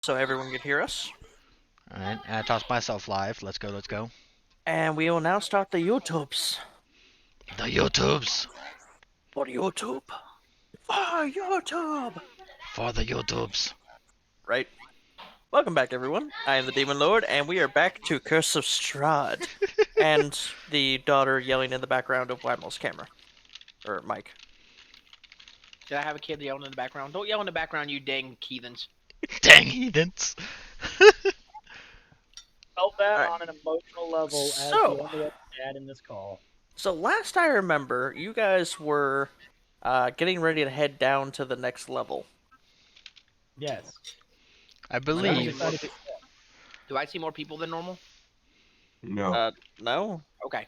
so everyone can hear us. Alright, I tossed myself live. Let's go. And we will now start the YouTubes. The YouTubes! For YouTube. For YouTube! For the YouTubes. Right. Welcome back, everyone. I am the Demon Lord, and we are back to Curse of Strahd. And the daughter yelling in the background of Wymel's camera. Or Mike. Did I have a kid yelling in the background? Don't yell in the background, you dang heathens. Dang heathens! Felt that Alright. on an emotional level as the So- only other dad in this call. So last I remember, you guys were getting ready to head down to the next level. Yes. I I believe. decided to- Do I see more people than normal? No. No? Okay.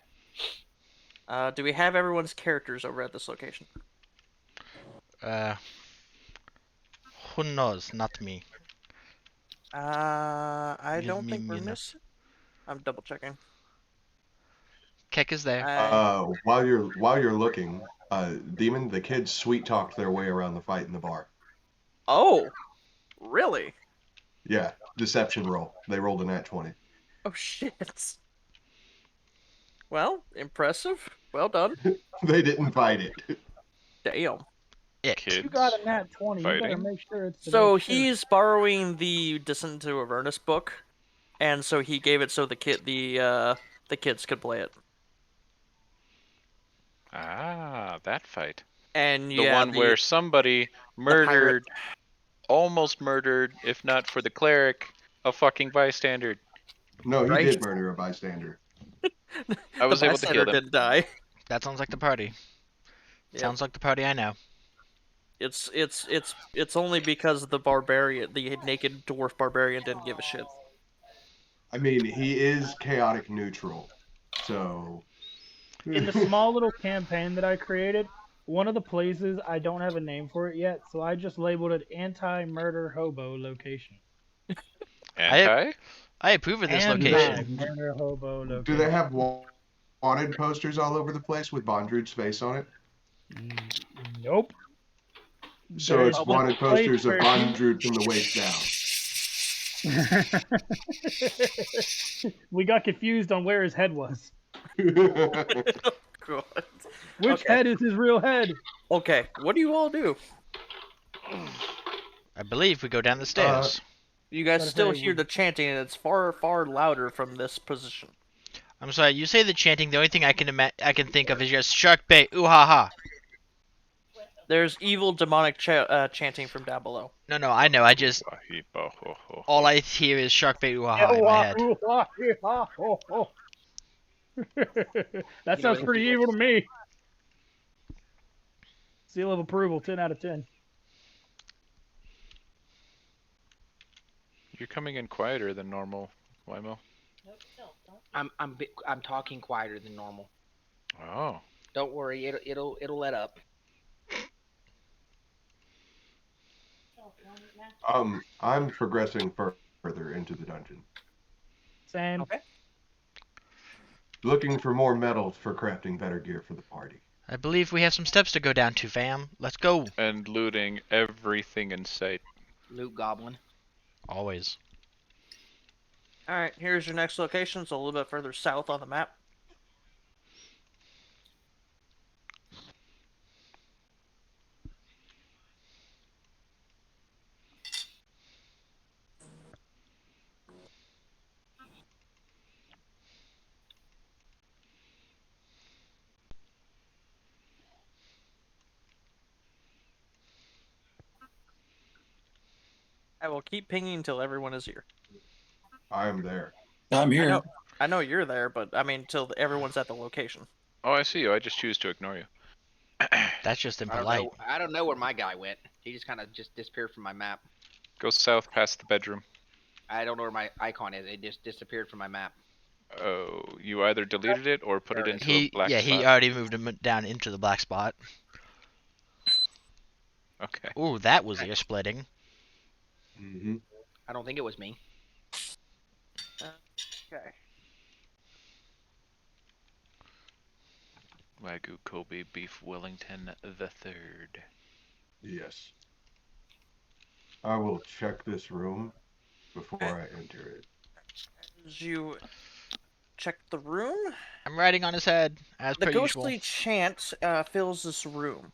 Do we have everyone's characters over at this location? Who knows? Not me. I Give don't me think we're minute. missing. I'm double checking. Keck is there. While you're looking, Demon, the kids sweet talked their way around the fight in the bar. Oh, really? Yeah, deception roll. They rolled a nat 20. Oh shit. Well, impressive. Well done. They didn't fight it. Damn. It. You got a nat 20. You better Fighting. make sure it's the So next shift. he's borrowing the Descent into Avernus book, and so he gave it so the kids could play it. Ah, that fight. And The yeah, one where somebody murdered, pirate. almost murdered, if not for the cleric, a fucking bystander. No, he Right? did murder a bystander. I was the able to heal bystander them. didn't die. That sounds like the party. Yep. Sounds like the party I know. It's only because the naked dwarf barbarian didn't give a shit. I mean, he is chaotic neutral, so. In the small little campaign that I created, one of the places I don't have a name for it yet, so I just labeled it anti-murder hobo location. Anti? I approve of this location. Anti-murder hobo location. Do they have wanted posters all over the place with Bondrewd's face on it? Nope. So There's it's just wanted posters of where- Bondrewd from the waist down. We got confused on where his head was. God. Which Okay. head is his real head? Okay, what do you all do? I believe we go down the stairs. You guys Gotta still say, hear we- the chanting, and it's far, far louder from this position. I'm sorry, you say the chanting, the only thing I can think of is just shark bait, ooh ha ha. There's evil demonic chanting from down below. No, I know, I just, all I hear is shark bait, ooh ha ha in my head. That sounds pretty evil to me. Seal of approval, 10 out of 10. You're coming in quieter than normal, Wymo. I'm talking quieter than normal. Oh. Don't worry, it'll let up. I'm progressing further into the dungeon, Same. Okay. looking for more metals for crafting better gear for the party. I believe we have some steps to go down to, fam. Let's go. And looting everything in sight. Loot goblin. Always. Alright, here's your next location. It's a little bit further south on the map. I will keep pinging until everyone is here. I am there. I'm here. I know you're there, but I mean, till everyone's at the location. Oh, I see you. I just choose to ignore you. That's just I impolite. don't know where my guy went. He just kind of just disappeared from my map. Go south past the bedroom. I don't know where my icon is. It just disappeared from my map. Oh, you either deleted it or put it into a black He spot? already moved him down into the black spot. Okay. Ooh, that was ear splitting. Mm-hmm. I don't think it was me. Okay. Wagyu Kobe Beef Wellington the Third. Yes. I will check this room before I enter it. As you check the room, I'm riding on his head, as the per usual. ghostly chant fills this room.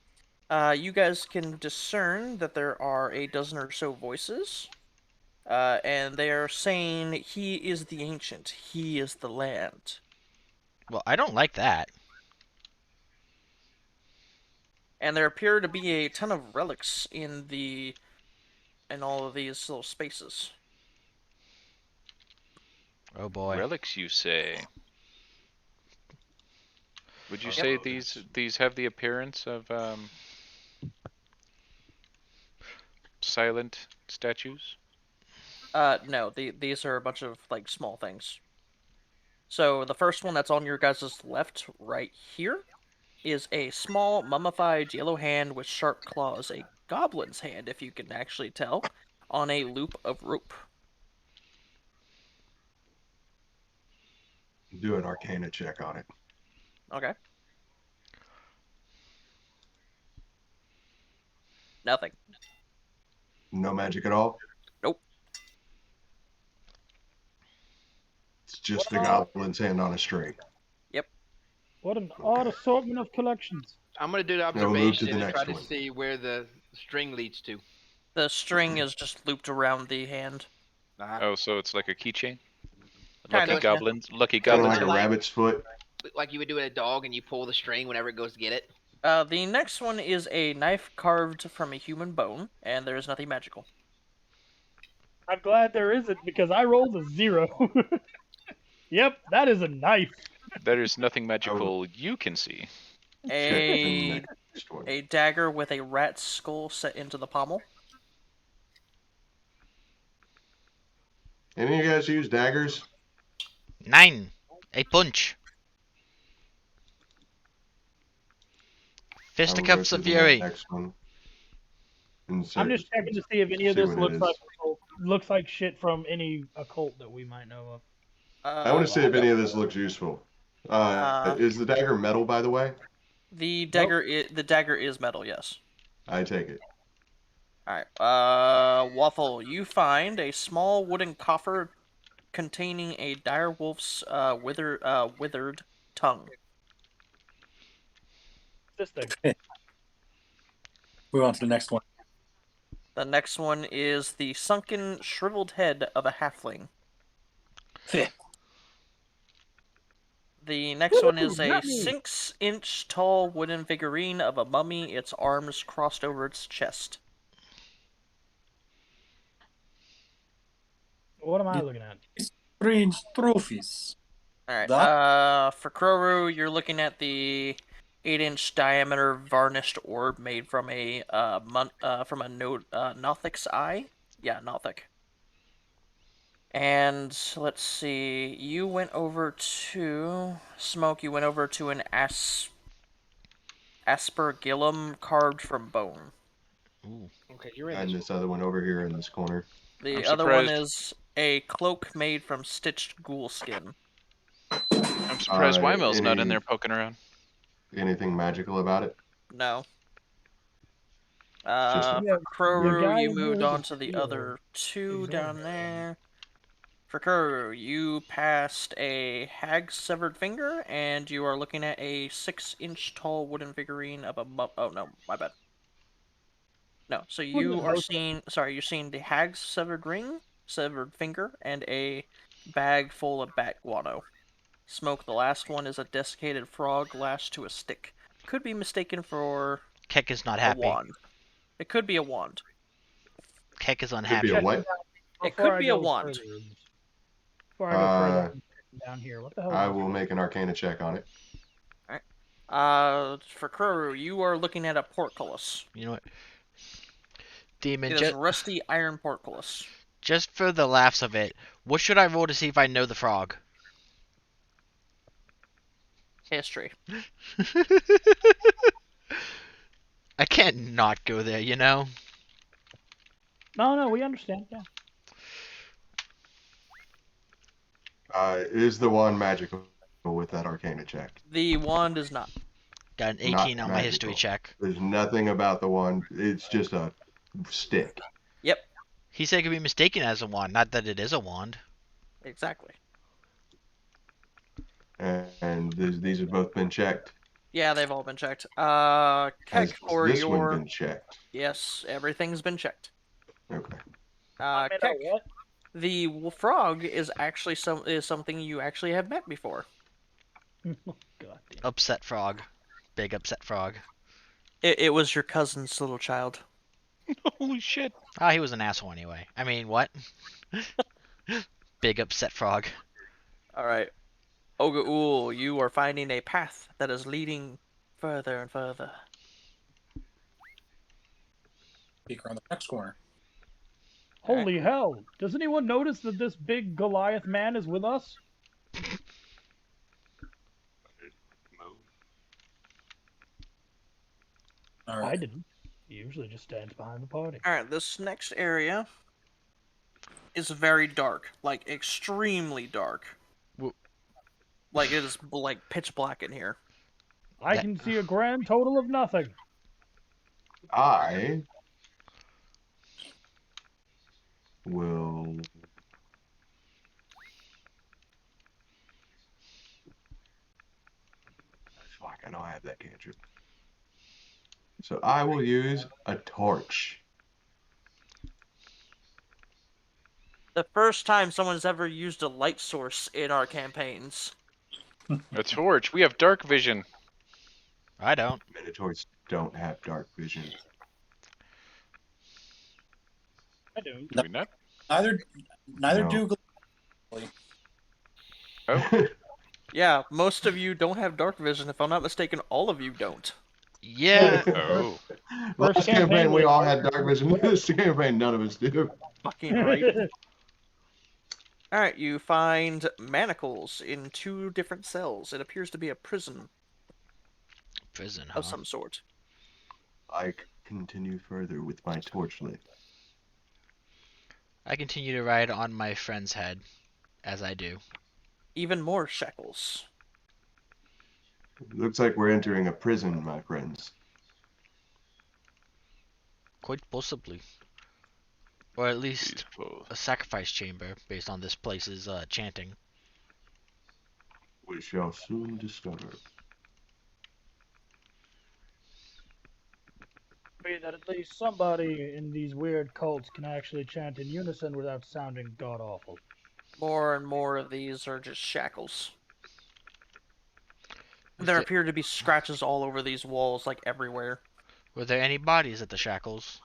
You guys can discern that there are a dozen or so voices, and they are saying, "He is the ancient. He is the land." Well, I don't like that. And there appear to be a ton of relics in all of these little spaces. Oh boy. Relics, you say? Would you Yep. say these have the appearance of silent statues? No, these are a bunch of like small things. So the first one that's on your guys' left, right here, is a small mummified yellow hand with sharp claws, a goblin's hand, if you can actually tell, on a loop of rope. Do an Arcana check on it. Okay. Nothing. No magic at all. Nope. It's just a Wow. goblin's hand on a string. What an Okay. odd assortment of collections. I'm gonna do the Now we'll move to observation the and try next to one. see where the string leads to. The string is just looped around the hand. Oh, so it's like a keychain? Kind Lucky of, yeah. goblins. Lucky Kind of goblins. like a like- rabbit's foot. Like you would do at a dog, and you pull the string whenever it goes to get it. The next one is a knife carved from a human bone, and there is nothing magical. I'm glad there isn't because I rolled a 0. Yep, that is a knife. There is nothing magical you can see. Check the A next one. a dagger with a rat's skull set into the pommel. Any of you guys use daggers? 9. A punch. I will go Fisticuffs to of the fury. Next one. And I'm just checking to see if any of see this what it looks is. looks like shit from any occult that we might know of. I want to see if any of this looks useful. Is the dagger metal, by the way? The dagger is metal, yes. I take it. Alright. Waffle, you find a small wooden coffer containing a dire wolf's withered tongue. This thing. Move on to the next one. The next one is the sunken, shriveled head of a halfling. The next one is a 6-inch tall wooden figurine of a mummy, its arms crossed over its chest. What am I looking at? Strange trophies. Alright, That- for Kroru, you're looking at the 8-inch diameter varnished orb made from a Nothic's eye. Yeah, Nothic. And let's see, you went over to Smoke. You went over to an aspergillum carved from bone. Ooh. Okay, you're in And this. this other one over here in this corner. The I'm other one surprised- is a cloak made from stitched ghoul skin. I'm surprised Wymel's not in any- there poking around. Anything magical about it? No. Just a- Yeah, For the guy Kroru, you in moved here on with to the the other two exam. down there. For Kroru, you passed a hag's severed finger, and you are looking at a 6-inch tall wooden figurine of a oh no, my bad. No, so you are seeing, you're seeing the hag's severed finger, and a bag full of bat guano. Smoke, the last one is a desiccated frog lashed to a stick. Could be mistaken for Keck is not a happy. wand. It could be a wand. Keck is Could unhappy. be a what? It Before could I be a go wand. further- Before I go further, I'm checking down here. What the hell? I is will make an Arcana check on it. For Kroru, you are looking at a portcullis. You know what? Demon, It is rusty iron portcullis. just for the laughs of it, what should I roll to see if I know the frog? History. I can't not go there, you know? No, we understand. Yeah. Is the wand magical with that Arcana check? The wand is not. Got an Not 18 on my history magical. check. There's nothing about the wand. It's just a stick. Yep. He said it could be mistaken as a wand, not that it is a wand. Exactly. And these have both been checked. Yeah, they've all been checked. Has Keck, for this one your... been checked? Yes, everything's been checked. Okay. I mean, Keck, what? the frog is actually something you actually have met before. God damn. Upset frog. Big upset frog. It was your cousin's little child. Holy shit. Ah, he was an asshole anyway. I mean, what? Big upset frog. Alright. Ogaul, you are finding a path that is leading further and further. Peek around the next corner. Holy hell! Does anyone notice that this big Goliath man is with us? All I right. didn't. He usually just stands behind the party. Alright, this next area is very dark. Like, extremely dark. Wh- Like, it is, like, pitch black in here. I That- can see a grand total of nothing. I will. Fuck, I know I have that cantrip. So I will use a torch. The first time someone's ever used a light source in our campaigns. A torch. We have dark vision. I don't. Minotaurs don't have dark vision. I do. Do we not? Neither No. do. Oh, Yeah, most of you don't have dark vision. If I'm not mistaken, all of you don't. Yeah. oh. Last First campaign campaign we was- all had dark vision. This campaign none of us do. Fucking right. Alright, you find manacles in 2 different cells. It appears to be a prison Prison, huh? of some sort. I continue further with my torch lit. I continue to ride on my friend's head, as I do. Even more shackles. Looks like we're entering a prison, my friends. Quite possibly. Or at least Beautiful. a sacrifice chamber, based on this place's chanting. We shall soon discover. Be that at least somebody in these weird cults can actually chant in unison without sounding god awful. More and more of these are just shackles. Was There there- appear to be scratches all over these walls, like everywhere. Were there any bodies at the shackles?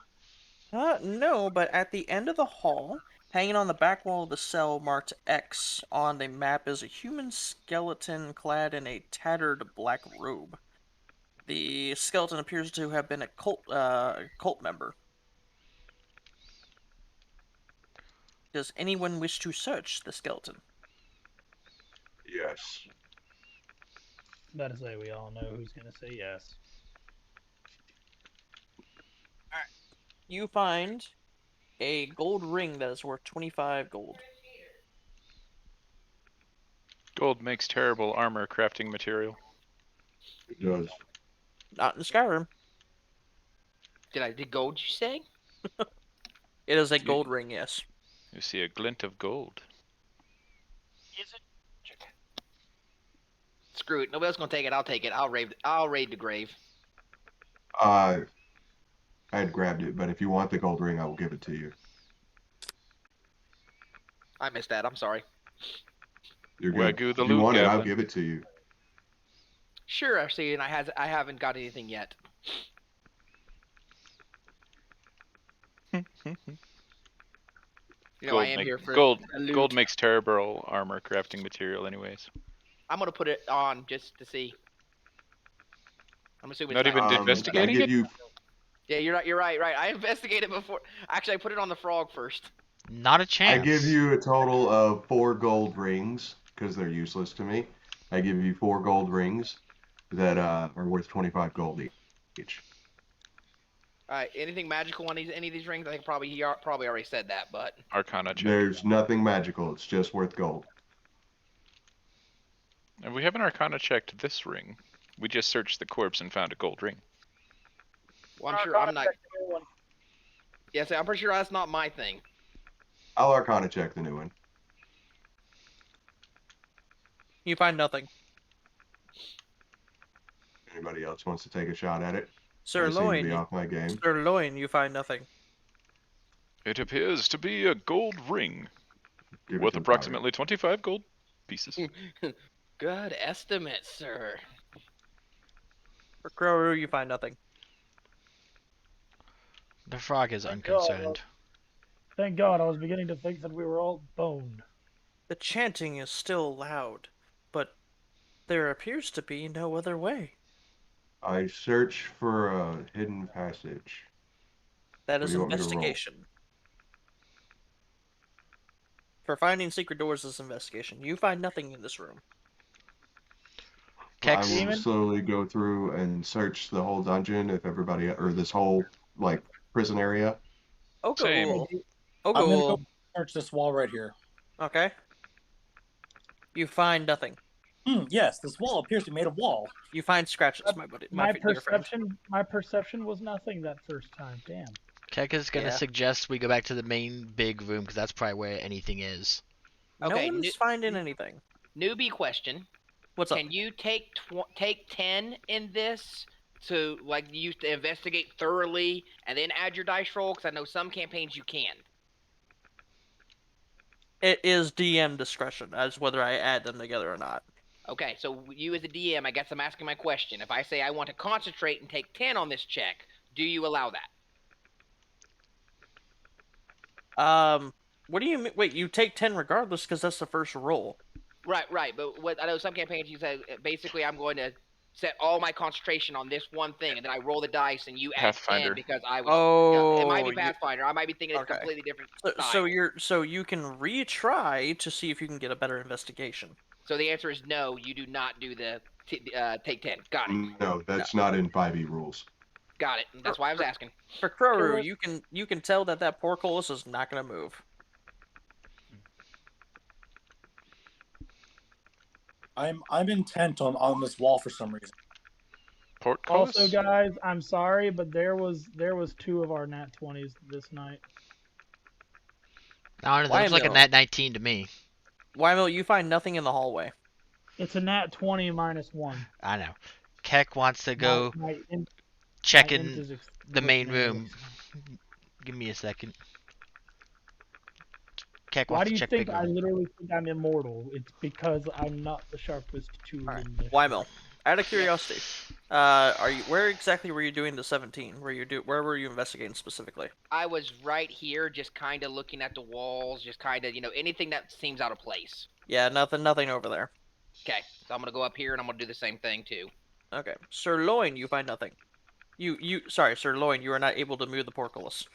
No, but at the end of the hall, hanging on the back wall of the cell marked X on the map is a human skeleton clad in a tattered black robe. The skeleton appears to have been a cult member. Does anyone wish to search the skeleton? Yes. Better say we all know who's gonna say yes. You find a gold ring that is worth 25 gold. Gold makes terrible armor crafting material. It does. Not in Skyrim. Did gold you say? It is a gold ring, yes. You see a glint of gold. Is it? Screw it. Nobody else gonna take it. I'll take it. I'll raid the grave. I had grabbed it, but if you want the gold ring, I will give it to you. I missed that. I'm sorry. You're good. Wagyu the If you loot want it, I'll goblin. give it to you. Sure, I see, and I haven't got anything yet. You know, I am here for gold. a loot. Gold makes terrible armor crafting material, anyways. I'm gonna put it on just to see. I'm assuming Not it's even not. investigating I give it? you Yeah, you're right. You're right. Right. I investigated before. Actually, I put it on the frog first. Not a chance. I give you a total of 4 gold rings because they're useless to me. I give you 4 gold rings that are worth 25 gold each. All right. Anything magical on any of these rings? I think probably he probably already said that, but Arcana check. There's nothing magical. It's just worth gold. And we haven't Arcana checked this ring. We just searched the corpse and found a gold ring. well, I'm sure I'm not. Yeah, so I'm pretty sure that's not my thing. I'll Arcana check the new one. You find nothing. Anybody else wants to take a shot at it? I seem to Sirloin, be off my game. Sirloin, you find nothing. It appears to be a gold ring Give it worth to the approximately 25 gold pieces. Good estimate, sir. For Crow, you find nothing. The frog is Thank God. unconcerned. Thank God, I was beginning to think that we were all boned. The chanting is still loud, but there appears to be no other way. I search for a hidden passage. That What is do you want me to roll? investigation. For finding secret doors is investigation. You find nothing in this room. I Kex, will Demon? slowly go through and search the whole dungeon if everybody, or this whole, like, prison area. Same. Ogaul. I'm gonna go Ogaul. search this wall right here. Okay. You find nothing. Yes, this wall appears to be made of wall. You find scratches, my buddy. My Dear friend. perception was nothing that first time. Damn. Keck is gonna Yeah. suggest we go back to the main big room because that's probably where anything is. No Okay, one's finding anything. Newbie question. What's up? Can you take 10 in this to like use to investigate thoroughly and then add your dice roll? Because I know some campaigns you can. It is DM discretion as whether I add them together or not. Okay, so you as a DM, I guess I'm asking my question. If I say I want to concentrate and take 10 on this check, do you allow that? What do you mean? Wait, you take 10 regardless because that's the first roll. Right. But what I know some campaigns you say basically I'm going to set all my concentration on this one thing, and then I roll the dice, and you add 10 Pathfinder. because I was. It might be Oh, Pathfinder. I might be thinking it's okay. completely different so style. so you can retry to see if you can get a better investigation. So the answer is no. You do not do the take 10. Got it. No, that's not in 5e rules. Got it. That's why I was asking. For Kroru, Killer- you can tell that portcullis is not gonna move. I'm intent on this wall for some reason. Portcullis? Also, guys, I'm sorry, but there was 2 of our nat 20s this night. I don't know, that looks like a Why, nat 19 to me. Wymill, you find nothing in the hallway. It's a nat 20 minus 1. I know. Keck wants to go My int checking is the main extraordinary. room. Give me a second. Keck Why wants do to you check think big I room. literally think I'm immortal? It's because I'm not the sharpest tool All right, in the Wymill. Out of curiosity, where exactly were you doing the 17? Where were you investigating specifically? I was right here, just kind of looking at the walls, just kind of anything that seems out of place. Yeah, nothing over there. Okay, so I'm gonna go up here and I'm gonna do the same thing too. Okay, Sirloin, you find nothing. Sorry, Sirloin, you are not able to move the portcullis.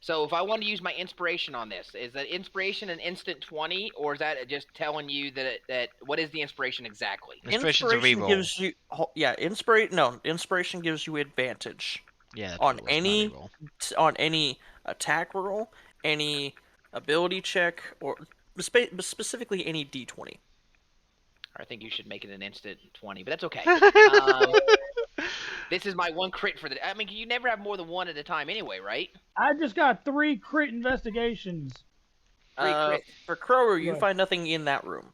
So if I want to use my inspiration on this, is that inspiration an instant 20, or is that just telling you that what is the inspiration exactly? Inspiration's a reroll. gives you inspiration gives you advantage Yeah, that's on what it was, not reroll. on any attack roll, any ability check, or specifically any d20. I think you should make it an instant 20, but that's okay. This is my one crit for the. I mean, you never have more than one at a time anyway, right? I just got 3 crit investigations. 3 crits. For Crower, you Right. find nothing in that room.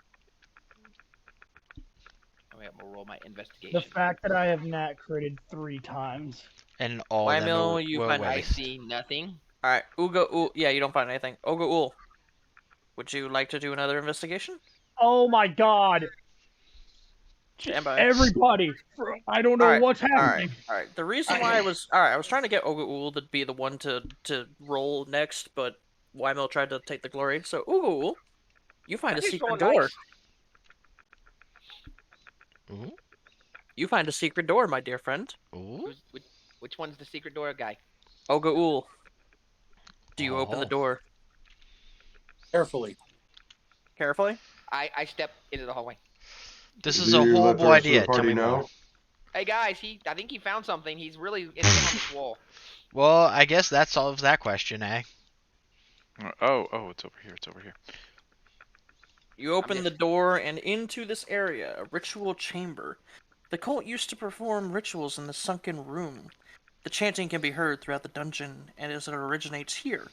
Okay, I'm gonna roll my The investigation. fact that I have nat critted 3 times. And all of them Wymill, were, you were find I waste. see nothing. All right, yeah, you don't find anything. Uga Ul, would you like to do another investigation? Oh my god! Stand by. Everybody! I don't know what's happening. All right. The reason why I was trying to get Uga Ul to be the one to roll next, but Wymill tried to take the glory. So Uga Ul, you find I'm a just secret rolling door. dice. Ooh. You find a secret door, my dear friend. Ooh. Which one's the secret door guy? Uga Ul, do you open the Oh. door Carefully. carefully? I step into the hallway. This Do is a you let horrible the rest of the idea. Tell party me know? more. Hey guys, I think he found something. He's really in on this wall. Well, I guess that solves that question, eh? Oh, it's over here. It's over here. You open just- the door and into this area, a ritual chamber. The cult used to perform rituals in the sunken room. The chanting can be heard throughout the dungeon, and as it originates here.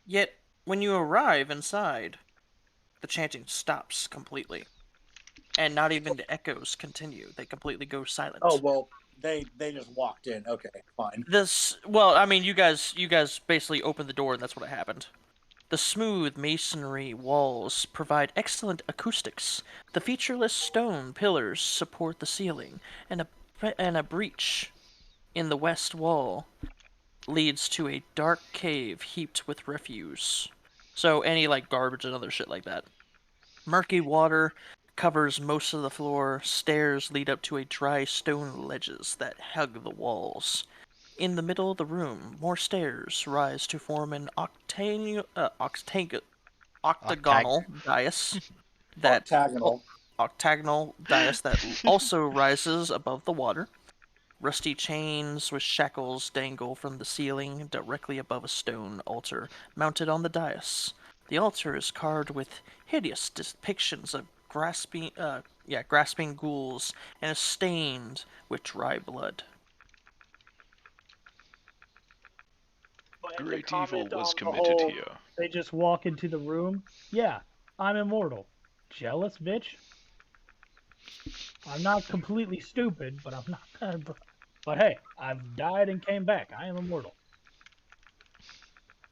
Yet, when you arrive inside, the chanting stops completely. And not even the echoes continue. They completely go silent. Oh well, they just walked in. Okay, fine. You guys basically opened the door and that's what happened. The smooth masonry walls provide excellent acoustics. The featureless stone pillars support the ceiling, and a breach in the west wall leads to a dark cave heaped with refuse. So any like garbage and other shit like that. Murky water covers most of the floor. Stairs lead up to a dry stone ledges that hug the walls. In the middle of the room, more stairs rise to form an octagonal dais that Octagonal. octagonal dais that also rises above the water. Rusty chains with shackles dangle from the ceiling directly above a stone altar mounted on the dais. The altar is carved with hideous depictions of grasping ghouls and is stained with dry blood. And the Great evil comment was on the committed whole, here. they just walk into the room. Yeah, I'm immortal. Jealous, bitch? I'm not completely stupid, but I'm not bad. But hey, I've died and came back. I am immortal.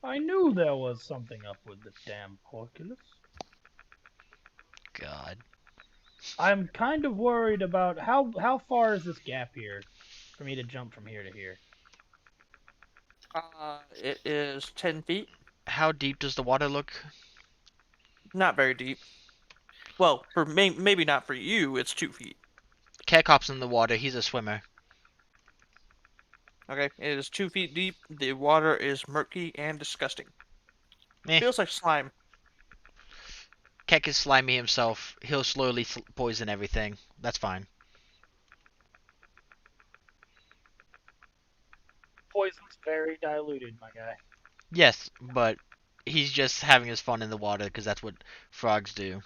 I knew there was something up with the damn porculus. God. I'm kind of worried about how far is this gap here for me to jump from here to here. It is 10 feet. How deep does the water look? Not very deep. Well, for maybe not for you, it's 2 feet. Cat hops in the water. He's a swimmer. Okay, it is 2 feet deep. The water is murky and disgusting. Eh. Feels like slime. Keck is slimy himself. He'll slowly poison everything. That's fine. Poison's very diluted, my guy. Yes, but he's just having his fun in the water because that's what frogs do.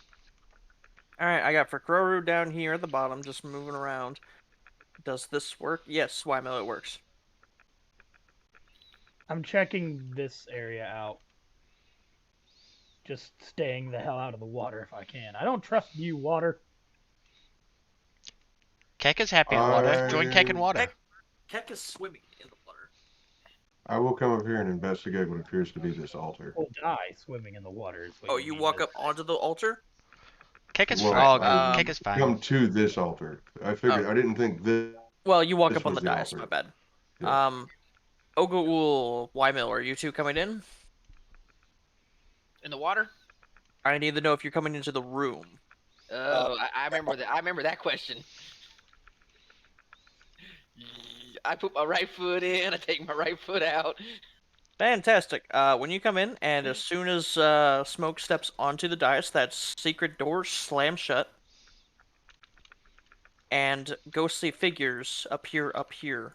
Alright, I got Froru down here at the bottom, just moving around. Does this work? Yes, Wymel, it works. I'm checking this area out. Just staying the hell out of the water if I can. I don't trust you, water. Keck is happy in water. Join Keck in water. Keck is swimming in the water. I will come up here and investigate what appears to be this altar. Will die swimming in the water. Is what Oh, you walk up onto the altar? Keck is Well, frog. Keck is fine. Come to this altar. I figured. I didn't think this. Well, you walk This up on the was the dais, altar. my bad. Yeah. Ogaul, Wymel, are you two coming in? In the water? I need to know if you're coming into the room. Oh, I remember that. I remember that question. I put my right foot in. I take my right foot out. Fantastic. When you come in, and as soon as Smoke steps onto the dais, that secret door slams shut, and ghostly figures appear up here.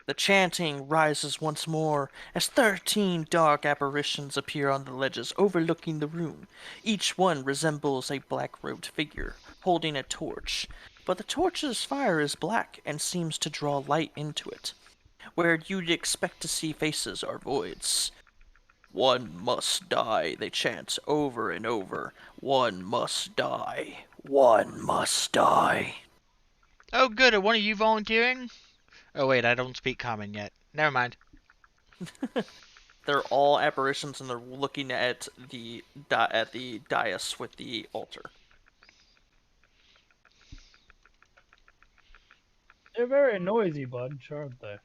The chanting rises once more as 13 dark apparitions appear on the ledges overlooking the room. Each one resembles a black-robed figure holding a torch, but the torch's fire is black and seems to draw light into it. Where you'd expect to see faces are voids. One must die, they chant over and over. One must die. One must die. Oh, good. Are one of you volunteering? Oh, wait. I don't speak common yet. Never mind. They're all apparitions, and they're looking at the dais with the altar. They're very noisy bunch, aren't they?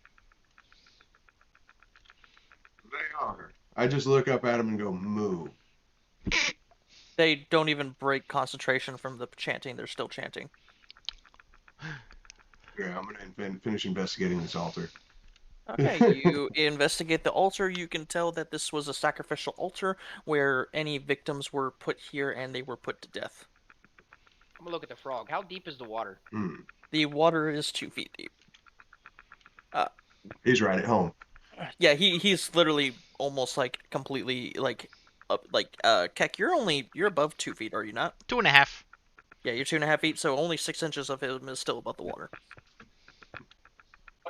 They are. I just look up at them and go moo. They don't even break concentration from the chanting. They're still chanting. Yeah, I'm gonna finish investigating this altar. Okay, you investigate the altar. You can tell that this was a sacrificial altar where any victims were put here and they were put to death. I'm gonna look at the frog. How deep is the water? The water is 2 feet deep. He's right at home. Yeah, he's literally almost like completely like up Keck, you're above 2 feet, are you not? 2.5. Yeah, you're 2.5 feet, so only 6 inches of him is still above the water.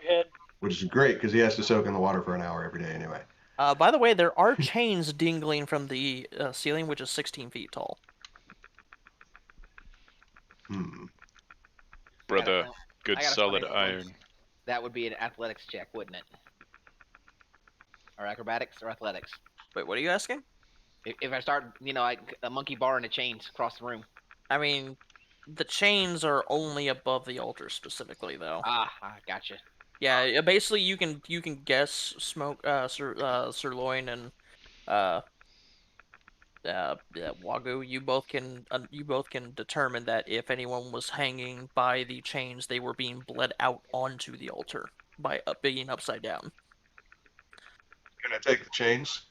Ahead. which is great because he has to soak in the water for an hour every day anyway. By the way, there are chains dingling from the ceiling, which is 16 feet tall. Hmm. I got a Brother, funny- good I got a funny solid feeling iron. That would be an athletics check, wouldn't it? Or acrobatics or athletics. Wait, what are you asking? If I start, like a monkey bar and the chains across the room. I mean, the chains are only above the altar specifically, though. Gotcha. Yeah, basically you can guess smoke, sirloin and uh Wagyu. You both can determine that if anyone was hanging by the chains, they were being bled out onto the altar by being upside down. Can I take the chains?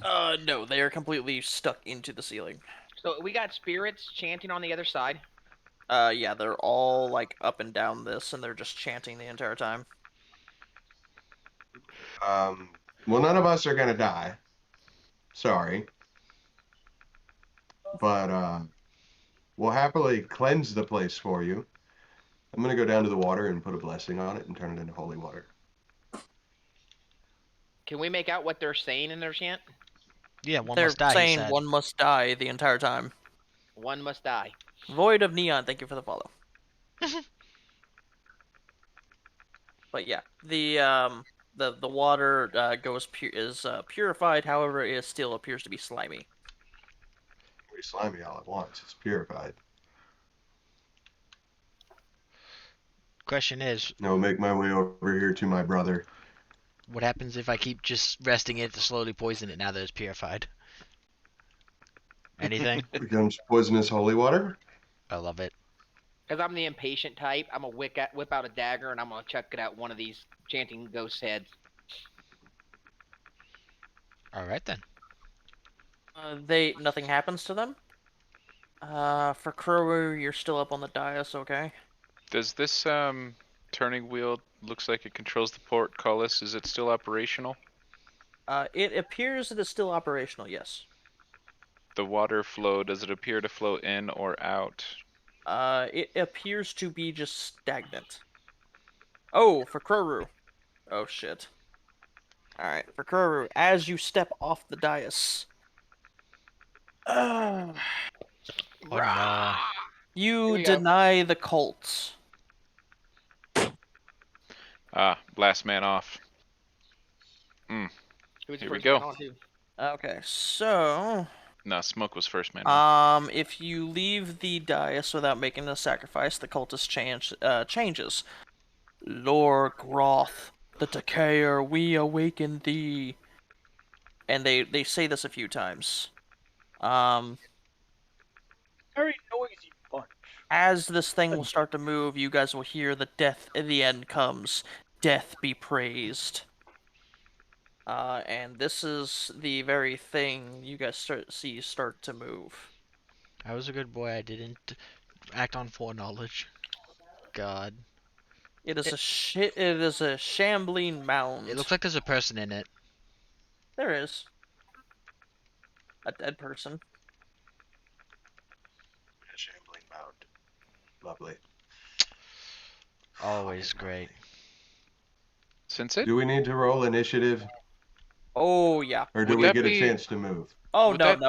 No, they are completely stuck into the ceiling. So we got spirits chanting on the other side. Yeah, they're all like up and down this, and they're just chanting the entire time. Well, none of us are gonna die. Sorry, but we'll happily cleanse the place for you. I'm gonna go down to the water and put a blessing on it and turn it into holy water. Can we make out what they're saying in their chant? Yeah, one They're must die, he saying said. one must die the entire time. One must die. Void of Neon, thank you for the follow. But yeah, the water is purified. However, it still appears to be slimy. We slimy all at once. It's purified. Question is, Now make my way over here to my brother. what happens if I keep just resting it to slowly poison it now that it's purified? Anything? Becomes poisonous holy water. I love it. Because I'm the impatient type, I'm gonna whip out a dagger and I'm gonna chuck it at one of these chanting ghosts' heads. Alright then. Nothing happens to them. For Crow, you're still up on the dais, okay? Does this turning wheel looks like it controls the portcullis? Is it still operational? It appears it is still operational, yes. The water flow, does it appear to flow in or out? It appears to be just stagnant. Oh, for Kroru. Oh shit. Alright, for Kroru, as you step off the dais, Oh no. you we go. deny the cults. Last man off. Who's the Here we first go. man on to? Okay, so No, Smoke was first man on. if you leave the dais without making a sacrifice, the cultist changes. Lord Groth, the Decayer, we awaken thee. And they say this a few times. Very noisy bunch. As this thing will start to move, you guys will hear the death at the end comes. Death be praised. And this is the very thing you guys start to move. I was a good boy, I didn't act on foreknowledge. God. It is a shambling mound. It looks like there's a person in it. There is a dead person. A shambling mound. Lovely. Always Fucking great. lovely. Since it Do we need to roll initiative, Oh yeah. or do Would we that get a be- chance to move? Oh Would no that-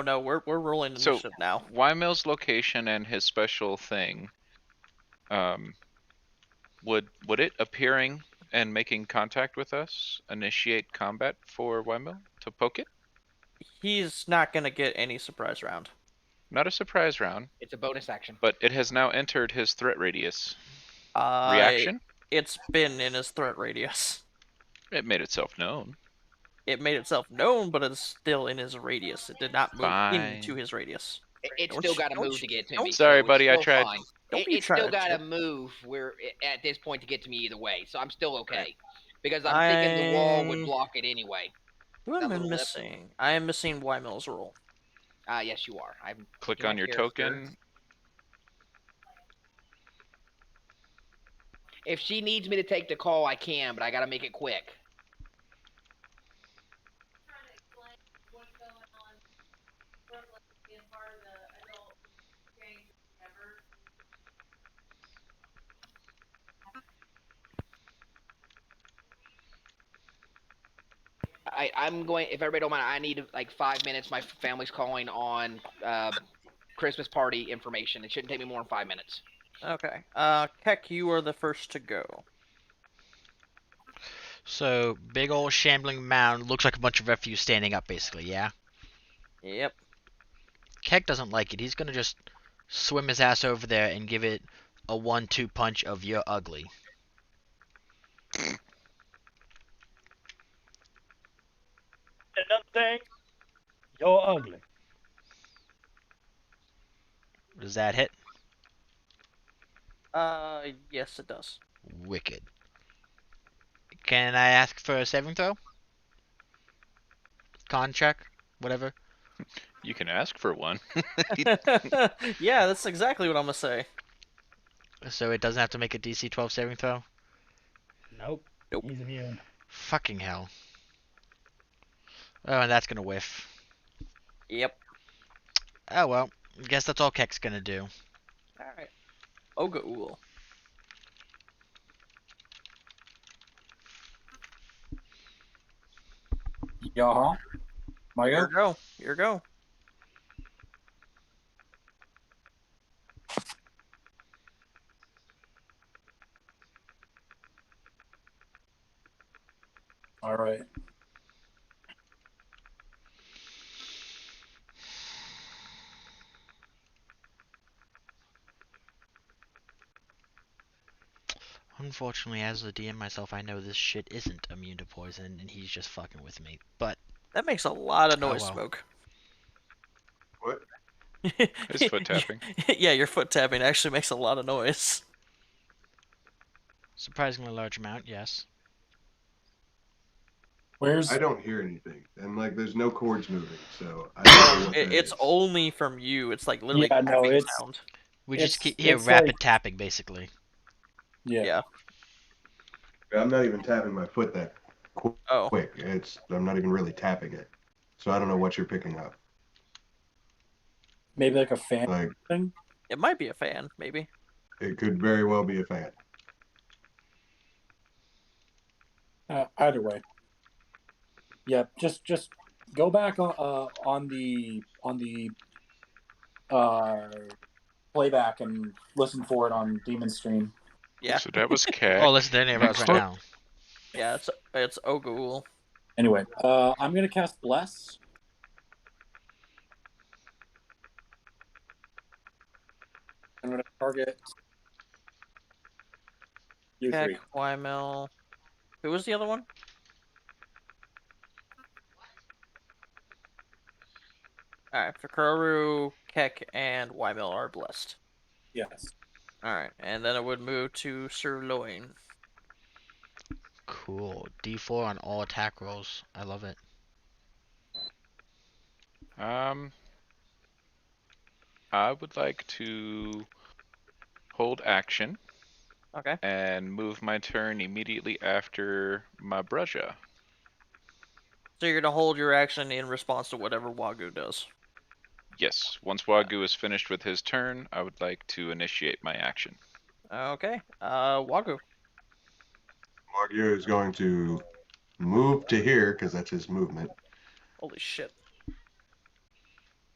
no. We're rolling So- initiative now. Wymill's location and his special thing, would it appearing and making contact with us initiate combat for Wymill to poke it? He's not gonna get any surprise round. Not a surprise round, It's a bonus action. but it has now entered his threat radius. Uh, Reaction? It's been in his threat radius. It made itself known. It made itself known, but it's still in his radius. It did not move Fine. into his radius. It's Don't still you- got to don't move you- to get to don't- me. Sorry, so buddy, it's I still tried. Fine. Don't be It's still trying got to to- move where at this point to get to me either way. So I'm still okay because I'm thinking the wall would block it anyway. Who am I That little lip. missing? I am missing Wymill's roll. Yes, you are. I'm Click picking on my your character. token. If she needs me to take the call, I can, but I got to make it quick. I'm going. If everybody don't mind, I need like 5 minutes. My family's calling on Christmas party information. It shouldn't take me more than 5 minutes. Okay. Keck, you are the first to go. So, big old shambling mound looks like a bunch of refuse standing up, basically, yeah? Yep. Keck doesn't like it. He's gonna just swim his ass over there and give it a 1-2 punch of you're ugly. Another thing, you're ugly. Does that hit? Yes, it does. Wicked. Can I ask for a saving throw? Con check? Whatever. You can ask for one. Yeah, that's exactly what I'm gonna say. So it doesn't have to make a DC 12 saving throw? Nope. Nope. He's immune. Fucking hell. Oh, and that's gonna whiff. Yep. Oh well. Guess that's all Keck's gonna do. Alright. Ogaul. Yeah. My Here go? go. Here go. All right. Unfortunately, as a DM myself, I know this shit isn't immune to poison, and he's just fucking with me. But, That makes a lot of oh noise, well. Smoke. What? His foot tapping. Yeah, your foot tapping actually makes a lot of noise. Surprisingly large amount, yes. Where's I don't hear anything, and like there's no chords moving, so I don't know what that It's is. only from you. It's like literally Yeah, no, tapping it's- sound. We just It's- hear it's rapid like- tapping, basically. yeah. Yeah. I'm not even tapping my foot that Oh. quick. I'm not even really tapping it, so I don't know what you're picking up. Maybe like a fan Like thing? It might be a fan, maybe. it could very well be a fan. Either way. Yeah, just go back on the playback and listen for it on Demon Stream. Yeah. So that was Keck. Oh, listen to any of us right now. Yeah, it's Ogaul. Anyway, I'm gonna cast Bless. I'm gonna target you Keck, three. Wymel. Who was the other one? Alright, Fukaru, Keck, and Wymel are blessed. Yes. Alright, and then it would move to Sirloin. Cool. D4 on all attack rolls. I love it. I would like to hold action Okay. and move my turn immediately after my Bruja. So you're gonna hold your action in response to whatever Wagyu does. Yes, once Wagyu is finished with his turn, I would like to initiate my action. Okay. Wagyu. Wagyu is going to move to here because that's his movement. Holy shit.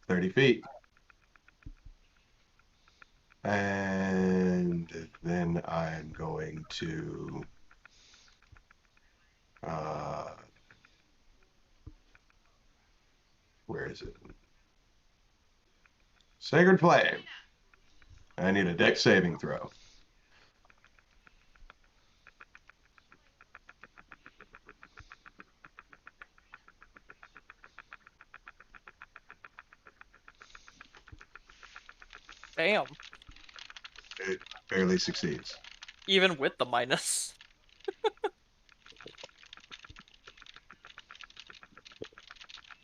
30 feet. And then I'm going to where is it? Sacred Flame. I need a dex saving throw. Damn. It barely succeeds. Even with the minus.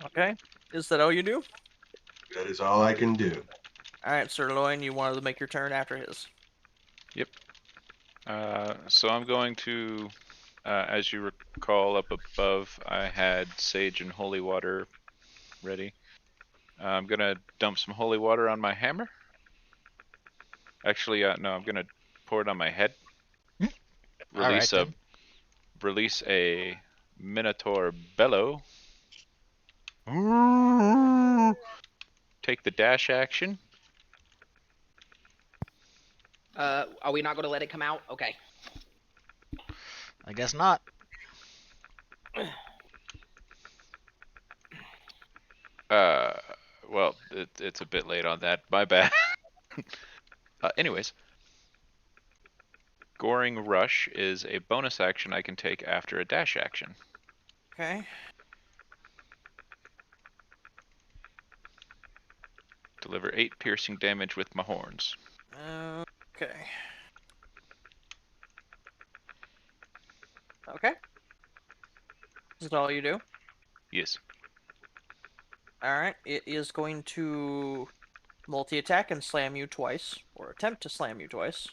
Okay. Is that all you do? That is all I can do. Alright, Sirloin, you wanted to make your turn after his. So I'm going to, as you recall up above, I had Sage and Holy Water ready. I'm going to dump some Holy Water on my hammer. Actually, no, I'm going to pour it on my head. Alright, then. Release a Minotaur Bellow Take the dash action. Are we not going to let it come out? Okay. I guess not. Well, it's a bit late on that. My bad. Anyways, Goring Rush is a bonus action I can take after a dash action. Okay. Deliver 8 piercing damage with my horns. Okay. Okay. Is that all you do? Yes. Alright. It is going to multi-attack and slam you twice, or attempt to slam you twice.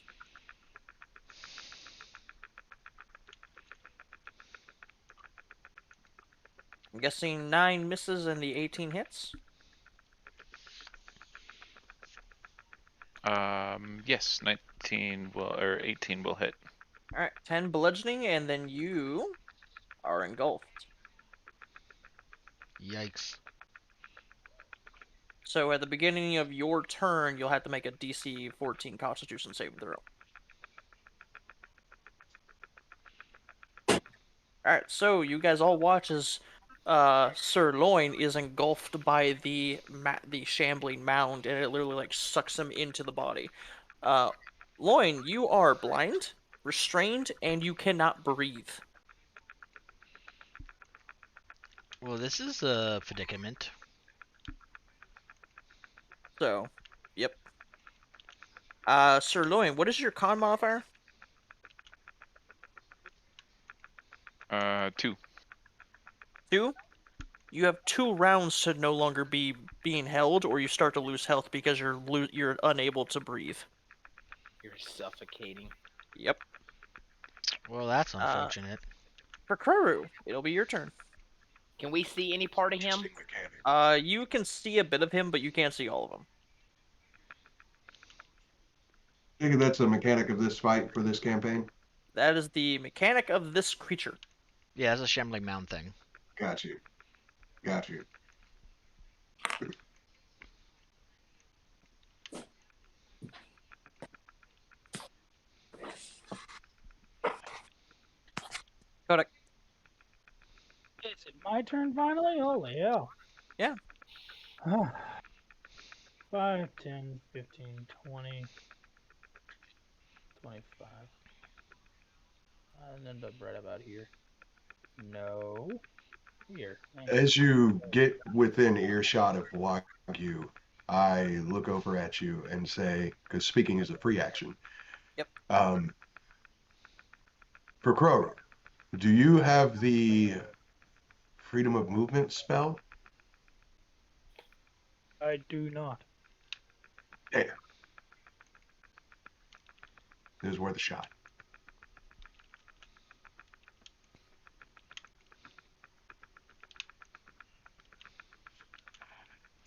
I'm guessing 9 misses and the 18 hits. Yes, 19 will, or 18 will hit. Alright, 10 bludgeoning, and then you are engulfed. Yikes. So at the beginning of your turn, you'll have to make a DC 14 Constitution saving throw. Alright, so you guys all watch as Sir Loin is engulfed by the shambling mound, and it literally like sucks him into the body. Loin, you are blind, restrained, and you cannot breathe. Well, this is a predicament. So, yep. Sir Loin, what is your con modifier? 2. 2? You have 2 rounds to no longer be being held, or you start to lose health because you're unable to breathe. You're suffocating. Yep. Well, that's unfortunate. For Kruru, it'll be your turn. Can we see any part of him? You can see a bit of him, but you can't see all of him. I think that's the mechanic of this fight for this campaign. That is the mechanic of this creature. Yeah, it's a shambling mound thing. Got you. Got you. Kodak. Is it my turn finally? Holy hell. Yeah. 5, 10, 15, 20, 25. I ended up right about here. No. Here. As you get within earshot of Wagyu, I look over at you and say, because speaking is a free action. Yep. For Crow, do you have the freedom of movement spell? I do not. Damn. It was worth a shot.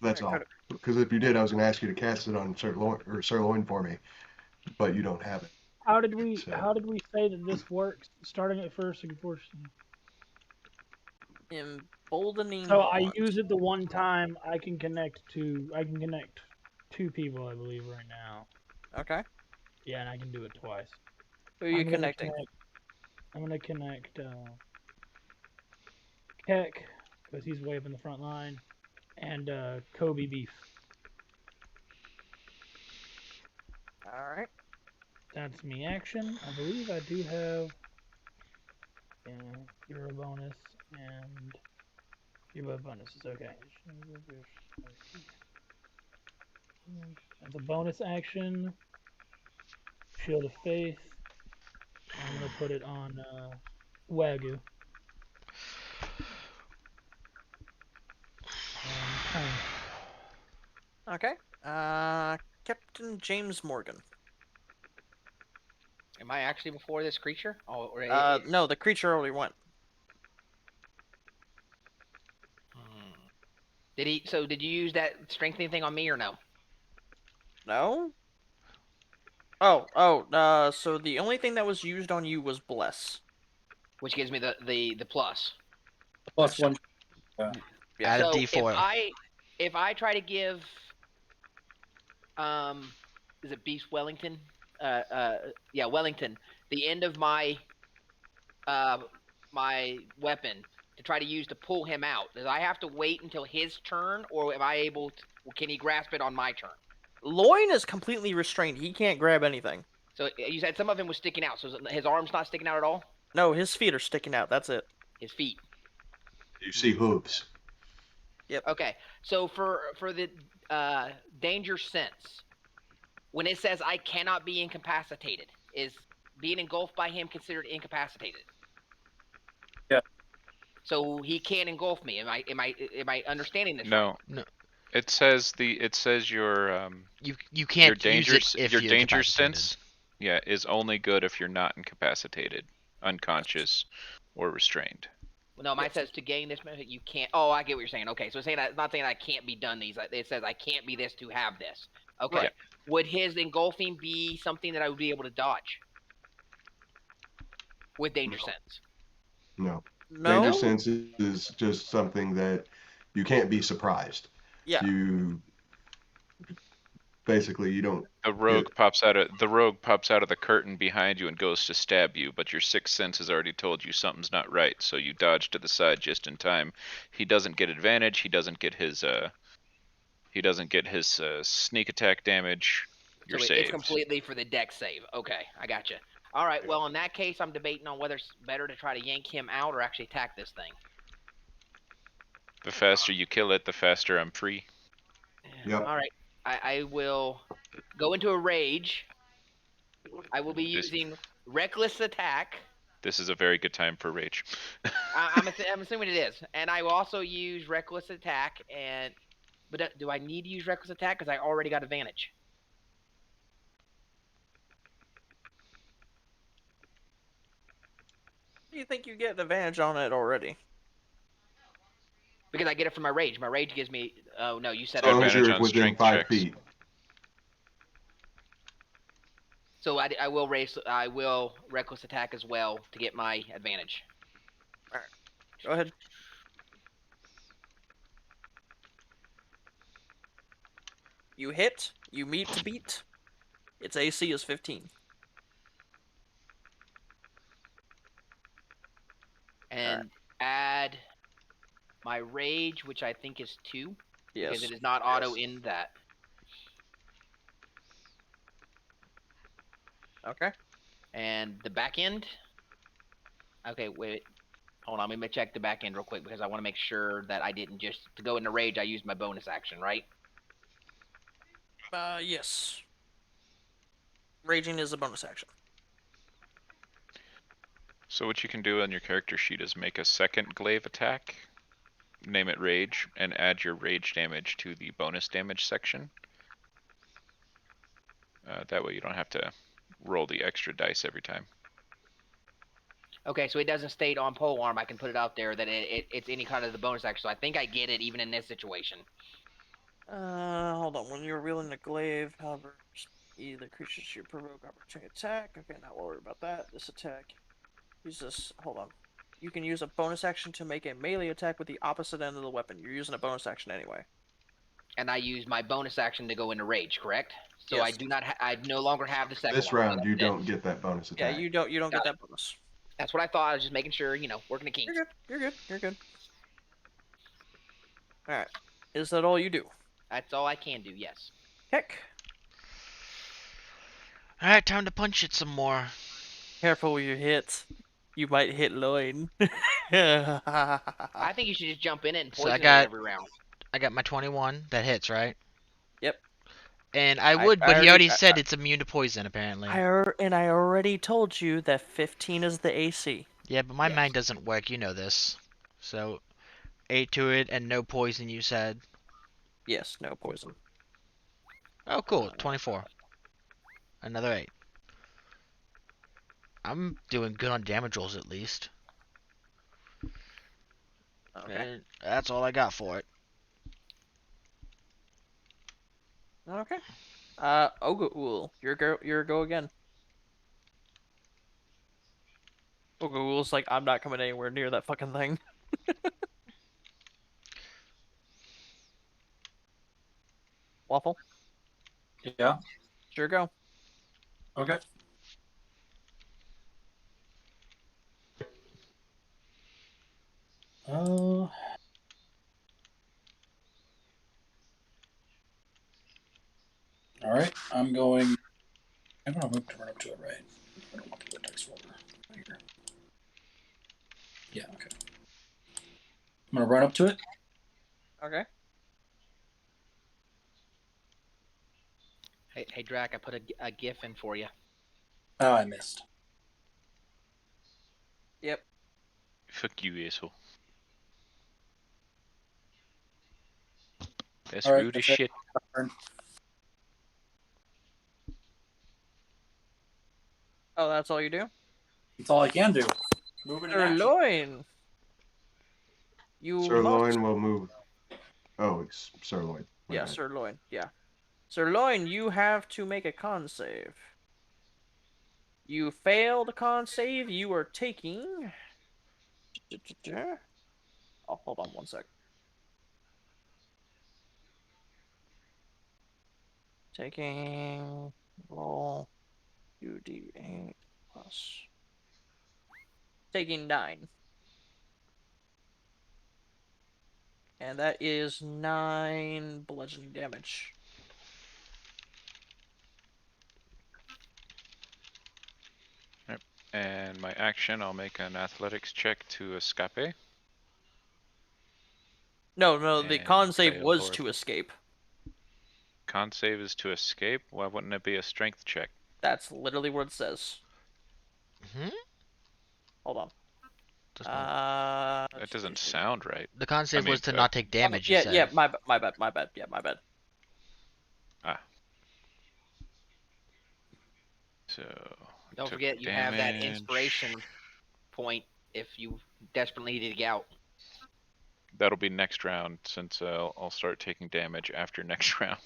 That's all. Because if you did, I was going to ask you to cast it on Sirloin for me, but you don't have it. How did we So- say that this works? Starting at first and first. Emboldening. So I Wand. use it the one time I can connect 2 people, I believe, right now. Okay. Yeah, and I can do it twice. Who are you connecting? I'm gonna connect Keck, because he's way up in the front line, and Kobe Beef. Alright. That's me action. I believe I do have hero bonus and hero bonuses. Okay. That's a bonus action. Shield of Faith. I'm gonna put it on Wagyu. Turn. Okay. Captain James Morgan. Am I actually before this creature? Oh, or No, the creature already went. Did he? So did you use that strengthening thing on me or no? No? So the only thing that was used on you was Bless. Which gives me the plus. +1. Yeah. Add a So D4. if I try to give is it Beast Wellington? Yeah, Wellington, the end of uh my weapon to try to use to pull him out. Does I have to wait until his turn, or am I able to? Can he grasp it on my turn? Loin is completely restrained. He can't grab anything. So you said some of him was sticking out. So his arm's not sticking out at all. No, his feet are sticking out. That's it. His feet. You see hooves. Yep. Okay. So for the danger sense, when it says I cannot be incapacitated, is being engulfed by him considered incapacitated? Yeah. So he can't engulf me. Am I understanding this right? No. No, It says your you can't use it if your you're danger incapacitated. sense, yeah, is only good if you're not incapacitated, unconscious, or restrained. Well, no, mine Yes. says to gain this benefit you can't. Oh, I get what you're saying. Okay, so it's saying it's not saying I can't be done these. It says I can't be this to have this. Okay. Right. Would his engulfing be something that I would be able to dodge with danger No. sense? No. No. Danger sense is just something that you can't be surprised. Yeah. You basically you don't The rogue pops out of the curtain behind you and goes to stab you, but your sixth sense has already told you something's not right, so you dodge to the side just in time. He doesn't get advantage. He doesn't get his sneak attack damage. You're So it's saved. completely for the deck save. Okay, I gotcha. All right. Well, in that case, I'm debating on whether it's better to try to yank him out or actually attack this thing. The faster you kill it, the faster I'm free. Yep. All right. I will go into a rage. I will be This- using reckless attack. This is a very good time for rage. I'm assuming it is, and I will also use reckless attack. But do I need to use reckless attack because I already got advantage? Do you think you get an advantage on it already? Because I get it from my rage. My rage gives me. Oh no, you said As long as Advantage you're on within strength 5 checks. feet. So I will raise. I will reckless attack as well to get my advantage. Go ahead. You hit. You meet to beat. Its AC is 15. And add my rage, which I think is 2, Yes. because it is not auto in that. Okay. And the back end. Okay, wait. Hold on, let me check the back end real quick because I want to make sure that I didn't just to go into rage. I used my bonus action, right? Yes. Raging is a bonus action. So what you can do on your character sheet is make a second glaive attack, name it rage, and add your rage damage to the bonus damage section. That way you don't have to roll the extra dice every time. Okay, so it doesn't state on polearm. I can put it out there that it's any kind of the bonus action. So I think I get it even in this situation. Hold on. When you're wielding a glaive, however, either creatures you provoke opportunity attack. Okay, not worry about that. This attack. Use this. Hold on. You can use a bonus action to make a melee attack with the opposite end of the weapon. You're using a bonus action anyway. And I use my bonus action to go into rage, correct? So Yes. I do not. I no longer have the second This one. round you don't get that bonus Yeah, attack. you don't Got get it. that bonus. That's what I thought. I was just making sure, working the kinks. You're good. You're good. You're good. All right. Is that all you do? That's all I can do. Yes. Heck. All right, time to punch it some more. Careful with your hits. You might hit loin. I think you should just jump in it and So poison I it got- every round. I got my 21. That hits, right? Yep. And I I would, but he already- already said it's immune to poison, apparently. I already told you that 15 is the AC. Yeah, but my Yes. mind doesn't work. You know this. So, 8 to it and no poison, you said. Yes, no poison. Oh, cool. 24. Another 8. I'm doing good on damage rolls, at least. Okay. And that's all I got for it. Okay. Ogaul, your go again. Ogaul's like, I'm not coming anywhere near that fucking thing. Waffle, Yeah. sure go. Okay. All right. I'm going. I'm going to run up to it, right? I don't want to put dice roller right here. Yeah. Okay. I'm going to run up to it. Okay. Hey, Drac, I put a GIF in for you. Oh, I missed. Yep. Fuck you, asshole. That's All right. rude as That's it. shit. Turn. Oh, that's all you do? That's all I can do. Moving in action. Sirloin. You Sirloin must. will move. Oh, it's sirloin. My Yeah, bad. sirloin. Yeah. Sirloin, you have to make a con save. You fail the con save, you are taking. Oh, hold on one sec. Taking roll 2d8 plus. Taking 9. And that is 9 bludgeoning damage. Yep. And my action, I'll make an athletics check to escape. No, the And con save fail was to horribly. escape. Con save is to escape? Why wouldn't it be a strength check? That's literally what it says. Hmm? Hold on. Does not... That doesn't sound right. The con save was to not take damage, you yeah, said. yeah, my bad. Yeah, my bad. So Don't took forget, you have that inspiration point if you desperately need to get out. That'll be next round, since I'll start taking damage after next round.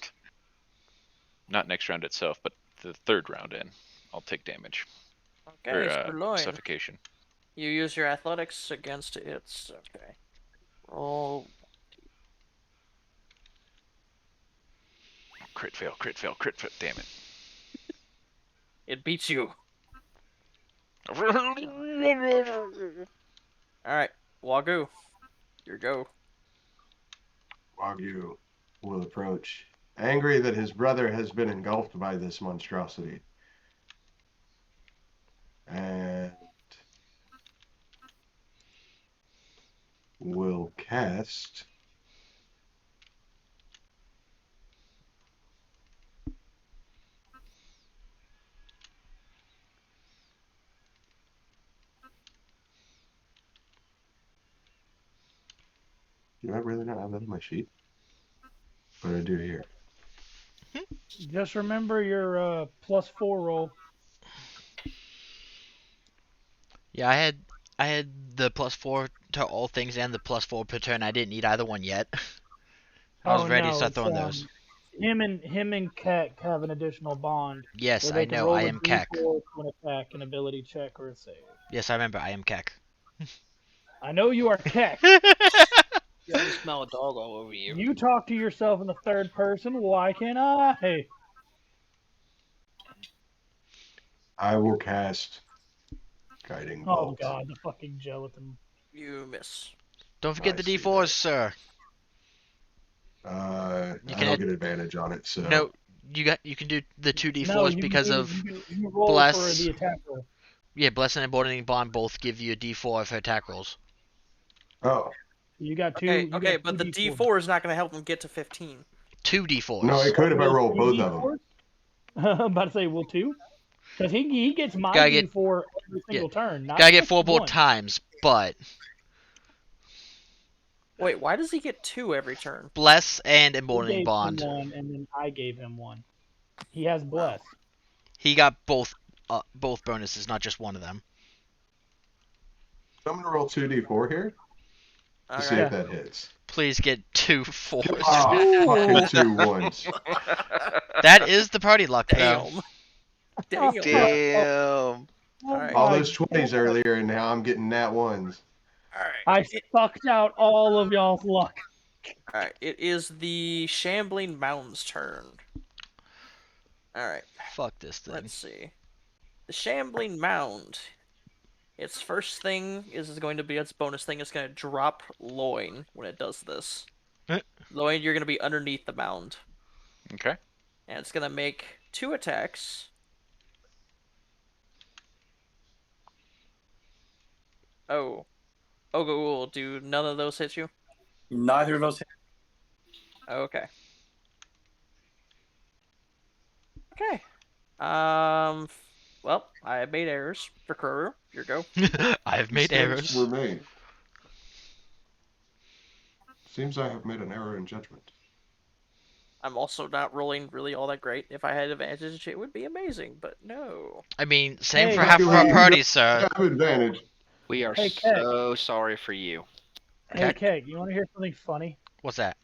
Not next round itself, but the third round in. I'll take damage. Okay, Or sirloin. suffocation. You use your athletics against its. Okay. Roll. Crit fail, crit fail, crit fail. Damn it. It beats you. Alright, Wagyu. Your go. Wagyu will approach, angry that his brother has been engulfed by this monstrosity. And will cast do I really not have that on my sheet? But I do here. Just remember your +4 roll. Yeah, I had the +4 to all things and the +4 per turn. I didn't need either one yet. I was Oh ready to no, start it's throwing those. him and Keck have an additional bond Yes, where I they can know. I roll a am Keck. d4 to an attack, an ability check, or a save. Yes, I remember. I am Keck. I know you are Keck. You already smell a dog all over you. You talk to yourself in the third person. Why can't I? I will cast Guiding Oh Bolt. god, the fucking gelatin. You miss. Don't forget I the see D4s, that. sir. I can don't add- get advantage on it, so No, you can do the 2 No, D4s because of you roll for Bless. the attack roll. Yeah, Bless and Emboldening Bond both give you a D4 for attack rolls. oh You got two. Okay, You okay, got but two the D4s. D4 is not going to help him get to 15. 2 D4s. no, it could if I Will roll 2 both of them. D4s? I'm about to say, will 2? Because he gets my Gotta get- D4 every single turn. Not Gotta get just 4 both one. times, but Wait, why does he get 2 every turn? Bless and You Emboldening gave Bond. him one, and then I gave him one. He has bless. He got both bonuses, not just one of them. I'm gonna roll 2d4 here to see Okay. if that hits. Please get 2 4s. Oh, fucking Ooh. 2 1s. That is the party luck, though. Damn. Damn. Damn. Oh Alright. All my those 20s God. earlier, and now I'm getting nat 1s. Alright. I sucked out all of y'all's luck. Alright, it is the Shambling Mound's turn. Alright, Fuck this thing. let's see. The Shambling Mound. Its first thing is going to be its bonus thing. It's going to drop Loin when it does this. Loin, you're going to be underneath the mound. Okay. And it's going to make 2 attacks. Oh. Oh, do none of those hit you? Neither of those. Okay. Okay. Well, I made errors for Kuru. Your go. I've made Mistakes errors. were made. Seems I have made an error in judgment. I'm also not rolling really all that great. If I had advantage, it would be amazing, but no. I mean, same Hey, for half of luckily our you party, sir. Have advantage. We are Hey, Keck. so sorry for you. Hey, Okay. Keg, you want to hear something funny? What's that?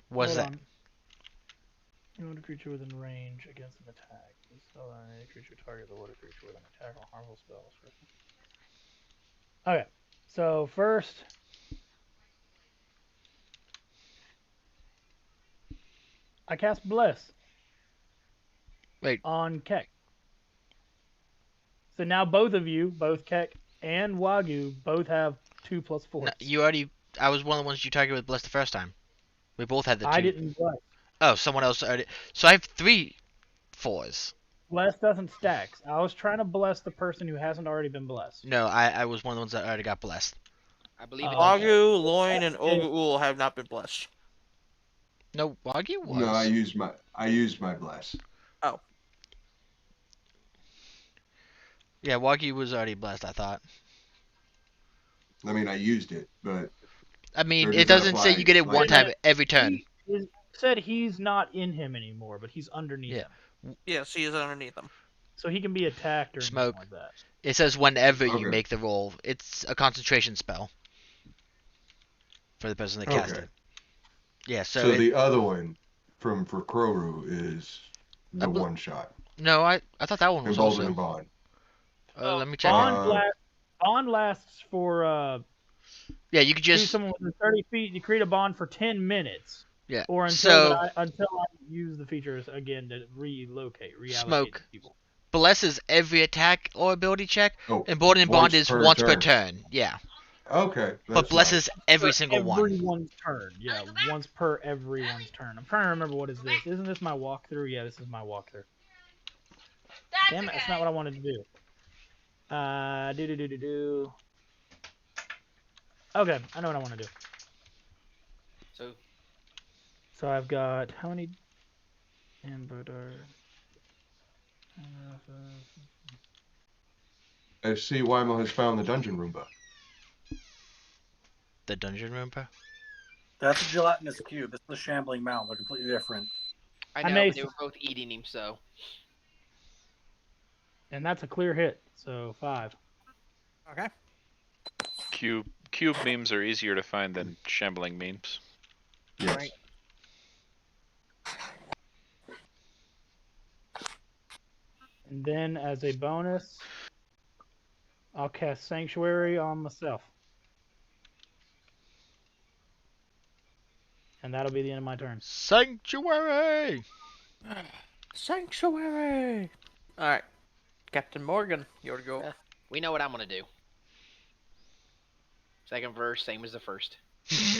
What's Hold that? on. You want a creature within range against an attack. This spell on any creature target the water creature with an attack or harmful spells. Okay, so first, I cast Bless. Wait. On Keck. So now both of you, both Keck and Wagyu, both have 2+4. No, you already. I was one of the ones you targeted with Bless the first time. We both had the 2. I didn't Bless. Oh, someone else already. So I have 3 4s. Bless doesn't stack. I was trying to bless the person who hasn't already been blessed. No, I was one of the ones that already got blessed. I believe it's Agu, Loin, and Ogul have not been blessed. No, Wagyu was. No, I used my bless. Yeah, Wagyu was already blessed, I thought. I mean, I used it, but I mean, Or it does that doesn't say apply? you get it Like- one time every turn. He said he's not in him anymore, but he's underneath Yeah. him. Yes, he is underneath them. So he can be attacked or Smoke. anything like that. It says whenever you Okay. make the roll. It's a concentration spell for the person that cast Okay. it. Yeah, so, so the other one for Kroru is the bel- one shot. no, I thought that one was Embolden also. and Bond. Let me check. Bond lasts for Yeah, you could choose just someone within 30 feet. You create a bond for 10 minutes, yeah. or So until I use the features again to reallocate Smoke. people. blesses every attack or ability check, Oh, and Board and Bond once is per once per turn. turn. Yeah, okay. but That's blesses every For single one. everyone's turn. Yeah, once per everyone's turn. I'm trying to remember what is this. Isn't this my walkthrough? Yeah, this is my walkthrough. Damn it, that's not what I wanted to do. Do. Okay, I know what I want to do. So So I've got how many? Embodar. I see Wymo has found the dungeon Roomba. The dungeon roomba. That's a gelatinous cube. This is a shambling mound. They're completely different. I I know, may but they s- were both eating him, so And that's a clear hit. So 5. Okay. Cube memes are easier to find than shambling memes. Yes. Right. And then as a bonus, I'll cast Sanctuary on myself. And that'll be the end of my turn. Sanctuary. Sanctuary! Alright. Captain Morgan, your go. Yeah. We know what I'm gonna do. Second verse, same as the first. 16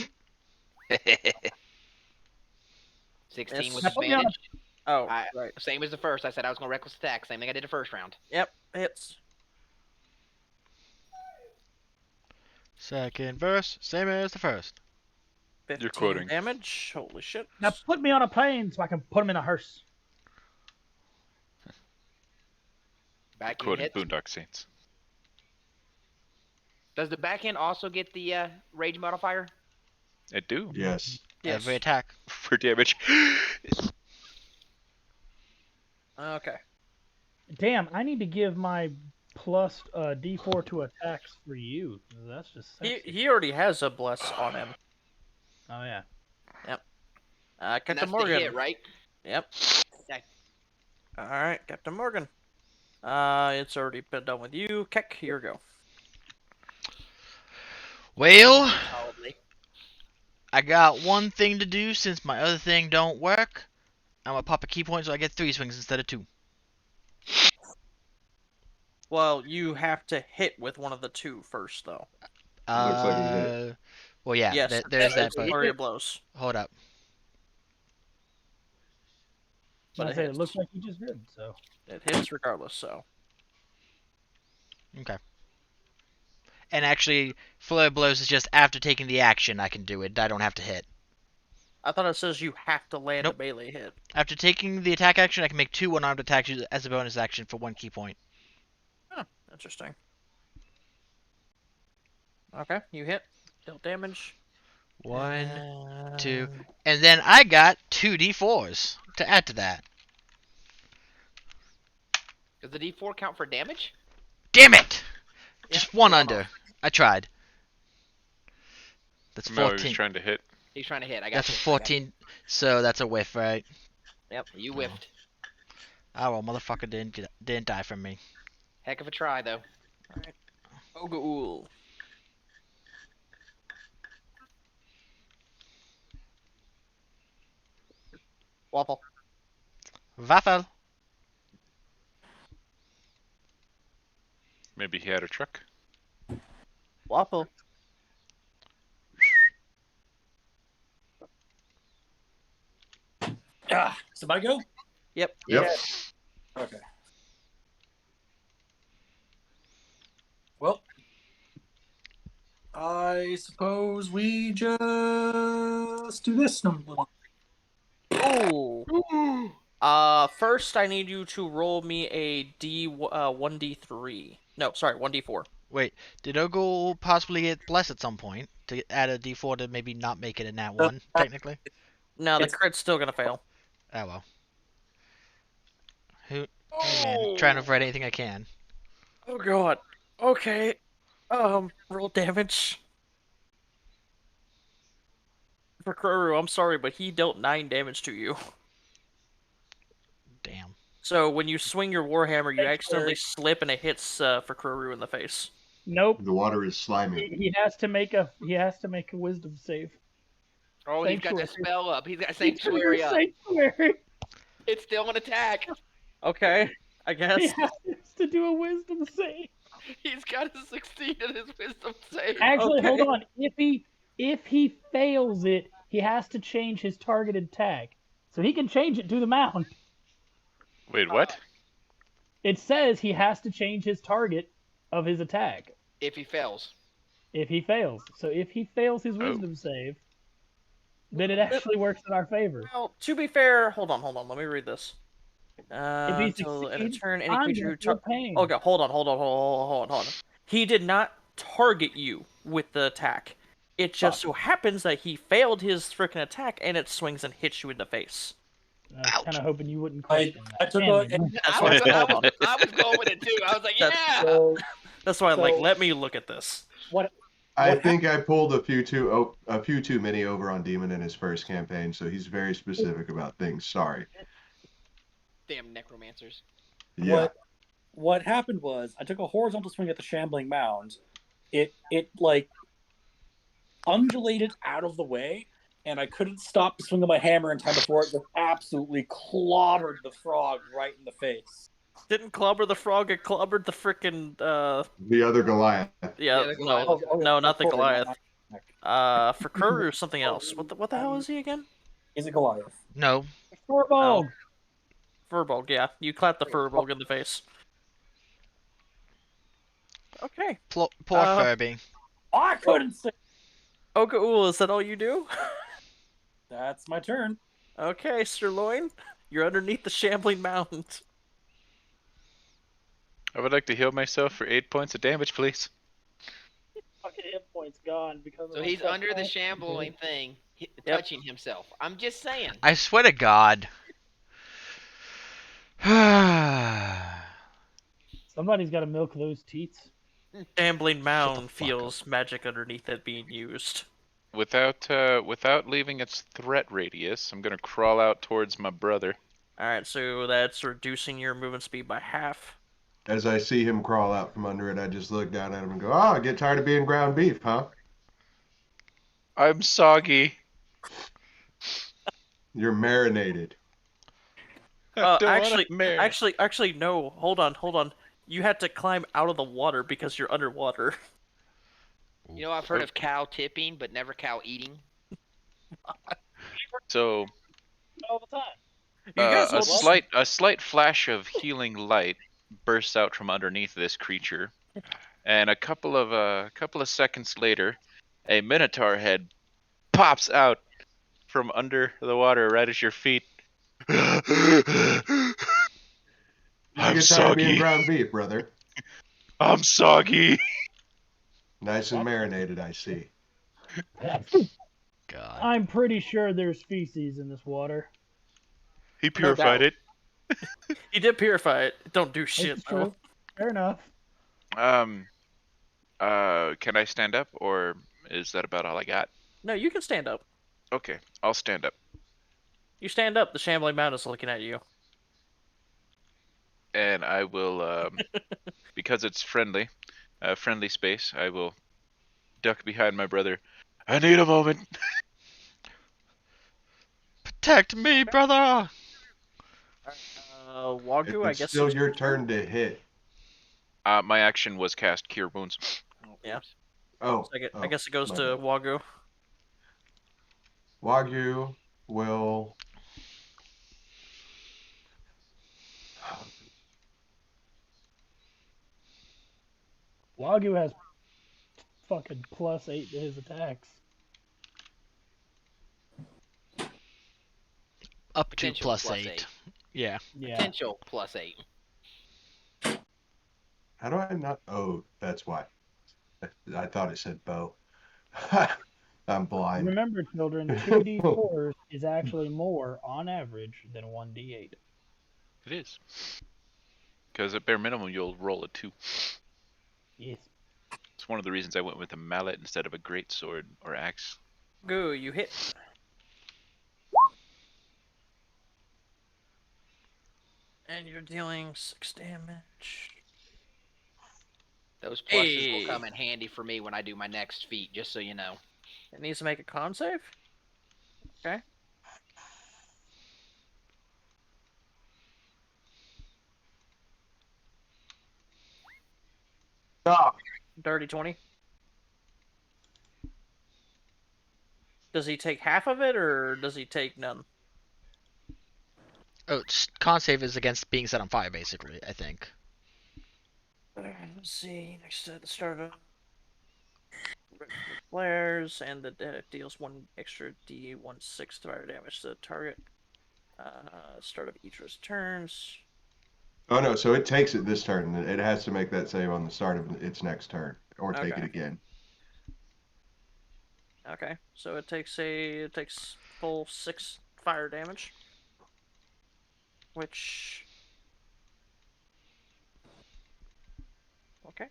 Yes. with Now put me on advantage. Oh, I- right. Same as the first. I said I was gonna reckless attack. Same thing I did the first round. Yep, hits. Second verse, same as the first. 15 quoting. damage. Holy shit. Now put me on a plane so I can put him in a hearse. Back end Quoting hits. Boondock Saints. Does the back end also get the rage modifier? I do. Yes. Yes. Every attack. For damage. Okay. Damn, I need to give my plus D4 to attacks for you. That's just He sexy. already has a bless on him. Oh yeah. And Captain that's Morgan. the hit, right? Yep. Okay. Alright, Captain Morgan. It's already been done with you. Keck, here we go. Well, Solidly. I got one thing to do since my other thing don't work. I'm gonna pop a key point so I get 3 swings instead of 2. Well, you have to hit with one of the two first, though. Looks like he hit. Well, yeah, Yes, there's that, it's a but flurry of blows, hold up. but I it said it hits. looks like he just did. So It hits regardless. So Okay. And actually, flurry of blows is just after taking the action I can do it. I don't have to hit. I thought it says you have to land Nope. a melee hit. After taking the attack action, I can make 2 unarmed attacks as a bonus action for 1 key point. Huh, interesting. Okay, you hit. Deal damage. 1, 2, And and then I got 2d4s to add to that. Does the D4 count for damage? Damn it! Yeah, Just one one under. off. I tried. That's No, he was 14. trying to hit. He's trying to hit. I got That's a you. 14, so that's a whiff, right? Yep, you whiffed. Oh well, motherfucker didn't die from me. Heck of a try, though. Alright. Ogaul. Waffle. Waffle. Maybe he had a truck. Waffle. Somebody go? Yep. Yep. Okay. Well, I suppose we just do this number one. Ooh. First I need you to roll me a 1d3. No, sorry, 1d4. Wait, did Ogul possibly get blessed at some point to add a d4 to maybe not make it a nat 1, technically? No, the It's- crit's still gonna fail. Oh well. Hey man, trying to avoid anything I can. Oh god. Okay. Roll damage. For Kururu, I'm sorry, but he dealt 9 damage to you. Damn. So when you swing your warhammer, you Thanks, accidentally Larry. slip and it hits for Kururu in the face. nope. The water is slimy. He has to make a wisdom save. Oh, he's got the Sanctuary. spell up. He's got He Sanctuary up. Sanctuary. It's still an attack. Okay, I guess. He has to do a wisdom save. He's got to succeed in his wisdom save. Actually, Okay. hold on. If he fails it, he has to change his targeted tag. So he can change it to the mound. Wait, what? It says he has to change his target of his attack If he fails. if he fails. So if he fails his wisdom save, then it actually works in our favor. Well, to be fair, hold on, let me read this. If he Until end of succeeds, turn, any I'm creature gonna who feel pain. Okay, hold on. He did not target you with the attack. It just so happens that he failed his freaking attack and it swings and hits you in the face. I was kind of hoping you wouldn't I question that. took Damn a. it. That's I why was, I said, I, hold on. was, I was going with it too. I was like, That's- yeah. So That's why I'm like, So- let me look at this. I What think I pulled a few too many over on Demon in his first campaign, so he's very specific about things. Sorry. Damn necromancers. Yeah. What happened was I took a horizontal swing at the shambling mound. It like undulated out of the way, and I couldn't stop the swing of my hammer in time before it just absolutely clobbered the frog right in the face. Didn't clobber the frog, it clobbered the freaking The other Goliath. yeah, the no, Goliath. no, not the sorry, Goliath. not- For Kuru, something else. What the hell is he again? Is it Goliath? No. Forbog. Furbolg, yeah. You clapped the Furbolg in the face. Okay. Poor Uh, Furby. I couldn't say. Ogaul, is that all you do? That's my turn. Okay, Sirloin, you're underneath the shambling mound. I would like to heal myself for 8 points of damage, please. Fucking hit points gone because of So my he's stuff. under the shambling thing, touching himself. I'm just saying. I swear to God. Somebody's got to milk those teats. Shambling mound fuck feels magic underneath it being used. Without leaving its threat radius, I'm gonna crawl out towards my brother. Alright, so that's reducing your movement speed by half. As I see him crawl out from under it, I just look down at him and go, "Oh, I get tired of being ground beef, huh?" I'm soggy. You're marinated. I don't want Actually, to marry. actually, no. Hold on. You had to climb out of the water because you're underwater. You know, I've heard of cow tipping, but never cow eating. So, All the time. You guys a will just slight flash of healing light bursts out from underneath this creature, and a couple of seconds later, a minotaur head pops out from under the water right at your feet. I'm You're tired of being soggy. ground beef, brother. I'm soggy. Nice and marinated, I see. God. I'm pretty sure there's feces in this water. He No purified doubt. it. You did purify it. Don't do shit It's though. true. Fair enough. Can I stand up, or is that about all I got? No, you can stand up. Okay, I'll stand up. You stand up. The shambling mound is looking at you. And I will, because it's friendly space, I will duck behind my brother. I need a moment. Protect me, brother! Wagyu, I It's guess still it's your turn to hit. My action was cast Cure Wounds. Yeah. Oh, So I guess it goes my to bad. Wagyu. Wagyu will. Wagyu has fucking +8 to his attacks. Up to Potential plus plus 8. eight. Yeah. Yeah. Potential +8. How do I not? Oh, that's why. I thought it said bow. I'm blind. Remember, children, 2d4s is actually more on average than 1d8. It is. Because at bare minimum, you'll roll a 2. Yes. It's one of the reasons I went with a mallet instead of a great sword or axe. Go, you hit. And you're dealing 6 damage. Those pluses Hey. will come in handy for me when I do my next feat, just so you know. It needs to make a con save. Okay. Stop. Dirty 20. Does he take half of it, or does he take none? Oh, con save is against being set on fire, basically, I think. Let's see. Next to the start of flares, and the deals 1 extra D1/6 fire damage to the target. Start of each of his turns. Oh no, so it takes it this turn. It has to make that save on the start of its next turn, or take Okay. it again. Okay, so it takes full 6 fire damage, which okay.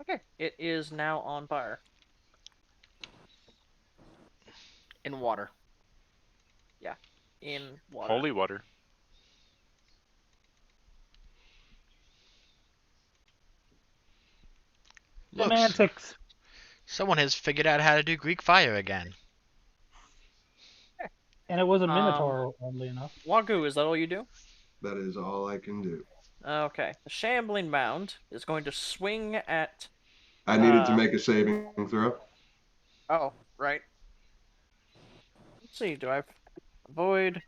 Okay, it is now on fire. In water. Yeah, in water. Holy water. Looks, Semantics. someone has figured out how to do Greek fire again. And it was a Minotaur, oddly enough. Wagyu, is that all you do? That is all I can do. Okay, the shambling mound is going to swing at. I needed to make a saving throw. Oh, right. Let's see. Do I avoid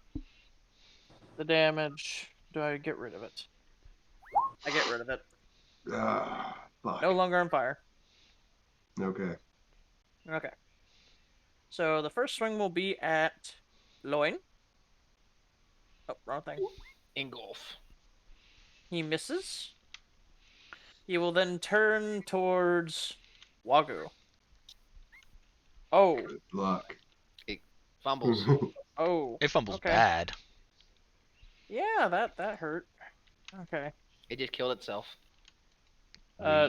the damage? Do I get rid of it? I get rid of it. Ah, fuck. No longer on fire. Okay. Okay. So the first swing will be at Loin. Oh, wrong thing. Engulf. He misses. He will then turn towards Wagyu. Oh. Good luck. Fumbles. Oh. It fumbles okay. bad. Yeah, that hurt. Okay. It just killed itself. No,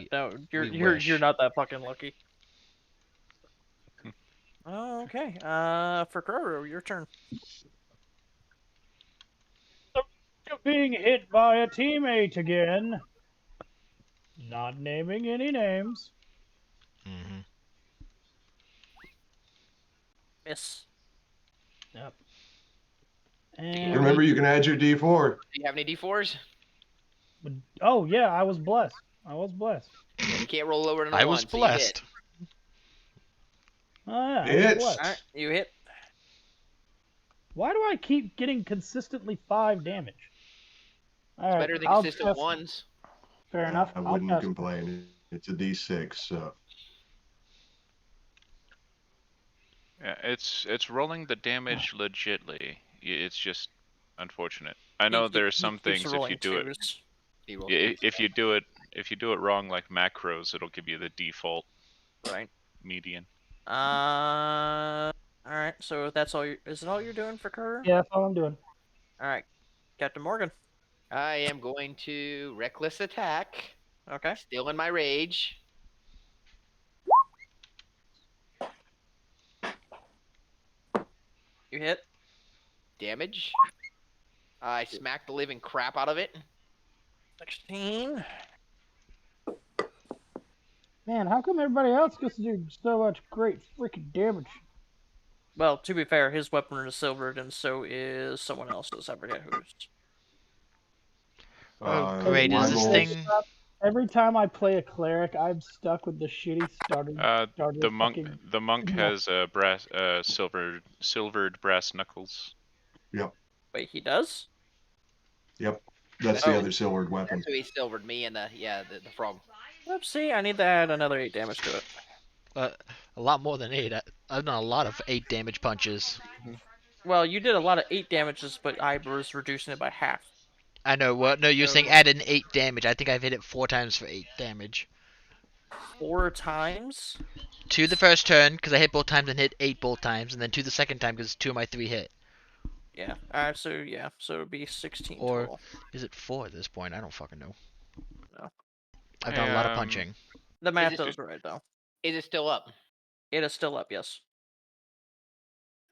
we you're wish. not that fucking lucky. Okay. For Kroro, your turn. You're being hit by a teammate again. Not naming any names. Mm-hmm. Miss. Yep. Do you And have any, Remember, you can add your D4. do you have any D4s? oh yeah, I was blessed. I was blessed. Yeah, you can't roll lower than a I 1, was so you hit. blessed. Oh yeah, I was Hits. blessed. All right, you hit. Why do I keep getting consistently 5 damage? All It's right, better than I'll consistent test. 1s. Fair enough. I I'll wouldn't test. complain. It's a D6, so. Yeah, it's rolling the damage legitly. It's just unfortunate. I know there are He some keeps things if you rolling do it twos. He rolls i- twos. if you do it if you do it wrong like macros, it'll give you the default Right. median. All right. So that's all. Is it all you're doing for Kerr? Yeah, that's all I'm doing. All right, Captain Morgan. I am going to reckless attack. Okay. Still in my rage. You hit. Damage. I smack the living crap out of it. 16. Man, how come everybody else gets to do so much great freaking damage? Well, to be fair, his weapon is silvered, and so is someone else's. I forget whose. Oh, great. Is this Wymel's- thing... Every time I play a cleric, I'm stuck with the shitty starter The monk fucking. the monk No. has silvered brass knuckles. Wait, he does? Yep. That's the Oh. other silvered weapon. That's who he silvered me and the frog. Oopsie, I need to add another 8 damage to it. a lot more than 8. I've done a lot of 8 damage punches. Well, you did a lot of 8 damages, but I was reducing it by half. I know. What? No, you're saying So- add in 8 damage. I think I've hit it 4 times for 8 damage. 4 times? 2 the first turn, because I hit both times and hit 8 both times, and then 2 the second time, because 2 of my 3 hit. Yeah. Alright, so yeah. So it would be 16 Or- total. Is it 4 at this point? I don't fucking know. No. I've done a lot of Um, punching. The math it- does right, though. Is it still up? It is still up, yes.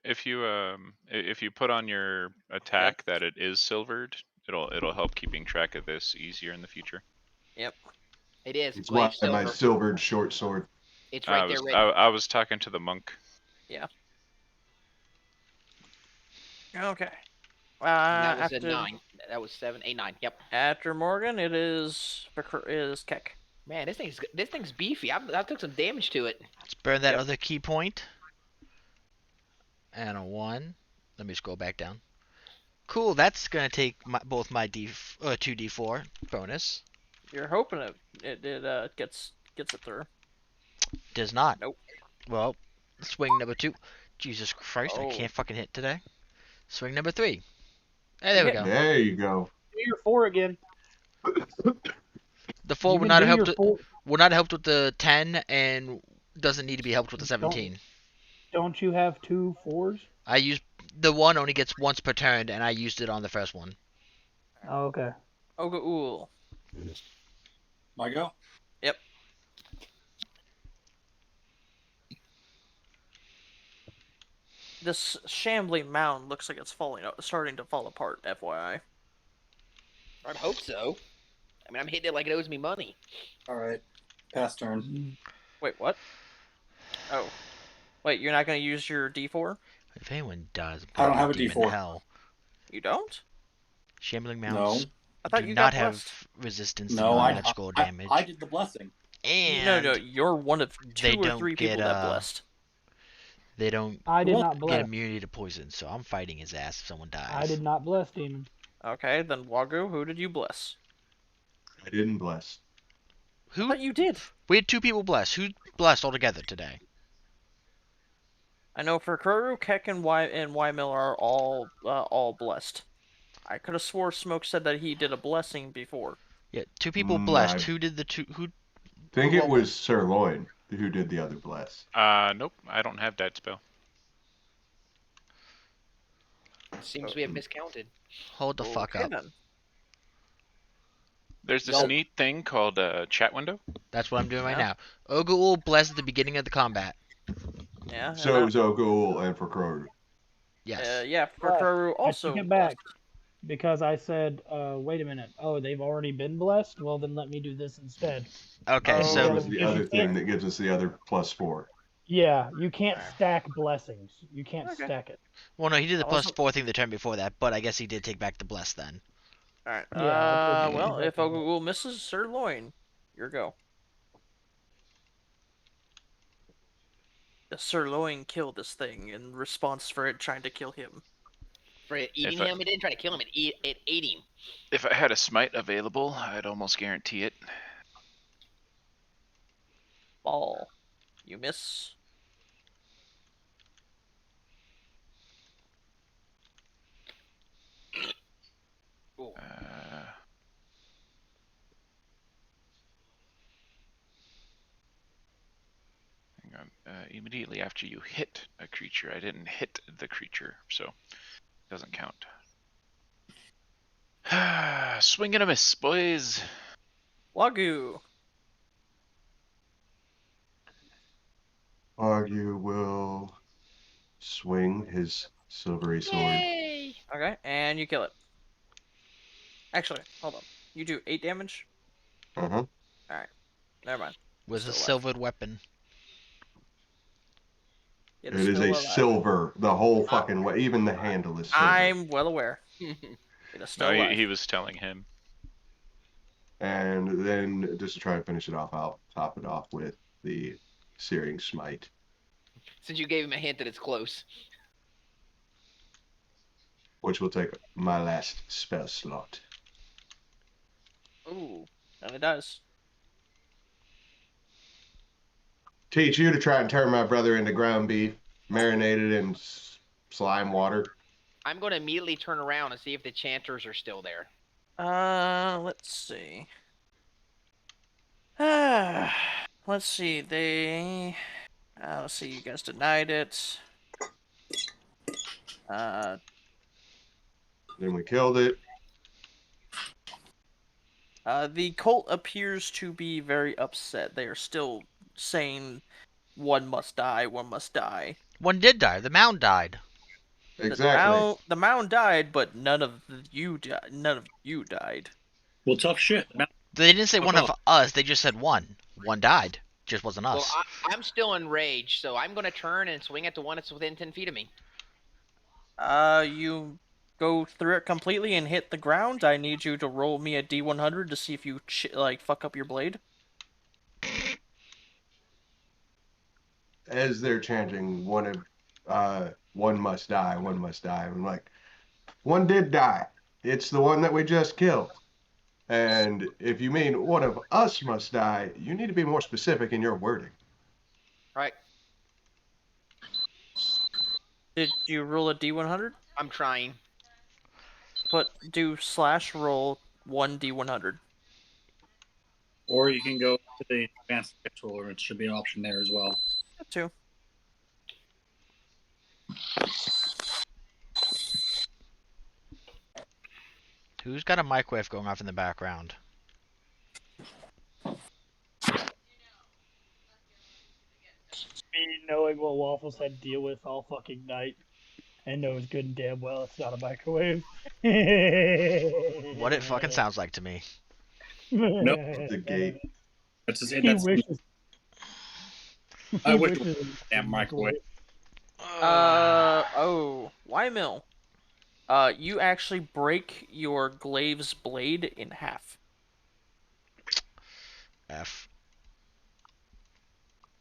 If you put on your attack that it is silvered, it'll help keeping track of this easier in the future. Yep. It is. It's Glaive why my silver. silvered short sword. It's I right was there written. I was talking to the monk. Okay. And that was After, a 9. That was 7, 8, 9. Yep. after Morgan, it is Keck. Man, this thing's beefy. I took some damage to it. Let's burn that Yep. other key point. And a 1. Let me scroll back down. Cool, that's gonna take both my 2d4 bonus. You're hoping it gets it through. Does not. Nope. Well, swing number 2. Jesus Christ, I Oh. can't fucking hit today. Swing number 3. Hey, there we hit. go. There you go. Do your 4 again. The 4 You would can not do have your helped. 4. Would not have helped with the 10, and doesn't need to be helped with the Don't- 17. Don't you have 2 4s? I used the 1 only gets once per turn, and I used it on the first one. Oh, okay. Ogaul. My go. This shambling mound looks like it's starting to fall apart, FYI. I'd hope so. I mean, I'm hitting it like it owes me money. All right. Pass turn. Wait, what? Oh. Wait, you're not going to use your D4? If anyone does, I don't have a demon D4. hell. You don't? Shambling No. mounts I thought do you not got have blessed. resistance to No, non-magical damage. I did the blessing. and No, you're one of they 2 or don't 3 get, people that blessed. they don't I did What? not get bless. immunity to poison, so I'm fighting his ass if someone dies. I did not bless demon. Okay, then Wagu, who did you bless? I didn't bless. I Who? thought you did. We had 2 people blessed. Who blessed altogether today? I know for Kuru, Keck, and Mill are all blessed. I could have swore Smoke said that he did a blessing before. Yeah, 2 people Mm, blessed. I- Who did the 2? Who? Think Well- it was Sirloin who did the other bless. Nope, I don't have that spell. Seems we have miscounted. Hold the fuck Okay, up. then. There's this Nope. neat thing called a chat window. That's what I'm doing right Yeah. now. Ogaul blessed at the beginning of the combat. Yeah. So it was Ogul and for Kroger. Yes. yeah, for Right. Kuru I also take it back. blessed. because I said, wait a minute. Oh, they've already been blessed. Well, then let me do this instead. Okay, And that so was Instead, the because you other can't. thing that gives us the other +4. Yeah, you can't Alright. stack blessings. You can't Okay. stack it. well, no, he did the I wasn't. +4 thing the turn before that, but I guess he did take back the bless then. All right. Yeah, I told you. To Well, take back if the a bless. Google misses Sirloin, your go. The Sirloin killed this thing in response for it trying to kill him. For eating If I- him, it didn't try to kill him. It ate him. If I had a smite available, I'd almost guarantee it. Ball. You miss. Ooh. Hang on. Immediately after you hit a creature, I didn't hit the creature, so it doesn't count. Swing and a miss, boys. Wagyu. Argue will swing his silvery sword. Yay! Okay, and you kill it. Actually, hold on. You do 8 damage? Uh-huh. Alright. Never mind. With Still a alive. silvered weapon. It It is is still a alive. silver. The whole fucking way. Even the handle is silver. I'm well aware. It is still No, alive. he was telling him. And then, just to try and finish it off, I'll top it off with the Searing Smite. Since you gave him a hint that it's close. Which will take my last spell slot. Ooh, and it does. Teach you to try and turn my brother into ground beef, marinated in slime water. I'm going to immediately turn around and see if the chanters are still there. Let's see. Let's see. Let's see. You guys denied it. Then we killed it. The cult appears to be very upset. They are still saying, "One must die. One must die." One did die. The mound died. Exactly. The mound died, but none of you died. Well, tough shit. They didn't say Fuck one of off. us. They just said one. One died. Just wasn't Well, us. I'm still enraged, so I'm going to turn and swing at the one that's within 10 feet of me. You go through it completely and hit the ground. I need you to roll me a D100 to see if you fuck up your blade. As they're chanting, one must die, one must die. I'm like, one did die. It's the one that we just killed. And if you mean one of us must die, you need to be more specific in your wording. Right. Did you roll a D100? I'm trying. Do slash roll 1D100. Or you can go to the advanced dice roller. It should be an option there as well. That too. Who's got a microwave going off in the background? Me knowing what Waffles had to deal with all fucking night, and knows good and damn well it's not a microwave. What it fucking sounds like to me. Nope. The gate. That's He that's. wishes. I he wish wishes it was a damn microwave. Oh, Wymill. You actually break your glaive's blade in half. F.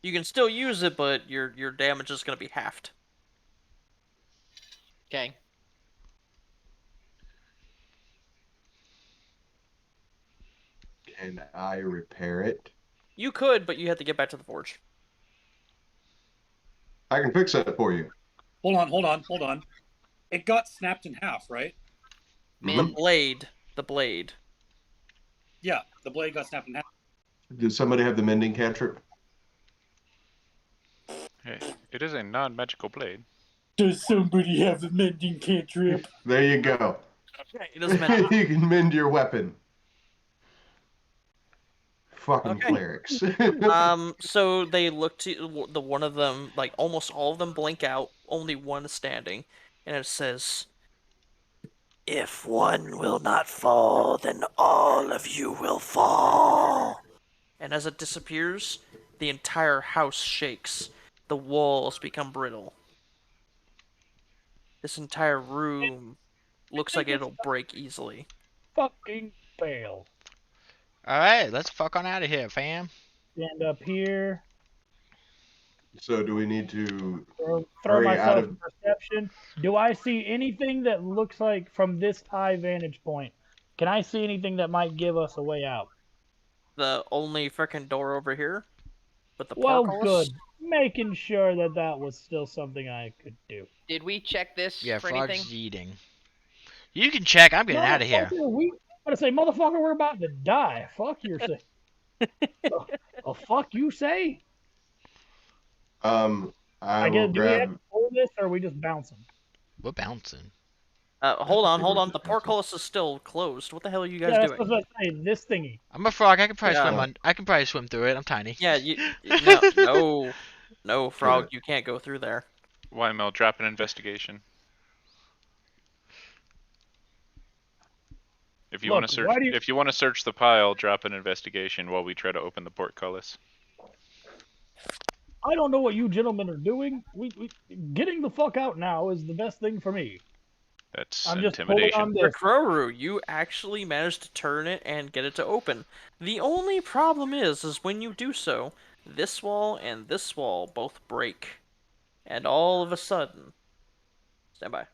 You can still use it, but your damage is going to be halved. Okay. Can I repair it? You could, but you have to get back to the forge. I can fix that for you. Hold on. It got snapped in half, right? Mhm. The blade. Yeah, the blade got snapped in half. Does somebody have the mending cantrip? Hey, it is a non-magical blade. Does somebody have the mending cantrip? There you go. It doesn't matter. You can mend your weapon. Fucking Okay. clerics. So they look to the one of them, like almost all of them blink out. Only one is standing, and it says, If one will not fall, then all of you will fall. And as it disappears, the entire house shakes. The walls become brittle. This entire room looks like it'll break easily. Fucking fail. Alright, let's fuck on out of here, fam. Stand up here. So do we need to Throw hurry out myself of? in perception. Do I see anything that looks like from this high vantage point? Can I see anything that might give us a way out? The only frickin' door over here, with the Well, portcullis. good. Making sure that that was still something I could do. Did we check this Yeah, for Frog's anything? eating. You can check. I'm getting out of here. Motherfucker, I'm gonna say, motherfucker, we're about to die. Fuck your say. Fuck you say? I will Do we have to grab. pull this, or are we just bouncing? We're bouncing. Hold on. The Just portcullis is still closed. What the hell are you guys Yeah, that's doing? what I was about to say. This thingy. I'm a frog. I can probably Yeah. swim. I can probably swim through it. I'm tiny. Yeah, no, Frog, you can't go through there. Why, Mel? Drop an investigation. If you Look, want to search, why do you- if you want to search the pile, drop an investigation while we try to open the portcullis. I don't know what you gentlemen are doing. We getting the fuck out now is the best thing for me. That's I'm just pulling intimidation. on this. Rikroru, you actually managed to turn it and get it to open. The only problem is when you do so, this wall and this wall both break. And all of a sudden... Stand by.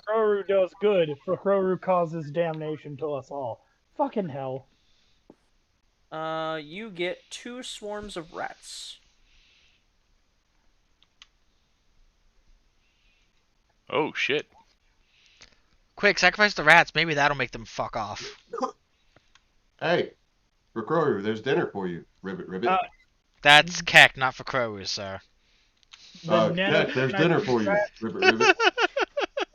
Kroru does good, for Kroru causes damnation to us all. Fucking hell. You get 2 swarms of rats. Oh shit! Quick, sacrifice the rats. Maybe that'll make them fuck off. Hey, Recroyer, there's dinner for you. Ribbit, ribbit. That's Keck, not for crows, sir. Cat, there's dinner for you. Ribbit, ribbit.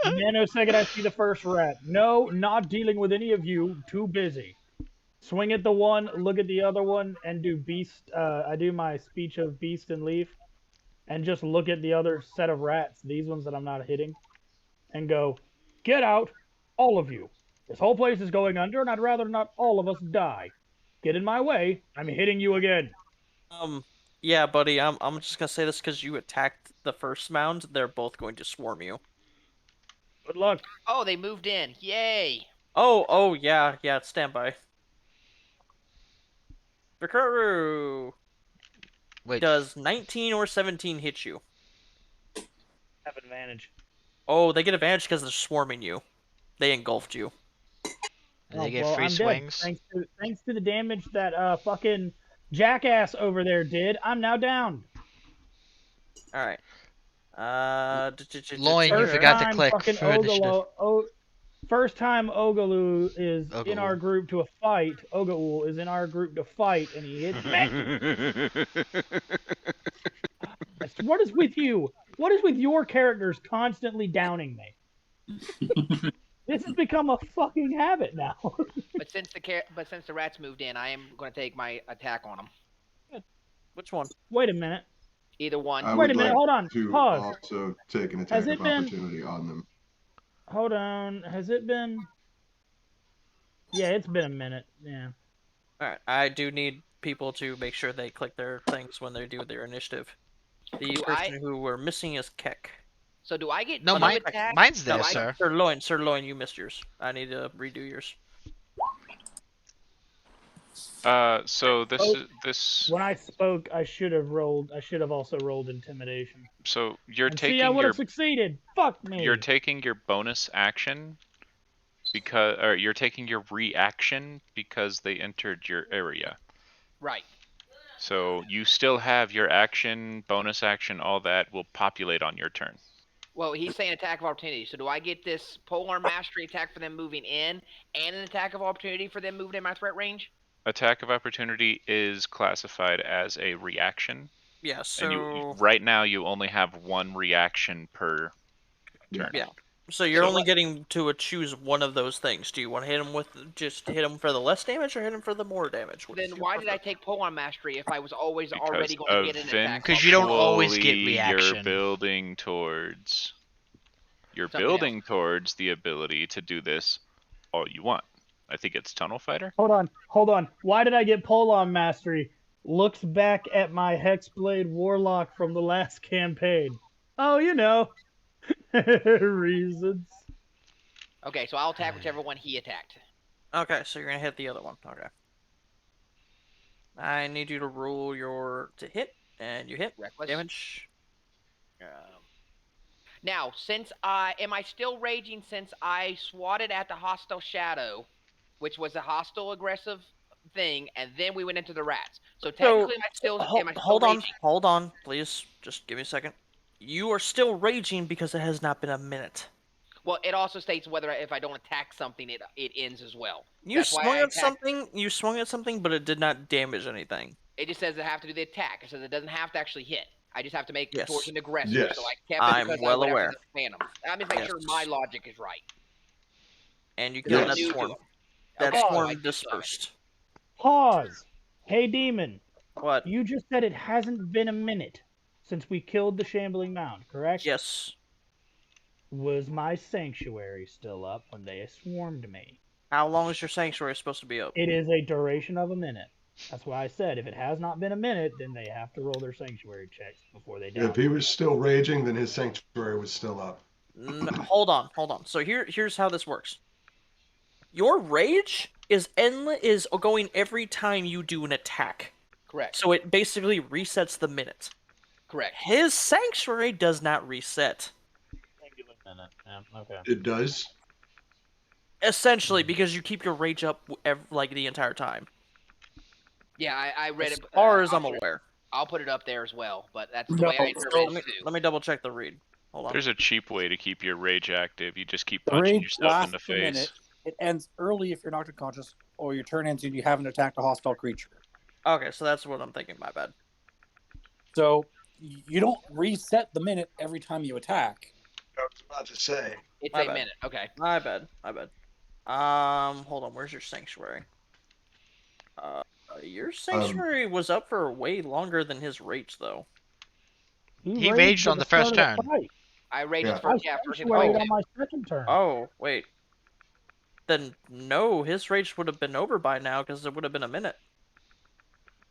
Nanosecond, I see the first rat. No, not dealing with any of you. Too busy. Swing at the one, look at the other one, and do beast. I do my speech of beast and leaf, and just look at the other set of rats, these ones that I'm not hitting, and go, get out, all of you. This whole place is going under, and I'd rather not all of us die. Get in my way. I'm hitting you again. Yeah, buddy, I'm just gonna say this because you attacked the first mound. They're both going to swarm you. Good luck. Oh, they moved in. Yay! Oh, yeah, stand by. Rikroru! Wait. Does 19 or 17 hit you? Have advantage. Oh, they get advantage because they're swarming you. They engulfed you. And they get well, free I'm swings. dead. Thanks to the damage that fucking jackass over there did, I'm now down. Alright. Loin, you forgot to click fucking for initiative. First time Ogalu is in Ogaul. our group to a fight. Ogaul is in our group to fight, and he hits me. What is with you? What is with your characters constantly downing me? This has become a fucking habit now. But since the rats moved in, I am going to take my attack on them. Which one? Wait a minute. Either one. I Wait would a minute, like hold on, to pause. also take an Has attack it of been- opportunity on them. Hold on. Has it been? Yeah, it's been a minute. Yeah. Alright, I do need people to make sure they click their things when they do their initiative. The Do person who we're missing is Keck. So do I get No, two attacks? mine's there, No, sir. Sir Loin, you missed yours. I need to redo yours. So this. When I spoke, I should have also rolled intimidation. So you're And taking see, I would your have succeeded. Fuck me. you're taking your bonus action or you're taking your reaction because they entered your area. Right. So you still have your action, bonus action, all that will populate on your turn. Well, he's saying attack of opportunity. So do I get this polearm mastery attack for them moving in, and an attack of opportunity for them moving in my threat range? Attack of opportunity is classified as a reaction. Yeah, And so... right now you only have one reaction per turn. Yeah. So you're only getting to choose one of those things. Do you want to hit him for the less damage or hit him for the more damage? Then why did I take polearm mastery if I was always already going to get an attack? Because you don't always get Eventually reaction. You're building towards. You're Something else. building towards the ability to do this all you want. I think it's Tunnel Fighter. Hold on. Why did I get Polon Mastery? Looks back at my Hexblade Warlock from the last campaign. Oh, you know. Reasons. Okay, so I'll attack whichever one he attacked. Okay, so you're gonna hit the other one. Okay. I need you to roll to hit, and you hit. Reckless. Damage. Now, am I still raging since I swatted at the hostile shadow, which was a hostile aggressive thing, and then we went into the rats. So technically, am I still raging? Hold on, please. Just give me a second. You are still raging because it has not been a minute. Well, it also states whether if I don't attack something, it ends as well. You swung at something. You swung at something, but it did not damage anything. It just says I have to do the attack. It says it doesn't have to actually hit. I just have to make it towards an aggressor. Yes. So I kept it I'm because well I aware. the phantoms. I'm just making sure my logic is right. And you killed that Yes. swarm. Okay, That so I swarm do dispersed. Pause. Hey, Demon. What? You just said it hasn't been a minute since we killed the Shambling Mound, correct? Yes. Was my sanctuary still up when they swarmed me? How long is your sanctuary supposed to be up? It is a duration of a minute. That's why I said if it has not been a minute, then they have to roll their sanctuary checks before they die. If he was still raging, then his sanctuary was still up. Hold on. So here's how this works. Your rage is going every time you do an attack. Correct. So it basically resets the minute. Correct. His sanctuary does not reset. Yeah, okay. It does. Essentially, because you keep your rage up like the entire time. Yeah, I read As it. far as I'm aware. I'll put it up there as well, but that's the No, way I interpret so- it too. Let me double check the read. Hold on. There's a cheap way to keep your rage active. You just keep The punching rage yourself in the lasts a minute. face. It ends early if you're knocked unconscious, or your turn ends and you haven't attacked a hostile creature. Okay, so that's what I'm thinking. My bad. So you don't reset the minute every time you attack. I was about to say. It's My a bad. minute. Okay. My bad. Hold on. Where's your sanctuary? Your sanctuary was up for way longer than his rage, though. He raged at on the first start of turn. fight. I raged Yeah. first. I Yeah, first hit sanctuaried point on my second turn. Oh, wait. Then no, his rage would have been over by now because it would have been a minute.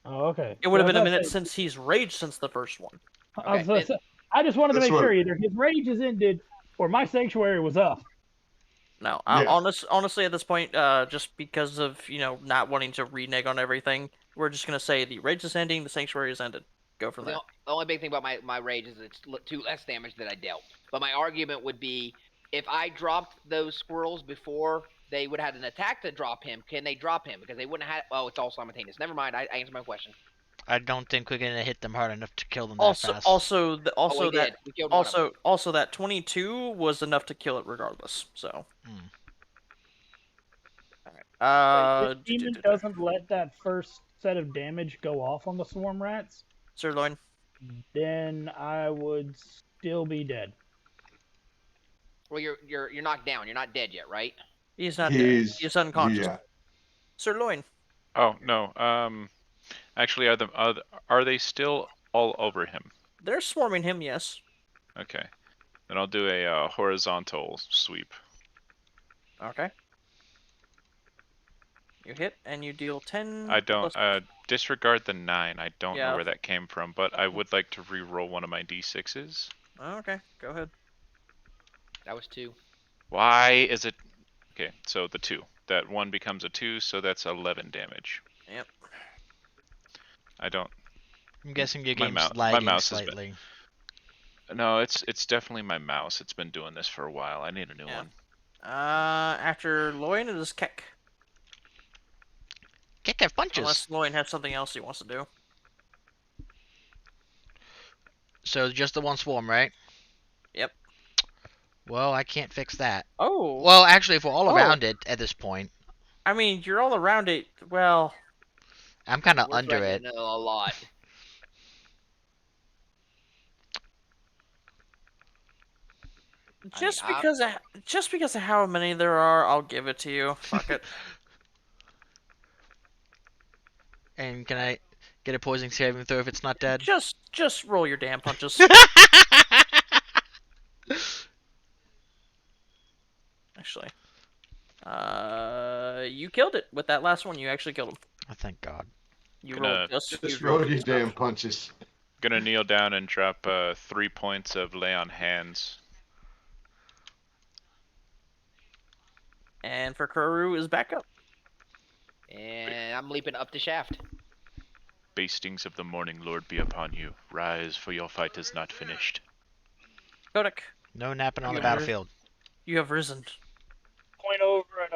Oh, okay. It would have So been a that's minute it. since he's raged since the first one. I was Okay, gonna say- I just wanted to That's make what- sure either his rage is ended or my sanctuary was up. No, Yeah. honestly, at this point, just because of not wanting to renege on everything, we're just gonna say the rage is ending, the sanctuary is ended. Go from there. The only big thing about my rage is it's 2 less damage that I dealt. But my argument would be, if I dropped those squirrels before they would have had an attack to drop him, can they drop him? Because they wouldn't have had. Oh, it's all simultaneous. Never mind. I answered my question. I don't think we're gonna hit them hard enough to kill them that Also, fast. also, We did. We killed one of them. also that 22 was enough to kill it regardless. So. Hmm. Alright. If Demon doesn't let that first set of damage go off on the swarm rats, Sirloin. then I would still be dead. Well, you're knocked down. You're not dead yet, right? He's not He's dead. He's unconscious. Yeah. Sirloin. Oh no. Actually, are they still all over him? They're swarming him, yes. Okay. Then I'll do a horizontal sweep. Okay. You hit and you deal 10. I don't plus- disregard the 9. I don't Yeah. know where that came from, but I would like to re-roll one of my d6s. Okay, go ahead. That was 2. Why is it? Okay, so the 2. That 1 becomes a 2, so that's 11 damage. Yep. I don't. I'm guessing your my game's mou- my lagging mouse has been- slightly. No, it's definitely my mouse. It's been doing this for a while. I need a new Yeah. one. After Loin, it is Keck. Kick have punches. Unless Loin has something else he wants to do. So just the one swarm, right? Yep. Well, I can't fix that. Oh. Well, actually, if we're all Oh. around it at this point, I mean, you're all around it. Well, I'm kind of We're under threatening it. a lot. just I- because of how many there are, I'll give it to you. Fuck it. And can I get a poison saving throw if it's not dead? Just roll your damn punches. actually. You killed it with that last one. You actually killed him. Oh, thank God. You Gonna- rolled just Just you rolled roll your good stuff. damn punches. Gonna kneel down and drop 3 points of lay on hands. And for Kuru is back up. And I'm leaping up the shaft. Bastings of the morning, Lord, be upon you. Rise, for your fight is not finished. Kodak, No napping on the You- battlefield. you have risen. Point over at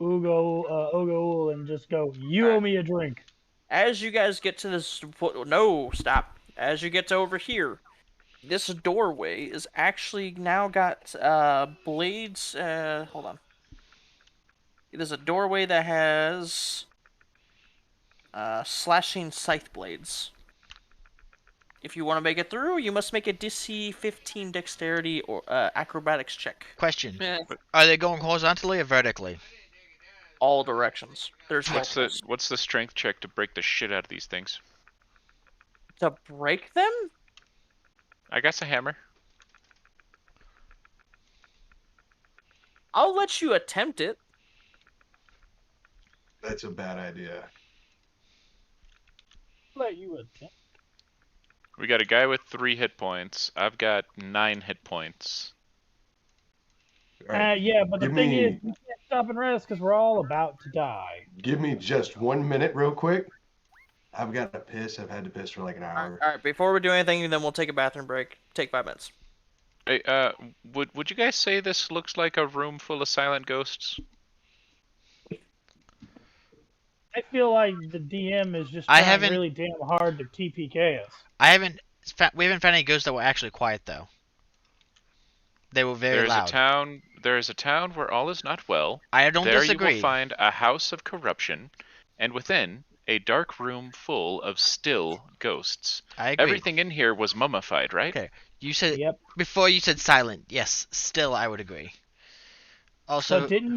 Ugo and just go, you owe Alright. me a drink. As you guys get to this, no, stop. As you get to over here, this doorway is actually now got blades. Hold on. There's a doorway that has slashing scythe blades. If you want to make it through, you must make a DC 15 dexterity or acrobatics check. Question: Eh, Are they going horizontally or vertically? All directions. There's multiples. What's the strength check to break the shit out of these things? To break them? I got a hammer. I'll let you attempt it. That's a bad idea. Let you attempt. We got a guy with 3 hit points. I've got 9 hit points. All right, Yeah, but the give thing me- is, we can't stop and rest because we're all about to die. give me just 1 minute, real quick. I've got to piss. I've had to piss for like an hour. Alright, before we do anything, then we'll take a bathroom break. Take 5 minutes. Hey, would you guys say this looks like a room full of silent ghosts? I feel like the DM is just I trying haven't- really damn hard to TPK us. We haven't found any ghosts that were actually quiet though. They were very loud. There is a town where all is not well. I don't There disagree. you will find a house of corruption, and within a dark room full of still ghosts. I agree. Everything in here was mummified, right? Okay. You said Yep. before you said silent. Yes, still I would agree. Also, But didn't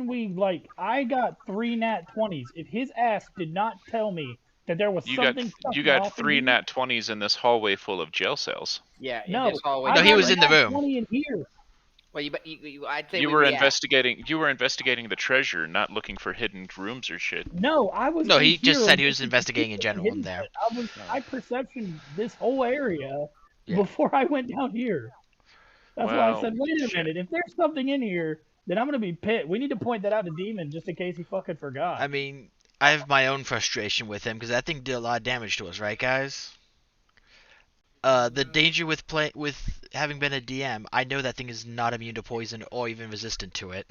we like, I got 3 nat 20s. If his ass did not tell me that there was You something got fucking off in 3 here, nat 20s in this hallway full of jail cells. yeah, in No, this hallway. I No, he got was a in the nat room. 20 in here. Well, I'd say You we were react. investigating. You were investigating the treasure, not looking for hidden rooms or shit. No, I was. No, in he just here said he was looking for investigating in secrets and general in hidden there. shit. I perceptioned this whole area Yeah. before I went down here. That's why I Well, said, wait a shit. minute. If there's something in here, then I'm gonna be pissed. We need to point that out to Demon just in case he fucking forgot. I mean, I have my own frustration with him because that thing did a lot of damage to us, right, guys? The danger with having been a DM, I know that thing is not immune to poison or even resistant to it.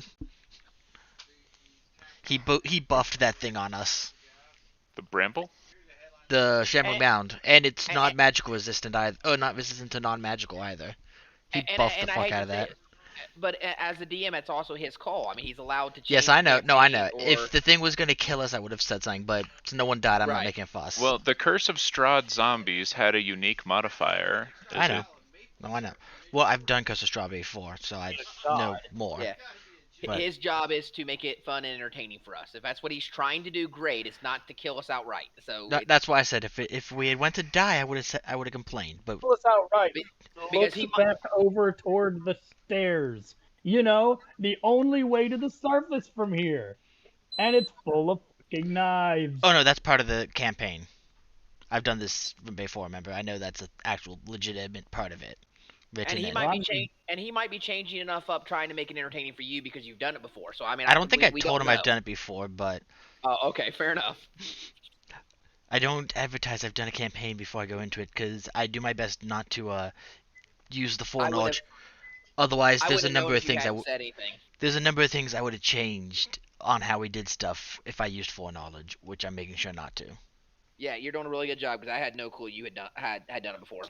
He buffed that thing on us, The bramble? the Shamrock And- Mound, and it's and- not magical resistant either. Oh, not resistant to non-magical either. He buffed the I fuck hate out to of say that. it, but as a DM, it's also his call. I mean, he's allowed to change. Yes, I know. the No, I know. campaign or- If the thing was gonna kill us, I would have said something. But since no one died, I'm not Right. making a fuss. Well, the Curse of Strahd Zombies had a unique modifier. I know. No, I know. Well, I've done Curse of Strawberry before, so I know more. Yeah. But- His job is to make it fun and entertaining for us. If that's what he's trying to do, great. It's not to kill us outright. So That's why I said if we had went to die, I would have complained. But Pull us out right. because Looks he back over toward the stairs. You know, the only way to the surface from here, and it's full of fucking knives. oh no, that's part of the campaign. I've done this before. Remember, I know that's an actual legitimate part of it. Written and he in. might be changing enough up, trying to make it entertaining for you because you've done it before. So I mean, I don't think I we told don't him I've know. done it before, but Oh, okay, fair enough. I don't advertise I've done a campaign before I go into it because I do my best not to use the I foreknowledge. Otherwise, I there's a would've known number of if you things I hadn't said anything. there's a number of things I would have changed on how we did stuff if I used foreknowledge, which I'm making sure not to. Yeah, you're doing a really good job because I had no clue you had done it before.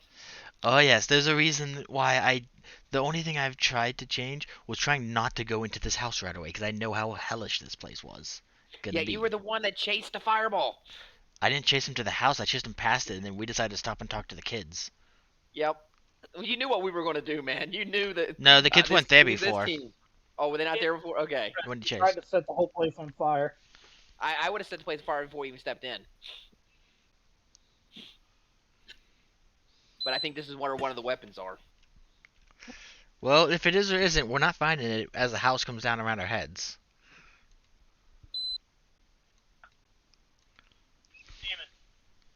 Oh yes, there's a reason why the only thing I've tried to change was trying not to go into this house right away because I know how hellish this place was gonna Yeah, be. you were the one that chased the fireball. I didn't chase him to the house. I chased him past it, and then we decided to stop and talk to the kids. Yep. You knew what we were going to do, man. You knew that. No, the kids this- weren't there it was this before. team. Oh, were they not there before? Okay. When did you Tried chase? to set the whole place on fire. I would have set the place fire before we even stepped in. But I think this is where one of the weapons are. Well, if it is or isn't, we're not finding it as the house comes down around our heads.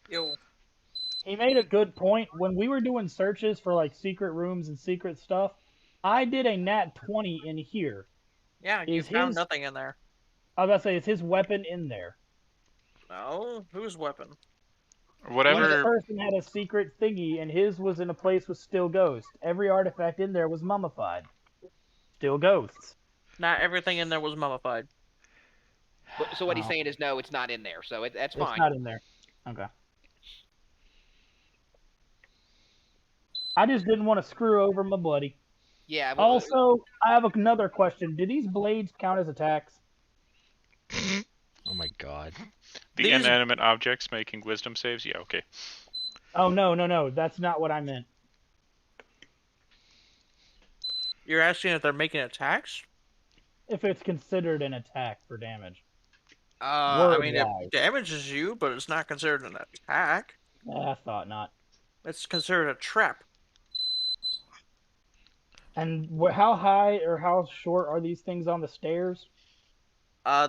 Yo. He made a good point. When we were doing searches for like secret rooms and secret stuff, I did a nat 20 in here. Yeah, you Is found his nothing in there. I was about to say, is his weapon in there? No, whose weapon? Each Whatever. person had a secret thingy, and his was in a place with still ghosts. Every artifact in there was mummified. Still ghosts. Not everything in there was mummified. So what he's Oh. saying is no, it's not in there. So that's It's fine. not in there. Okay. I just didn't want to screw over my buddy. Yeah. Well, Also, I have another question. Do these blades count as attacks? Oh my god. The These- inanimate objects making wisdom saves? Yeah, okay. Oh, no. That's not what I meant. You're asking if they're making attacks? If it's considered an attack for damage. I mean, it Word-wise. damages you, but it's not considered an attack. I thought not. It's considered a trap. And how high or how short are these things on the stairs?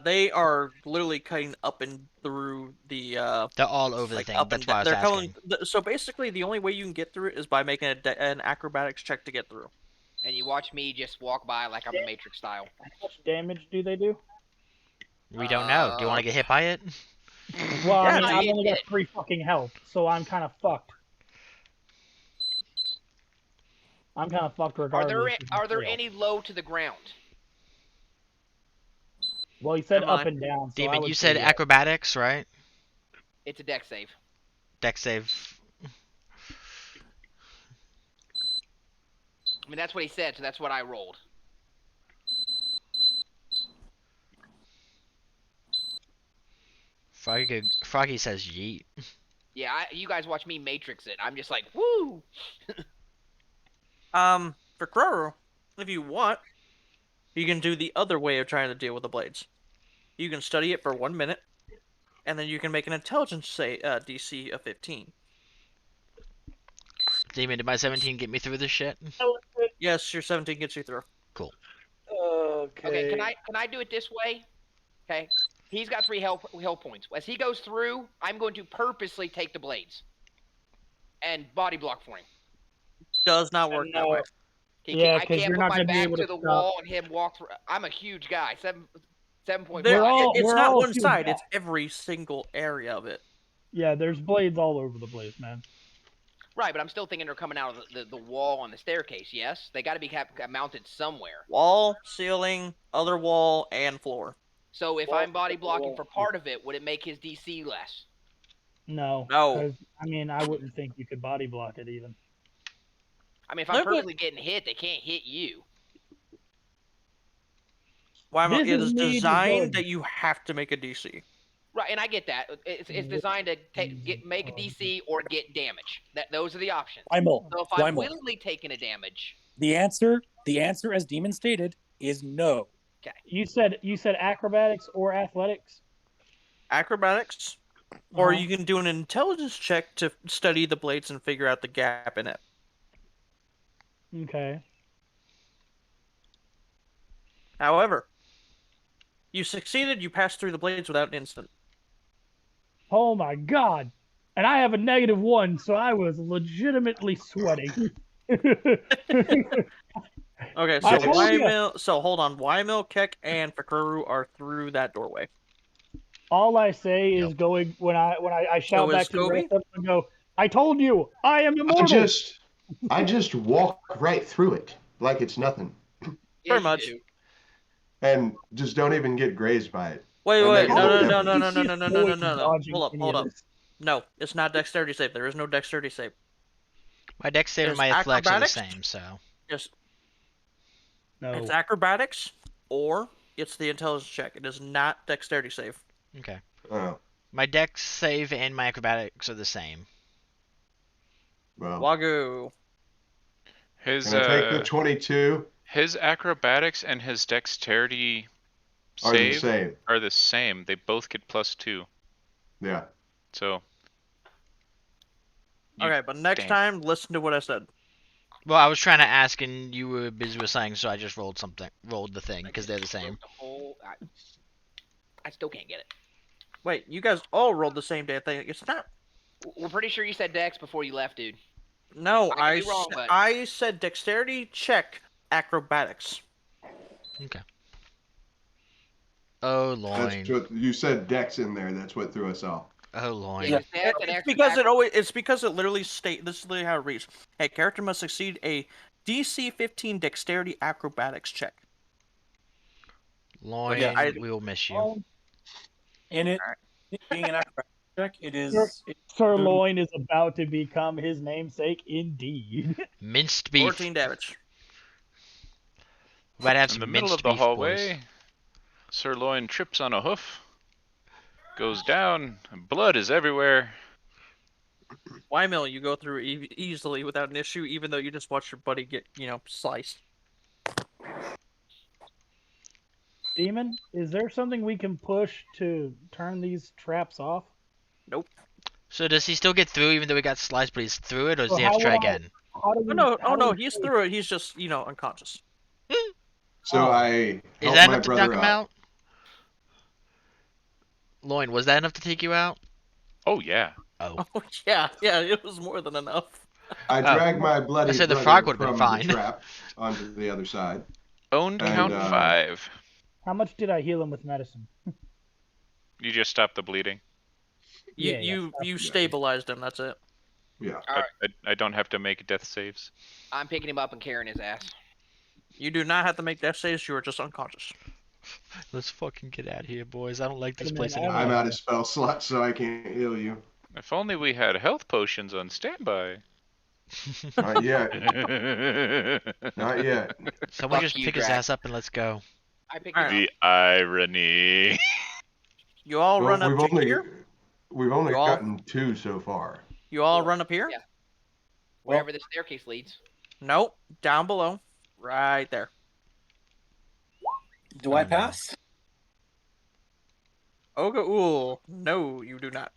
They are literally cutting up and through the They're all over the like thing. up That's and why I down. was They're asking. calling. So basically, the only way you can get through it is by making an acrobatics check to get through. and you watch me just walk by like I'm the Matrix style. How much damage do they do? We don't know. Do you want to get hit by it? Well, Yeah, I mean, no, I've you only got did it. 3 fucking health, so I'm kind of fucked. I'm kind of fucked regardless. Are there any low to the ground? Well, he said Never up mind. and down. So I Demon, would you say said yes. acrobatics, right? It's a deck save. Dex save. I mean that's what he said, so that's what I rolled. Froggy says yeet. Yeah, you guys watch me Matrix it. I'm just like woo. For Kroro, if you want, you can do the other way of trying to deal with the blades. You can study it for 1 minute, and then you can make an intelligence DC of 15. Demon, did my 17 get me through this shit? Yes, your 17 gets you through. Okay, can I do it this way? Okay. He's got 3 health points. As he goes through, I'm going to purposely take the blades and body block for him. Does not work that way. Yeah, I 'cause can't you're put not my gonna be back able to to the stop. wall and him walk through. I'm a huge guy. 7.5. We're all- It's we're not all one huge side, guys. it's every single area of it. Yeah, there's blades all over the place, man. Right, but I'm still thinking they're coming out of the wall on the staircase. Yes, they got to be mounted somewhere. Wall, ceiling, other wall, and floor. So if I'm body blocking for part of it, would it make his DC less? No. No. 'Cause, I mean, I wouldn't think you could body block it even. I mean, if I'm No, but- purposely getting hit, they can't hit you. It This is is me designed good. that you have to make a DC. Right, and I get that. It's designed to make a DC or get damage. Those are the options. Weimel, So if I'm Weimel. willingly taking a damage, The answer, as Demon stated, is no. You said acrobatics or athletics? Acrobatics, or Uh-huh. you can do an intelligence check to study the blades and figure out the gap in it. Okay. However, you succeeded, you passed through the blades without an incident. Oh my god. And I have a -1, so I was legitimately sweating. Okay, I so told ya. Wymil, so hold on, Wymil, Keck, and Fakuru are through that doorway. All I say is Yep. going when I shout So back is to the Kobe? rest of them and go, I told you, I am immortal. I just walk right through it like it's nothing, Pretty yes, much. you do. and just don't even get grazed by it. Wait, And wait, they no, get no, no, damage. no, no, no, no, no, no, no, no, no. Dodging Hold up, any hold of up. this. No, it's not dexterity save. There is no dexterity save. My dex save and Is my athletics are the acrobatics? same, so. Just No. it's acrobatics or it's the intelligence check. It is not dexterity save. Okay. Oh, My dex save and my acrobatics are the same. well. Wagyu. His Can I take the 22? his acrobatics and his dexterity Are the save same. are the same. They both get +2. Yeah. So. You- Okay, but next damn. time, listen to what I said. Well, I was trying to ask, and you were busy with saying, so I just rolled the thing, because they're the same. The whole, I still can't get it. Wait, you guys all rolled the same damn thing. It's not. We're pretty sure you said Dex before you left, dude. No, I could be wrong, but I said dexterity check acrobatics. Okay. Oh, That's loin. what you said. Dex in there. That's what threw us off. Oh, loin. yeah, 'cause Dex and It's extra because it acro- always. It's because it literally state. This is literally how it reads. A character must succeed a DC 15 dexterity acrobatics check. Loin, yeah, I- we will miss you. Oh, In it Alright. being an acrobatic check, it is. Sirloin is about to become his namesake indeed. Minced beef. 14 damage. We might have In some the middle minced of the beef, hallway, boys. Sirloin trips on a hoof, goes down, and blood is everywhere. Wymill, you go through easily without an issue, even though you just watched your buddy get, sliced. Demon, is there something we can push to turn these traps off? Nope. So does he still get through even though he got sliced, but he's through it, or does So he have to how try will I- again? How do Oh we, no! how Oh do no! we He's save- through it. He's just, unconscious. So Oh. I Is helped that my enough to knock brother him up. out? Loin, was that enough to take you out? Oh yeah. Oh. Oh yeah, it was more than enough. I dragged my bloody I said the brother frog would've been from fine. the trap onto the other side. Owned And, count 5. How much did I heal him with medicine? You just stop the bleeding. You stabilized him. That's it. Yeah. All right. I don't have to make death saves. I'm picking him up and carrying his ass. You do not have to make death saves. You are just unconscious. Let's fucking get out of here, boys. I don't like this And place then anymore. I'm out of spell slots, so I can't heal you. If only we had health potions on standby. Not yet. Not yet. Someone Fuck just you, pick his Drac. ass up and let's go. I picked Alright. him up. The irony. You all Well, run up to here. we've only You all- gotten 2 so far. You all run up here. Yeah. Wherever the staircase leads. Nope. Down below. Right there. Do I no. pass? Oga no, you do not.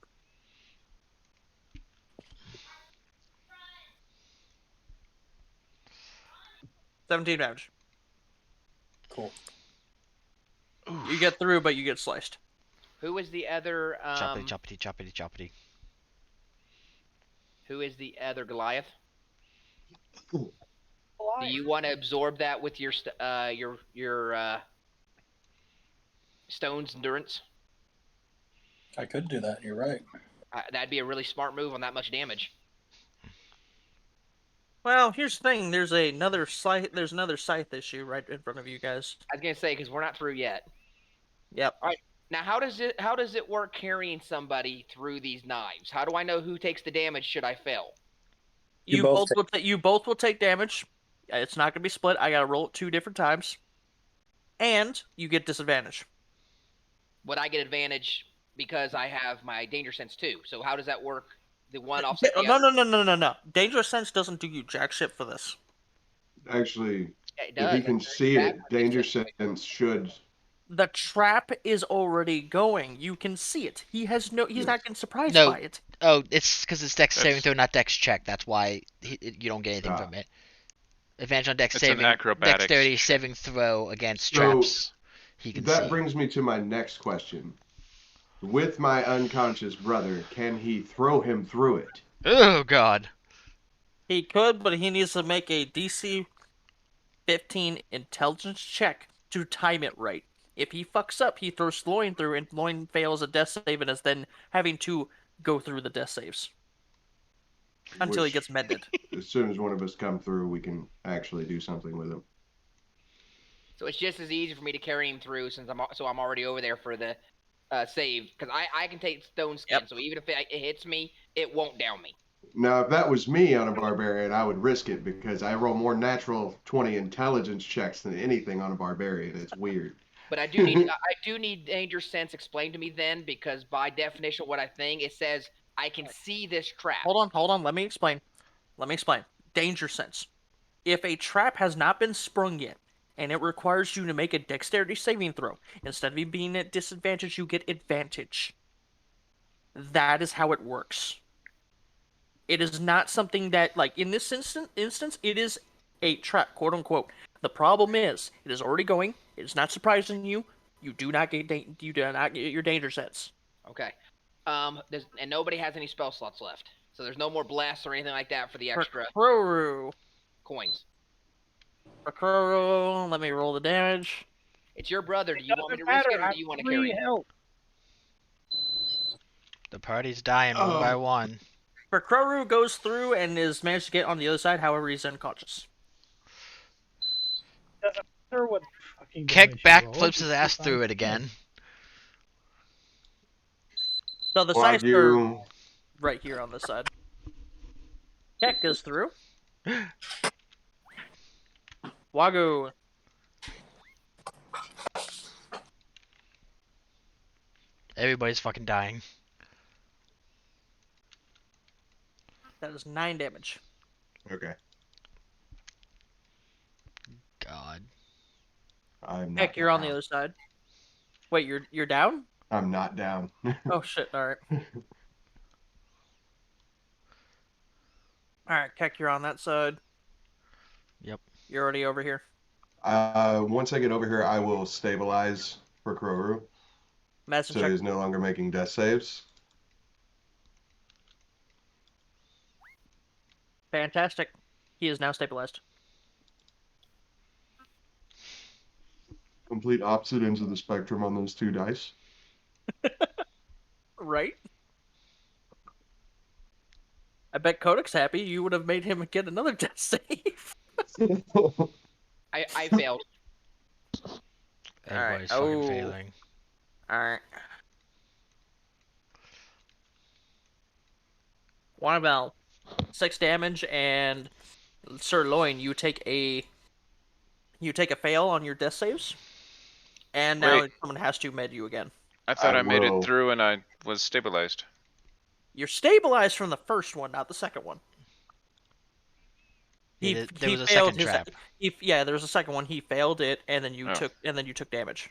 $17 damage. Cool. You get through, but you get sliced. Who is the other? Choppity. Who is the other Goliath? Do you want to absorb that with your stone's endurance? I could do that. You're right. That'd be a really smart move on that much damage. Well, here's the thing. There's another scythe issue right in front of you guys. I was gonna say because we're not through yet. Yep. Now, how does it work carrying somebody through these knives? How do I know who takes the damage should I fail? You both will take damage. It's not gonna be split. I gotta roll it 2 different times, and you get disadvantage. Would I get advantage because I have my danger sense too? So how does that work? The one offset the other? No. Danger sense doesn't do you jack shit for this. Actually, Yeah, it if does. he can That's see it, exactly what danger it says. sense should. The trap is already going. You can see it. He's Yes. not getting surprised No. by it. Oh, it's because it's dex saving That's- throw, not dex check. That's why you don't get anything Ah. from it. Advantage on dex It's an saving, acrobatics dexterity check. saving throw against So, traps. He can That see. brings me to my next question. With my unconscious brother, can he throw him through it? Oh god. He could, but he needs to make a DC 15 intelligence check to time it right. If he fucks up, he throws Loin through, and Loin fails a death save and is then having to go through the death saves until he Which, gets mended. As soon as one of us come through, we can actually do something with him. So it's just as easy for me to carry him through since I'm already over there for the save because I can take stone skin. Yep. So even if it hits me, it won't down me. Now, if that was me on a barbarian, I would risk it because I roll more natural 20 intelligence checks than anything on a barbarian. It's weird. But I do need danger sense explained to me then because by definition, what I think it says I can see this trap. Hold on. Let me explain. Danger sense. If a trap has not been sprung yet, and it requires you to make a dexterity saving throw, instead of you being at disadvantage, you get advantage. That is how it works. It is not something that, like, in this instance, it is a trap, quote unquote. The problem is, it is already going. It is not surprising you. You do not get your danger sense. Okay. And nobody has any spell slots left, so there's no more blasts or anything like that for the extra Kroru. coins. For Kroru, let me roll the damage. It's your brother. Do you want me to Doesn't risk matter. it, or I do you want to have carry 3 it? health. The party's dying one by Oh. one. For Kroru goes through and is managed to get on the other side, however he's unconscious. Doesn't matter what fucking Keck damage you roll. backflips his just ass keep on through it going. again. So the sides are Wagyu. right here on this side. Keck goes through. Wagyu. Everybody's fucking dying. That is 9 damage. Okay. God. I'm not Keck, you're on the down. other side. Wait, you're down? I'm not down. Oh shit! All right. All right, Keck, you're on that side. Yep. You're already over here. Once I get over here, I will stabilize for Kroru, Medicine so check. he's no longer making death saves. Fantastic. He is now stabilized. Complete opposite ends of the spectrum on those 2 dice. Right? I bet Kodak's happy. You would have made him get another death save. I failed. Everybody's Alright, fucking oh. failing. Alright. Wannabelle, 6 damage, and Sir Loin, you take a fail on your death saves, and now Wait. someone has to med you again. I thought I made it will- through and I was stabilized. You're stabilized from the first one, not the second one. Yeah, there was a failed second his. trap Yeah, there was a second one. He failed it, and then you Oh. took damage.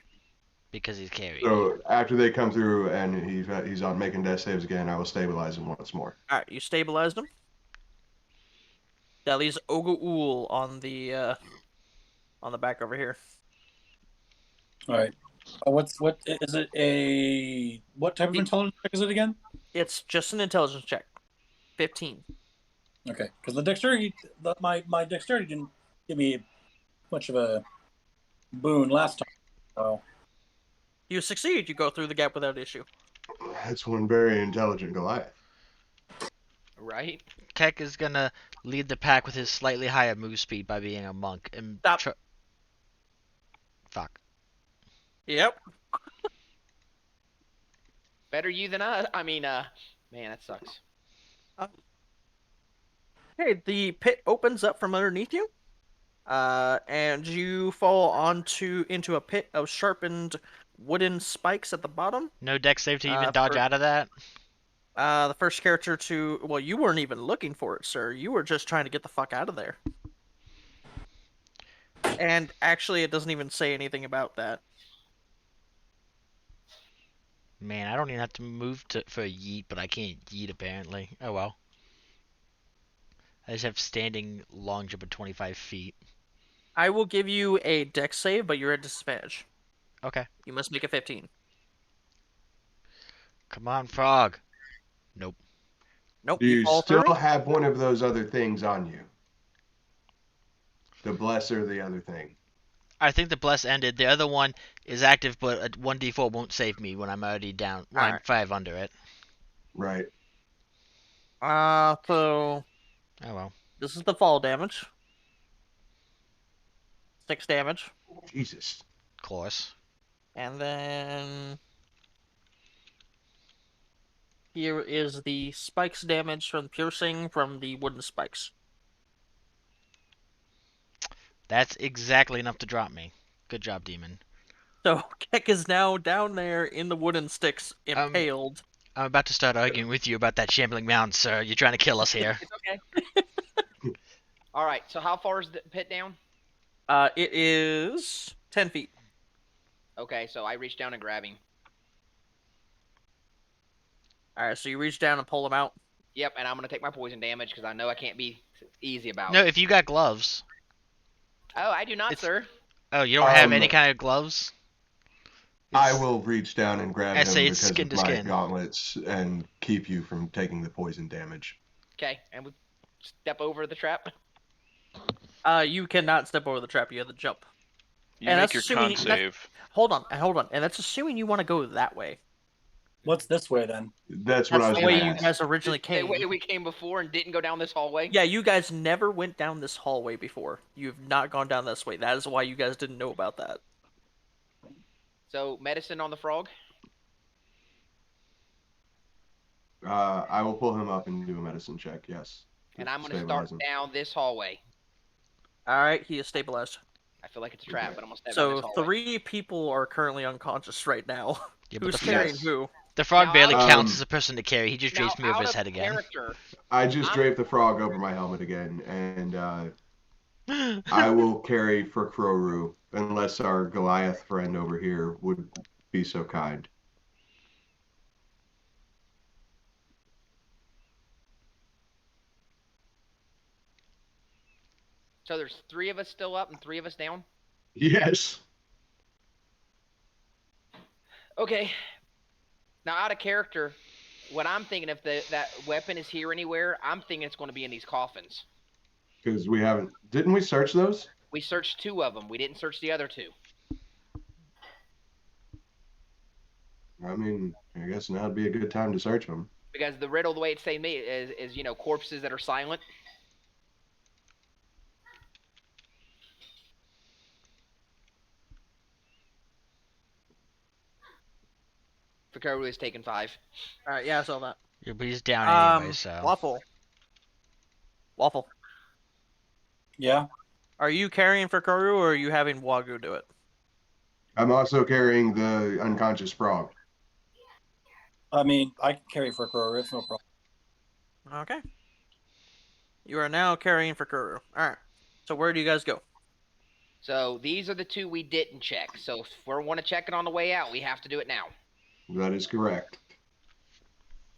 because he's carried. So after they come through and he's on making death saves again, I will stabilize him once more. All right, you stabilized him. That leaves Oguul on the back over here. All right. What is it? What type of intelligence check is it again? It's just an intelligence check. 15. Okay, because the dexterity, my dexterity didn't give me much of a boon last time. So You succeed. You go through the gap without issue. That's one very intelligent Goliath. Right? Keck is gonna lead the pack with his slightly higher move speed by being a monk and Stop. Fuck. Yep. Better you than us. I mean, man, that sucks. Okay, the pit opens up from underneath you, and you fall into a pit of sharpened wooden spikes at the bottom. No dex save to even dodge out of that? The first character to... Well, you weren't even looking for it, sir. You were just trying to get the fuck out of there. And actually, it doesn't even say anything about that. Man, I don't even have to move for a yeet, but I can't yeet apparently. Oh well. I just have standing long jump of 25 feet. I will give you a dex save, but you're at disadvantage. Okay. You must make a 15. Come on, frog. Nope. Nope, Do you you fall still through. have one of those other things on you? The bless or the other thing? I think the bless ended. The other one is active, but a 1d4 won't save me when I'm already down. When I'm Alright. 5 under it. Right. So Oh well. this is the fall damage. 6 damage. Jesus. Of course. And then here is the spikes damage from piercing from the wooden spikes. That's exactly enough to drop me. Good job, demon. So Keck is now down there in the wooden sticks, impaled. I'm about to start arguing with you about that shambling mound, sir. You're trying to kill us here. It's okay. All right. So how far is the pit down? It is 10 feet. Okay, so I reach down and grab him. Alright, so you reach down and pull him out. Yep, and I'm gonna take my poison damage because I know I can't be easy about No, it. if you got gloves. Oh, I do not, It's- sir. Oh, you don't have any Um, kind of gloves? I It's- will reach down and grab I say him it's because skin of to my skin. gauntlets and keep you from taking the poison damage. Okay, and we step over the trap. You cannot step over the trap. You have to jump. You And make that's your assuming con that's- save. Hold on, and that's assuming you want to go that way. What's this way then? That's what I That's was the going way to you ask. guys originally The came. way we came before and didn't go down this hallway. Yeah, you guys never went down this hallway before. You've not gone down this way. That is why you guys didn't know about that. So medicine on the frog. I will pull him up and do a medicine check, yes. And I'm gonna Stabilize start him. down this hallway. All right, he is stabilized. I feel like it's a trap, but I'm gonna step down So this hallway. 3 people are currently unconscious right now. Yeah, but Who's the carrying Yes. who? The frog Now, barely out of- counts as a person to carry. He just Now, drapes me over out his of head again. character, I just I'm- draped the frog over my helmet again, and I will carry for Kroru, unless our Goliath friend over here would be so kind. So there's 3 of us still up and 3 of us down. Yes. Okay. Now, out of character, what I'm thinking, if that weapon is here anywhere, I'm thinking it's going to be in these coffins. Because we haven't. Didn't we search those? We searched 2 of them. We didn't search the other 2. I mean, I guess now would be a good time to search them. Because the riddle, the way it's saying to me, is corpses that are silent. Fikaru has taken 5. All right, yeah, I saw that. Yeah, but he's down anyway, so. Waffle. Yeah. Are you carrying for Karu or are you having Wagyu do it? I'm also carrying the unconscious frog. I mean, I can carry for Kroger. It's no problem. Okay. You are now carrying for Kuru. Alright. So where do you guys go? So these are the 2 we didn't check. So if we want to check it on the way out, we have to do it now. That is correct.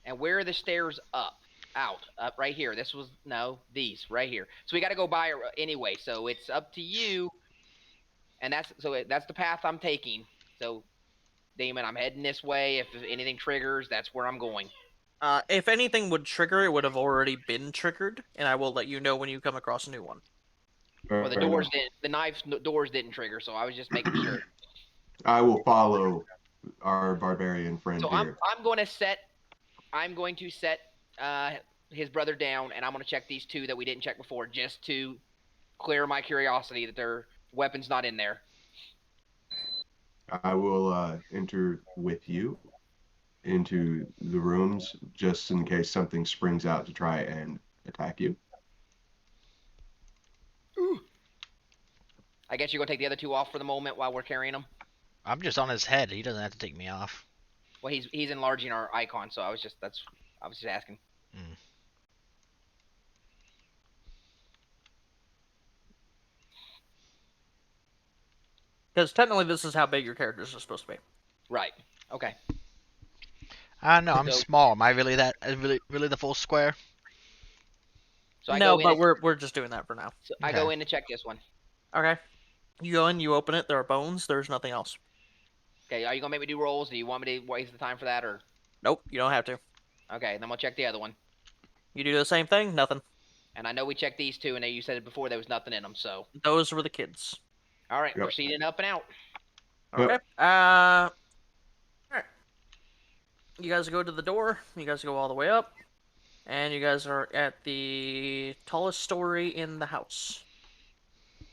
And where are the stairs up? Up right here. These right here. So we got to go by anyway. So it's up to you. And that's the path I'm taking. So, Damon, I'm heading this way. If anything triggers, that's where I'm going. If anything would trigger, it would have already been triggered, and I will let you know when you come across a new one. Well, the doors didn't. The knife's doors didn't trigger, so I was just making sure. I will follow our barbarian friend So here. I'm going to set his brother down, and I'm going to check these 2 that we didn't check before, just to clear my curiosity that their weapon's not in there. I will enter with you into the rooms just in case something springs out to try and attack you. I guess you're going to take the other 2 off for the moment while we're carrying them. I'm just on his head. He doesn't have to take me off. Well, he's enlarging our icon, so I was just asking. Mm. Because technically this is how big your characters are supposed to be. Right. Okay. I know, I'm So- small. Am I really that really the full square? So I No, go in but and, we're just doing that for now. so I go in to check this one. Okay. You go in, you open it, there are bones, there's nothing else. Okay, are you gonna make me do rolls? Do you want me to waste the time for that, or Nope, you don't have to. okay? Then we'll check the other one. You do the same thing, nothing. And I know we checked these 2, and you said it before there was nothing in them. So Those were the kids. all right, Yep. proceeding up and out. Okay. Alright. You guys go to the door, you guys go all the way up, and you guys are at the tallest story in the house,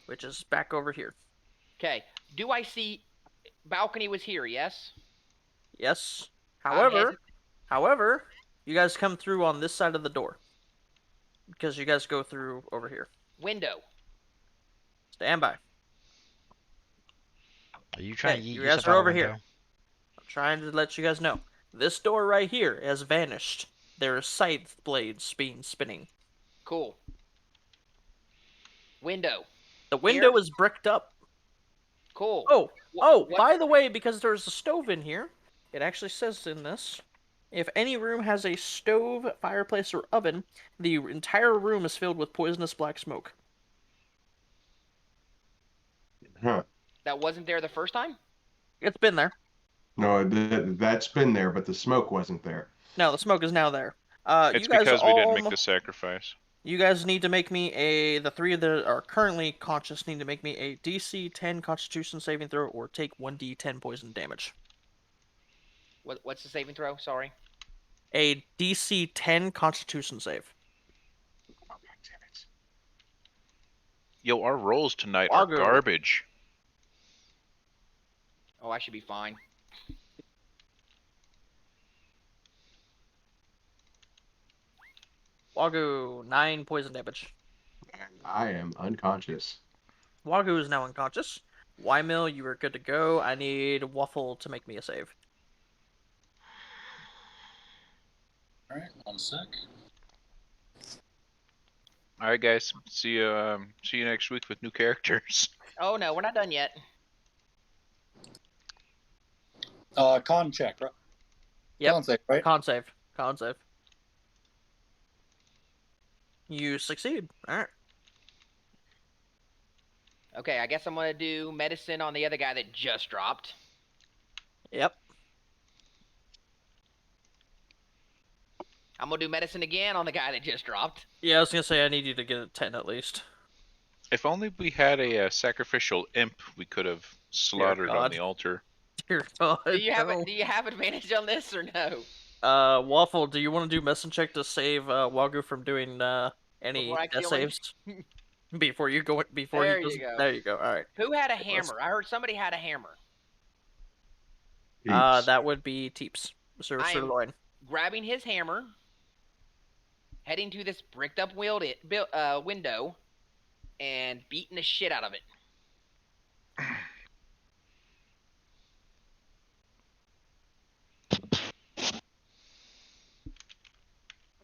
which is back over here. Okay. Do I see balcony was here? Yes. Yes. I'm However, you guys come through on this side of the door. Because you guys go through over here. Window. Stand by. Are you trying Okay, to eat you yourself guys are out a over here. window? I'm trying to let you guys know. This door right here has vanished. There are scythe blades being spinning. Cool. Window. The window Here? is bricked up. Cool. Oh, What- by the way, because there's a stove in here, it actually says in this, If any room has a stove, fireplace, or oven, the entire room is filled with poisonous black smoke. Huh. That wasn't there the first time? It's been there. No, that's been there, but the smoke wasn't there. No, the smoke is now there. It's because we didn't make the sacrifice. You guys need to make me the three that are currently conscious need to make me a DC 10 Constitution saving throw or take 1d10 poison damage. What's the saving throw? Sorry. A DC 10 Constitution save. Oh, God damn it. Yo, our rolls tonight are Wago. garbage. Oh, I should be fine. Wagyu, 9 poison damage. I am unconscious. Wagyu is now unconscious. Wymill, you are good to go. I need Waffle to make me a save. All right, 1 sec. All right, guys. See you next week with new characters. Oh no, we're not done yet. Con check, right? Yep. Con save, right? Con save. Con save. You succeed. Alright. Okay, I guess I'm gonna do medicine on the other guy that just dropped. Yep. I'm gonna do medicine again on the guy that just dropped. Yeah, I was gonna say I need you to get a 10 at least. If only we had a sacrificial imp we could have slaughtered on God. the altar. Dear God. Do you have no. do you have advantage on this or no? Waffle, do you want to do medicine check to save Wagyu from doing any Before I death kill him? saves? Before you go before There he you does go. There you go. Alright. Who had a It was. hammer? I heard somebody had a hammer. Peeps. That would be Teeps. Sir I am- Sirloin. Grabbing his hammer, heading to this bricked up window, and beating the shit out of it.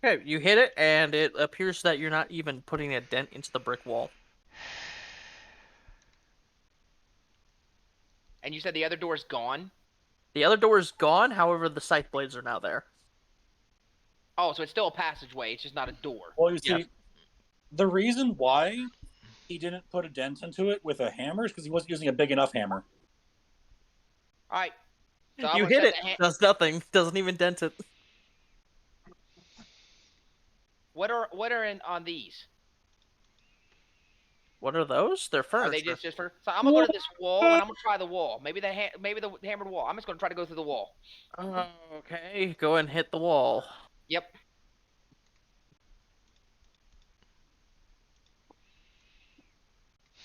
Okay, you hit it, and it appears that you're not even putting a dent into the brick wall. And you said the other door's gone? The other door is gone, however, the scythe blades are now there. Oh, so it's still a passageway, it's just not a door. Well, you see, Yes. the reason why he didn't put a dent into it with a hammer is because he wasn't using a big enough hammer. Alright. So I'm You gonna hit set it, the ha- does nothing, doesn't even dent it. What are in on these? What are those? They're Are furniture. they just for? So I'm gonna go to this wall and I'm gonna try the wall. Maybe the hammered wall. I'm just gonna try to go through the wall. Okay, go and hit the wall. Yep.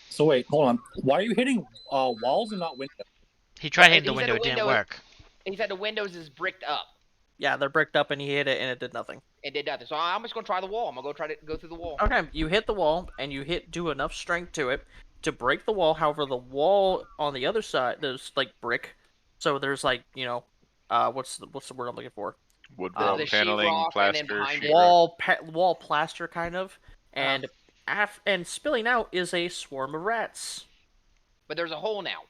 So wait, hold on. Why are you hitting walls and not windows? He tried He hitting the said window, the it didn't window- work. He said the windows is bricked up. Yeah, they're bricked up, and he hit it, and it did nothing. It did nothing. So I'm just gonna try the wall. I'm gonna try to go through the wall. Okay, you hit the wall, and you do enough strength to it to break the wall. However, the wall on the other side, there's like brick, so there's like what's the word I'm looking for? Wood The wall sheetrock, paneling, and then plaster, behind it- sheetrock. Wall plaster kind of, and and spilling out is a swarm of rats. But there's a hole now.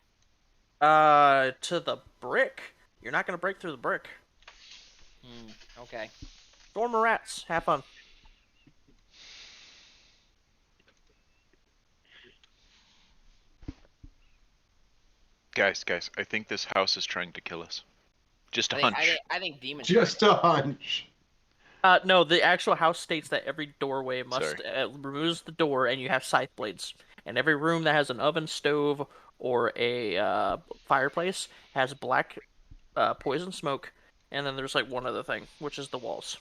To the brick. You're not gonna break through the brick. Okay. Swarm of rats. Have fun. Guys, I think this house is trying to kill us. Just a hunch. I think demons. Just a hunch. No, the actual house states that every doorway must Sorry. removes the door, and you have scythe blades. And every room that has an oven, stove, or a fireplace has black poison smoke. And then there's like one other thing, which is the walls.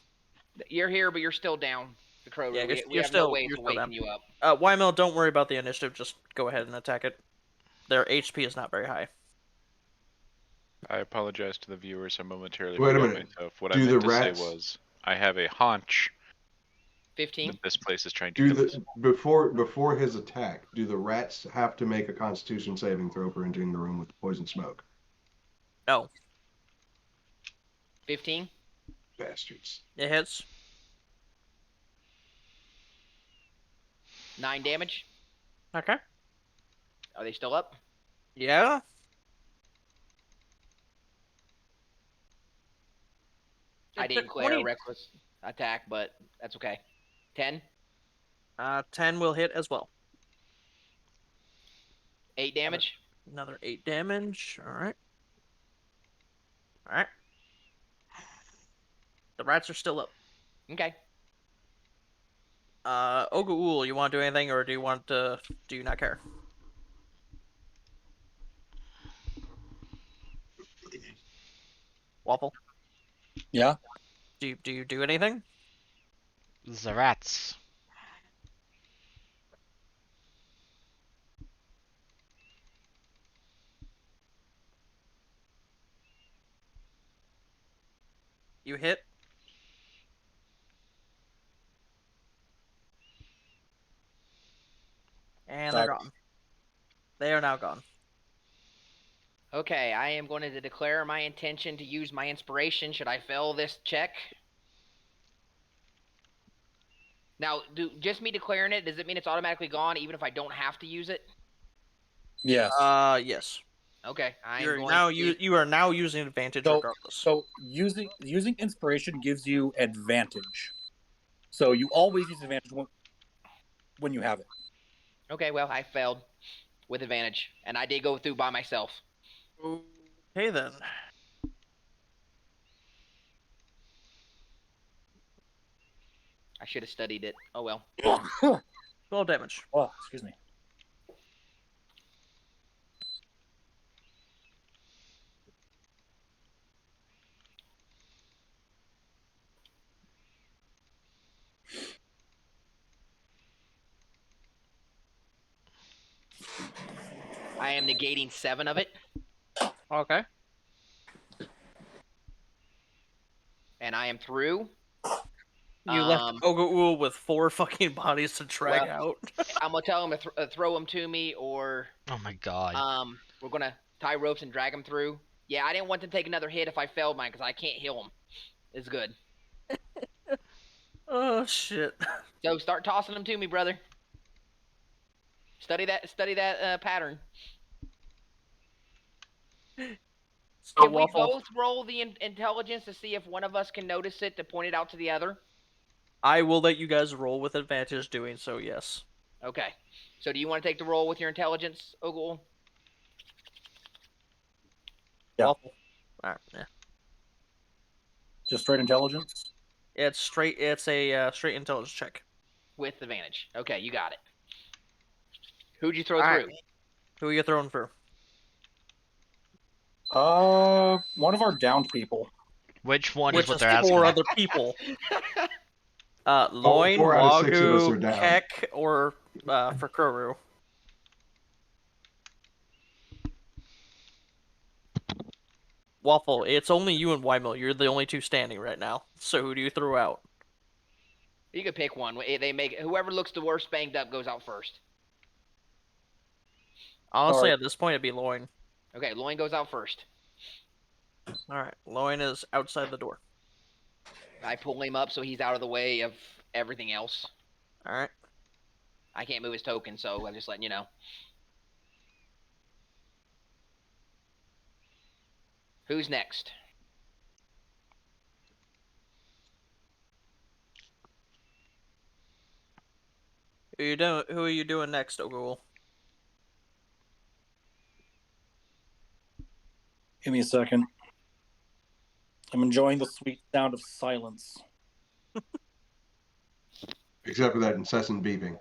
You're here, but you're still down. The crow. Yeah, we you're have still- no way you're to still down. waken you up. Wymill, don't worry about the initiative. Just go ahead and attack it. Their HP is not very high. I apologize to the viewers. I momentarily Wait a forgot minute. myself. What Do I the meant to rats- say was, I have a hunch 15. that this place is trying to Do kill us. before his attack, do the rats have to make a Constitution saving throw for entering the room with the poison smoke? No, 15. Bastards. it hits. 9 damage. Okay. Are they still up? Yeah. I It took declare 20. reckless attack, but that's okay. 10, 10 will hit as well. 8 damage. Another 8 damage. Alright. Alright. The rats are still up. Okay. Ogaul, you want to do anything, or do you not care? Waffle, Yeah. do you do anything? The rats. You hit. And they're Sorry. gone. They are now gone. Okay, I am going to declare my intention to use my inspiration should I fail this check. Now, just me declaring it, does it mean it's automatically gone even if I don't have to use it? Yes. Yes. Okay, I am You're going now to you are now using advantage So, regardless. so using inspiration gives you advantage. So you always use advantage when you have it. Okay, well, I failed with advantage, and I did go through by myself. Okay then. I should have studied it. Oh well. 12 damage. Oh, excuse me. I am negating 7 of it, Okay. and I am through. You left Um, Ogaul with 4 fucking bodies to drag well, out. I'm gonna tell him to throw him to me, or Oh my god. we're gonna tie ropes and drag him through. Yeah, I didn't want to take another hit if I failed mine because I can't heal him. It's good. Oh shit. So start tossing them to me, brother. Study that pattern. So Can we Waffle, both roll the intelligence to see if one of us can notice it to point it out to the other? I will let you guys roll with advantage doing so, yes. Okay. So do you want to take the roll with your intelligence, Ogle? Yeah. Waffle. Alright, yeah. Just straight intelligence. It's a straight intelligence check. With advantage. Okay, you got it. Who'd you throw Alright. through? Who are you throwing through? One of our downed people. Which one Which is what is they're asking? 4 other people. Loin, 4 out of 6 of us Wagu, are down. Keck, or Fukuru. Waffle, it's only you and Wymil. You're the only 2 standing right now. So who do you throw out? You could pick one. They make whoever looks the worst banged up goes out first. Honestly, Sorry. at this point, it'd be Loin. Okay, Loin goes out first. Alright, Loin is outside the door. I pull him up so he's out of the way of everything else. Alright. I can't move his token, so I'm just letting you know. Who's next? Who are you doing next, Ogaul? Give me a second. I'm enjoying the sweet sound of silence. Except for that incessant beeping.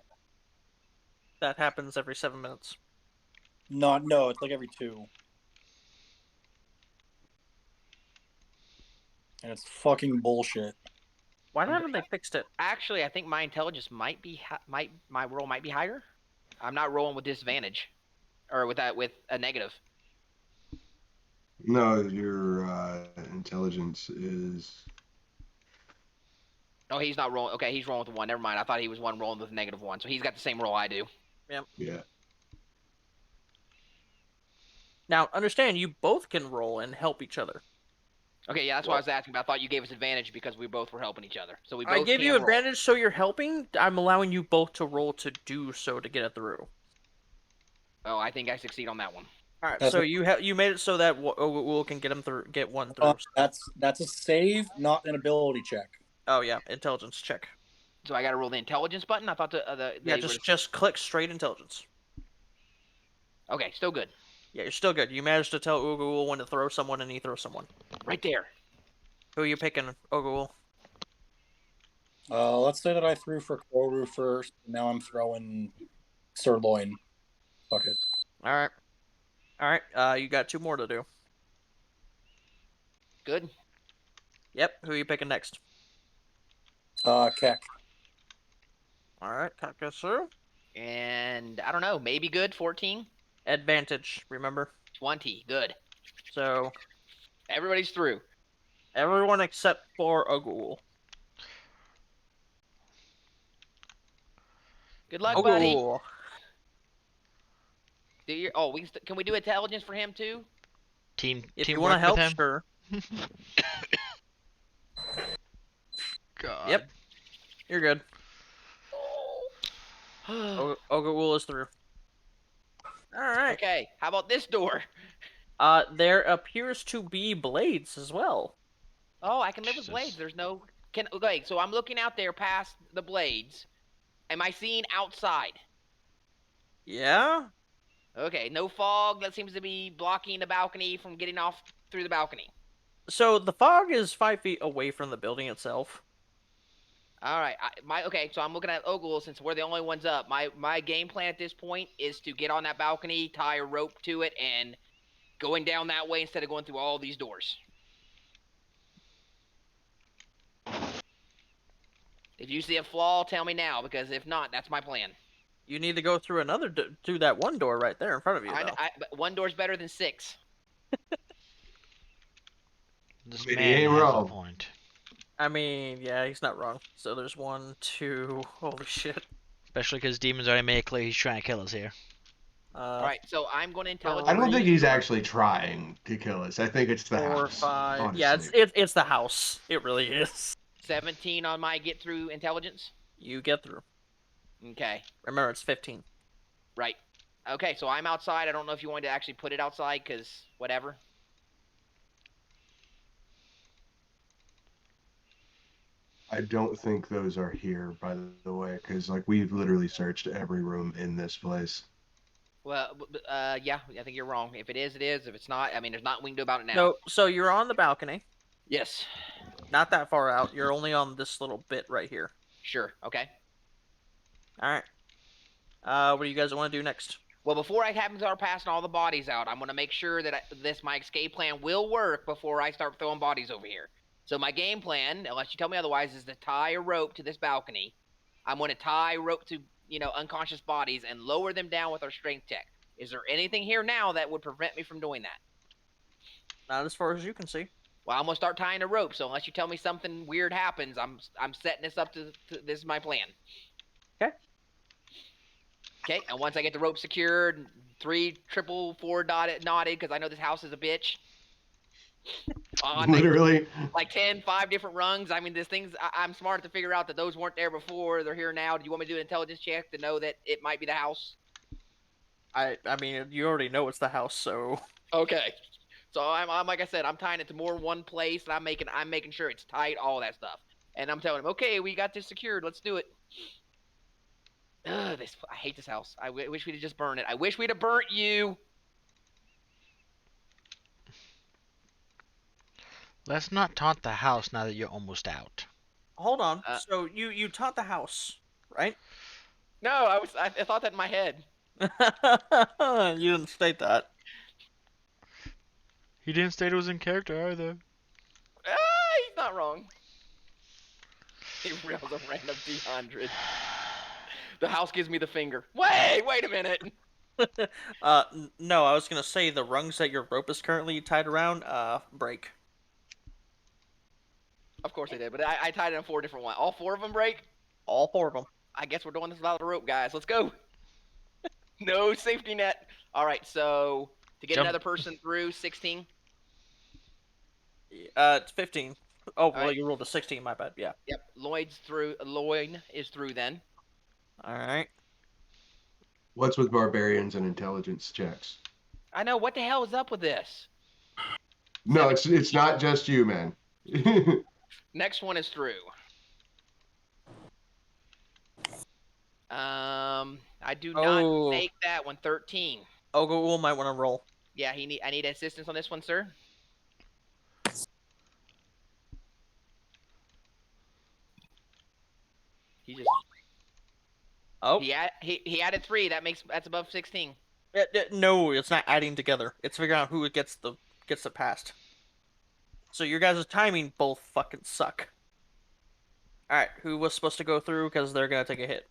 That happens every 7 minutes. No, it's like every 2. And it's fucking bullshit. Why haven't they fixed it? Actually, I think my intelligence might be my roll might be higher. I'm not rolling with disadvantage, or with a negative. No, your intelligence is. Oh, he's not rolling. Okay, he's rolling with a 1. Never mind. I thought he was one rolling with a -1, so he's got the same roll I do. Yeah. Now, understand, you both can roll and help each other. Okay, yeah, that's what I was asking. But I thought you gave us advantage because we both were helping each other. So we both I gave can you roll. advantage so you're helping. I'm allowing you both to roll to do so to get it through. Oh, I think I succeed on that one. All right, That's so a- you made it so that Ogul can get one through. that's a save, not an ability check. Oh yeah, intelligence check. So I got to roll the intelligence button. I thought Yeah, they were just click straight intelligence. okay. Still good. Yeah, you're still good. You managed to tell Ogul when to throw someone, and he throws someone. Right there. Who are you picking, Ogul? Let's say that I threw for Koru first. Now I'm throwing Sirloin. Fuck it. All right, all right. You got two more to do. Good. Yep. Who are you picking next? Keck. All right, Kakasu. And I don't know. Maybe good. 14, Advantage. Remember. 20. Good. So Everybody's through. everyone except for Ogul. Good luck, buddy. Ogul. Can we do intelligence for him too? If you want to Teamwork with help, him. sure. God. Yep. You're good. Ogul is through. All right. Okay. How about this door? There appears to be blades as well. Oh, I can live with Jesus. blades. There's no. Okay, so I'm looking out there past the blades. Am I seeing outside? Yeah. Okay, no fog. That seems to be blocking the balcony from getting off through the balcony. So the fog is 5 feet away from the building itself. All right. Okay, so I'm looking at Ogul since we're the only ones up. My game plan at this point is to get on that balcony, tie a rope to it, and going down that way instead of going through all these doors. If you see a flaw, tell me now, because if not, that's my plan. You need to go through through that one door right there in front of you. But one door's better than 6. This He man ain't has a wrong. point. I mean, yeah, he's not wrong. So there's 1, 2. Holy shit. Especially because Demon's already made it clear he's trying to kill us here. All right, so I'm going to intelligence. I don't think this he's door. actually trying to kill us. I think it's the 4, house. 5. Honestly. Yeah, it's the house. It really is. 17 on my get through intelligence. You get through. Okay. Remember, it's 15. Right. Okay, so I'm outside. I don't know if you wanted to actually put it outside, because whatever. I don't think those are here, by the way, because like we've literally searched every room in this place. Well, yeah, I think you're wrong. If it is, it is. If it's not, I mean, there's nothing we can do about it now. So you're on the balcony. Yes. Not that far out. You're only on this little bit right here. Sure. Okay. All right. What do you guys want to do next? Well, before I happen to start passing all the bodies out, I'm going to make sure that my escape plan will work before I start throwing bodies over here. So my game plan, unless you tell me otherwise, is to tie a rope to this balcony. I'm going to tie a rope to, unconscious bodies and lower them down with our strength check. Is there anything here now that would prevent me from doing that? Not as far as you can see. Well, I'm going to start tying a rope, so unless you tell me something weird happens, I'm setting this up to this is my plan. Okay. Okay, and once I get the rope secured, 3 triple 4 knotted, because I know this house is a bitch. Literally. Like 10, 5 different rungs. I mean, I'm smart to figure out that those weren't there before. They're here now. Do you want me to do an intelligence check to know that it might be the house? I mean, you already know it's the house, so. Okay. So I'm like I said, I'm tying it to more one place, and I'm making sure it's tight, all that stuff. And I'm telling him, okay, we got this secured. Let's do it. I hate this house. I wish we'd have just burned it. I wish we'd have burnt you. Let's not taunt the house now that you're almost out. Hold on. So you taught the house, right? No, I thought that in my head. You didn't state that. He didn't state it was in character either. He's not wrong. He rolls a random D100. The house gives me the finger. Wait a minute. No, I was gonna say the rungs that your rope is currently tied around, break. Of course they did, but I tied it on 4 different ones. All 4 of them break? All 4 of them. I guess we're doing this without a rope, guys. Let's go. No safety net. All right, so to get another person through, 16. It's 15. Oh, well, right. you rolled a 16. My bad. Yeah. Yep, Lloyd is through then. All right. What's with barbarians and intelligence checks? I know. What the hell is up with this? No, it's not just you, man. Next one is through. I do not Oh. make that one. 13. Ogul might want to roll. Yeah, I need assistance on this one, sir. He just Oh. he added 3. That's above 16. No, it's not adding together. It's figuring out who gets the past. So your guys' timing both fucking suck. All right, who was supposed to go through because they're gonna take a hit?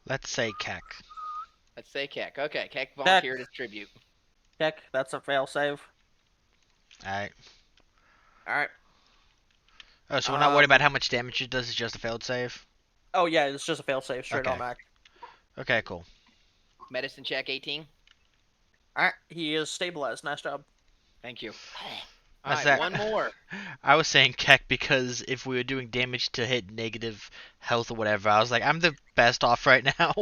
Let's say Keck. Let's say Keck. Okay, Keck volunteered as tribute. Heck, that's a fail save. Alright. All right. Oh, so we're not worried about how much damage it does, it's just a failed save? Oh yeah, it's just a fail save, straight Okay. automatic. Okay, cool. Medicine check 18. All right, he is stabilized. Nice job. Thank you. That's Alright, that. one more. I was saying Keck because if we were doing damage to hit negative health or whatever, I was like, I'm the best off right now.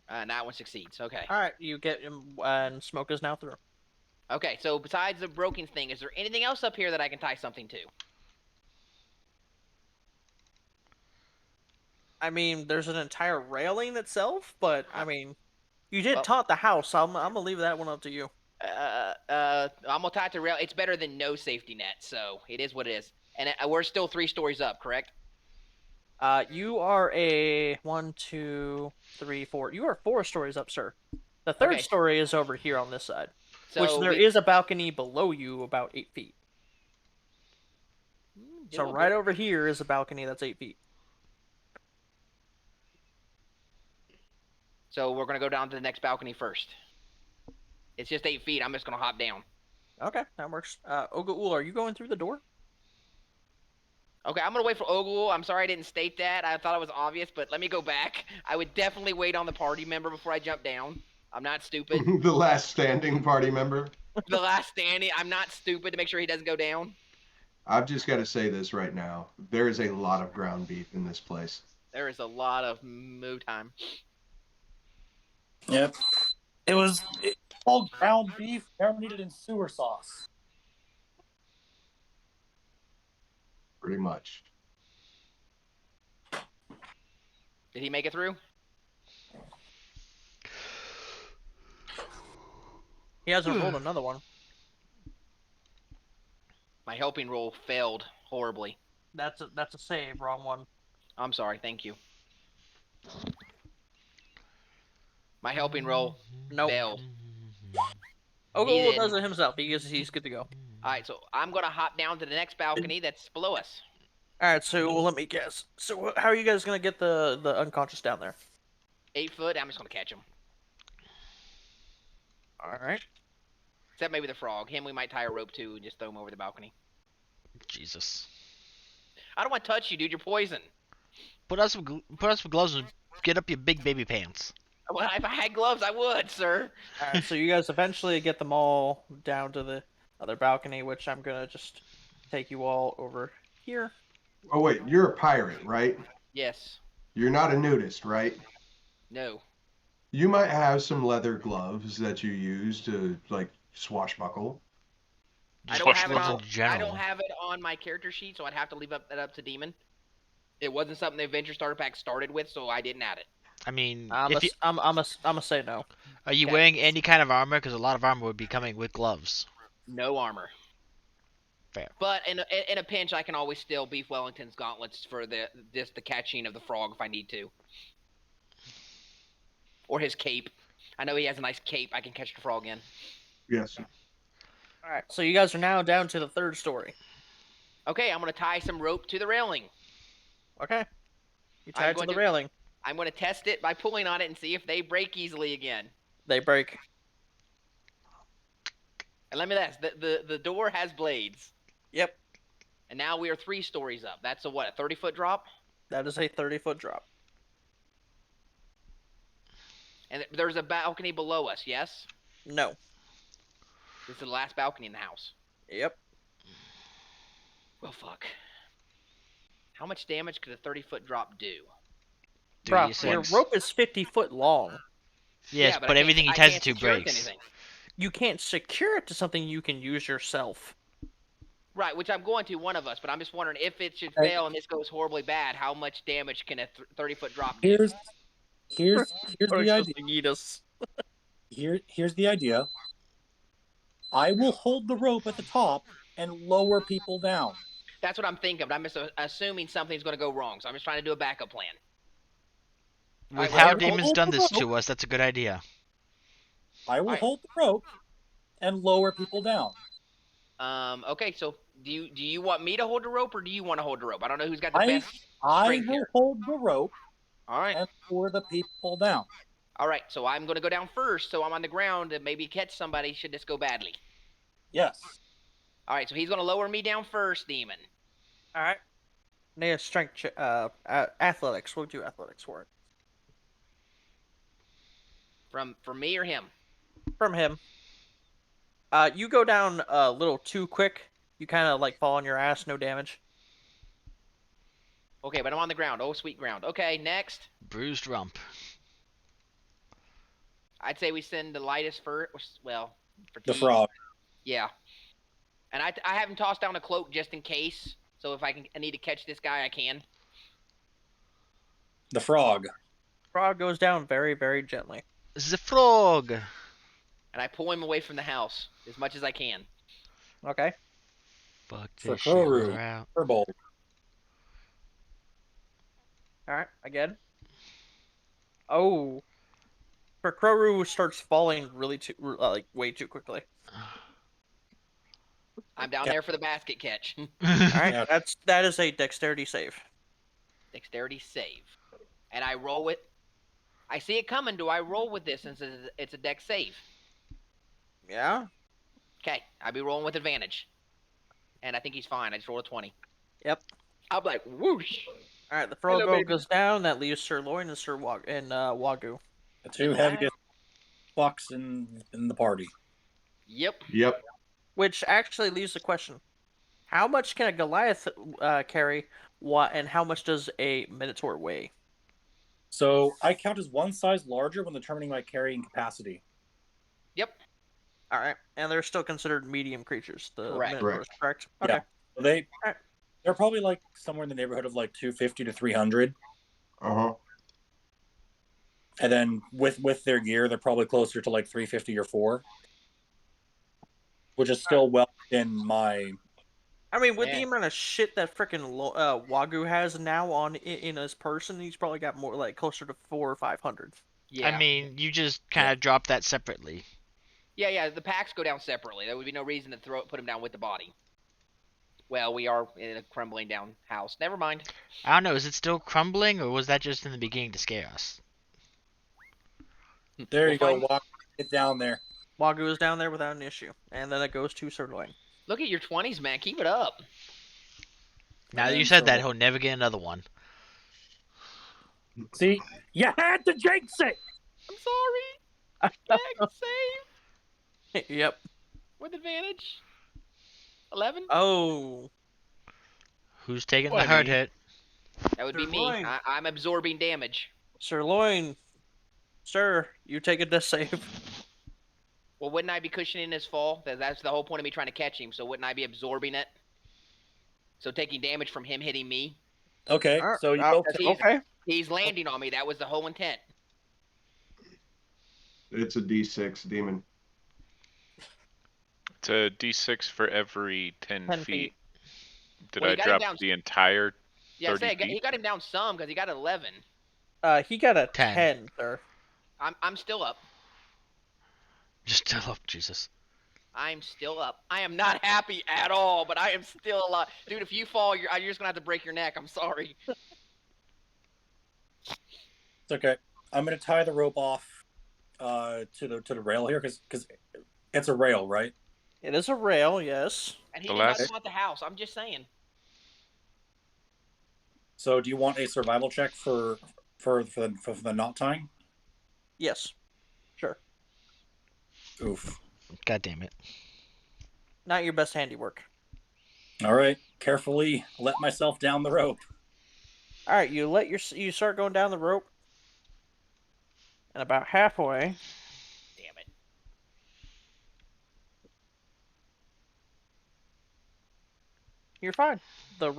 That one succeeds. Okay. All right, you get him, and smoke is now through. Okay, so besides the broken thing, is there anything else up here that I can tie something to? I mean, there's an entire railing itself, but I mean, you did Well- taunt the house. I'm gonna leave that one up to you. I'm gonna tie it to rail. It's better than no safety net, so it is what it is. And we're still 3 stories up, correct? You are a 1, 2, 3, 4. You are 4 stories up, sir. The third Okay. story is over here on this side, So which there is a balcony below you about 8 feet. So doable. right over here is a balcony that's 8 feet. So we're gonna go down to the next balcony first. It's just 8 feet. I'm just gonna hop down. Okay, that works. Ogaul, are you going through the door? Okay, I'm gonna wait for Ogle. I'm sorry I didn't state that. I thought it was obvious, but let me go back. I would definitely wait on the party member before I jump down. I'm not stupid. The last standing party member. The last standing. I'm not stupid to make sure he doesn't go down. I've just got to say this right now. There is a lot of ground beef in this place. There is a lot of moo time. Yep. It was called ground beef marinated in sewer sauce. Pretty much. Did he make it through? He hasn't rolled another one. My helping roll failed horribly. That's a save. Wrong one. I'm sorry. Thank you. My helping roll Nope. failed. Ogaul Needed. does it himself. He's good to go. All right, so I'm gonna hop down to the next balcony that's below us. All right, so let me guess. So how are you guys gonna get the unconscious down there? 8 foot. I'm just gonna catch him. All right. Except maybe the frog. Him, we might tie a rope to and just throw him over the balcony. Jesus. I don't want to touch you, dude. You're poison. Put on some gloves and get up your big baby pants. Well, if I had gloves, I would, sir. All right, so you guys eventually get them all down to the other balcony, which I'm gonna just take you all over here. Oh wait, you're a pirate, right? Yes. You're not a nudist, right? No. You might have some leather gloves that you use to like swashbuckle. I Just don't have it gloves on. in general. I don't have it on my character sheet, so I'd have to leave that up to Demon. It wasn't something the Adventure Starter Pack started with, so I didn't add it. I mean, I'm if you, a say no. are you Okay. wearing any kind of armor? Because a lot of armor would be coming with gloves. No armor. Fair. But in a pinch, I can always steal Beef Wellington's gauntlets for the catching of the frog if I need to. Or his cape. I know he has a nice cape I can catch the frog in. Yes. All right, so you guys are now down to the third story. Okay, I'm gonna tie some rope to the railing. Okay. You tie I'm it to going the to- railing. I'm gonna test it by pulling on it and see if they break easily again. They break. And let me ask, the door has blades. Yep. And now we are 3 stories up. That's a 30-foot drop? That is a 30-foot drop. And there's a balcony below us, yes? No. This is the last balcony in the house. Yep. Well, fuck. How much damage could a 30-foot drop do? 3d6. Bruh, your Once- rope is 50 foot long. Yes, Yeah, but everything he I ties can't it to secure it breaks. anything. You can't secure it to something you can use yourself. Right, which I'm going to, one of us, but I'm just wondering if it should Okay. fail and this goes horribly bad, how much damage can a 30-foot drop do? Here's Or the it's idea. just to eat us. Here's the idea. I will hold the rope at the top and lower people down. That's what I'm thinking, but I'm just assuming something's going to go wrong, so I'm just trying to do a backup plan. With Alright, how will Damon's hold done the this rope. to us, that's a good idea. I will Alright. hold the rope and lower people down. Okay, so do you want me to hold the rope or do you want to hold the rope? I don't know who's got the I best I strength will here. hold the rope All right. and lower the people down. All right, so I'm going to go down first, so I'm on the ground and maybe catch somebody should this go badly. Yes. All right, so he's going to lower me down first, Demon. All right. Need a strength, athletics. We'll do athletics for it. From me or him? From him. You go down a little too quick. You kind of like fall on your ass, no damage. Okay, but I'm on the ground. Oh, sweet ground. Okay, next. Bruised rump. I'd say we send the lightest first. Well, The fatigue. frog. Yeah. And I have him toss down a cloak just in case. So if I need to catch this guy, I can. The frog. Frog goes down very, very gently. The frog. And I pull him away from the house as much as I can. Okay. Fuck For this shit, Koru. we're out. Firbolt. All right. Again. Oh. For Kroru starts falling really too, like way too quickly. I'm down there for the basket catch. All right. Yeah. That is a dexterity save. Dexterity save. And I roll it. I see it coming. Do I roll with this since it's a dex save? Yeah. Okay, I'll be rolling with advantage. And I think he's fine. I just rolled a 20. Yep. I'm like, whoosh. All right. The Hello, frog baby. goes down. That leaves Sirloin and Sir Wagyu. The two heaviest fucks in the party. Yep. Yep. Which actually leaves the question: how much can a Goliath carry? And how much does a Minotaur weigh? So I count as one size larger when determining my carrying capacity. Yep. All right, and they're still considered medium creatures. The Correct. Minotaurs, correct? Okay. Yeah. So they're probably like somewhere in the neighborhood of like 250 to 300. Uh-huh. And then with their gear, they're probably closer to like 350 or 4. Which is still well within my. I mean, with the Man. amount of shit that freaking Wagyu has now on in his person, he's probably got more like closer to 400 or 500. Yeah. I mean, you just kind of drop that separately. Yeah. The packs go down separately. There would be no reason to put him down with the body. Well, we are in a crumbling down house. Never mind. I don't know, is it still crumbling, or was that just in the beginning to scare us? There We'll you go. find- Walk it down there. Wagyu is down there without an issue, and then it goes to Sirloin. Look at your 20s, man. Keep it up. Now that And you said that, Firbolt. he'll never get another one. See, you had to jinx it. I'm sorry. Dex save Yep. with advantage. 11. Oh. Who's taking the hard 20. hit? That would be me. Sirloin. I'm absorbing damage. Sirloin. Sir, you take a death save. Well, wouldn't I be cushioning his fall? That's the whole point of me trying to catch him. So wouldn't I be absorbing it? So taking damage from him hitting me. Okay, Alright, so you both. Okay. He's landing on me. That was the whole intent. It's a D6 demon. It's a D6 for every 10 10 feet. feet. Did Well, I he got him drop down- the entire? Yeah, 30 say, he feet? got him down some because he got 11. He got a 10. 10, sir. I'm still up. Just tell up, Jesus. I'm still up. I am not happy at all, but I am still alive. Dude, if you fall, you're just going to have to break your neck. I'm sorry. It's okay. I'm gonna tie the rope off to the rail here because it's a rail, right? It is a rail, yes. And he The did last- not want the house. I'm just saying. So do you want a survival check for the knot tying? Yes. Sure. Oof. God damn it. Not your best handiwork. All right. Carefully let myself down the rope. All right, you start going down the rope. And about halfway, Damn it. you're fine. The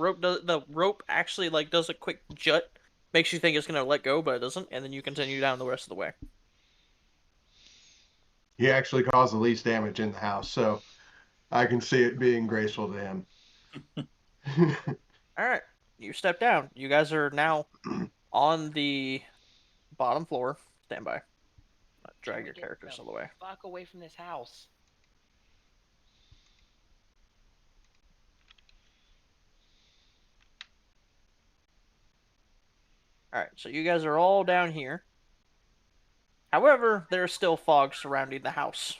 rope actually like does a quick jut, makes you think it's gonna let go, but it doesn't, and then you continue down the rest of the way. He actually caused the least damage in the house, so I can see it being graceful to him. All right, you step down. You guys are now on the bottom floor. Stand by. Can Drag we your get characters the all the way. fuck away from this house? All right, so you guys are all down here. However, there's still fog surrounding the house.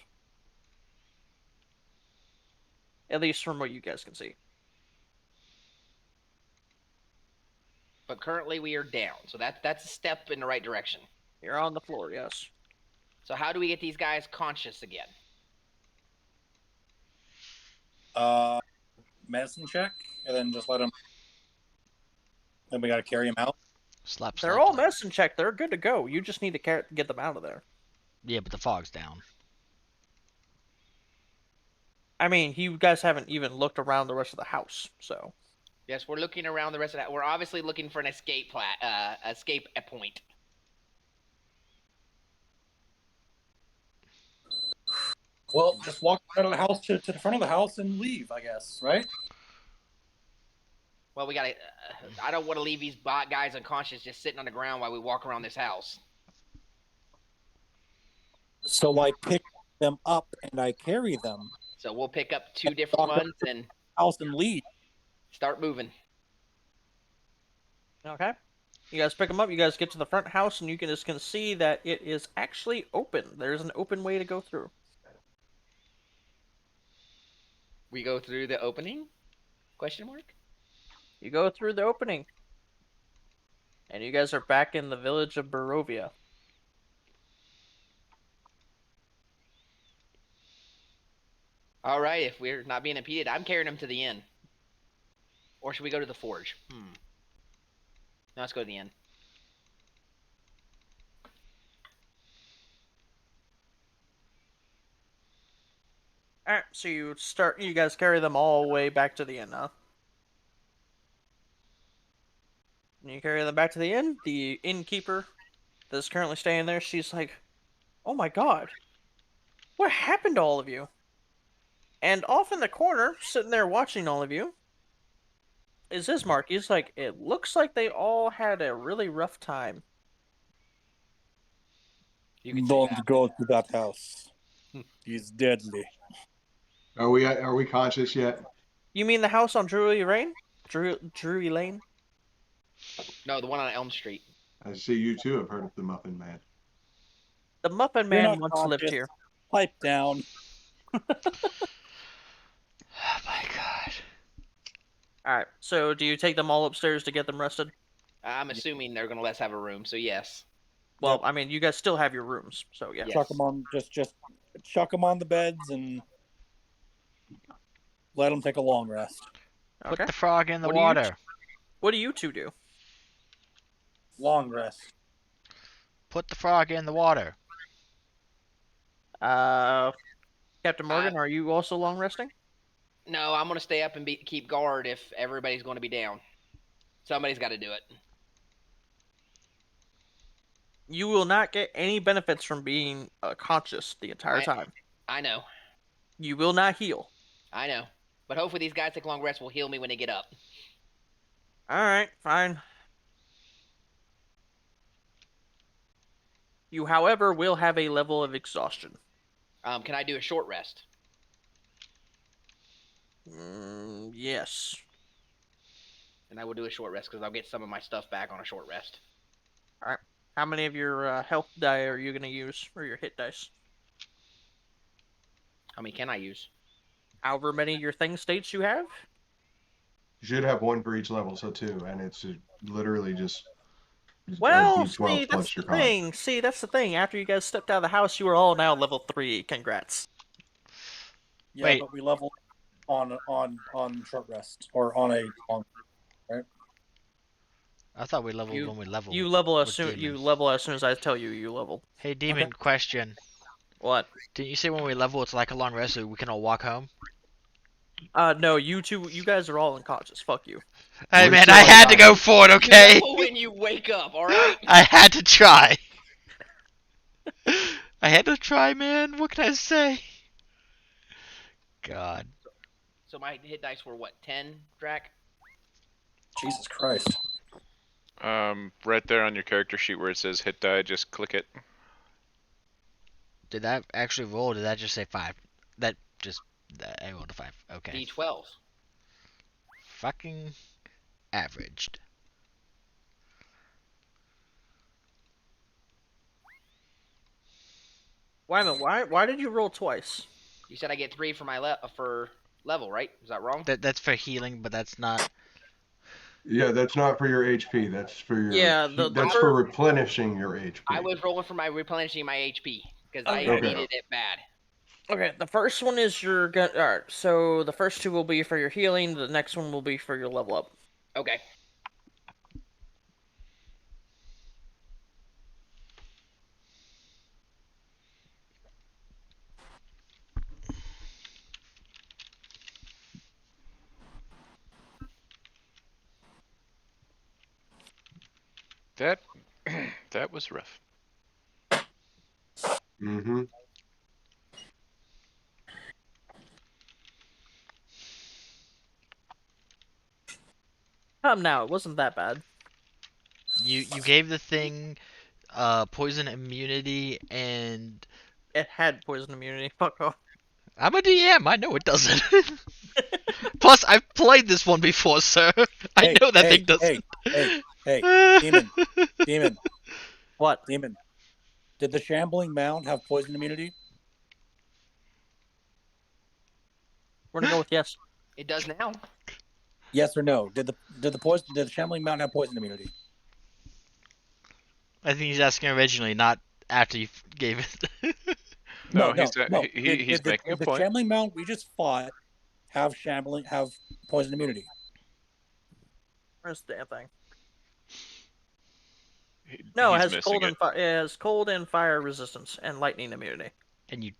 At least from what you guys can see. But currently we are down, so that's a step in the right direction. You're on the floor, yes. So how do we get these guys conscious again? Medicine check, and then just let them. Then we got to carry him out. Slap, They're slap, all slap. medicine checked. They're good to go. You just need to get them out of there. Yeah, but the fog's down. I mean, you guys haven't even looked around the rest of the house, so. Yes, we're looking around the rest of that. We're obviously looking for an escape point. Well, just walk out of the house to the front of the house and leave, I guess, right? Well, we gotta. I don't want to leave these guys unconscious just sitting on the ground while we walk around this house. So I pick them up and I carry them So we'll pick up two different ones and house and leave. start moving. Okay. You guys pick them up. You guys get to the front house, and you can just can see that it is actually open. There's an open way to go through. We go through the opening? Question mark? You go through the opening, and you guys are back in the village of Barovia. All right, if we're not being impeded, I'm carrying them to the inn. Or should we go to the forge? No, let's go to the inn. All right, so you guys carry them all the way back to the inn, huh? And you carry them back to the inn. The innkeeper that's currently staying there, she's like, "Oh my god, what happened to all of you?" And off in the corner, sitting there watching all of you, is Ismark. He's like, "It looks like they all had a really rough time." You can say Don't that. go to that house. He's deadly. Are we conscious yet? You mean the house on Drury Lane? Drury Lane? No, the one on Elm Street. I see you too have heard of the Muffin Man. The Muffin You're Man not once lived conscious. here. Pipe down. Oh my god. Alright, so do you take them all upstairs to get them rested? I'm assuming they're gonna let us have a room, so yes. Well, Yep. I mean, you guys still have your rooms, so yeah. Yes. Chuck them on. Just chuck them on the beds and let them take a long rest. Put Okay. the frog in the What do you water. What do you two do? Long rest. Put the frog in the water. Captain Morgan, are you also long resting? No, I'm gonna stay up and keep guard if everybody's gonna be down. Somebody's got to do it. You will not get any benefits from being conscious the entire time. I know. You will not heal. I know. But hopefully these guys take long rests will heal me when they get up. Alright, fine. You, however, will have a level of exhaustion. Can I do a short rest? Yes. And I will do a short rest because I'll get some of my stuff back on a short rest. Alright. How many of your health die are you going to use, or your hit dice? How many can I use? However many your thing states you have? You should have one for each level, so two, and it's literally just Well, a D12 see, plus that's your the con. thing. See, that's the thing. After you guys stepped out of the house, you are all now level 3. Congrats. Yeah, Wait. but we level on short rest or on a long. Right? I thought we leveled when we leveled. You level as with soon demon. as I tell you you level. Hey, demon, question. What? Didn't you say when we level it's like a long rest so we can all walk home? No, you guys are all unconscious. Fuck you. Hey We're man, still I had to go alive. for it, You okay? level when you wake up, all right? I had to try. I had to try, man. What can I say? God. So my hit dice were what, 10, Drac? Jesus Christ. Right there on your character sheet where it says hit die, just click it. Did that actually roll or did that just say 5? That just... I rolled a 5. Okay. D12. Fucking averaged. Why a minute? Why did you roll twice? You said I get 3 for my for level, right? Is that wrong? That's for healing, but that's not... Yeah, that's not for your HP. That's for your. Yeah, That's for replenishing your HP. I was rolling for my replenishing my HP because I Okay. needed it bad. Okay, the first one is your gun. All right, so the first 2 will be for your healing. The next one will be for your level up. Okay. That that was rough. Mm-hmm. Come now, it wasn't that bad. You gave the thing poison immunity and... It had poison immunity. Fuck off. I'm a DM, I know it doesn't. Plus, I've played this one before, sir. I know that thing doesn't. Hey, demon, What? demon. Did the shambling mound have poison immunity? We're gonna go with yes. It does now. Yes or no? Did the shambling mound have poison immunity? I think he's asking originally, not after you gave it. No, No. he's Did making a the point. shambling mound we just fought have poison immunity? Where's the damn thing? No, No, it he's has missing cold it. and fire. It has cold and fire resistance and lightning immunity. And you...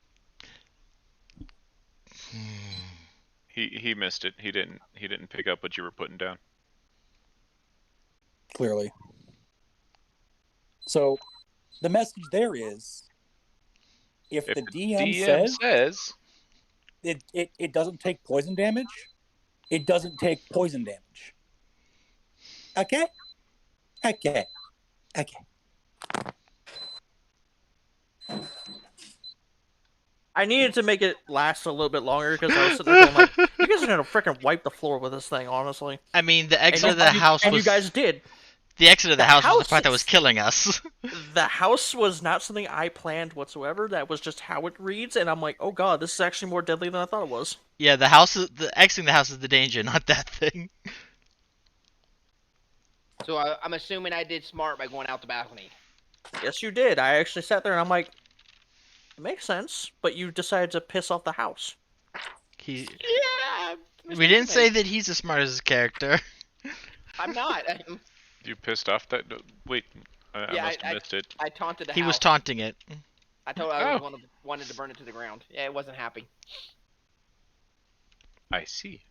He missed it. He didn't pick up what you were putting down. Clearly. So the message there is, if the DM says it doesn't take poison damage, it doesn't take poison damage. Okay? Okay. I needed to make it last a little bit longer because I was sitting there going like, "You guys are gonna freaking wipe the floor with this thing, honestly." I mean, the exit And of the house and was... you guys did. The exit of the The house was the house part that was is- killing us. The house was not something I planned whatsoever. That was just how it reads, and I'm like, "Oh god, this is actually more deadly than I thought it was." Yeah, the house is... The exiting the house is the danger, not that thing. So I'm assuming I did smart by going out the balcony. Yes, you did. I actually sat there and I'm like, "It makes sense," but you decided to piss off the house. He... Yeah. We didn't say that he's as smart as his character. I'm not. You pissed off that? Wait, I Yeah, must have missed it. I taunted the He house. was taunting it. I told I Oh. wanted to burn it to the ground. Yeah, it wasn't happy. I see.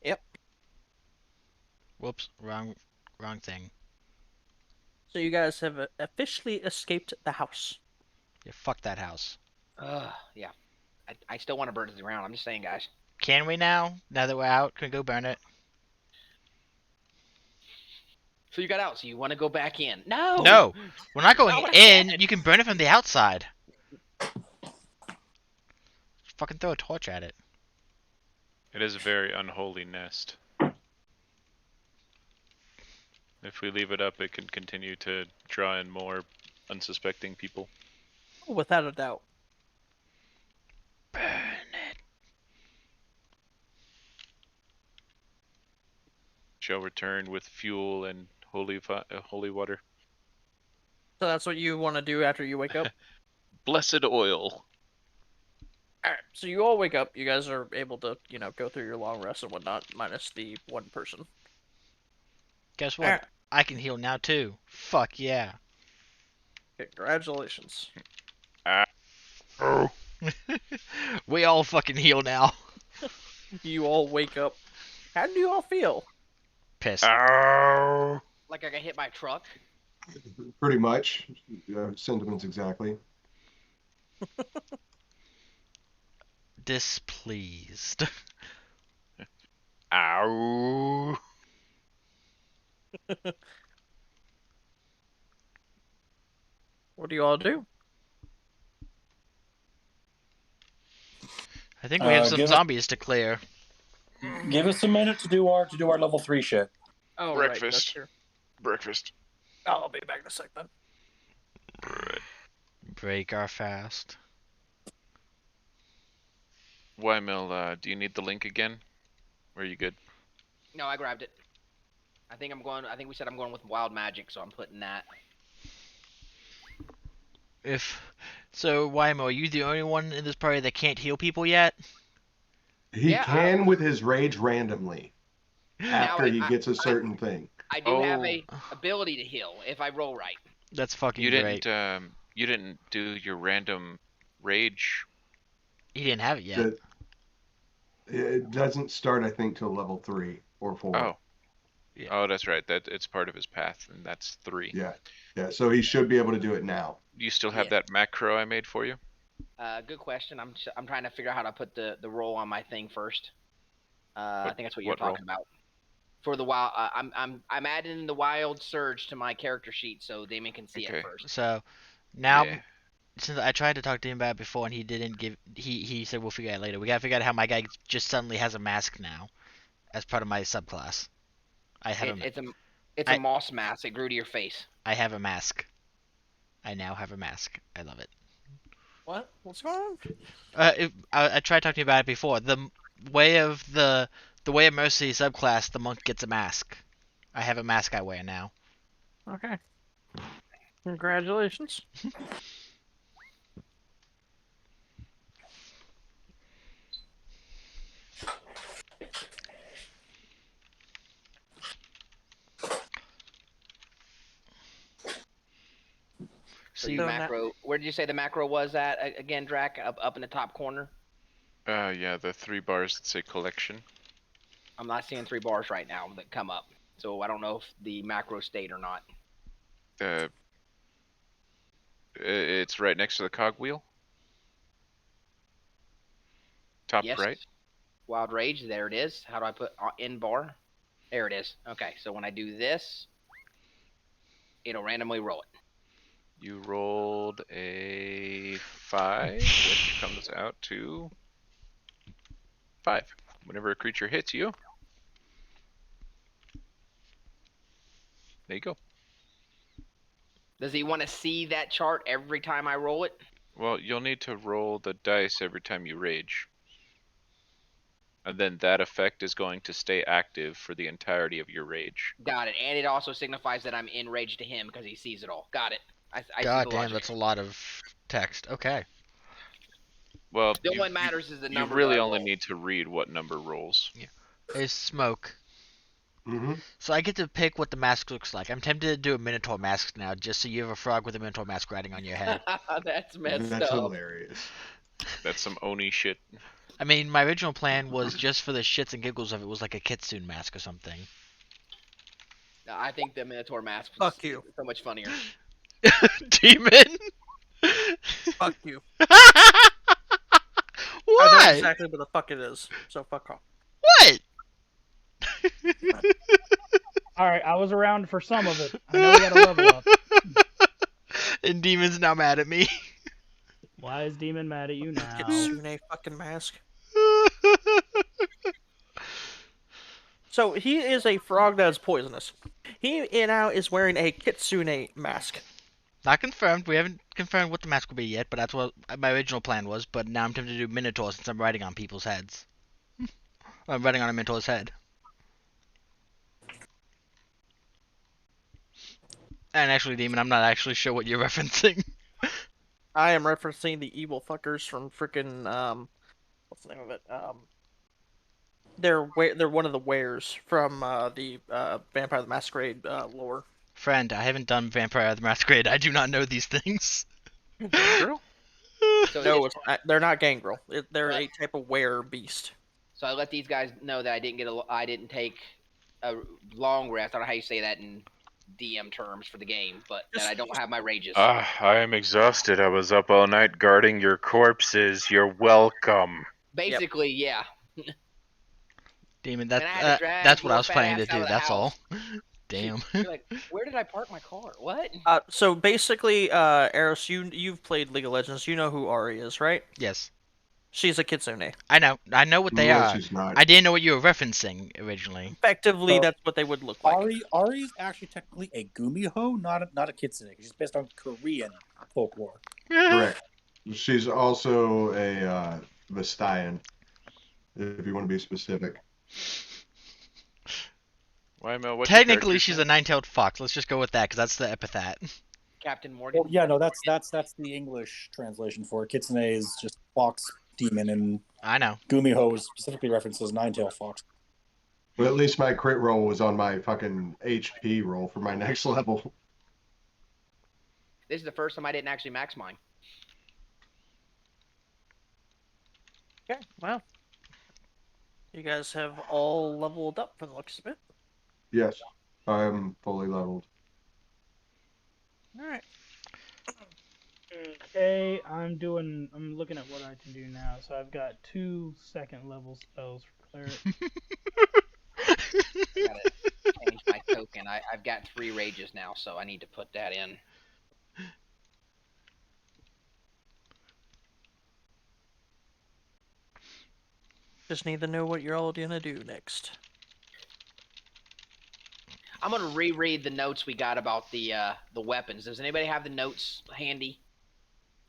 Yep. Whoops, wrong thing. So you guys have officially escaped the house. Yeah, fuck that house. Yeah. I still want to burn it to the ground. I'm just saying, guys. Can we now? Now that we're out, can we go burn it? So you got out. So you want to go back in? No. No, we're not going Not what I in. said. You can burn it from the outside. Just fucking throw a torch at it. It is a very unholy nest. If we leave it up, it can continue to draw in more unsuspecting people. Without a doubt. Burn it. Shall return with fuel and holy water. So that's what you want to do after you wake up? Blessed oil. Alright, so you all wake up. You guys are able to, go through your long rest and whatnot, minus the one person. Guess what? Alright, I can heal now too. Fuck yeah. congratulations. Oh. We all fucking heal now. You all wake up. How do you all feel? Pissed. Like I got hit by a truck. Pretty much. Sentiments exactly. Displeased. Ow. What do you all do? I think we have some give us- zombies to clear. Give us a minute to do our level 3 shit. Oh, Breakfast. right, that's true. Breakfast. I'll be back in a sec then. Break our fast. Wymil, do you need the link again? Or are you good? No, I grabbed it. I think we said I'm going with wild magic, so I'm putting that. Wymo, are you the only one in this party that can't heal people yet? He Yeah, can with his rage randomly after he I- gets a certain thing. I do have Oh. a ability to heal if I roll right. That's fucking You great. you didn't do your random rage. He didn't have it yet. It doesn't start, I think, till level 3 or 4. Oh. Yeah. Oh, that's right. It's part of his path, and that's 3. Yeah. So he should be able to do it now. You still have Yeah. that macro I made for you? Good question. I'm trying to figure out how to put the roll on my thing first. I think that's what you're what roll? talking about. For the wild, I'm adding the wild surge to my character sheet so Damon can see Okay. it first. So now, Yeah. since I tried to talk to him about it before and he didn't give, he said we'll figure it out later. We gotta figure out how my guy just suddenly has a mask now, as part of my subclass. I have It's a moss mask. It grew to your face. I have a mask. I now have a mask. I love it. What? What's going on? I tried talking to you about it before. The way of Mercy subclass, the monk gets a mask. I have a mask I wear now. Okay. Congratulations. So you macro. Where did you say the macro was at again, Drac? Up in the top corner. Yeah, the 3 bars that say collection. I'm not seeing 3 bars right now that come up, so I don't know if the macro stayed or not. It's right next to the cogwheel. Top Yes. right. Wild Rage. There it is. How do I put in bar? There it is. Okay, so when I do this, it'll randomly roll it. You rolled a 5, which comes out to 5. Whenever a creature hits you, there you go. Does he want to see that chart every time I roll it? Well, you'll need to roll the dice every time you rage. And then that effect is going to stay active for the entirety of your rage. Got it. And it also signifies that I'm in rage to him because he sees it all. Got it. I God see the damn, logic. that's a lot of text. Okay. Well, Still what matters is the number. You really that I only roll. need to read what number rolls. Is smoke. Mm-hmm. So I get to pick what the mask looks like. I'm tempted to do a Minotaur mask now, just so you have a frog with a Minotaur mask riding on your head. That's messed That's up. hilarious. That's some Oni shit. I mean, my original plan was just for the shits and giggles of it was like a kitsune mask or something. No, I think the Minotaur mask was Fuck you. so much funnier. Demon. Fuck you. What? I know exactly what the fuck it is, so fuck off. What? All right, I was around for some of it. I know we got to level up. And Demon's now mad at me. Why is Demon mad at you now? Kitsune fucking mask. So he is a frog that is poisonous. He now is wearing a kitsune mask. Not confirmed. We haven't confirmed what the mask will be yet, but that's what my original plan was. But now I'm tempted to do Minotaur since I'm riding on people's heads. I'm riding on a Minotaur's head. And actually, Demon, I'm not actually sure what you're referencing. I am referencing the evil fuckers from frickin' what's the name of it? They're one of the wares from the Vampire the Masquerade lore. Friend, I haven't done Vampire the Masquerade. I do not know these things. Gangrel? So No, it's, they're not gangrel. They're What? a type of were beast. so I let these guys know that I didn't take a long rest. I don't know how you say that in DM terms for the game, but that I don't have my rages. I am exhausted. I was up all night guarding your corpses. You're welcome. Basically, yeah. Demon, And I had to drag that's what I your was fat planning ass to out do. of the That's house. all. Damn. You're like, where did I park my car? What? So basically, Eros, you've played League of Legends. You know who Ari is, right? Yes. She's a kitsune. I know what they No, are. she's not. I didn't know what you were referencing originally. Effectively, So, that's what they would look like. Ari is actually technically a gumiho, not a kitsune. She's based on Korean folklore. Correct. She's also a Vistayan, if you want to be specific. Why, Mel? What's your Technically, character's she's name? a nine-tailed fox. Let's just go with that, because that's the epithet. Captain Morgan. Well, yeah, no, that's the English translation for it. Kitsune is just fox demon, and I know. gumiho is specifically references nine-tailed fox. But at least my crit roll was on my fucking HP roll for my next level. This is the first time I didn't actually max mine. Okay, well, you guys have all leveled up from the looks of it. Yes, I'm fully leveled. All right. Okay, I'm looking at what I can do now. So I've got 2 second level spells for cleric. I gotta change my token. I've got 3 rages now, so I need to put that in. Just need to know what you're all gonna do next. I'm gonna reread the notes we got about the weapons. Does anybody have the notes handy?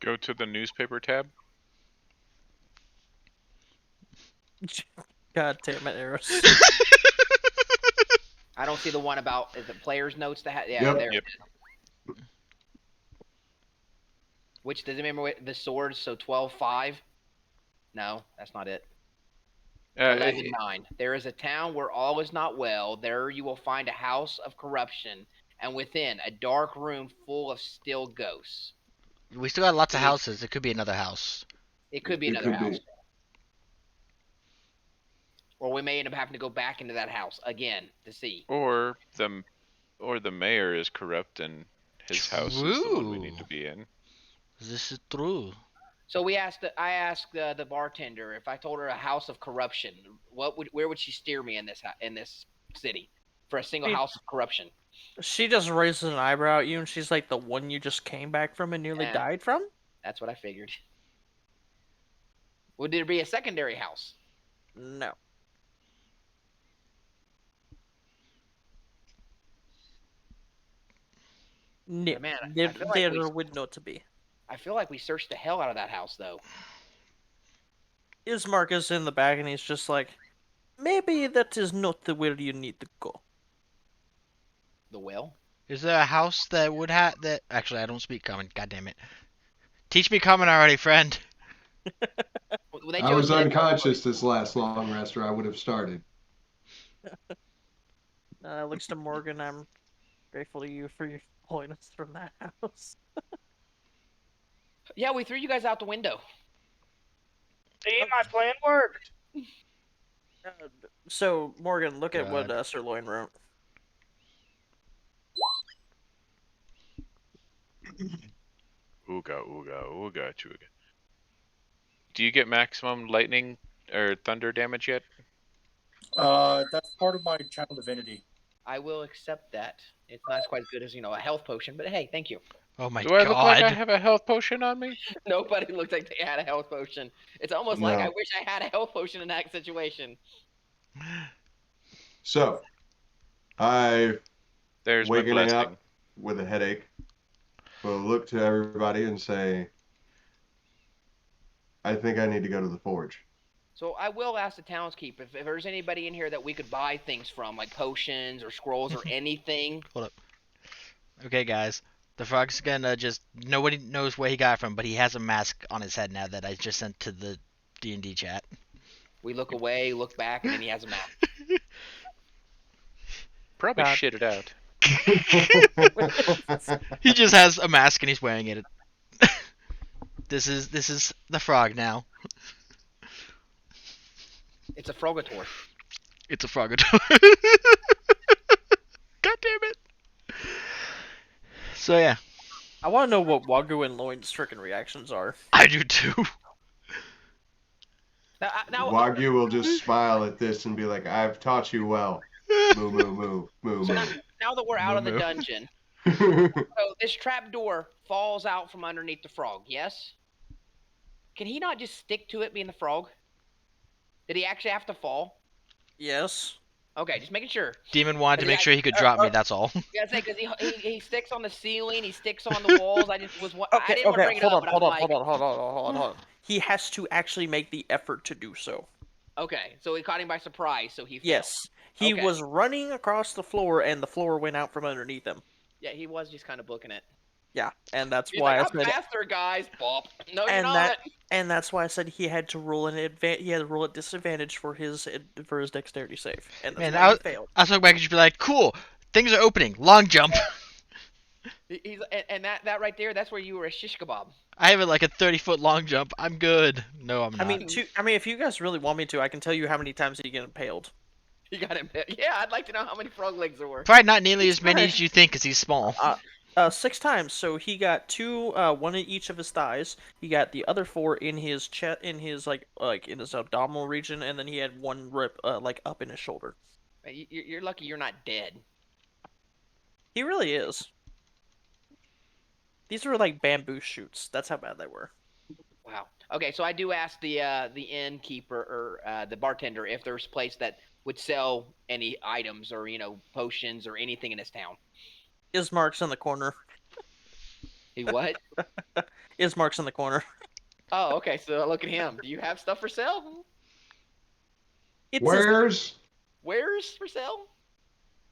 Go to the newspaper tab. God damn it, Eros. I don't see the one about is it players' notes that yeah Yep. there. Yep. Which does it remember what, the swords? So 12-5? No, that's not it. 11-9. There is a town where all is not well. There you will find a house of corruption, and within a dark room full of still ghosts. We still got lots of houses. It could be another house. It could be It another could house. be. Or we may end up having to go back into that house again to see. Or the mayor is corrupt and his house is the one we need to be in. This is true. So I asked the bartender if I told her a house of corruption, where would she steer me in this city for a single house of corruption? She just raises an eyebrow at you, and she's like, "The one you just came back from and nearly Yeah. died from?" That's what I figured. Would there be a secondary house? No. No, Man, I there, feel like there would not be. I feel like we searched the hell out of that house, though. Ismark is in the back, and he's just like, maybe that is not the where you need to go. The well? Is there a house that would have that? Actually, I don't speak common. God damn it. Teach me common already, friend. Well, they I chose was dead unconscious this last long rest, or I would have started. Looks to Morgan. I'm grateful to you for your pulling us from that house. Yeah, we threw you guys out the window. See, my plan worked. So Morgan, look at God. what Sirloin wrote. Ooga, ooga, ooga, chooga. Do you get maximum lightning or thunder damage yet? That's part of my channel divinity. I will accept that. It's not quite as good as, a health potion, but hey, thank you. Oh my Do god. I look like I have a health potion on me? Nobody looks like they had a health potion. It's almost like I wish I had a health potion in that situation. So, I There's my waking blessing. up with a headache will look to everybody and say, I think I need to go to the forge. So I will ask the townskeep if there's anybody in here that we could buy things from, like potions or scrolls or anything. Hold up. Okay, guys. The frog's gonna just... Nobody knows where he got it from, but he has a mask on his head now that I just sent to the D&D chat. We look away, look back, and then he has a mask. Probably God. shit it out. He just has a mask and he's wearing it. This is the frog now. It's a frogator. It's a frog. God damn it. So yeah. I want to know what Wagyu and Lloyd's freaking reactions are. I do too. Now, Wagyu will just smile at this and be like, "I've taught you well." Moo moo moo moo so moo. now that we're out of the Moo-moo. dungeon, so this trapdoor falls out from underneath the frog, yes? Can he not just stick to it being the frog? Did he actually have to fall? Yes. Okay, just making sure. Demon wanted to make sure he could drop me, that's all. Yeah, I say because he sticks on the ceiling, he sticks on the walls. I just was I Okay, didn't want to bring it hold up, on, but hold I'm on, like, hold on. He has to actually make the effort to do so. okay, so he caught him by surprise, so he fell. Yes. He Okay. was running across the floor, and the floor went out from underneath him. Yeah, he was just kind of booking it. Yeah, and that's He's why like, I I'm said, faster, guys. Bop. No, you're and not. that's why I said he had to roll he had to roll at disadvantage for his dexterity save, and that's Man, why he failed. I was looking back and just be like, cool, things are opening, long jump. He's and that right there, that's where you were a shish kebab. I have it like a 30-foot long jump. I'm good. No, I'm not. I mean, if you guys really want me to, I can tell you how many times he get impaled. You got him. Yeah, I'd like to know how many frog legs there were. Probably not nearly He's as many fine. as you think, because he's small. 6 times. So he got 2, one in each of his thighs. He got the other 4 in his chest, in his like in his abdominal region, and then he had 1 rip like up in his shoulder. You're lucky you're not dead. He really is. These were like bamboo shoots. That's how bad they were. Wow. Okay, so I do ask the innkeeper or the bartender if there's a place that would sell any items or potions or anything in this town. Ismark's in the corner. He what? Ismark's in the corner. Oh, okay. So look at him. Do you have stuff for sale? Where's for sale?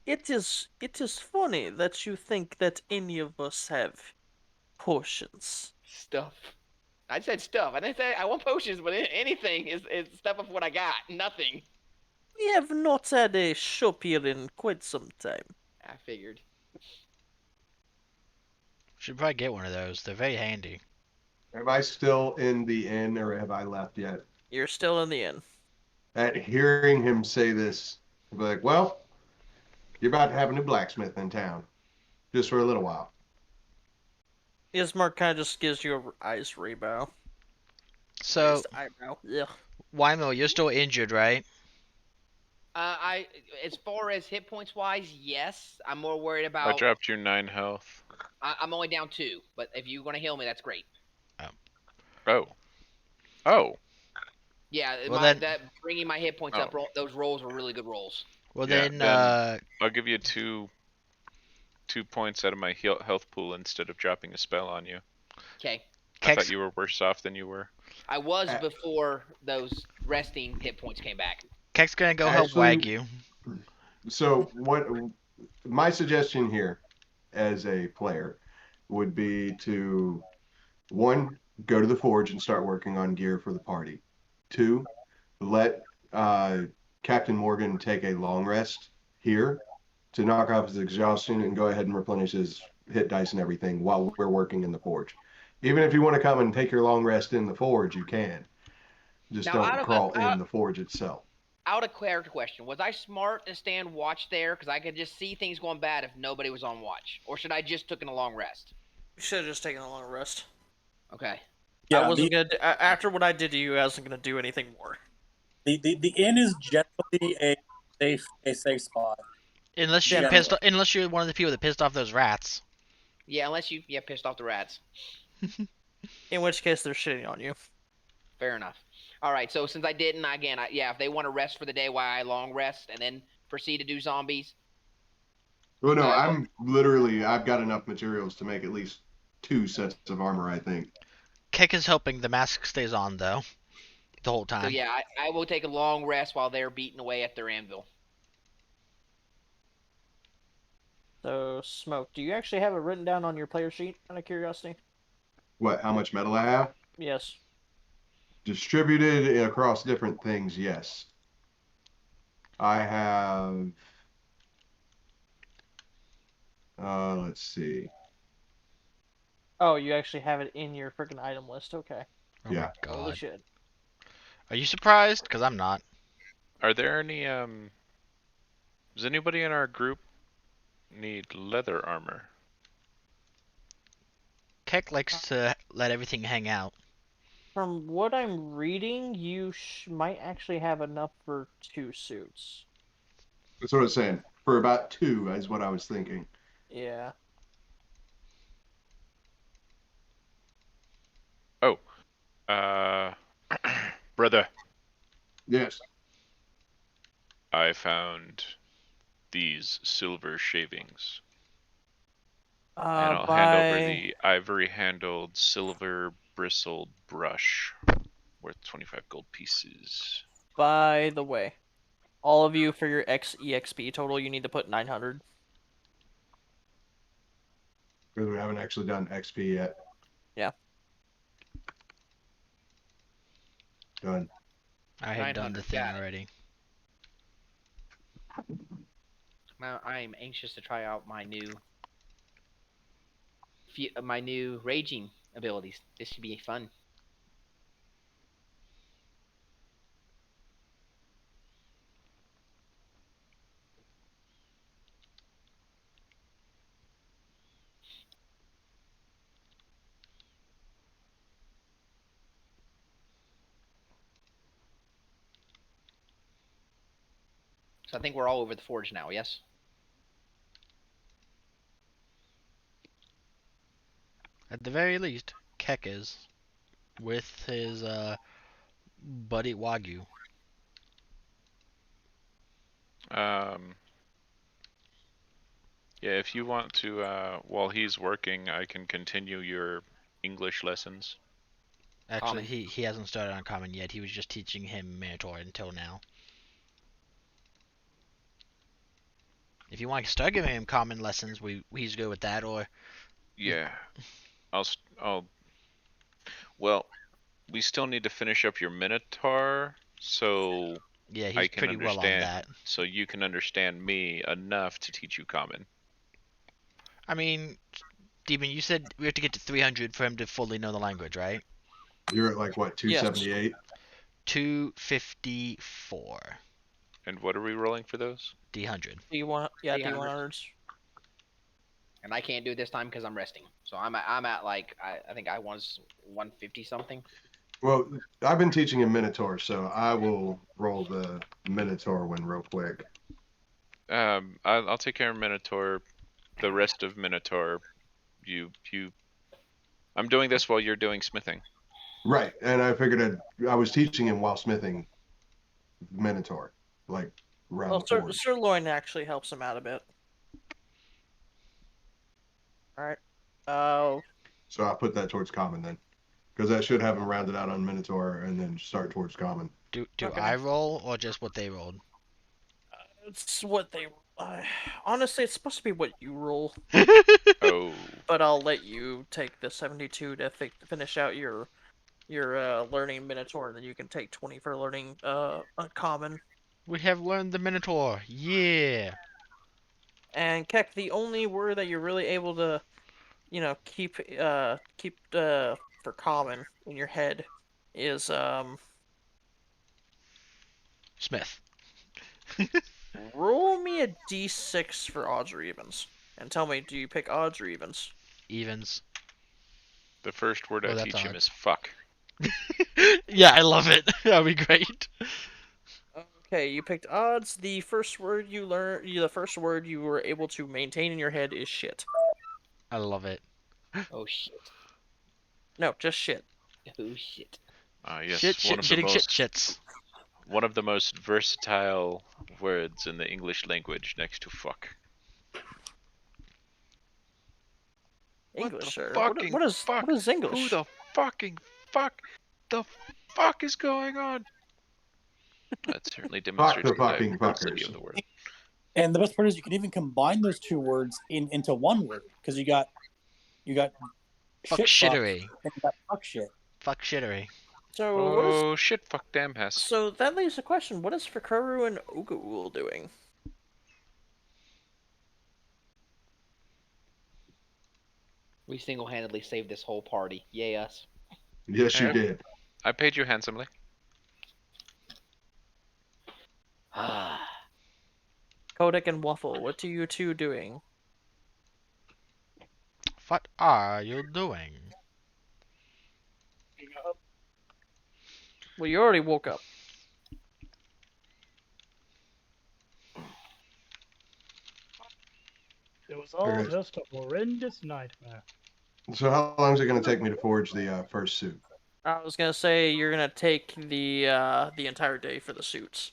It is funny that you think that any of us have potions. Stuff. I said stuff. I didn't say I want potions, but anything is stuff of what I got. Nothing. We have not had a shop here in quite some time. I figured. Should probably get one of those. They're very handy. Am I still in the inn or have I left yet? You're still in the inn. At hearing him say this, I'll be like, well, you're about to have a new blacksmith in town. Just for a little while. Ismark kind of just gives you a eyes rebow. So, eyebrow. Yeah. Wymo, you're still injured, right? As far as hit points wise, yes. I'm more worried about. I dropped your 9 health. I'm only down 2, but if you're gonna heal me, that's great. Oh. Yeah, Well, that bringing my hit points up. Those rolls were really good rolls. Well, Yeah, then, I'll give you 2 points out of my health pool instead of dropping a spell on you. Okay. I thought you were worse off than you were. I was before those resting hit points came back. Kek's gonna go help Wagyu. So what my suggestion here as a player would be to 1, go to the forge and start working on gear for the party. 2, let Captain Morgan take a long rest here to knock off his exhaustion and go ahead and replenish his hit dice and everything while we're working in the forge. Even if you want to come and take your long rest in the forge, you can. Just Now, don't crawl in the forge itself. Out of character question, was I smart to stand watch there? Because I could just see things going bad if nobody was on watch. Or should I just taken a long rest? You should have just taken a long rest. Okay. Yeah, I wasn't gonna after what I did to you, I wasn't gonna do anything more. The inn is generally a safe spot. Unless you're unless you're one of the people that pissed off those rats. Yeah, unless you pissed off the rats. In which case, they're shitting on you. Fair enough. All right, so since I didn't, again, if they want to rest for the day while I long rest and then proceed to do zombies. Well, no, I've got enough materials to make at least 2 sets of armor, I think. Kek is helping. The mask stays on, though, the whole time. So, yeah, I will take a long rest while they're beating away at their anvil. So, Smoke, do you actually have it written down on your player sheet, out of curiosity? What? How much metal I have? Yes. Distributed across different things, yes. I have. Let's see. Oh, you actually have it in your freaking item list. Okay. Oh Yeah. my Holy god. shit. Are you surprised? Because I'm not. Are there any does anybody in our group need leather armor? Keck likes to let everything hang out. From what I'm reading, you might actually have enough for 2 suits. That's what I was saying. For about 2 is what I was thinking. Yeah. Oh, brother, Yes. I found these silver shavings. And I'll hand over the ivory handled silver bristled brush worth 25 gold pieces. By the way, all of you for your EXP total, you need to put 900. Because we haven't actually done XP yet. Yeah. Done. I had done the 900, thing got it. already. Now I'm anxious to try out my new raging abilities. This should be fun. So I think we're all over the forge now, yes? At the very least, Keck is. With his, buddy Wagyu. Yeah, if you want to, while he's working, I can continue your English lessons. Actually, Common. he hasn't started on Common yet. He was just teaching him Minotaur until now. If you want to start giving him Common lessons, he's good with that, or... Yeah, I'll. Well, we still need to finish up your Minotaur, so Yeah, I he's can pretty well on understand. that. So you can understand me enough to teach you Common. I mean, Demon, you said we have to get to 300 for him to fully know the language, right? You're at like what, Yes. 278? 254. And what are we rolling for those? D100. D1, yeah, 300. D100s. And I can't do it this time because I'm resting. So I'm at like I think I was 150 something. Well, I've been teaching him Minotaur, so I will roll the Minotaur one real quick. I'll take care of Minotaur. The rest of Minotaur, you. I'm doing this while you're doing smithing. Right, and I figured I was teaching him while smithing Minotaur, like around Well, the forge. Sirloin actually helps him out a bit. Alright. So I put that towards common then, because that should have him rounded out on Minotaur and then start towards common. Do Okay. I roll, or just what they rolled? It's what they... honestly, it's supposed to be what you roll. Oh. But I'll let you take the 72 to finish out your learning Minotaur, and then you can take 20 for learning Uncommon. We have learned the Minotaur. Yeah. And Keck, the only word that you're really able to, keep for common in your head is Smith. roll me a d6 for odds or evens, and tell me, do you pick odds or evens? Evens. The first word I that's teach him odds. is fuck. Yeah, I love it. That'd be great. Okay, you picked odds. The first word the first word you were able to maintain in your head is shit. I love it. Oh shit. No, just shit. Oh shit. Yes, Shits. one of the most versatile words in the English language, next to fuck. English, sir. Fuck? What is English? Who the fucking fuck? The fuck is going on? That certainly demonstrates the the fucking complexity fuckers. of the word. And the best part is you can even combine those two words into one word because you got Fuck shit shittery. and you got fuck shit. Fuck shittery. So what is? Oh shit! Fuck damn Hess. So that leaves the question: what is Fukuru and Ogaul doing? We single-handedly saved this whole party. Yay us. Yes, you Yeah. did. I paid you handsomely. Kodak and Waffle, what are you two doing? What are you doing? Well, you already woke up. It was all Okay. just a horrendous nightmare. So how long is it going to take me to forge the first suit? I was gonna say you're gonna take the entire day for the suits.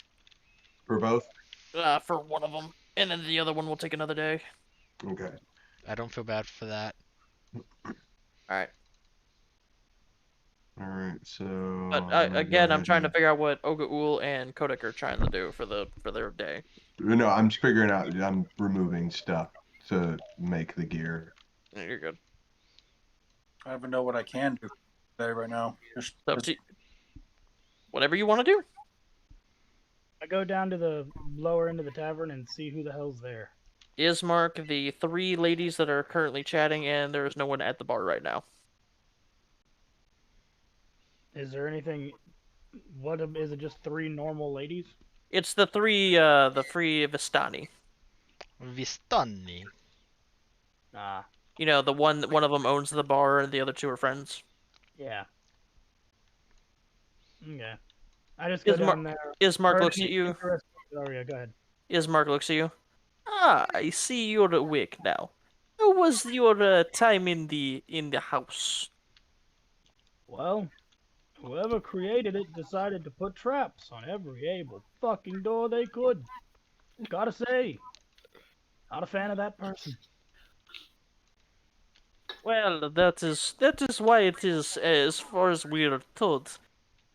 For both? For one of them, and then the other one will take another day. Okay. I don't feel bad for that. All right. All right. So. But again, I'm trying to figure out what Ogaul and Kodak are trying to do for their day. No, I'm figuring out. I'm removing stuff to make the gear. You're good. I don't even know what I can do today right now. Just, So whatever you want to do. I go down to the lower end of the tavern and see who the hell's there. Ismark, the 3 ladies that are currently chatting, and there is no one at the bar right now. Is there anything? What is it? Just 3 normal ladies? It's the three Vistani. Vistani. Ah, You know, the one of them owns the bar, and the other 2 are friends. yeah. Okay. I just go down there. Ismark Heard looks at any you. interesting- Oh yeah, go ahead. Ismark looks at you. Ah, I see you're awake now. How was your time in the house? Well, whoever created it decided to put traps on every able fucking door they could. Gotta say, not a fan of that person. Well, that is why it is, as far as we are told,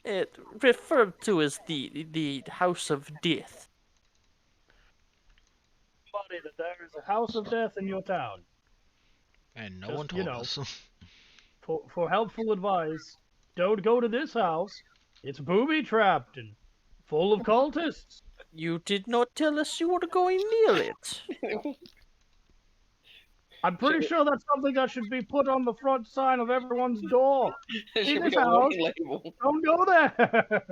it referred to as the House of Death. Buddy, that there is a house of death in your town. And no Just, one you told know. us. For helpful advice, don't go to this house. It's booby-trapped and full of cultists. You did not tell us you were going near it. I'm pretty sure that's something that should be put on the front sign of everyone's door. There See should be this a house? warning label. Don't go there.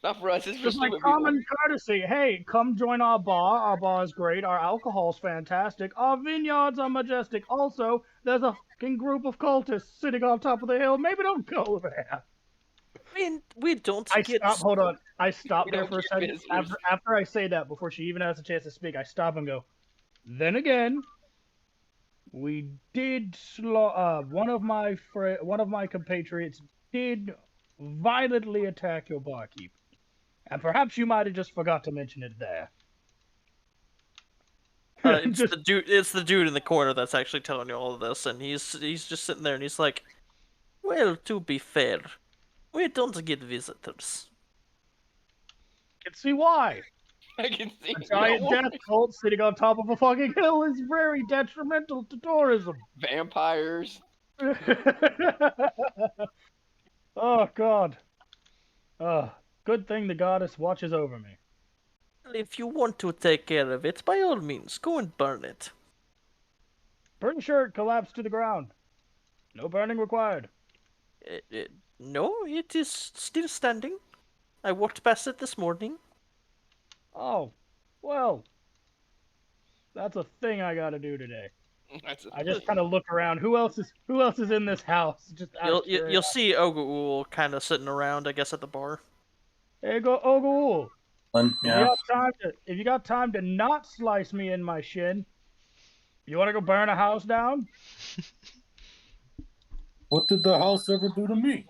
Not for us, it's for Just like stupid common people. courtesy. Hey, come join our bar. Our bar is great. Our alcohol's fantastic. Our vineyards are majestic. Also, there's a fucking group of cultists sitting on top of the hill. Maybe don't go there. We don't Hold on. I stop We there don't for a get second. visitors. After I say that, before she even has a chance to speak, I stop and go, then again, we did one of my compatriots did violently attack your barkeep. And perhaps you might have just forgot to mention it there. It's the dude in the corner that's actually telling you all of this, and he's just sitting there and he's like, "Well, to be fair, we don't get visitors." Can see why. I can see. A giant death cult sitting on top of a fucking hill is very detrimental to tourism. Vampires. Oh God. Good thing the goddess watches over me. If you want to take care of it, by all means, go and burn it. Pretty sure it collapsed to the ground. No burning required. No, it is still standing. I walked past it this morning. Oh, well. That's a thing I gotta do today. I just kind of look around. Who else is in this house? Just You'll see Ogaul kind of sitting around, I guess, at the bar. Hey, go Ogaul. Yeah. If you got time to not slice me in my shin, you want to go burn a house down? What did the house ever do to me?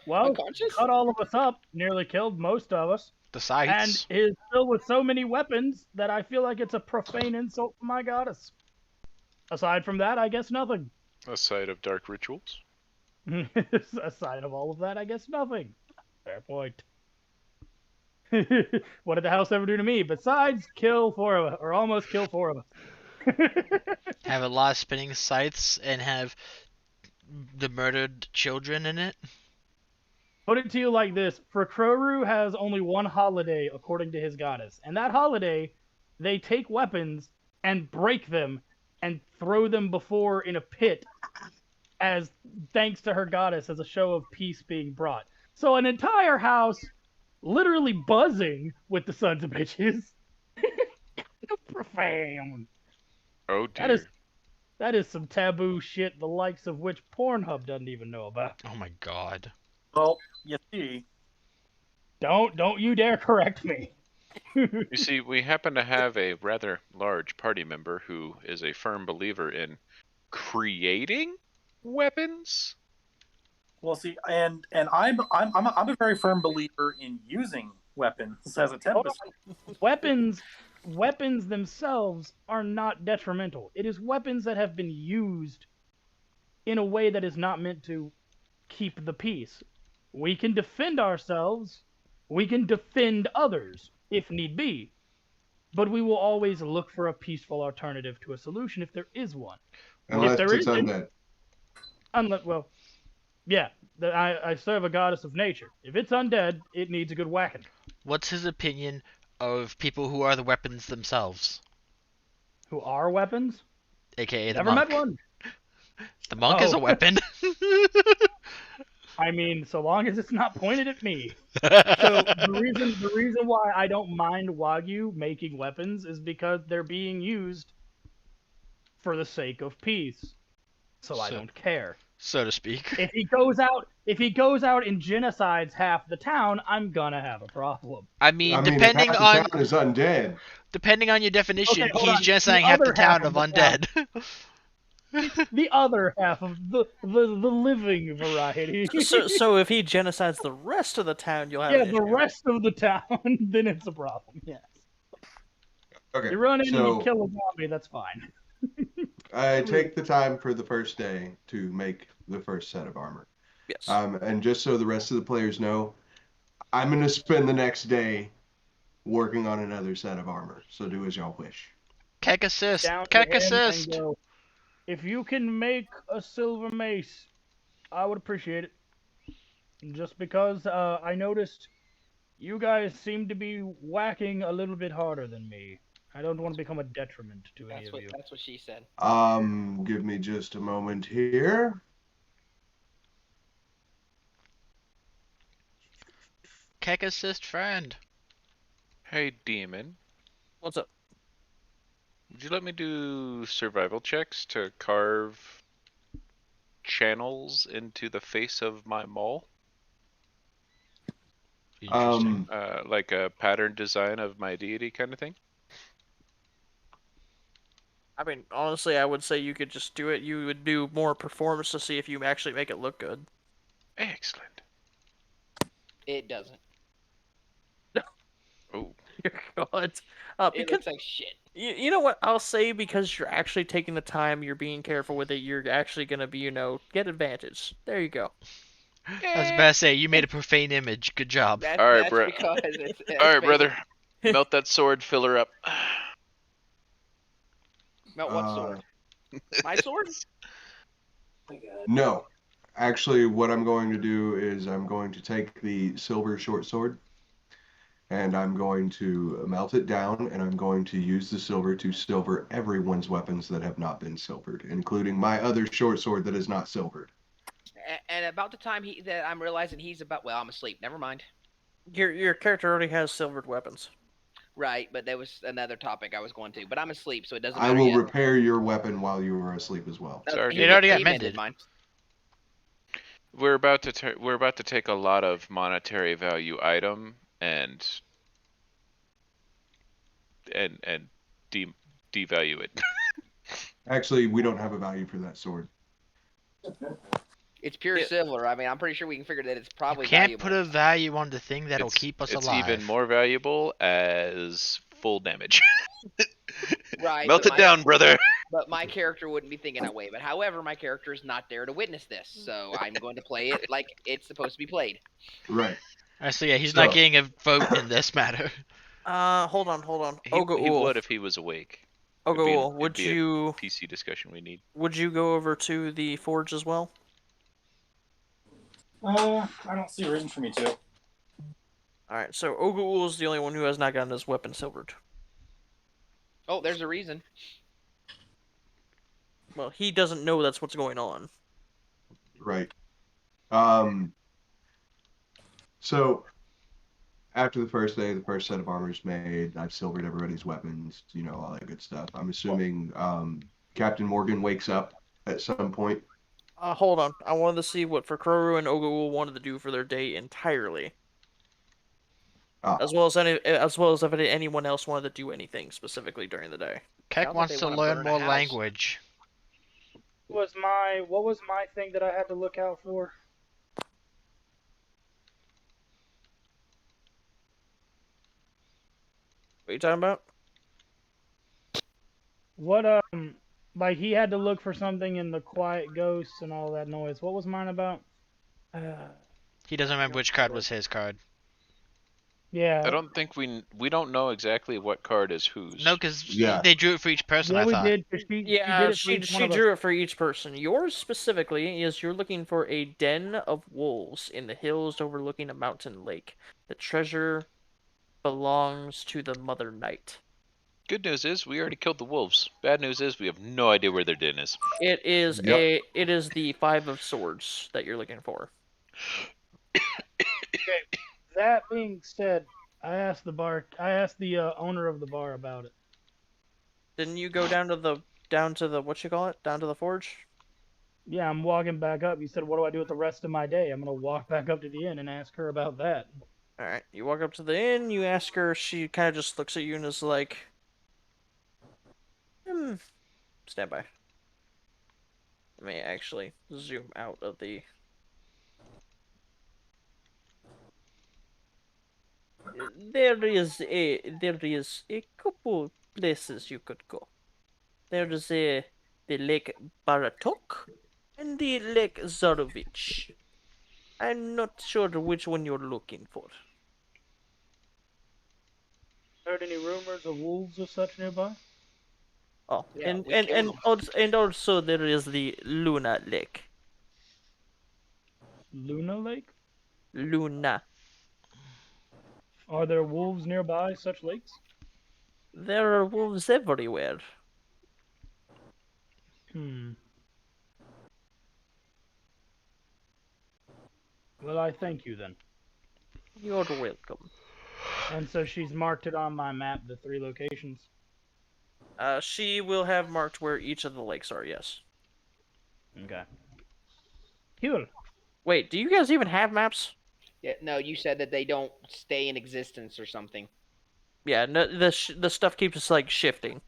Well, Unconscious? cut all of us up, nearly killed most of us, The sights. and is filled with so many weapons that I feel like it's a profane insult to my goddess. Aside from that, I guess nothing. A site of dark rituals. Aside of all of that, I guess nothing. Fair point. What did the house ever do to me besides kill 4 of us, or almost kill 4 of us? Have a lot of spinning scythes and have the murdered children in it. Put it to you like this: Frokroru has only one holiday according to his goddess, and that holiday, they take weapons and break them and throw them before in a pit as thanks to her goddess as a show of peace being brought. So an entire house literally buzzing with the sons of bitches. Profound. Oh dear. That is some taboo shit, the likes of which Pornhub doesn't even know about. Oh my god. Well, you see. Don't you dare correct me. You see, we happen to have a rather large party member who is a firm believer in creating weapons. Well, see, and I'm a very firm believer in using weapons as a tempest. Weapons themselves are not detrimental. It is weapons that have been used in a way that is not meant to keep the peace. We can defend ourselves. We can defend others if need be. But we will always look for a peaceful alternative to a solution if there is one. Unless there it's isn't- undead. Well, yeah, I serve a goddess of nature. If it's undead, it needs a good whacking. What's his opinion of people who are the weapons themselves? Who are weapons? AKA the Never monk. met one. The monk is a Oh. weapon. I mean, so long as it's not pointed at me. So the reason why I don't mind Wagyu making weapons is because they're being used for the sake of peace. So I don't care. So to speak. If he goes out and genocides half the town, I'm gonna have a problem. I mean, if depending half on the town is undead. depending on your definition, Okay, hold he's on. genociding The half the other half town of of the town. undead. The other half of the living variety. So if he genocides the rest of the town, you'll have Yeah, an the issue. rest of the town, then it's a problem. Yes. Okay, You run in and so you kill a zombie, that's fine. I take the time for the first day to make the first set of armor. Yes. And just so the rest of the players know, I'm going to spend the next day working on another set of armor. So do as y'all wish. Keck assist. Down to Keck him and assist. go, if you can make a silver mace, I would appreciate it. Just because I noticed you guys seem to be whacking a little bit harder than me. I don't want to become a detriment to any of you. That's what she said. Give me just a moment here. Keck assist friend. Hey, demon. What's up? Would you let me do survival checks to carve channels into the face of my mole? Interesting. Like a pattern design of my deity kind of thing? I mean, honestly, I would say you could just do it. You would do more performance to see if you actually make it look good. Excellent. It doesn't. Oh. Dear God. It Because looks like shit. you know what? I'll say because you're actually taking the time, you're being careful with it, you're actually going to be, get advantage. There you go. I was about to say, you made a profane image. Good job. That's, All right, that's bro. because it's All right, basically- brother. Melt that sword, fill her up. Melt what sword? My sword? No. Actually, what I'm going to do is I'm going to take the silver short sword and I'm going to melt it down and I'm going to use the silver to silver everyone's weapons that have not been silvered, including my other short sword that is not silvered. And about the time that I'm realizing he's about, well, I'm asleep. Never mind. Your character already has silvered weapons. Right, but there was another topic I was going to. But I'm asleep, so it doesn't I matter will yet. repair your weapon while you are asleep as well. Sorry, It already got He mended. mine. We're about to take a lot of monetary value item and devalue it. Actually, we don't have a value for that sword. It's pure Yeah. silver. I mean, I'm pretty sure we can figure that it's probably You can't valuable. put a value on the thing that'll It's- keep us it's alive. even more valuable as full damage. Right. Melt but it down, brother. But my character wouldn't be thinking that way. But however, my character is not there to witness this, so I'm going to play it like it's supposed to be played. Right. So yeah, he's So- not getting a vote in this matter. Hold on. He Ogaul. would if he was awake. It'd Ogaul, be a PC discussion we need. would you go over to the forge as well? I don't see a reason for me to. Alright, so Ogaul is the only one who has not gotten his weapon silvered. Oh, there's a reason. Well, he doesn't know that's what's going on. Right. So after the first day, the first set of armor's made. I've silvered everybody's weapons, all that good stuff. I'm assuming Captain Morgan wakes up at some point. Hold on. I wanted to see what Furkuru and Ogaul wanted to do for their day entirely. As well as if anyone else wanted to do anything specifically during the day. Keck Sounds like wants they to wanna learn burn a more house. language. What was my thing that I had to look out for? What are you talking about? What like he had to look for something in the quiet ghosts and all that noise. What was mine about? He doesn't remember which card was his card. Yeah. I don't think we don't know exactly what card is whose. No, because Yeah. they drew it for each person. Yeah, I we thought. did. 'Cause she did it for each one she of us. drew it for each person. Yours specifically is you're looking for a den of wolves in the hills overlooking a mountain lake. The treasure belongs to the Mother Knight. Good news is we already killed the wolves. Bad news is we have no idea where their den is. It is Yep. it is the Five of Swords that you're looking for. Okay. That being said, I asked the owner of the bar about it. Didn't you go down to the down to the forge? Yeah, I'm walking back up. You said, "What do I do with the rest of my day?" I'm gonna walk back up to the inn and ask her about that. Alright, you walk up to the inn, you ask her, she kind of just looks at you and is like, stand by. Let me actually zoom out of the... There is a couple places you could go. There is the Lake Baratok and the Lake Zarovich. I'm not sure which one you're looking for. Heard any rumors of wolves or such nearby? Oh, Yeah, and we and killed and 'em. also, and also there is the Luna Lake. Luna Lake? Luna. Are there wolves nearby such lakes? There are wolves everywhere. Well, I thank you then. You're welcome. And so she's marked it on my map, the 3 locations. She will have marked where each of the lakes are, yes. Okay. Cool. Wait, do you guys even have maps? Yeah, no, you said that they don't stay in existence or something. Yeah, no, the stuff keeps like shifting.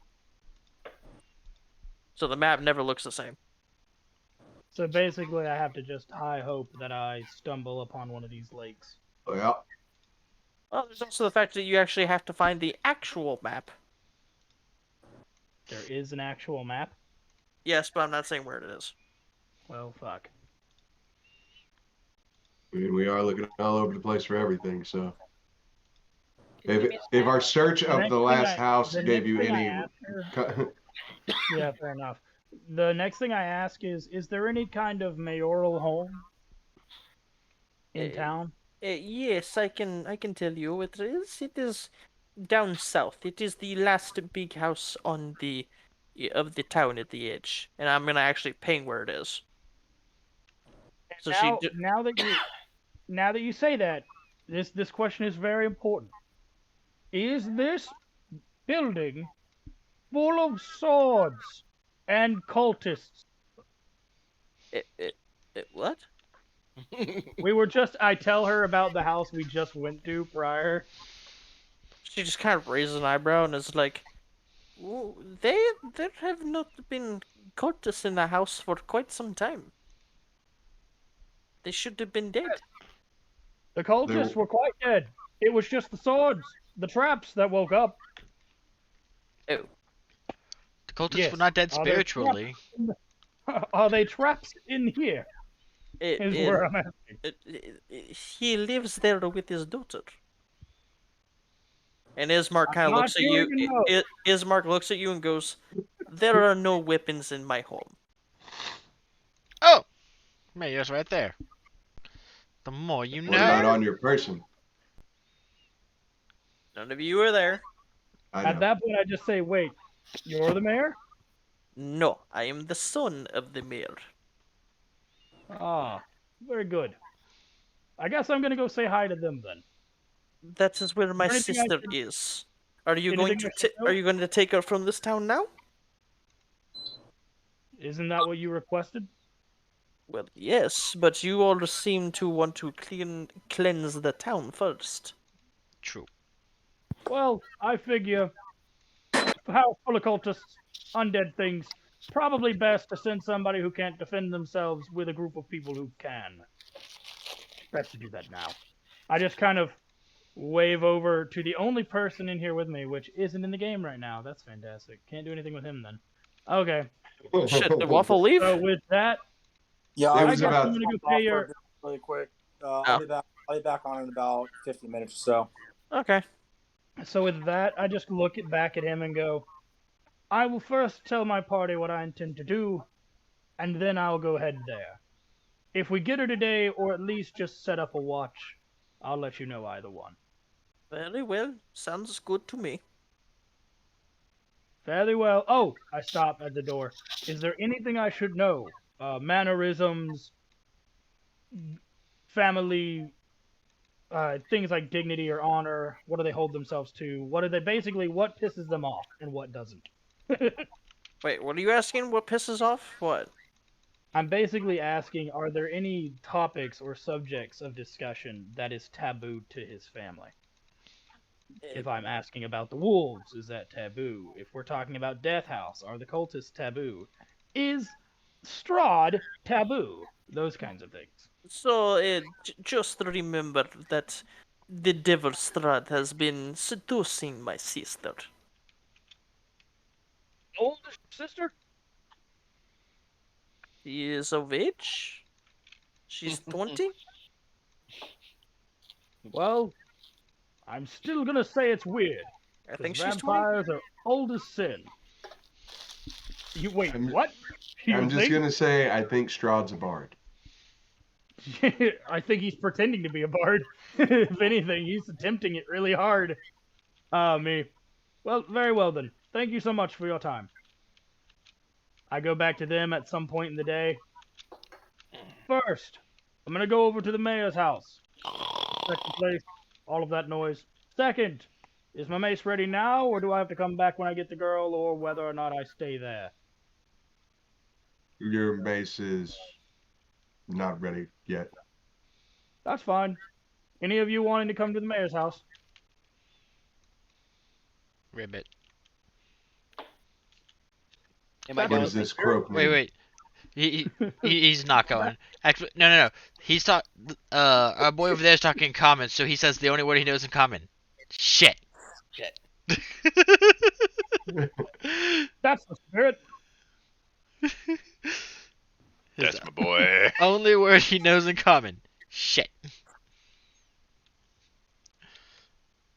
So the map never looks the same. So basically, I have to just high hope that I stumble upon one of these lakes. Oh, yeah. Well, there's also the fact that you actually have to find the actual map. There is an actual map? Yes, but I'm not saying where it is. Well, fuck. I mean, we are looking all over the place for everything, so. Give me a If our search The of next the thing last house the gave next you thing I any. ask her- Yeah, fair enough. The next thing I ask is there any kind of mayoral home in town? Yes, I can tell you it is. It is down south. It is the last big house on the of the town at the edge, and I'm gonna actually ping where it is. So now that you say that, this question is very important. Is this building full of swords and cultists? What? I tell her about the house we just went to prior. She just kind of raises an eyebrow and is like, there have not been cultists in the house for quite some time. They should have been dead. The cultists were quite dead. It was just the swords, the traps that woke up. Oh. The cultists were not dead spiritually. Are they traps in here? is where I'm at. He lives there with his daughter. And Ismark kind of Not looks at you you. even know. Ismark looks at you and goes, "There are no weapons in my home." Oh, Mayor's right there. The more you What about know. on your person? None of you are there. I At know. that point, I just say, "Wait, you're the mayor?" No, I am the son of the mayor. Ah, very good. I guess I'm gonna go say hi to them then. That is where my Anything I sister should, is. Are you going anything to I should are know? you going to take her from this town now? Isn't that what you requested? Well, yes, but you all seem to want to cleanse the town first. True. Well, I figure house full of cultists, undead things. Probably best to send somebody who can't defend themselves with a group of people who can. Best to do that now. I just kind of wave over to the only person in here with me, which isn't in the game right now. That's fantastic. Can't do anything with him then. Okay. Shit, did Waffle leave? So with that, Yeah, It I I was guess about- I'm gonna go off pay for your. a bit really quick. Oh. I'll be back on in about 50 minutes or so. Okay. So with that, I just look back at him and go, I will first tell my party what I intend to do, and then I'll go head there. If we get her today, or at least just set up a watch, I'll let you know either one. Very well. Sounds good to me. Fairly well. Oh, I stop at the door. Is there anything I should know? Mannerisms, family, things like dignity or honor. What do they hold themselves to? What pisses them off and what doesn't? Wait, what are you asking? What pisses off? What? I'm basically asking, are there any topics or subjects of discussion that is taboo to his family? If I'm asking about the wolves, is that taboo? If we're talking about Death House, are the cultists taboo? Is Strahd taboo? Those kinds of things. So, just remember that the Devil Strahd has been seducing my sister. Oldest sister? She is of age. She's 20. Well, I'm still gonna say it's weird. I Because think she's 20. vampires are old as sin. You wait, I'm- what? You I'm just think? gonna say I think Strahd's a bard. I think he's pretending to be a bard. If anything, he's attempting it really hard. Me. Well, very well then. Thank you so much for your time. I go back to them at some point in the day. First, I'm gonna go over to the mayor's house. Check the place, all of that noise. Second, is my mace ready now, or do I have to come back when I get the girl, or whether or not I stay there? Your base is not ready yet. That's fine. Any of you wanting to come to the mayor's house? Ribbit. Am I What done What with does my this turn? croak mean? Wait. He's not going. Actually, no. He's our boy over there is talking in common, so he says the only word he knows in common. Shit. Shit. That's the spirit. That's my boy. Only word he knows in common. Shit.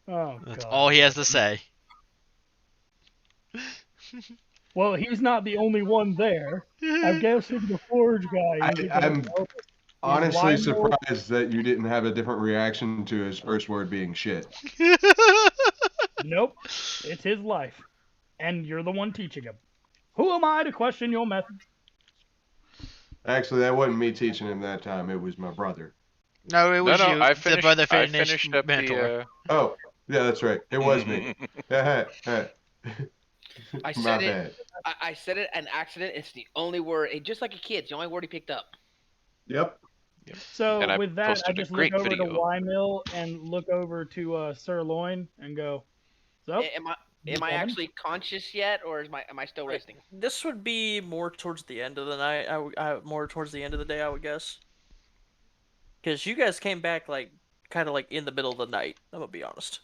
Oh, That's God. all he has to say. Well, he's not the only one there. I'm guessing the forge guy isn't gonna I'm help. honestly Lionel- surprised that you didn't have a different reaction to his first word being shit. Nope. It's his life. And you're the one teaching him. Who am I to question your methods? Actually, that wasn't me teaching him that time. It was my brother. No, it was No, you. I The finished. brother I finished finished up Minotaur. Oh, yeah, that's right. It was me. I My said it. bad. I said it an accident. It's the only word. Just like a kid, it's the only word he picked up. Yep. So And I with that, I posted a just look great over video. to Y-Mill and look over to Sirloin and go, so? Am I coming? actually conscious yet, or am I still resting? This would be more towards the end of the night. More towards the end of the day, I would guess. Because you guys came back kind of in the middle of the night. I'm gonna be honest.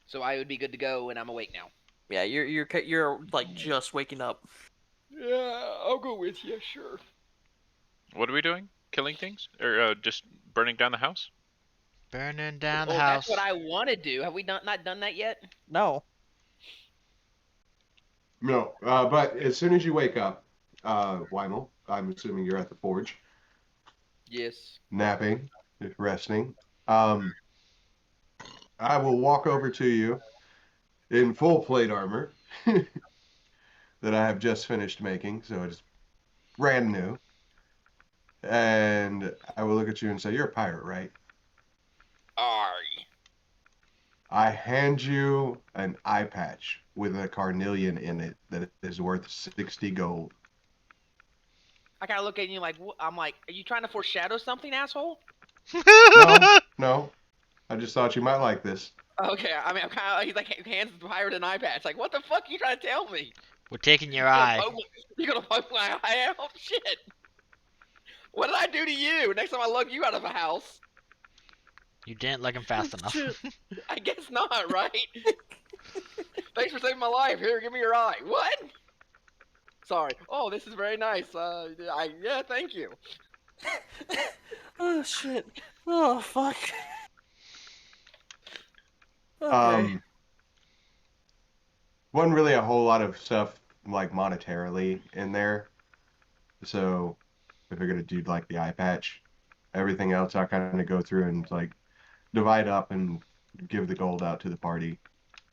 So I would be good to go, and I'm awake now. Yeah, you're like just waking up. Yeah, I'll go with you. Sure. What are we doing? Killing things? Or just burning down the house? Burning down the Oh, that's what house. I want to do. Have we not done that yet? No. No, but as soon as you wake up, Weimel, I'm assuming you're at the forge, Yes. napping, resting. I will walk over to you in full plate armor that I have just finished making, so it's brand new. And I will look at you and say, "You're a pirate, right?" Aye. I hand you an eye patch with a carnelian in it that is worth 60 gold. I kind of look at you like, I'm like, are you trying to foreshadow something, asshole? No. I just thought you might like this. Okay, I mean, I'm kind of, he's like, hands the pirate an eye patch. Like, what the fuck are you trying to tell me? We're taking your eye. You're gonna poke my eye out? Shit. What did I do to you? Next time I lug you out of a house. You didn't like him fast enough. I guess not, right? Thanks for saving my life. Here, give me your eye. What? Sorry. Oh, this is very nice. Yeah, thank you. Oh shit. Oh fuck. Okay. Wasn't really a whole lot of stuff like monetarily in there. So I figured a dude like the eye patch. Everything else I kind of go through and like divide up and give the gold out to the party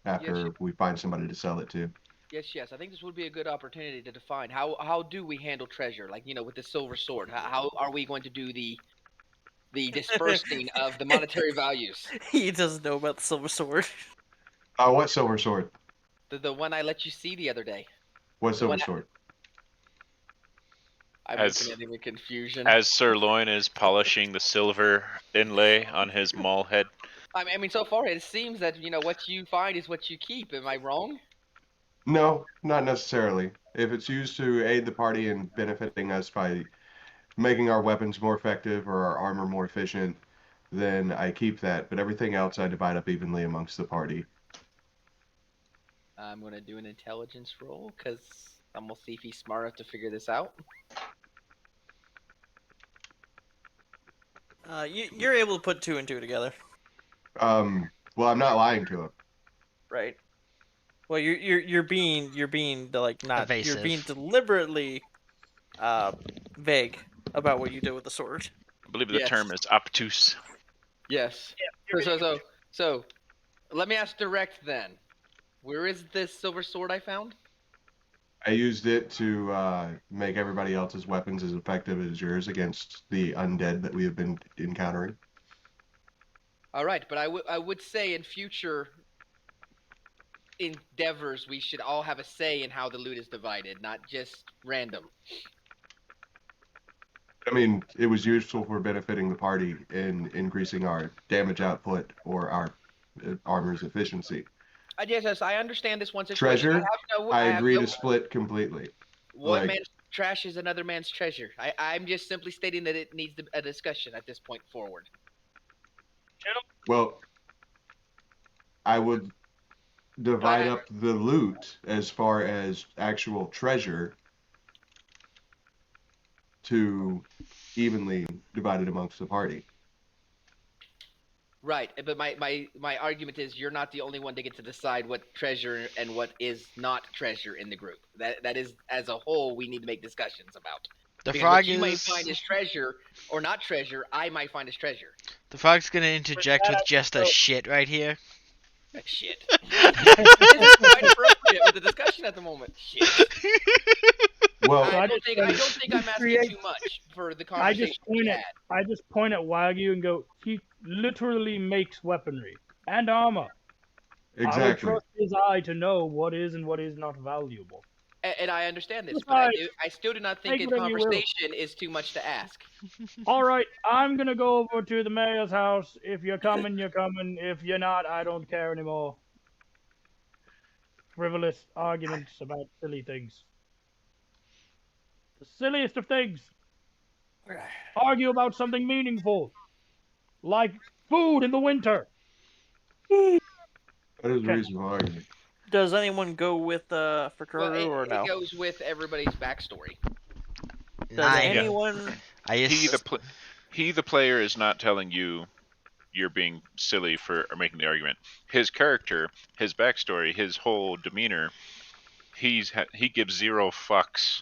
after we find somebody to sell it to. Yes. I think this would be a good opportunity to define how do we handle treasure? Like, with the silver sword. How are we going to do the dispersing of the monetary values? He doesn't know about the silver sword. What silver sword? The one I let you see the other day. What silver sword? I'm looking at him in confusion. As Sirloin is polishing the silver inlay on his maul head. I mean, so far it seems that what you find is what you keep. Am I wrong? No, not necessarily. If it's used to aid the party in benefiting us by making our weapons more effective or our armor more efficient, then I keep that. But everything else I divide up evenly amongst the party. I'm gonna do an intelligence roll because I'm gonna see if he's smart enough to figure this out. You're able to put 2 and 2 together. Well, I'm not lying to him. Right. Well, you're being like not evasive. You're being deliberately vague about what you did with the sword. I believe the term is obtuse. Yes. So, let me ask direct then. Where is this silver sword I found? I used it to make everybody else's weapons as effective as yours against the undead that we have been encountering. All right, but I would say in future endeavors we should all have a say in how the loot is divided, not just random. I mean, it was useful for benefiting the party in increasing our damage output or our armor's efficiency. Yes, I understand this one situation. Treasure, I agree to split completely. One man's trash is another man's treasure. I'm just simply stating that it needs a discussion at this point forward. Well, I would divide up the loot as far as actual treasure to evenly divide it amongst the party. Right, but my argument is you're not the only one to get to decide what treasure and what is not treasure in the group. That is, as a whole, we need to make discussions about. The because frog what you might find as treasure or not treasure, I might find as treasure. The frog's gonna interject with just a shit right here. A shit. It's quite appropriate with the discussion at the moment. Shit. Well, I don't think I'm asking too much for the conversation. I just point at Wagyu and go, he literally makes weaponry and armor. Exactly. I would trust his eye to know what is and what is not valuable. And I understand this, but I still do not think a conversation is too much to ask. All right, I'm gonna go over to the mayor's house. If you're coming, you're coming. If you're not, I don't care anymore. Frivolous arguments about silly things. The silliest of things. Argue about something meaningful, like food in the winter. That is a reasonable argument. Does anyone go with Figurine or no? It goes with everybody's backstory. Does anyone He, the player, is not telling you you're being silly for making the argument. His character, his backstory, his whole demeanor, he gives zero fucks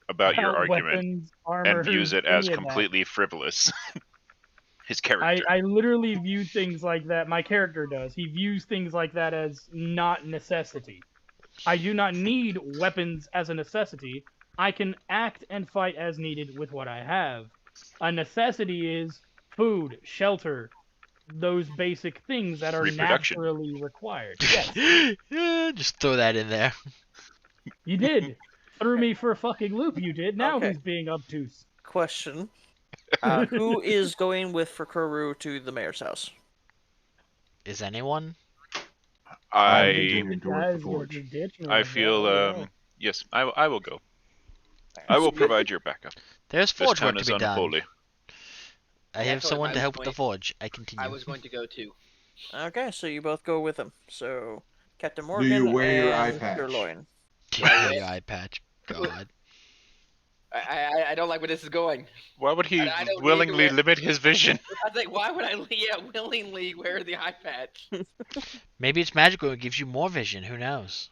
about your argument weapons, and armor, views it as any of that. completely frivolous. His character. I literally view things like that. My character does. He views things like that as not necessity. I do not need weapons as a necessity. I can act and fight as needed with what I have. A necessity is food, shelter, those basic things that are Reproduction. naturally required. Yes. Yeah, just throw that in there. You did. Threw me for a fucking loop, you did. Now Okay. who's being obtuse? Question. Who is going with Fukuru to the mayor's house? Is anyone? I'm I continuing towards the Guys, forge. just ditch me I like that. feel Oh, yeah. yes, I will go. I will provide your backup. There's This forge work town to is be done. unholy. I have That's what someone I to was help with the going- forge. I continue. I was going to go too. Okay, so you both go with him. So Captain Do Morgan you wear your eye and patch? Sirloin. Yeah, your eye patch. God. I don't like where this is going. Why would he I don't need to willingly wear- limit his vision? I was like, why would I willingly wear the eye patch? Maybe it's magical. It gives you more vision. Who knows?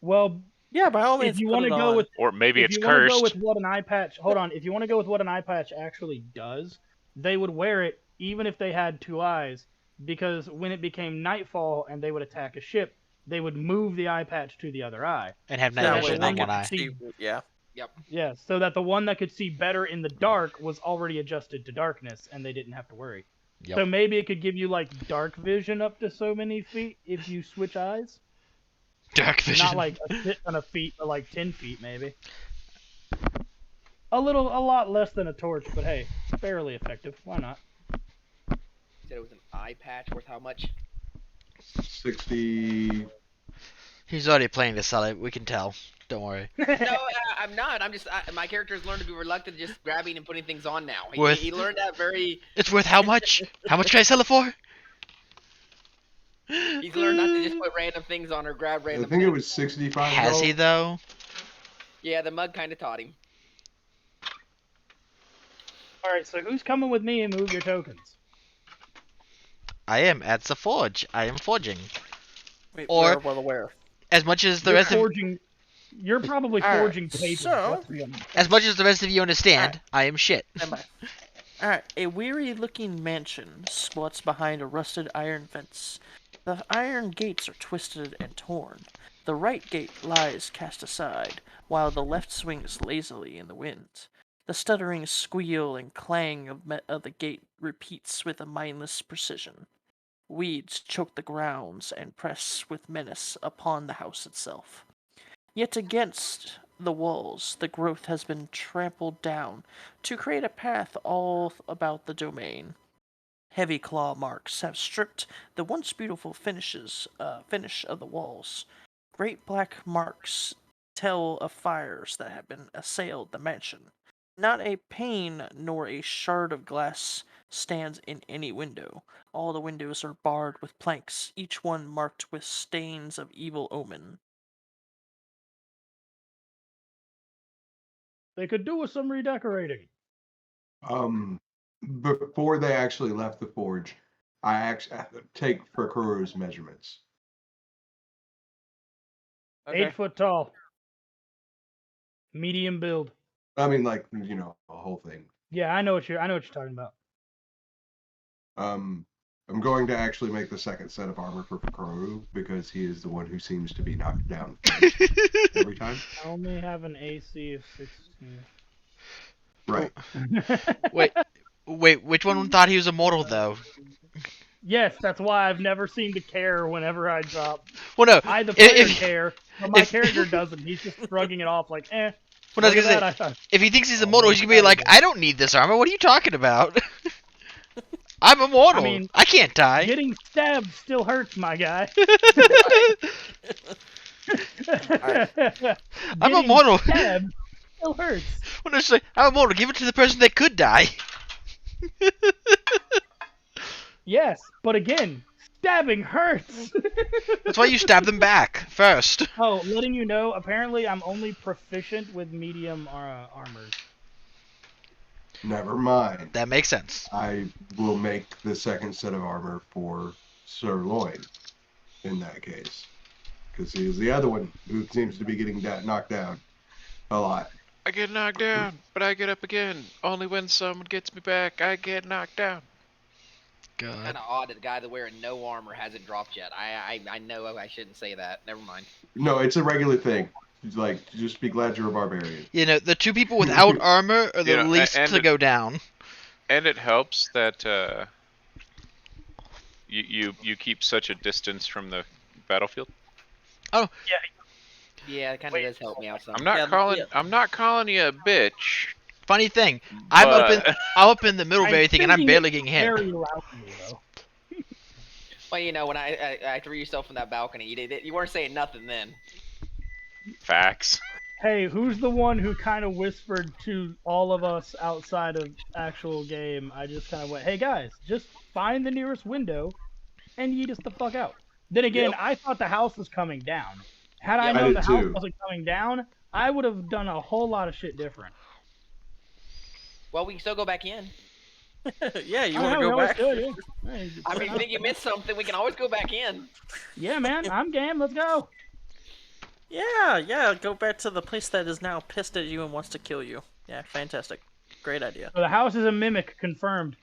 Well, Yeah, by all means, if you put want to it go on. with Or maybe if it's you want to go cursed. with what an eye patch, hold on. If you want to go with what an eye patch actually does, they would wear it even if they had two eyes, because when it became nightfall and they would attack a ship, they would move the eye patch to the other eye. And have So night that vision the on one one that eye. could see, Yeah. Yep. yeah, so that the one that could see better in the dark was already adjusted to darkness, and they didn't have to worry. Yep. So maybe it could give you like dark vision up to so many feet if you switch eyes. Dark vision. Not like a shit ton of feet, but like 10 feet maybe. A lot less than a torch, but hey, fairly effective. Why not? You said it was an eye patch worth how much? 60. He's already playing this solid. We can tell. Don't worry. No, I'm not. I'm just my character's learned to be reluctant to just grabbing and putting things on now. Worth- He learned that very. It's worth how much? How much can I sell it for? He's learned not to just put random things on or grab I random. think it things. was 65. Has he though? Yeah, the mug kind of taught him. Alright, so who's coming with me and move your tokens? I am at the forge. I am forging. Wait, Or- where? As much as the You're rest of forging. You're probably Alright, forging paper. so- let's be honest. as much as the rest of you understand, I am shit. Alright, a weary-looking mansion squats behind a rusted iron fence. The iron gates are twisted and torn. The right gate lies cast aside, while the left swings lazily in the wind. The stuttering squeal and clang of the gate repeats with a mindless precision. Weeds choke the grounds and press with menace upon the house itself. Yet against the walls, the growth has been trampled down to create a path all about the domain. Heavy claw marks have stripped the once beautiful finish of the walls. Great black marks tell of fires that have been assailed the mansion. Not a pane nor a shard of glass stands in any window. All the windows are barred with planks, each one marked with stains of evil omen. They could do with some redecorating. Before they actually left the forge, I actually take Fukuru's measurements. 8 foot tall. Medium build. I mean, like, you know, the whole thing. Yeah, I know what you're talking about. I'm going to actually make the second set of armor for Fukuru because he is the one who seems to be knocked down first every time. I only have an AC of 16. Right. Wait, which one thought he was immortal though? Yes, that's why I've never seemed to care whenever I drop. Well, no. I, the player, if- care, but my if- character doesn't. He's just shrugging it off like, eh. What I was look gonna at say, that, I thought, if he thinks he's immortal, he's gonna be like, I don't need this armor. What are you talking about? I'm immortal. I mean, I can't die. getting stabbed still hurts, my guy. I'm Getting immortal. stabbed still hurts. When I say I'm immortal, give it to the person that could die. Yes, but again, stabbing hurts. That's why you stab them back first. Oh, letting you know, apparently I'm only proficient with medium armors. Never mind. That makes sense. I will make the second set of armor for Sirloin in that case. Because he is the other one who seems to be getting knocked down a lot. I get knocked down, but I get up again. Only when someone gets me back, I get knocked down. God. Kind of odd that the guy that wearing no armor hasn't dropped yet. I know I shouldn't say that. Never mind. No, it's a regular thing. Like, just be glad you're a barbarian. You know, the two people without armor are the You know, least and to go down. And it helps that you keep such a distance from the battlefield. Oh. Yeah, it kind of does help me out some. I'm not calling you a bitch. Funny thing, I'm up in the middle of everything, and I'm barely getting hit. Very loudly, though. Well, you know, when I threw yourself from that balcony, you weren't saying nothing then. Facts. Hey, who's the one who kind of whispered to all of us outside of actual game? I just kind of went, hey guys, just find the nearest window and yeet us the fuck out. Then again, Yep. I thought the house was coming down. Had I Yep. known I the did house too. wasn't coming down, I would have done a whole lot of shit different. Well, we can still go back in. Yeah, you I want to know, go we always back? could, yeah. Hey, I mean, if you think you missed something, we can always go back in. yeah, man, I'm game. Let's go. Yeah, go back to the place that is now pissed at you and wants to kill you. Yeah, fantastic. Great idea. So the house is a mimic, confirmed.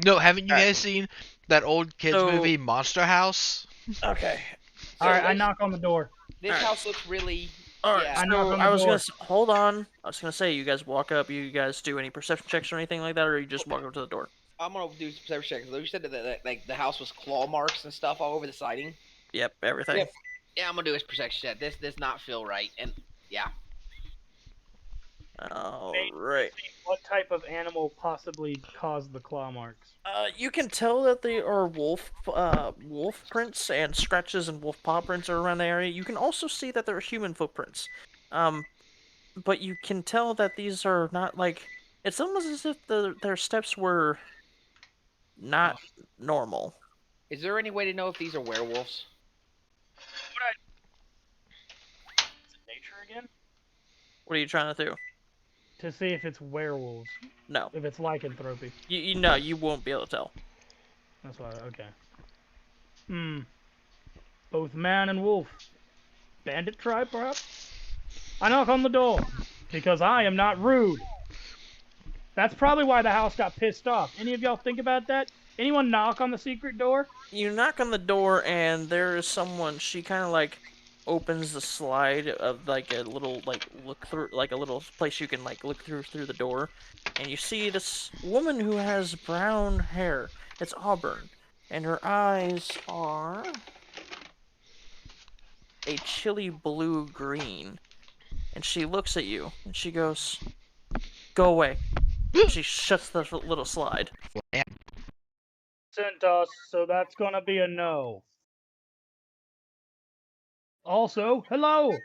No, haven't you guys seen that old kids movie, Monster House? Okay. Alright, I knock on the door. This house looks really... Alright, yeah. I knock on the I was door. gonna hold on. I was gonna say, you guys walk up. You guys do any perception checks or anything like that, or you just walk up to the door? I'm gonna do some perception checks. You said that like the house was claw marks and stuff all over the siding. Yep, everything. Yep. Yeah, I'm gonna do a perception check. This does not feel right, and yeah. Alright. What type of animal possibly caused the claw marks? You can tell that they are wolf prints and scratches and wolf paw prints are around the area. You can also see that there are human footprints. But you can tell that these are not like... It's almost as if their steps were not normal. Is there any way to know if these are werewolves? Nature again? What are you trying to do? To see if it's werewolves. No. If it's lycanthropy. You know, you won't be able to tell. That's why, okay. Both man and wolf. Bandit tribe, perhaps? I knock on the door, because I am not rude. That's probably why the house got pissed off. Any of y'all think about that? Anyone knock on the secret door? You knock on the door, and there is someone. She kind of like opens the slide of like a little look through, like a little place you can like look through the door, and you see this woman who has brown hair. It's auburn, and her eyes are a chilly blue-green. And she looks at you, and she goes, "Go away." She shuts the little slide. Sent us, so that's gonna be a no. Also, hello!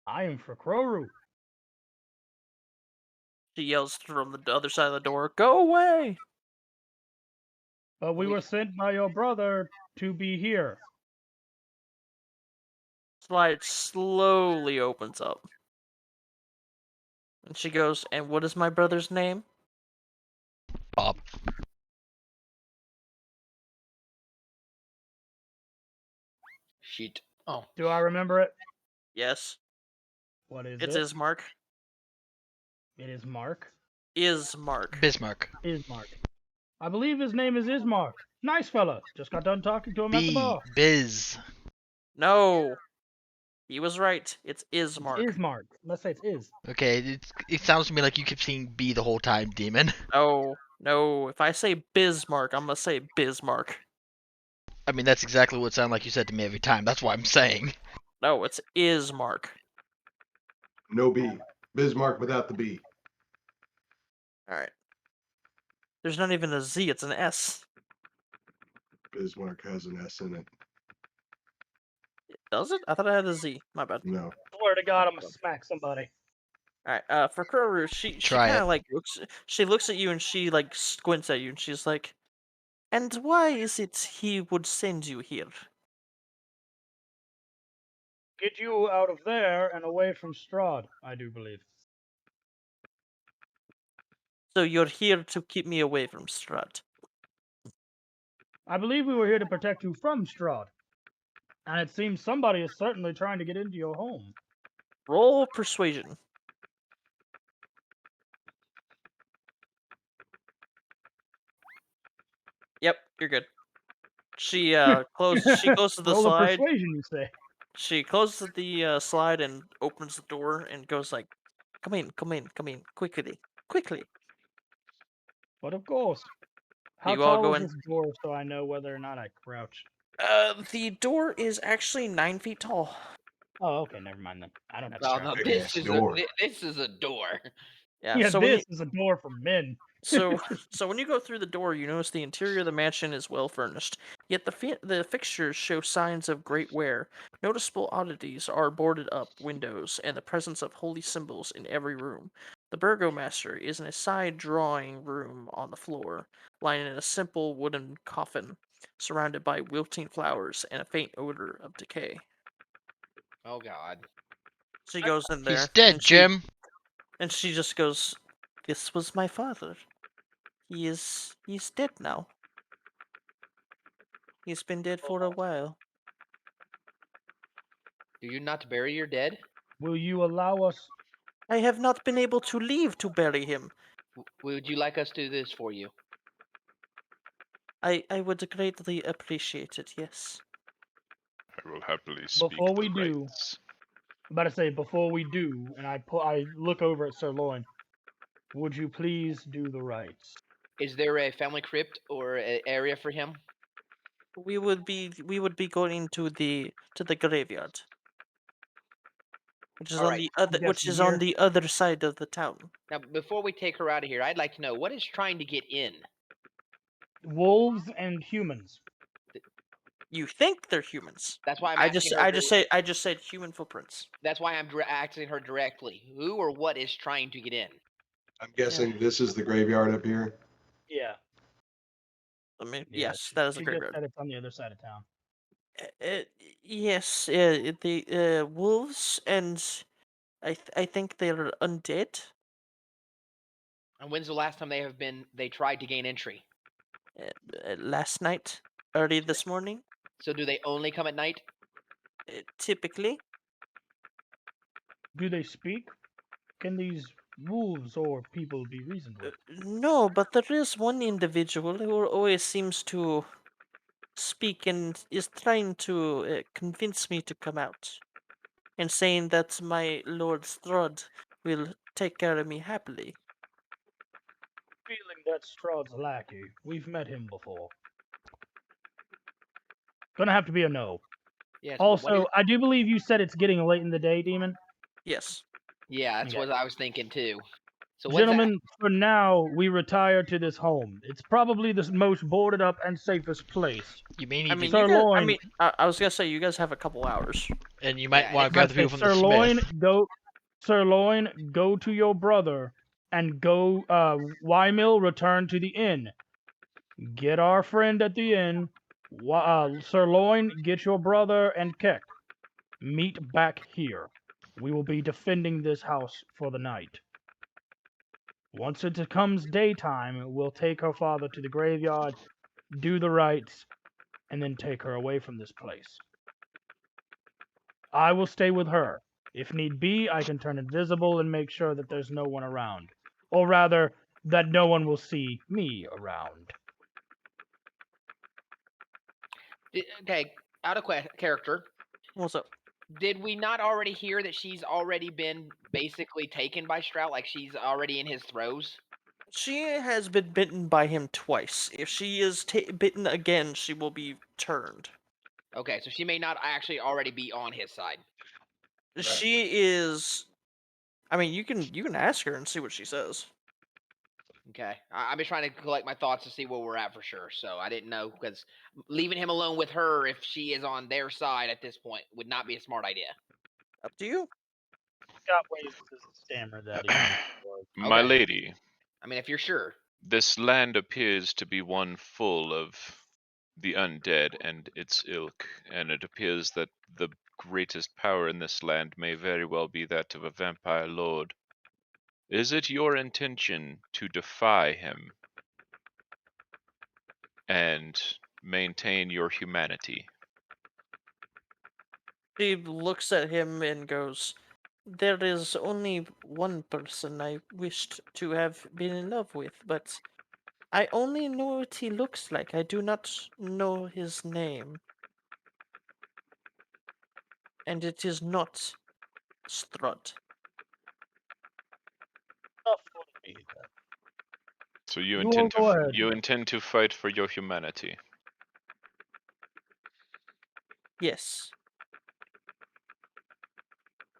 I am Figurine. She yells from the other side of the door, "Go away!" But we were sent by your brother to be here. Slide slowly opens up. And she goes, "And what is my brother's name?" Bob. Shit. Oh. Do I remember it? Yes. What is It's it? Ismark. It is Mark? Ismark. Bismarck. Ismark. I believe his name is Ismark. Nice fella. Just got done talking to him at the bar. Biz. No. He was right. It's Ismark. Ismark. Let's say it's Is. Okay, it sounds to me like you kept saying B the whole time, demon. No. If I say Bismarck, I'm gonna say Bismarck. I mean, that's exactly what it sounded like you said to me every time. That's what I'm saying. No, it's Ismark. No B. Bismarck without the B. Alright. There's not even a Z, it's an S. Bismarck has an S in it. Does it? I thought I had a Z. My bad. No. Swear to God, I'm gonna smack somebody. Alright, for Kuru, she kind of like looks at you and she like squints at you and she's like, "And why is it he would send you here?" Get you out of there and away from Strahd, I do believe. So you're here to keep me away from Strahd. I believe we were here to protect you from Strahd. And it seems somebody is certainly trying to get into your home. Roll persuasion. Yep, you're good. She She goes to the Roll a slide. persuasion, you say? She closes the slide and opens the door and goes like, "Come in, come in, come in, quickly, quickly." But of course. How You all tall go is in. this door so I know whether or not I crouch? The door is actually 9 feet tall. Oh, okay, never mind then. I don't have to Well, crouch. no, Big this ass is door. this is a door. Yeah. Yeah, So when you this is a door for men. so so when you go through the door, you notice the interior of the mansion is well furnished. Yet the fixtures show signs of great wear. Noticeable oddities are boarded up windows and the presence of holy symbols in every room. The burgomaster is in a side drawing room on the floor, lying in a simple wooden coffin, surrounded by wilting flowers and a faint odor of decay. Oh God. She goes in He's there dead, Jim. and she just goes, "This was my father. He's dead now. He's been dead for a while." Do you not bury your dead? Will you allow us? "I have not been able to leave to bury him. Would you like us to do this for you? I would greatly appreciate it, yes." I will happily speak Before the we do, rights. I'm about to say before we do, and I look over at Sirloin. Would you please do the rites? Is there a family crypt or an area for him? We would be going to the graveyard, All right. I'm which guessing is on here. the other side of the town. Now, before we take her out of here, I'd like to know what is trying to get in. Wolves and humans. You think they're humans. That's why I'm asking her. I just said human footprints. That's why I'm asking her directly. Who or what is trying to get in? I'm guessing this is the graveyard up here. Yeah. I mean, Yeah. yes, that is a She just graveyard. said it's on the other side of town. Yes, the wolves and I think they're undead. And when's the last time they tried to gain entry? Last night, early this morning, So do they only come at night? typically. Do they speak? Can these wolves or people be reasoned with? No, but there is one individual who always seems to speak and is trying to convince me to come out, and saying that my Lord Strahd will take care of me happily. Feeling that Strahd's lackey. We've met him before. Gonna have to be a no. Yes. Also, I do believe you said it's getting late in the day, Demon. Yes. Yeah, that's Okay. what I was thinking too. So when's Gentlemen, for now, we retire to this home. It's probably the most boarded up and safest place. You may need I mean, to, you guys. I Sirloin, mean, I was gonna say you guys have a couple hours. and you might Yeah, want to and grab let's the say people from the Smith. Sirloin, go to your brother and go, Wymill, return to the inn. Get our friend at the inn. Sirloin, get your brother and Keck. Meet back here. We will be defending this house for the night. Once it comes daytime, we'll take her father to the graveyard, do the rites, and then take her away from this place. I will stay with her. If need be, I can turn invisible and make sure that there's no one around. Or rather, that no one will see me around. okay, out of character. What's up? Did we not already hear that she's already been basically taken by Strahd? Like she's already in his throes? She has been bitten by him twice. If she is bitten again, she will be turned. Okay, so she may not actually already be on his side. Right. She is. I mean, you can ask her and see what she says. Okay, I'm just trying to collect my thoughts to see where we're at for sure. So I didn't know because leaving him alone with her if she is on their side at this point would not be a smart idea. Up to you. Got ways to stammer that if need was. My Okay. lady, I mean, if you're sure. this land appears to be one full of the undead and its ilk, and it appears that the greatest power in this land may very well be that of a vampire lord. Is it your intention to defy him and maintain your humanity? She looks at him and goes, "There is only one person I wished to have been in love with, but I only know what he looks like. I do not know his name. And it is not Strahd." So you You all intend to go ahead. you intend to fight for your humanity. Yes.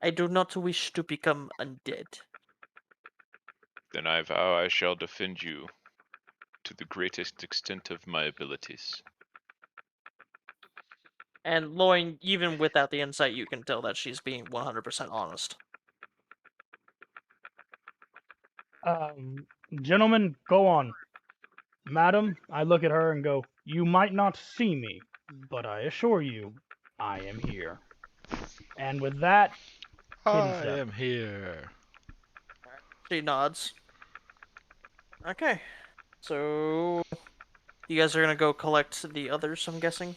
I do not wish to become undead. Then I vow I shall defend you to the greatest extent of my abilities. And Loin, even without the insight, you can tell that she's being 100% honest. Gentlemen, go on. Madam, I look at her and go, "You might not see me, but I assure you, I am here." And with that, hidden I step. am here. She nods. Okay. So, you guys are gonna go collect the others, I'm guessing?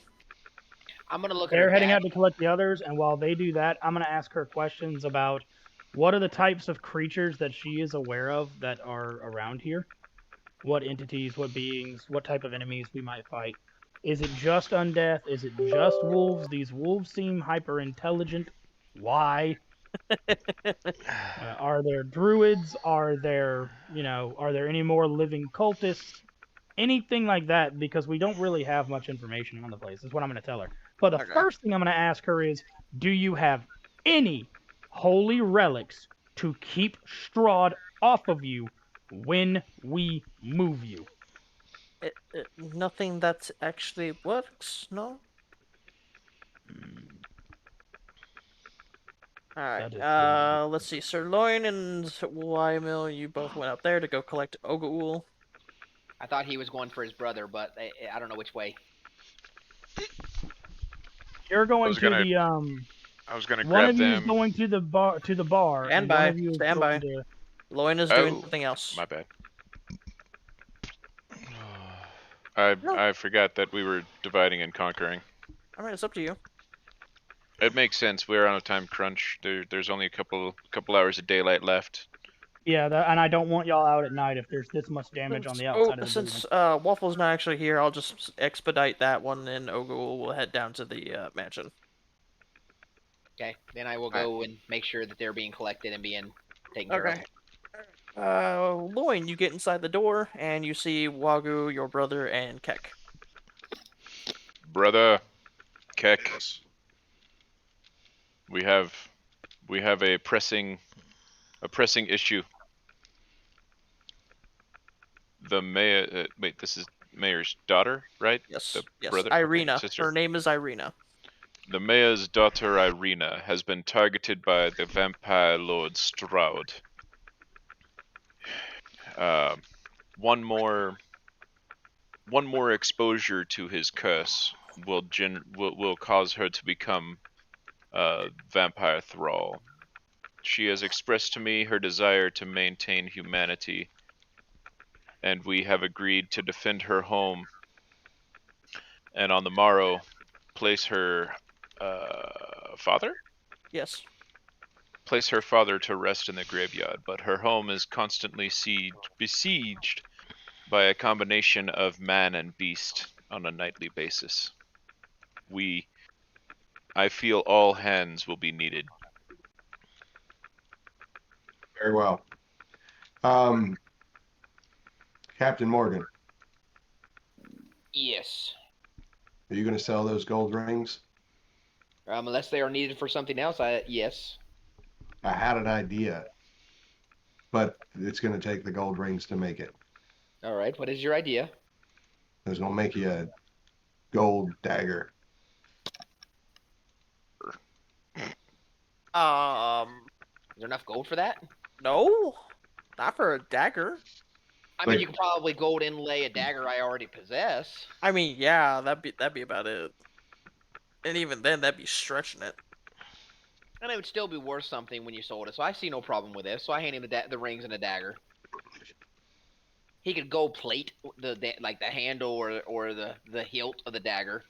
I'm gonna look at her They're heading bag. out to collect the others, and while they do that, I'm going to ask her questions about what are the types of creatures that she is aware of that are around here? What entities, what beings, what type of enemies we might fight? Is it just undeath? Is it just wolves? These wolves seem hyper intelligent. Why? Are there druids? Are there, are there any more living cultists? Anything like that, because we don't really have much information on the place, is what I'm going to tell her. But the Okay. first thing I'm going to ask her is, do you have any holy relics to keep Strahd off of you when we move you? Nothing that actually works, no? Alright, That is pretty let's see. Sir Loin and Wymil, you both went up there to go collect Ogaul. I thought he was going for his brother, but I don't know which way. You're going to gonna- the I was gonna one grab of you is them. going to the bar, Stand and one by. of you is Stand going by. to. Loin is doing Oh, something else. my bad. No. I forgot that we were dividing and conquering. I mean, it's up to you. It makes sense. We're on a time crunch. There's only a couple hours of daylight left. Yeah, and I don't want y'all out at night if there's this much damage on the outside of the building. Since Waffle's not actually here, I'll just expedite that one, and Ogaul will head down to the mansion. Okay, then I will go and make sure that they're being collected and being taken care of. Loin, you get inside the door, and you see Wagyu, your brother, and Keck. Brother, Keck, Yes. we have a pressing issue. The mayor. Wait, this is mayor's daughter, right? Yes, The yes, brother, Irina. sister. Her name is Irina. The mayor's daughter Irina has been targeted by the vampire lord Strahd. One more exposure to his curse will cause her to become a vampire thrall. She has expressed to me her desire to maintain humanity, and we have agreed to defend her home, and on the morrow place her father? Yes. Place her father to rest in the graveyard, but her home is constantly besieged by a combination of man and beast on a nightly basis. I feel all hands will be needed. Very well. Captain Morgan, Yes. are you going to sell those gold rings? Unless they are needed for something else, yes. I had an idea, but it's going to take the gold rings to make it. All right. What is your idea? I was going to make you a gold dagger. Is there enough gold for that? No, not for a dagger. I mean, you could probably gold inlay a dagger I already possess. I mean, yeah, that'd be about it. And even then, that'd be stretching it. And it would still be worth something when you sold it, so I see no problem with this. So I hand him the rings and a dagger. He could gold plate the like the handle or the hilt of the dagger.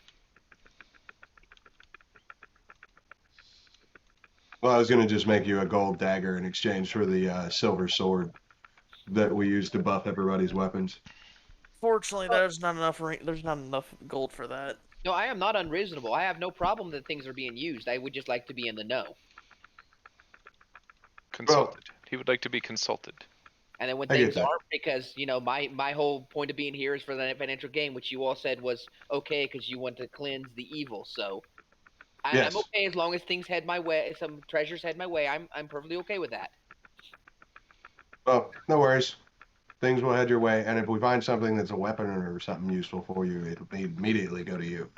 Well, I was gonna just make you a gold dagger in exchange for the silver sword that we use to buff everybody's weapons. Fortunately, there's not enough. There's not enough gold for that. No, I am not unreasonable. I have no problem that things are being used. I would just like to be in the know. Consulted. He would like to be consulted. And then when I get things that. aren't, because my whole point of being here is for the financial gain, which you all said was okay because you want to cleanse the evil. So I'm Yes. okay as long as things head my way. Some treasures head my way. I'm perfectly okay with that. Well, no worries. Things will head your way, and if we find something that's a weapon or something useful for you, it'll immediately go to you.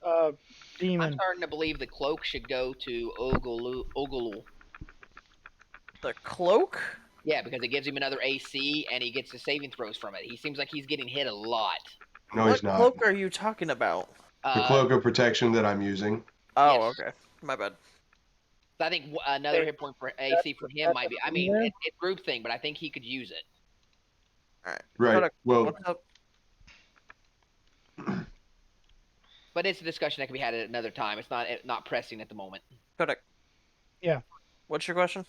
I'm Demon. starting to believe the cloak should go to Ogulu. The cloak? Yeah, because it gives him another AC and he gets the saving throws from it. He seems like he's getting hit a lot. No, What he's not. cloak are you talking about? The cloak of protection that I'm using. Oh, yes. okay. My bad. I think another hit point for AC for him might be. I mean, it's group thing, but I think he could use it. All right. Right. Well, what's up? But it's a discussion that can be had at another time. It's not pressing at the moment. Kodak. Yeah. What's your question?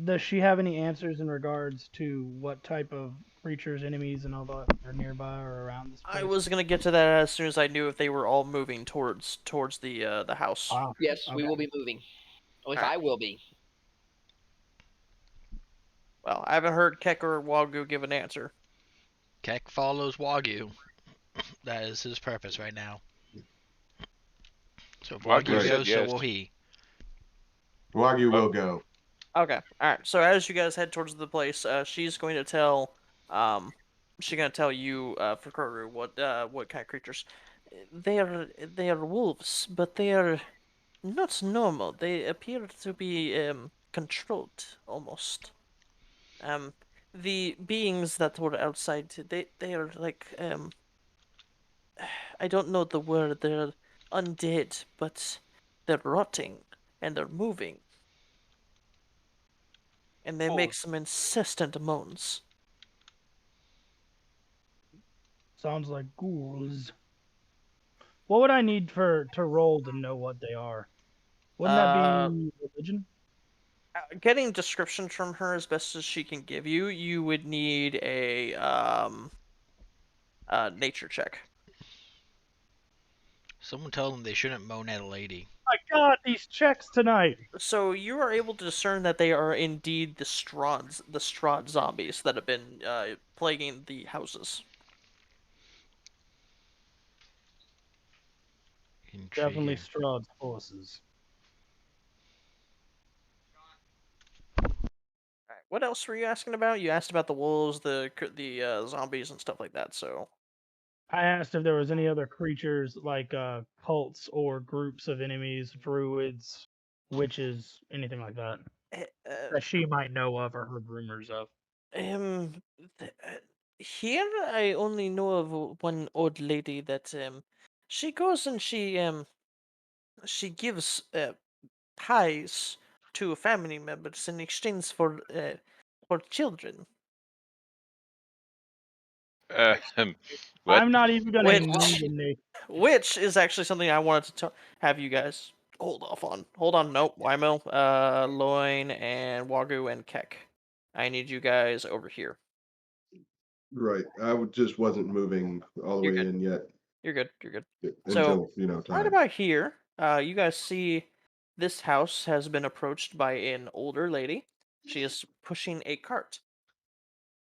Does she have any answers in regards to what type of creatures, enemies, and all that are nearby or around this place? I was gonna get to that as soon as I knew if they were all moving towards the house. Yes, okay. we will be moving. At least Alright. I will be. Well, I haven't heard Keck or Wagyu give an answer. Keck follows Wagyu. That is his purpose right now. So if Wagyu Wagyu said goes, so yes. will he. Wagyu will go. Okay. All right. So as you guys head towards the place, she's going to tell you, Fukuru, what kind of creatures. They are wolves, but they are not normal. They appear to be controlled almost. The beings that were outside, they are like I don't know the word. They're undead, but they're rotting and they're moving. And they make some insistent moans. Sounds like ghouls. What would I need to roll to know what they are? Wouldn't that be religion? Getting descriptions from her as best as she can give you, you would need a nature check. Someone tell them they shouldn't moan at a lady. I got these checks tonight. So you are able to discern that they are indeed the Strahd zombies that have been plaguing the houses. Definitely Intriguing. Strahd's forces. Alright, what else were you asking about? You asked about the wolves, the zombies, and stuff like that. So I asked if there was any other creatures like cults or groups of enemies, druids, witches, anything like that that she might know of or heard rumors of. Um, here I only know of one old lady that she goes and she gives pies to family members in exchange for children. What? I'm not even gonna Which need a name. which is actually something I wanted to have you guys hold off on. Hold on, nope. Wymil, Loin, and Wagyu and Keck. I need you guys over here. Right. Just wasn't moving all the You're way good. in yet You're good. You're good. until, Right time. about here, you guys see this house has been approached by an older lady. She is pushing a cart.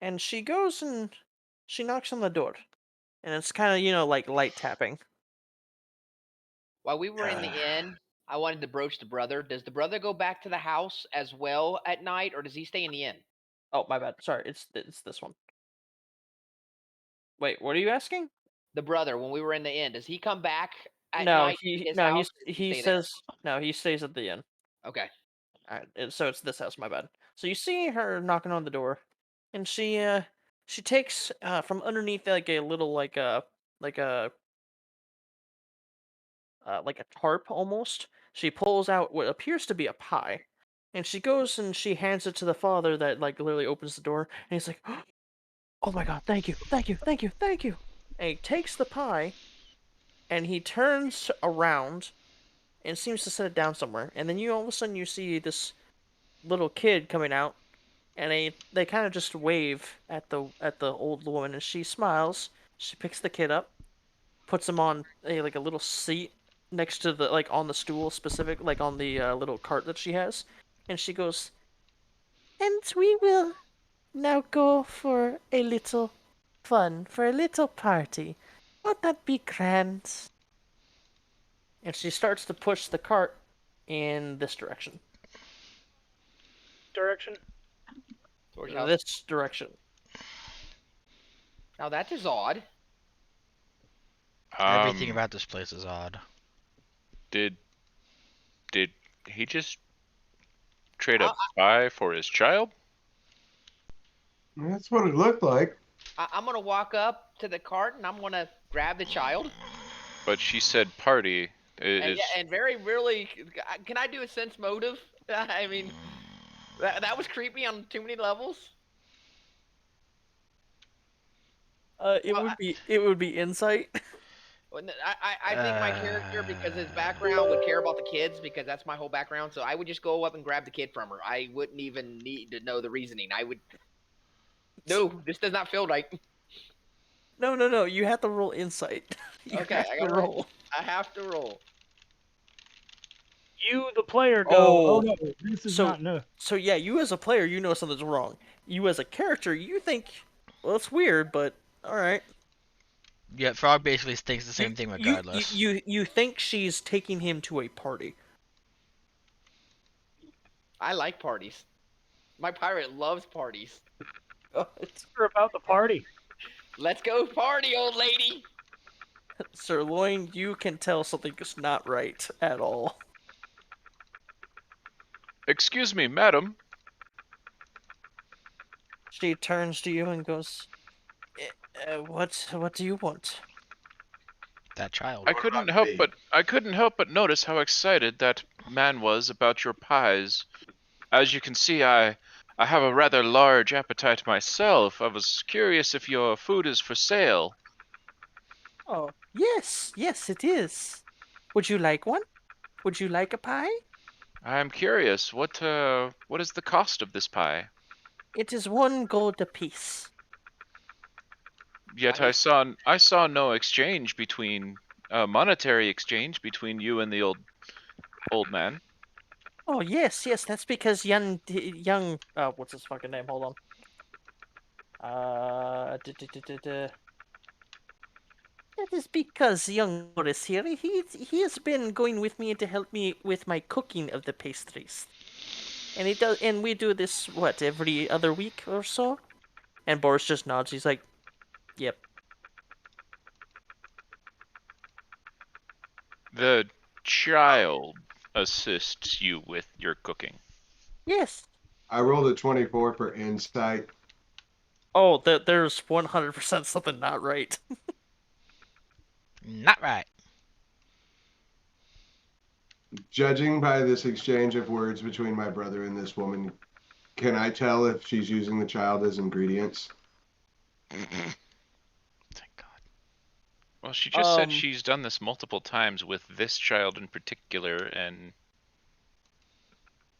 And she goes and she knocks on the door. And it's kind of, like light tapping. While we were in the inn, I wanted to broach the brother. Does the brother go back to the house as well at night, or does he stay in the inn? Oh, my bad. Sorry, it's this one. Wait, what are you asking? The brother, when we were in the inn, does he come back at No, night to his house? Or does he stay there? says no, he stays at the inn. Okay. Alright, so it's this house, my bad. So you see her knocking on the door, and she takes from underneath like a little like a like a tarp almost. She pulls out what appears to be a pie, and she goes and she hands it to the father that like literally opens the door, and he's like, "Oh my god, thank you, thank you, thank you, thank you!" And he takes the pie, and he turns around and seems to set it down somewhere, and then you all of a sudden you see this little kid coming out, and they kind of just wave at the old woman, and she smiles. She picks the kid up, puts him on a like a little seat next to the like on the stool specific like on the little cart that she has, and she goes, "And we will now go for a little fun, for a little party. Won't that be grand?" And she starts to push the cart in this direction. Direction. Towards house. This direction. Now that is odd. Everything about this place is odd. Did he just trade a pie for his child? That's what it looked like. I'm gonna walk up to the cart and I'm gonna grab the child. But she said party. And very really, can I do a sense motive? I mean, that was creepy on too many levels. It would be insight. I think my character, because his background, would care about the kids because that's my whole background. So I would just go up and grab the kid from her. I wouldn't even need to know the reasoning. I would. No, this does not feel right. No. You have to roll insight. You Okay, have I to gotta roll. I have to roll. You, the player, go. Oh. Oh no, this is not no. So yeah, you as a player, you know something's wrong. You as a character, you think, well, it's weird, but all right. Yeah, Frog basically thinks the same thing regardless. You think she's taking him to a party. I like parties. My pirate loves parties. It's about the party. Let's go party, old lady. Sirloin, you can tell something's not right at all. Excuse me, madam. She turns to you and goes, "What do you want?" That child. I couldn't help but notice how excited that man was about your pies. As you can see, I have a rather large appetite myself. I was curious if your food is for sale. Oh, yes, it is. Would you like one? Would you like a pie? I am curious. What is the cost of this pie? It is 1 gold apiece. Yet I saw no exchange between monetary exchange between you and the old man. Oh yes, that's because young what's his fucking name? Hold on. That is because young Boris here, he has been going with me to help me with my cooking of the pastries. And we do this what, every other week or so? And Boris just nods, he's like, "Yep." The child assists you with your cooking. Yes. I rolled a 24 for insight. Oh, there's 100% something not right. Not right. Judging by this exchange of words between my brother and this woman, can I tell if she's using the child as ingredients? Thank God. Well, she just said she's done this multiple times with this child in particular, and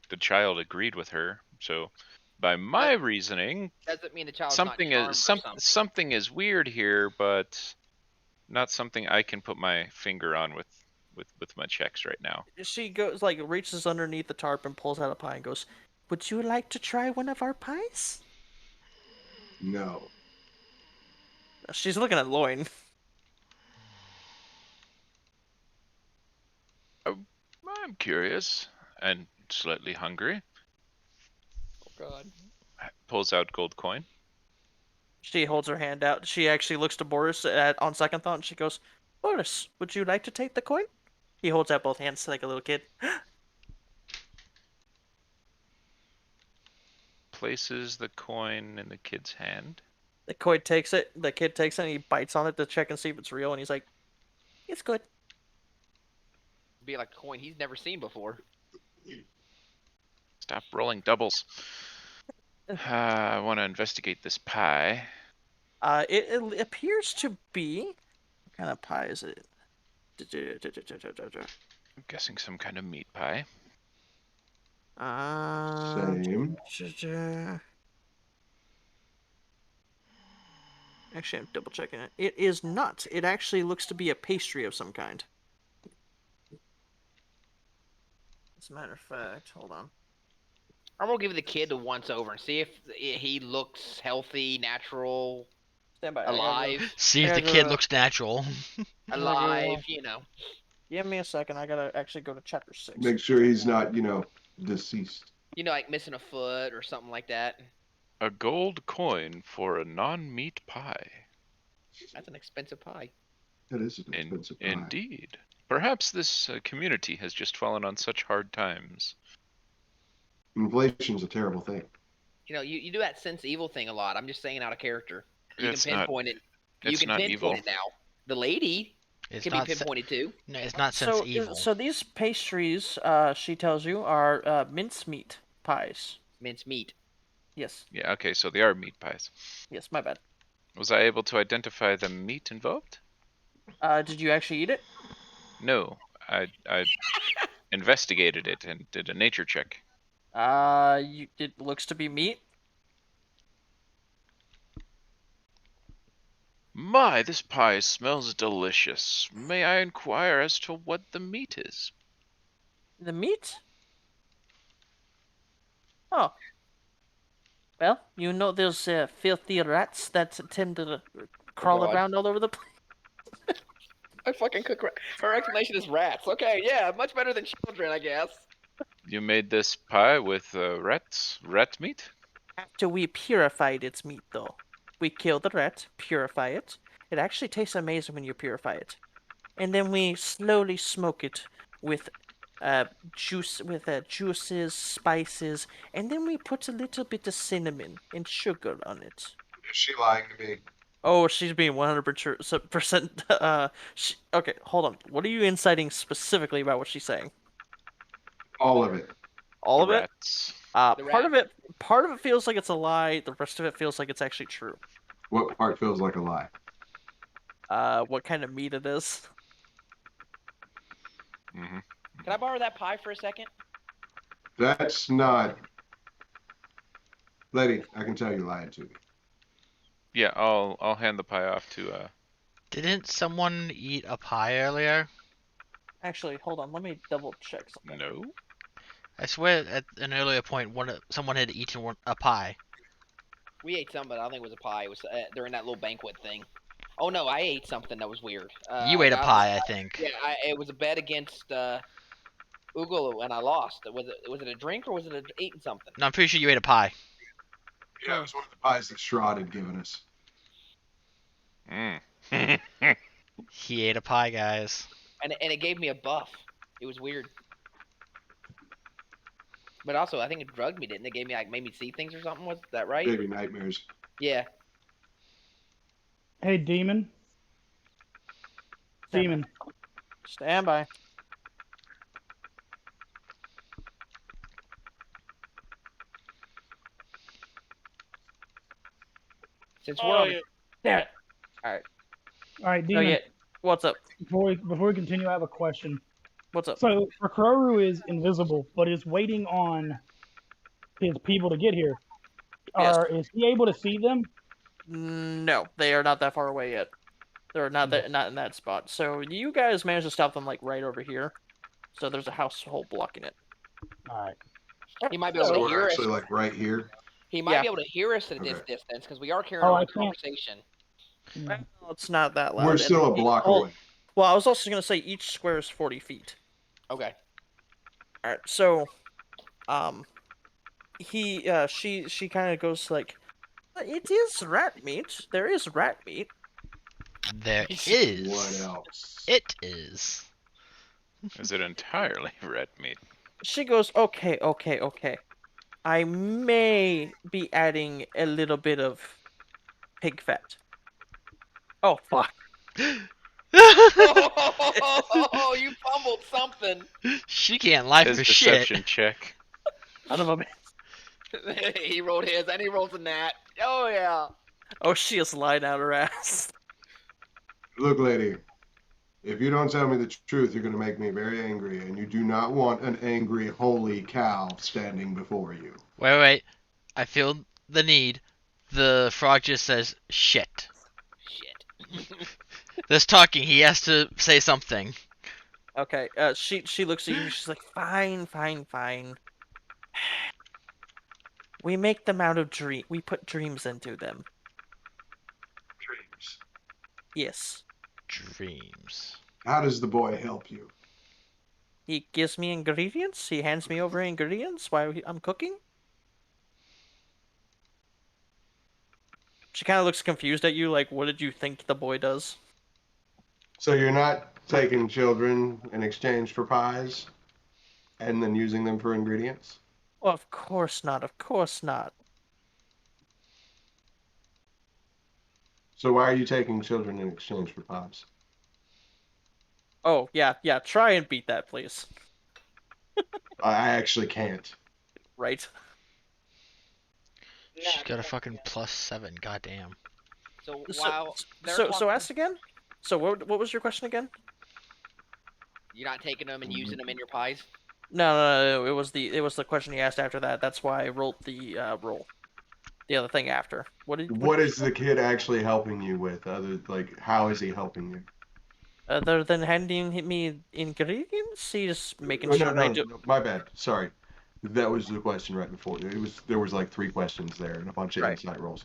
the child agreed with her. So, by my reasoning, doesn't mean the child's something not is charmed or something is weird here, but not something I can put my finger on with my checks right now. She goes, like, reaches underneath the tarp and pulls out a pie and goes, "Would you like to try one of our pies?" No. She's looking at Loin. I'm curious and slightly hungry. Oh God. Pulls out gold coin. She holds her hand out. She actually looks to Boris on second thought, and she goes, "Boris, would you like to take the coin?" He holds out both hands like a little kid. Places the coin in the kid's hand. The kid takes it. And he bites on it to check and see if it's real, and he's like, "It's good." be like a coin he's never seen before. Stop rolling doubles. I want to investigate this pie. It appears to be. What kind of pie is it? I'm guessing some kind of meat pie. Same. Actually, I'm double checking it. It is not. It actually looks to be a pastry of some kind. As a matter of fact, hold on. I'm gonna give the kid the once over and see if he looks healthy, natural, Stand by. alive, See if the kid looks natural. alive. You know. Give me a second. I gotta actually go to chapter 6. Make sure he's not, deceased. You know, like missing a foot or something like that. A gold coin for a non-meat pie. That's an expensive pie. That is an expensive pie. Indeed. Perhaps this community has just fallen on such hard times. Inflation's a terrible thing. You know, you do that sense evil thing a lot. I'm just saying out of character. You It's can pinpoint it. You it's can not pinpoint evil. it now. The lady can be pinpointed too. No, it's not sense evil. So these pastries, she tells you, are mincemeat pies. Mincemeat. Yes. Yeah, okay, so they are meat pies. Yes, my bad. Was I able to identify the meat involved? Did you actually eat it? No. I investigated it and did a nature check. It looks to be meat. My, this pie smells delicious. May I inquire as to what the meat is? The meat? Oh. Well, you know those filthy rats that tend to crawl God. around all over the place? I fucking cook her explanation is rats. Okay, yeah, much better than children, I guess. You made this pie with rat meat? After we purified its meat, though. We kill the rat, purify it. It actually tastes amazing when you purify it. And then we slowly smoke it with juices, spices, and then we put a little bit of cinnamon and sugar on it. Is she lying to me? Oh, she's being 100%. Okay, hold on. What are you inciting specifically about what she's saying? All of it. All of it? Rats. Part of it feels like it's a lie. The rest of it feels like it's actually true. What part feels like a lie? What kind of meat it is? Mm-hmm. Can I borrow that pie for a second? That's not. Lady, I can tell you lied to me. Yeah, I'll hand the pie off to Didn't someone eat a pie earlier? Actually, hold on. Let me double check something. No. I swear at an earlier point, someone had eaten a pie. We ate some, but I don't think it was a pie. It was during that little banquet thing. Oh no, I ate something that was weird. You ate a pie, I think. Yeah, it was a bet against Ugolo, and I lost. Was it a drink or was it eating something? No, I'm pretty sure you ate a pie. Yeah, it was one of the pies that Strahd had given us. Mm. He ate a pie, guys. And it gave me a buff. It was weird. But also, I think it drugged me, didn't it? Gave me made me see things or something. Was that right? Baby nightmares. Yeah. Hey, demon. Demon. Stand by. Since we're on. Damn it. All right. All right, So demon. yeah, what's up? Before we continue, I have a question. What's up? So, Rokroru is invisible, but is waiting on his people to get here. Yes. Is he able to see them? No, they are not that far away yet. They're not in that spot. So you guys managed to stop them like right over here. So there's a household blocking it. All right. He might be able So to we're hear us. actually like right here. He might be able to hear us at this distance because we are carrying on a conversation. Well, it's not that loud. We're still a block away. Well, I was also going to say each square is 40 feet. Okay. All right. So, she kind of goes like, "It is rat meat. There is rat meat. There is. What else? It is. Is it entirely red meat? She goes, okay. I may be adding a little bit of pig fat. Oh, fuck. Oh, you fumbled something. nothing. She can't lie His for shit. deception check. Son of a bitch. He rolled his, and he rolls a nat. Oh yeah. Oh, she is lying out her ass. Look, lady, if you don't tell me the truth, you're going to make me very angry, and you do not want an angry holy cow standing before you. Wait. I feel the need. The frog just says shit. Shit. There's talking. He has to say something. Okay, she looks at you and she's like, fine. We make them out of we put dreams into them. Dreams. Yes. Dreams. How does the boy help you? He gives me ingredients. He hands me over ingredients while I'm cooking. She kind of looks confused at you, like, what did you think the boy does? So you're not taking children in exchange for pies and then using them for ingredients? Well, of course not. So why are you taking children in exchange for pies? Oh, yeah. Try and beat that, please. I actually can't. Right. She's got a fucking +7. Goddamn. So while they're talking, So ask again. So what was your question again? you're not taking them and using them in your pies. No. It was the question he asked after that. That's why I rolled the roll. The other thing after. What Is the kid actually helping you with? How is he helping you? Other than handing me ingredients, he's making Oh, sure I do. no, my bad. Sorry. That was the question right before. There was like 3 questions there and a bunch of Right. insight rolls.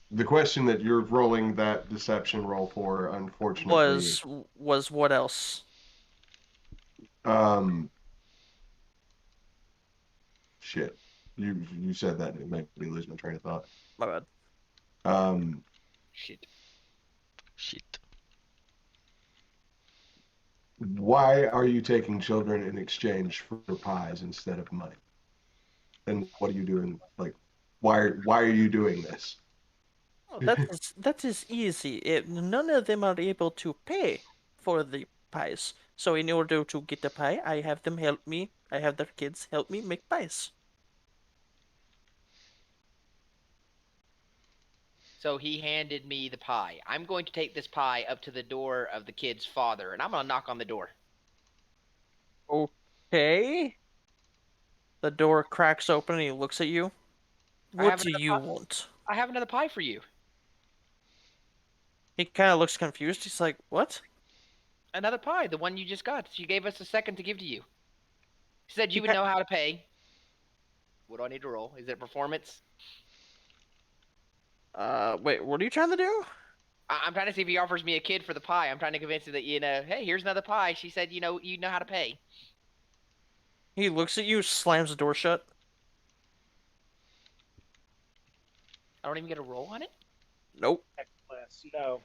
The question that you're rolling that deception roll for, unfortunately, was what else? Shit. You said that and it made me lose my train of thought. My bad. Shit. Why are you taking children in exchange for pies instead of money? And what are you doing? Like, why are you doing this? Oh, that is easy. None of them are able to pay for the pies. So in order to get the pie, I have them help me. I have their kids help me make pies. So he handed me the pie. I'm going to take this pie up to the door of the kid's father, and I'm going to knock on the door. Okay. The door cracks open and he looks at you. What do you want? I have another pie for you. He kind of looks confused. He's like, what? Another pie, the one you just got. You gave us a second to give to you. He said you would know how to pay. What do I need to roll? Is it performance? Wait, what are you trying to do? I'm trying to see if he offers me a kid for the pie. I'm trying to convince him that, hey, here's another pie. She said, you know how to pay. He looks at you, slams the door shut. I don't even get a roll on it? Nope. No.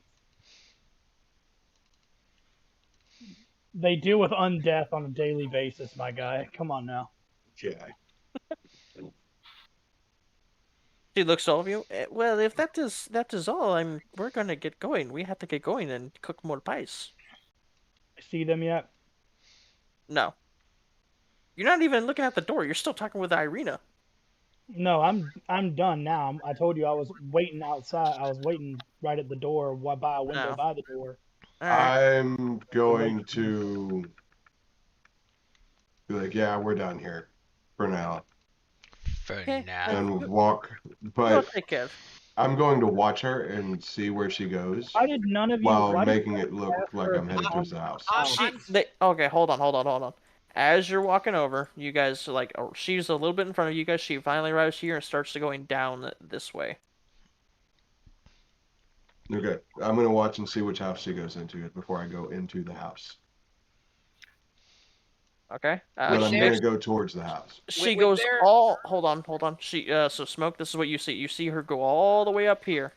They deal with undeath on a daily basis, my guy. Come on now. Yeah. She looks at all of you. Well, if that is all, we're gonna get going. We have to get going and cook more pies. See them yet? No. You're not even looking at the door. You're still talking with Irina. No, I'm done now. I told you I was waiting outside. I was waiting right at the door, by a window by the door. Right. I'm going to be like, yeah, we're done here for now. And walk, but I'm going to watch her and see where she goes. Why did none of you while making it look like I'm headed towards the house? Okay, hold on. As you're walking over, you guys she's a little bit in front of you guys. She finally arrives here and starts going down this way. Okay, I'm gonna watch and see which house she goes into before I go into the house. Okay. But I'm gonna go towards the house. She goes all. Hold on. She so Smoke. This is what you see. You see her go all the way up here.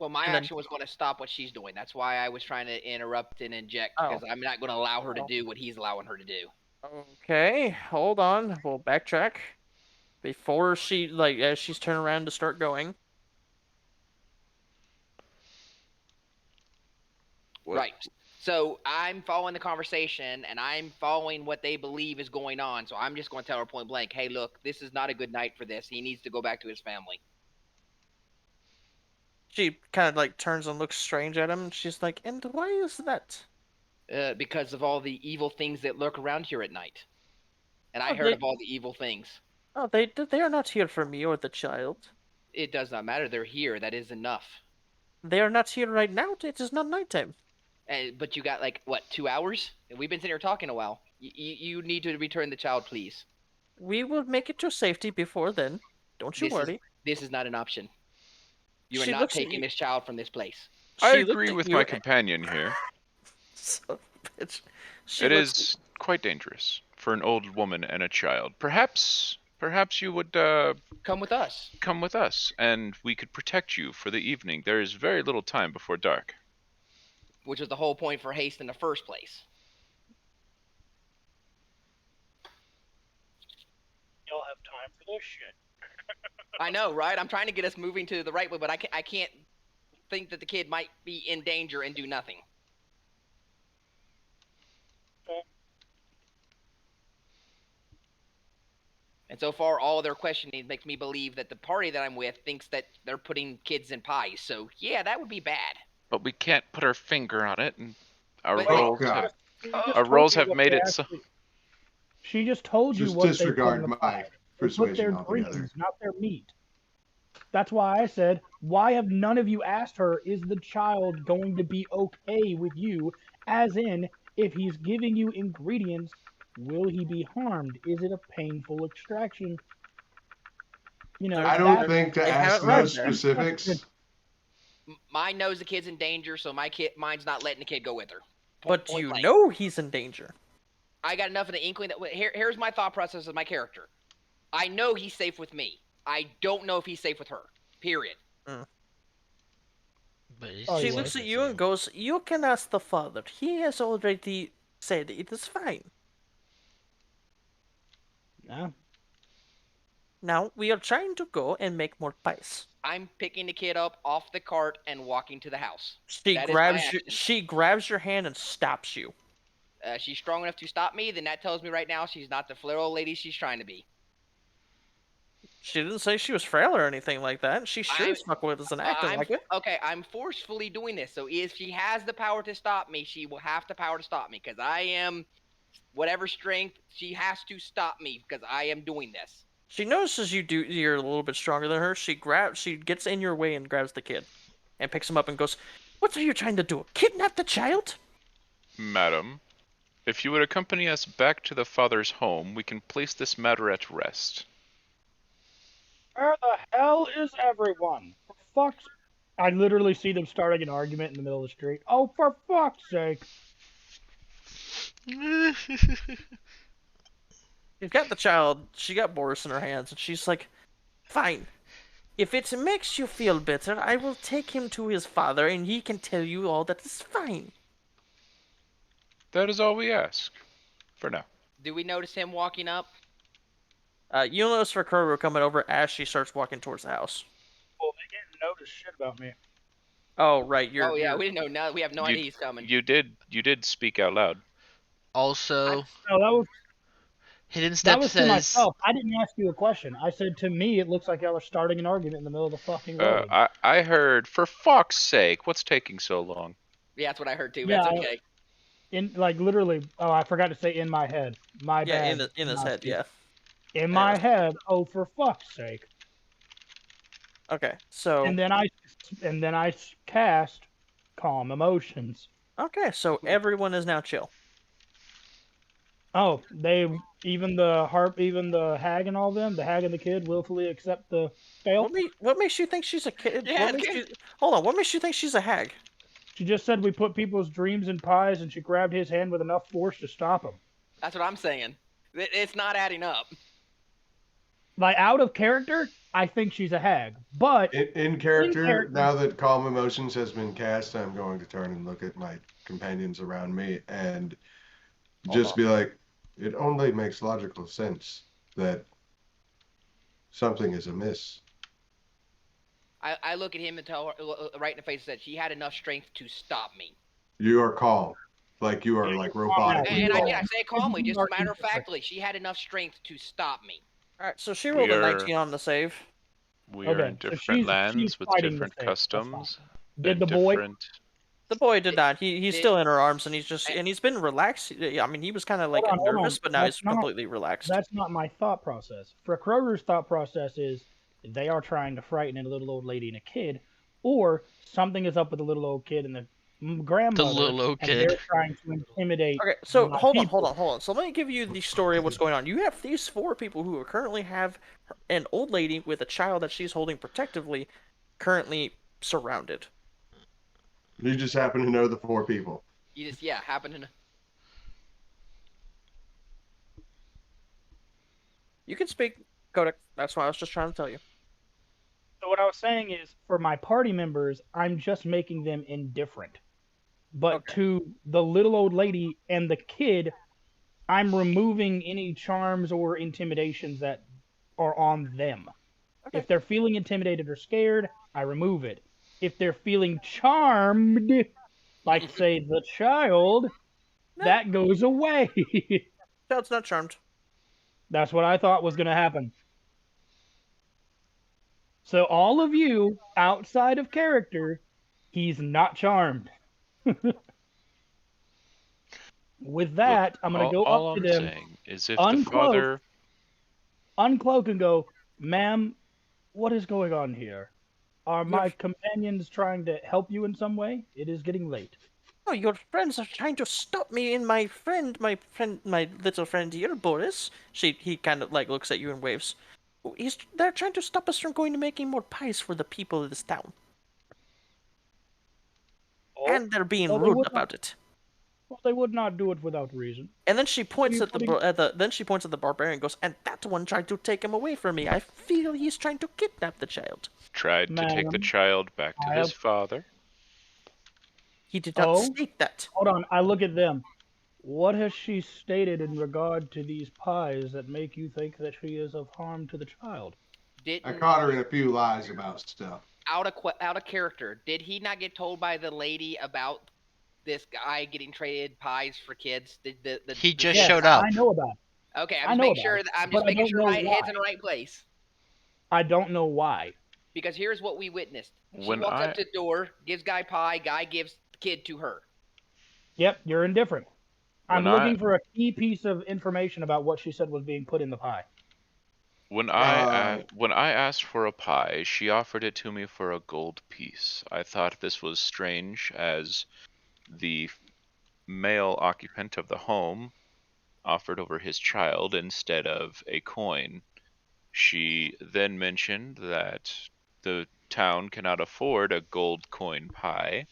Well, my action was going to stop what she's doing. That's why I was trying to interrupt and inject, because I'm not going to allow her to do what he's allowing her to do. Okay, hold on. We'll backtrack. Before she, as she's turning around to start going. Right. So I'm following the conversation, and I'm following what they believe is going on. So I'm just going to tell her point blank, hey, look, this is not a good night for this. He needs to go back to his family. She kind of like turns and looks strange at him. And she's like, and why is that? Because of all the evil things that lurk around here at night. And I Oh, heard of all the evil things. Oh, they are not here for me or the child. It does not matter. They're here. That is enough. They are not here right now. It is not nighttime. But you got like what, 2 hours? We've been sitting here talking a while. You need to return the child, please. We will make it to safety before then. Don't you worry. This is not an option. You are She not looks at taking you. this child from this place. I She looked agree at with you. my companion here. Son of a bitch. She It looks is quite dangerous for an old woman and a child. Perhaps you would Come with us. come with us, and we could protect you for the evening. There is very little time before dark. Which was the whole point for haste in the first place. You'll have time for this shit. I know, right? I'm trying to get us moving to the right way, but I can't think that the kid might be in danger and do nothing. And so far, all their questioning makes me believe that the party that I'm with thinks that they're putting kids in pies. So, yeah, that would be bad. But we can't put our finger on it, and our But- rolls God. have, She just our told rolls you have what made they it so. actually- She just told you Just what they put in disregard the my pie. They put their persuasion altogether. dreams, not their meat. That's why I said, why have none of you asked her, is the child going to be okay with you? As in, if he's giving you ingredients, will he be harmed? Is it a painful extraction? You know, I don't that's think to They have ask it right those there. specifics. Mine knows the kid's in danger, so mine's not letting the kid go with her. But Point you blank. know he's in danger. I got enough of the inkling that here's my thought process of my character. I know he's safe with me. I don't know if he's safe with her. Period. But Oh, She he looks was. at you and goes, you can ask the father. He has already said it is fine. No. Now we are trying to go and make more pies. I'm picking the kid up off the cart and walking to the house. She That is my grabs you, action. she grabs your hand and stops you. She's strong enough to stop me, then that tells me right now she's not the frail old lady she's trying to be. She didn't say she was frail or anything like that. She sure as fuck wasn't acting like it. Okay, I'm forcefully doing this. So if she has the power to stop me, she will have the power to stop me because I am whatever strength she has to stop me because I am doing this. She notices you're a little bit stronger than her. She gets in your way and grabs the kid and picks him up and goes, "What are you trying to do? Kidnap the child?" Madam, if you would accompany us back to the father's home, we can place this matter at rest. Where the hell is everyone? For fuck's... I literally see them starting an argument in the middle of the street. Oh, for fuck's sake. She's got the child. She got Boris in her hands, and she's like, "Fine. If it makes you feel better, I will take him to his father, and he can tell you all that is fine." That is all we ask. For now. Do we notice him walking up? You'll notice Figurine coming over as she starts walking towards the house. Well, they didn't notice shit about me. Oh, right. We didn't know. No, we have no idea he's coming. You did speak out loud. Also, No, Hidden that Step was to says, myself. I didn't ask you a question. I said to me, it looks like y'all are starting an argument in the middle of the fucking road. I heard, for fuck's sake, what's taking so long? Yeah, that's what I heard too. Yeah, That's okay. Literally. Oh, I forgot to say in my head. My bad. In his head, yeah. In my head. Oh, for fuck's sake. Okay, so. And then I cast calm emotions. Okay, so everyone is now chill. Oh, even the hag and all them, the hag and the kid willfully accept the spell. What makes you think she's a kid? Yeah, Hold on, what makes you think she's a hag? She just said we put people's dreams in pies, and she grabbed his hand with enough force to stop him. That's what I'm saying. It's not adding up. Like, out of character, I think she's a hag. But in character, now that calm emotions has been cast, I'm going to turn and look at my companions around me and just be like, it only makes logical sense that something is amiss. I look at him and tell her right in the face that she had enough strength to stop me. You are calm. Like you are Yeah, like you're calm now. robotically And I You did. calm. I say it calmly, you just are matter of indifferent. factly. She had enough strength to stop me. All right, so she We rolled a are 19 on the save. we are Okay, in so different she's lands with fighting the different same. That's fine. customs Did and the boy? different. The boy did not. He's did- still in her arms, and I- he's been relaxed. Yeah, I mean, he was kind of like Hold on. nervous, but now he's That's not completely relaxed. that's not my thought process. For Kroger's thought process is they are trying to frighten a little old lady and a kid, or something is up with the little old kid and the grandmother, little old and kid. they're trying to intimidate Okay, so my hold people. on. So let me give you the story of what's going on. You have these 4 people who are currently have an old lady with a child that she's holding protectively, currently surrounded. You just happen to know the 4 people. You just happen to. You can speak, Kodak. That's what I was just trying to tell you. So what I was saying is, for my party members, I'm just making them indifferent. But Okay. to the little old lady and the kid, I'm removing any charms or intimidations that are on them. Okay. If they're feeling intimidated or scared, I remove it. If they're feeling charmed, like say the child, No, that goes away. child's not charmed. That's what I thought was going to happen. So all of you outside of character, he's not charmed. With that, Look, I'm going to go all up to I'm them, saying is if the uncloak, father. uncloak and go, "Ma'am, what is going on here? Are my companions trying to help you in some way? It is getting late." Oh, your friends are trying to stop me and my little friend here, Boris. He kind of like looks at you and waves. They're trying to stop us from going to making more pies for the people of this town. Oh, And they're being well, they rude would about not. it. Well, they would not do it without reason. And then she points you at putting- then she points at the barbarian and goes, and that one tried to take him away from me. I feel he's trying to kidnap the child. Tried to take the Ma'am, child back to I his have. father. He did not Oh, state that. hold on. I look at them. What has she stated in regard to these pies that make you think that she is of harm to the child? Didn't I caught her in a few lies about stuff. out of character. Did he not get told by the lady about this guy getting traded pies for kids? He just Yes, showed up. I know about it. Okay, I know about it, I'm but just I making don't sure know my head's why. in the right place. I don't know why. Because here's what we witnessed. She When walks I up to the door, gives guy pie, guy gives kid to her. Yep, you're indifferent. I'm when I looking for a key piece of information about what she said was being put in the pie. when Uh, I asked for a pie, she offered it to me for a gold piece. I thought this was strange, as the male occupant of the home offered over his child instead of a coin. She then mentioned that the town cannot afford a gold coin pie,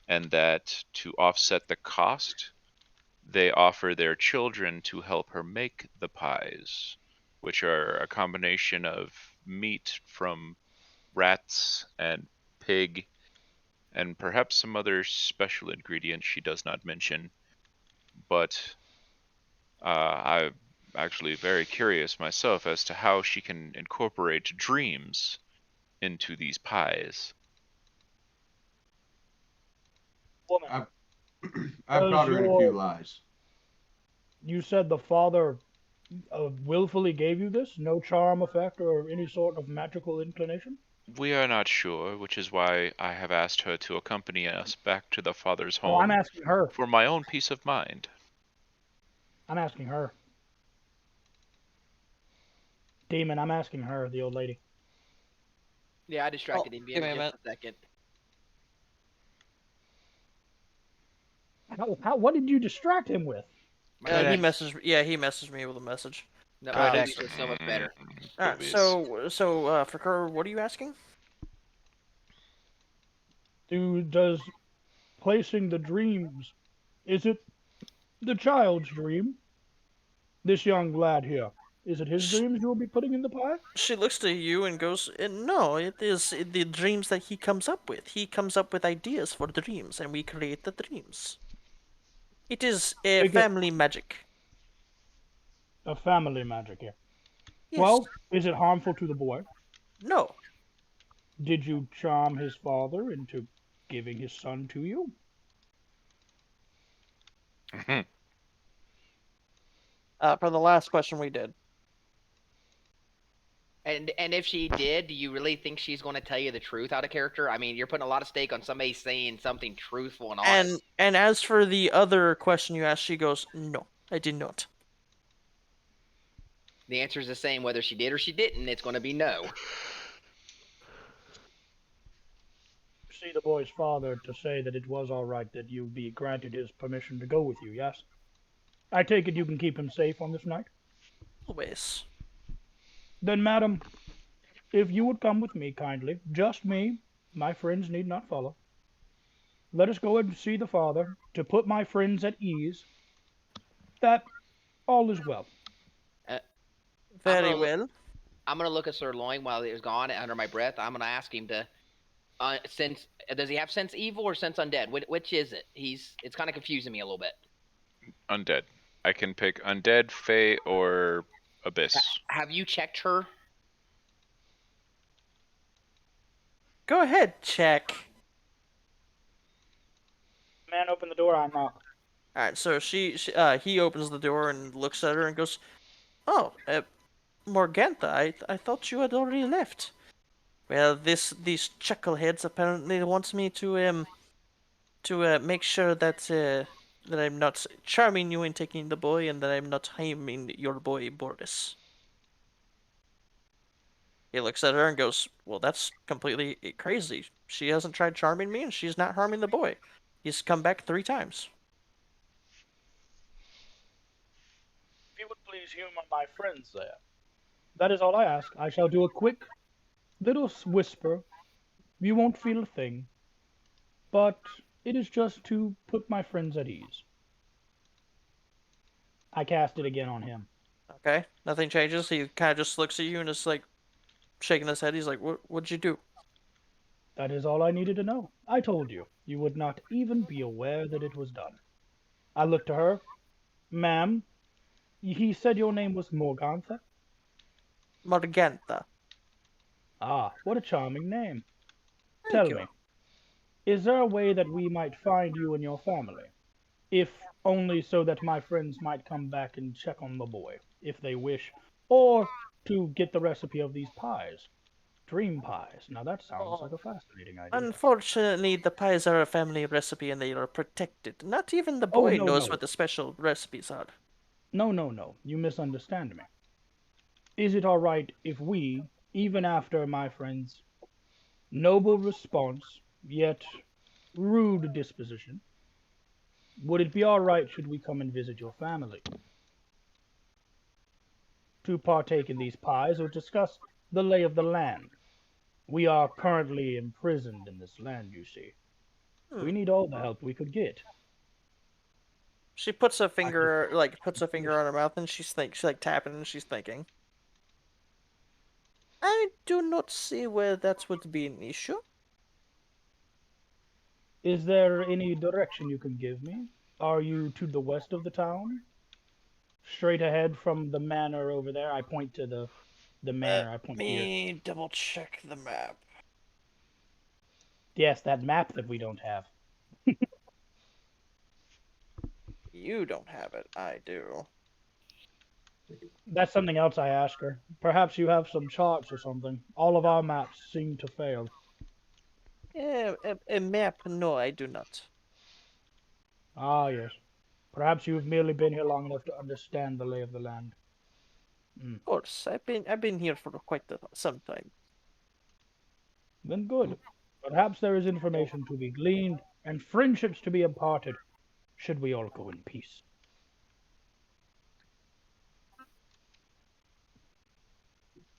and that to offset the cost, they offer their children to help her make the pies, which are a combination of meat from rats and pig, and perhaps some other special ingredients she does not mention. But I'm actually very curious myself as to how she can incorporate dreams into these pies. Woman, I've caught her in a few lies. you said the father willfully gave you this? No charm effect or any sort of magical inclination? We are not sure, which is why I have asked her to accompany us back to the father's Oh, I'm home asking her. for my own peace of mind. I'm asking her. Demon, I'm asking her, the old lady. Yeah, I distracted him give me a just minute. a second. What did you distract him with? My He boobies. messaged. Yeah, he messaged me with a message. No, Go my ahead. boobies are so much better. All right. Boobies. So for Kerr, what are you asking? Does placing the dreams, is it the child's dream? This young lad here, is it his dreams you will be putting in the pie? She looks to you and goes, "No, it is the dreams that he comes up with. He comes up with ideas for dreams, and we create the dreams. It is a Make it family magic." a family magic here. Yes. Well, is it harmful to the boy? No. Did you charm his father into giving his son to you? For the last question we did. And if she did, do you really think she's going to tell you the truth out of character? I mean, you're putting a lot of stake on somebody saying something truthful and honest. And as for the other question you asked, she goes, "No, I did not." The answer is the same whether she did or she didn't. It's going to be no. See the boy's father to say that it was all right that you be granted his permission to go with you, yes? I take it you can keep him safe on this night? Always. Then, madam, if you would come with me kindly, just me, my friends need not follow. Let us go and see the father, to put my friends at ease, that all is well. Very well. I'm gonna look at Sirloin while he was gone under my breath. I'm gonna ask him to sense. Does he have sense evil or sense undead? Which is it? It's kind of confusing me a little bit. Undead. I can pick undead, fey, or abyss. Have you checked her? Go ahead, check. Man, open the door, I knock. Alright, so he opens the door and looks at her and goes, "Oh, Morgantha, I thought you had already left." Well, these chuckleheads apparently wants me to make sure that that I'm not charming you and taking the boy, and that I'm not harming your boy Boris. He looks at her and goes, "Well, that's completely crazy. She hasn't tried charming me, and she's not harming the boy. He's come back 3 times." If you would please humor my friends there. That is all I ask. I shall do a quick little whisper. You won't feel a thing. But it is just to put my friends at ease. I cast it again on him. Okay, nothing changes. He kind of just looks at you and is like shaking his head. He's like, "What'd you do?" That is all I needed to know. I told you. You would not even be aware that it was done. I looked to her. Ma'am, he said your name was Morgantha? Morgantha. Ah, what a charming name. Thank Tell you. me, is there a way that we might find you and your family? If only so that my friends might come back and check on the boy, if they wish, or to get the recipe of these pies. Dream pies. Now that sounds like a fascinating idea. Unfortunately, the pies are a family recipe and they are protected. Not even the Oh, boy no, knows no. what the special recipes are. No, no, no. You misunderstand me. Is it all right if we, even after my friend's noble response, yet rude disposition, would it be all right should we come and visit your family? To partake in these pies or discuss the lay of the land? We are currently imprisoned in this land, you see. We need all the help we could get. She puts a finger, on her mouth, and she's like tapping, and she's thinking. I do not see where that would be an issue. Is there any direction you can give me? Are you to the west of the town? Straight ahead from the manor over there? I point to the manor. I point here. Let me double check the map. Yes, that map that we don't have. You don't have it. I do. That's something else I ask her. Perhaps you have some charts or something. All of our maps seem to fail. A map? No, I do not. Ah, yes. Perhaps you've merely been here long enough to understand the lay of the land. Of course, I've been here for quite some time. Then good. Perhaps there is information to be gleaned and friendships to be imparted, should we all go in peace.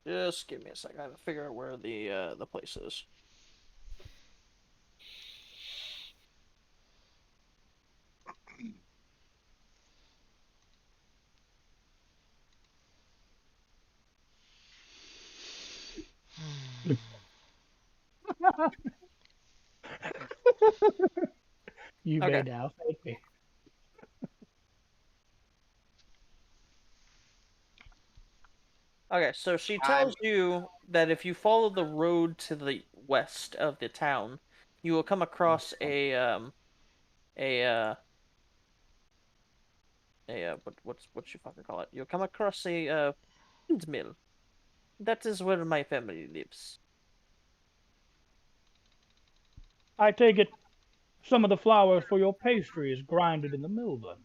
Just give me a second. I have to figure out where the place is. You Okay. may now thank me. Okay, so she tells you that if you follow the road to the west of the town, you will come across a what you fucking call it? You'll come across a windmill. That is where my family lives. I take it some of the flour for your pastry is grinded in the mill then.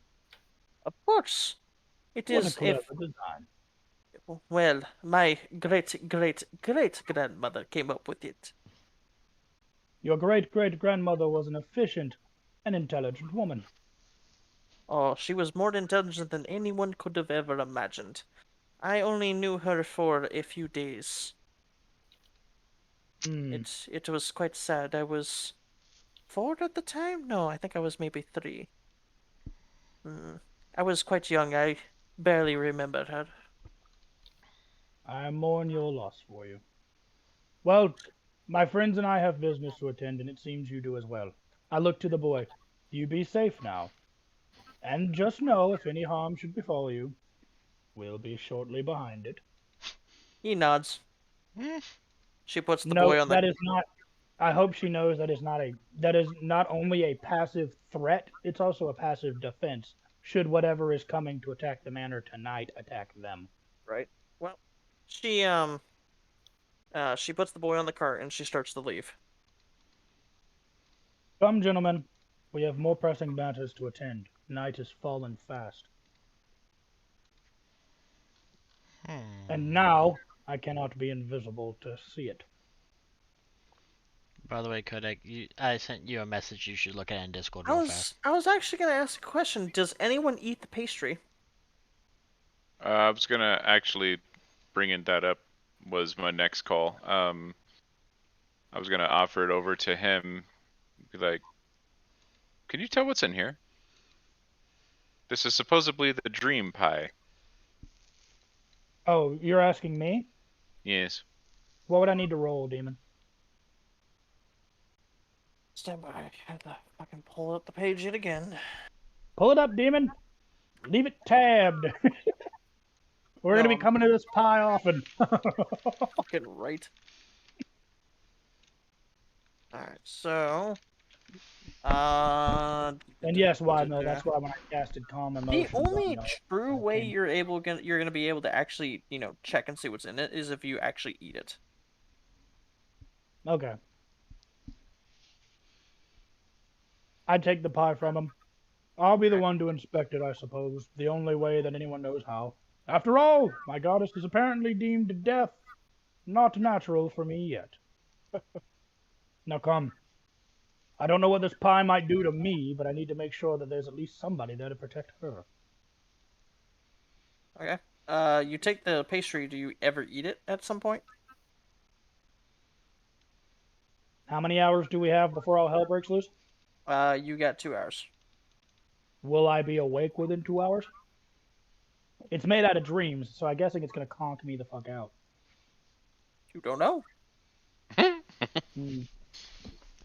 Of course, it What a is clever design. well, my great grandmother came up with it. Your great-great-grandmother was an efficient and intelligent woman. Oh, she was more intelligent than anyone could have ever imagined. I only knew her for a few days. Hmm. It was quite sad. I was 4 at the time? No, I think I was maybe 3. I was quite young. I barely remember her. I mourn your loss for you. Well, my friends and I have business to attend, and it seems you do as well. I look to the boy. You be safe now. And just know, if any harm should befall you, we'll be shortly behind it. He nods. She puts the No, boy on the. that is not. I hope she knows that is not only a passive threat, it's also a passive defense. Should whatever is coming to attack the manor tonight attack them. Right. Well, she puts the boy on the cart and she starts to leave. Come, gentlemen. We have more pressing matters to attend. Night is falling fast. And now I cannot be invisible to see it. By the way, Kodak, I sent you a message you should look at in Discord I real was fast. I was actually gonna ask a question. Does anyone eat the pastry? I was gonna actually bringing that up was my next call. I was gonna offer it over to him, be like, "Can you tell what's in here? This is supposedly the dream pie." Oh, you're asking me? Yes. What would I need to roll, Demon? Stand by. I had to fucking pull up the page yet again. Pull it up, Demon. Leave it tabbed. We're gonna be coming to this pie often. Fucking right. Alright, so. And yes, why no? That's why when I casted calm The emotions. only true way you're gonna be able to actually, check and see what's in it is if you actually eat it. Okay. I'd take the pie from him. I'll be the one to inspect it, I suppose. The only way that anyone knows how. After all, my goddess is apparently deemed death not natural for me yet. Now come. I don't know what this pie might do to me, but I need to make sure that there's at least somebody there to protect her. Okay. You take the pastry. Do you ever eat it at some point? How many hours do we have before all hell breaks loose? You got 2 hours. Will I be awake within 2 hours? It's made out of dreams, so I'm guessing it's gonna conk me the fuck out. You don't know.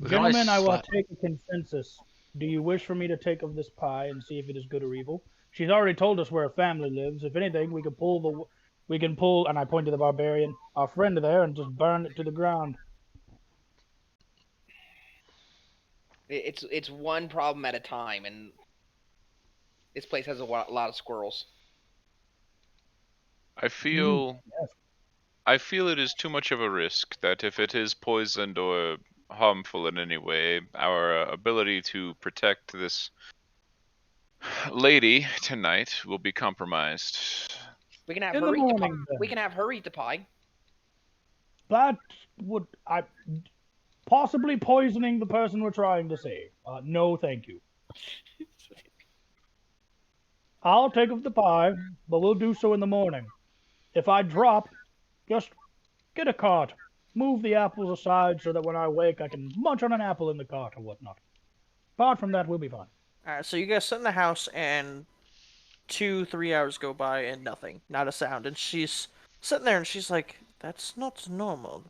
Gentlemen, I will take a consensus. Do you wish for me to take of this pie and see if it is good or evil? She's already told us where her family lives. If anything, we can pull, and I point to the barbarian, our friend there, and just burn it to the ground. It's one problem at a time, and this place has a lot of squirrels. I feel it is too much of a risk that if it is poisoned or harmful in any way, our ability to protect this lady tonight will be compromised. We can have In her the eat the pie. morning, We can have her eat the pie. That would possibly poisoning the person we're trying to save. No, thank you. I'll take of the pie, but we'll do so in the morning. If I drop, just get a cart. Move the apples aside so that when I wake, I can munch on an apple in the cart or whatnot. Apart from that, we'll be fine. Alright, so you guys sit in the house and 2-3 hours go by and nothing, not a sound, and she's sitting there and she's like, "That's not normal."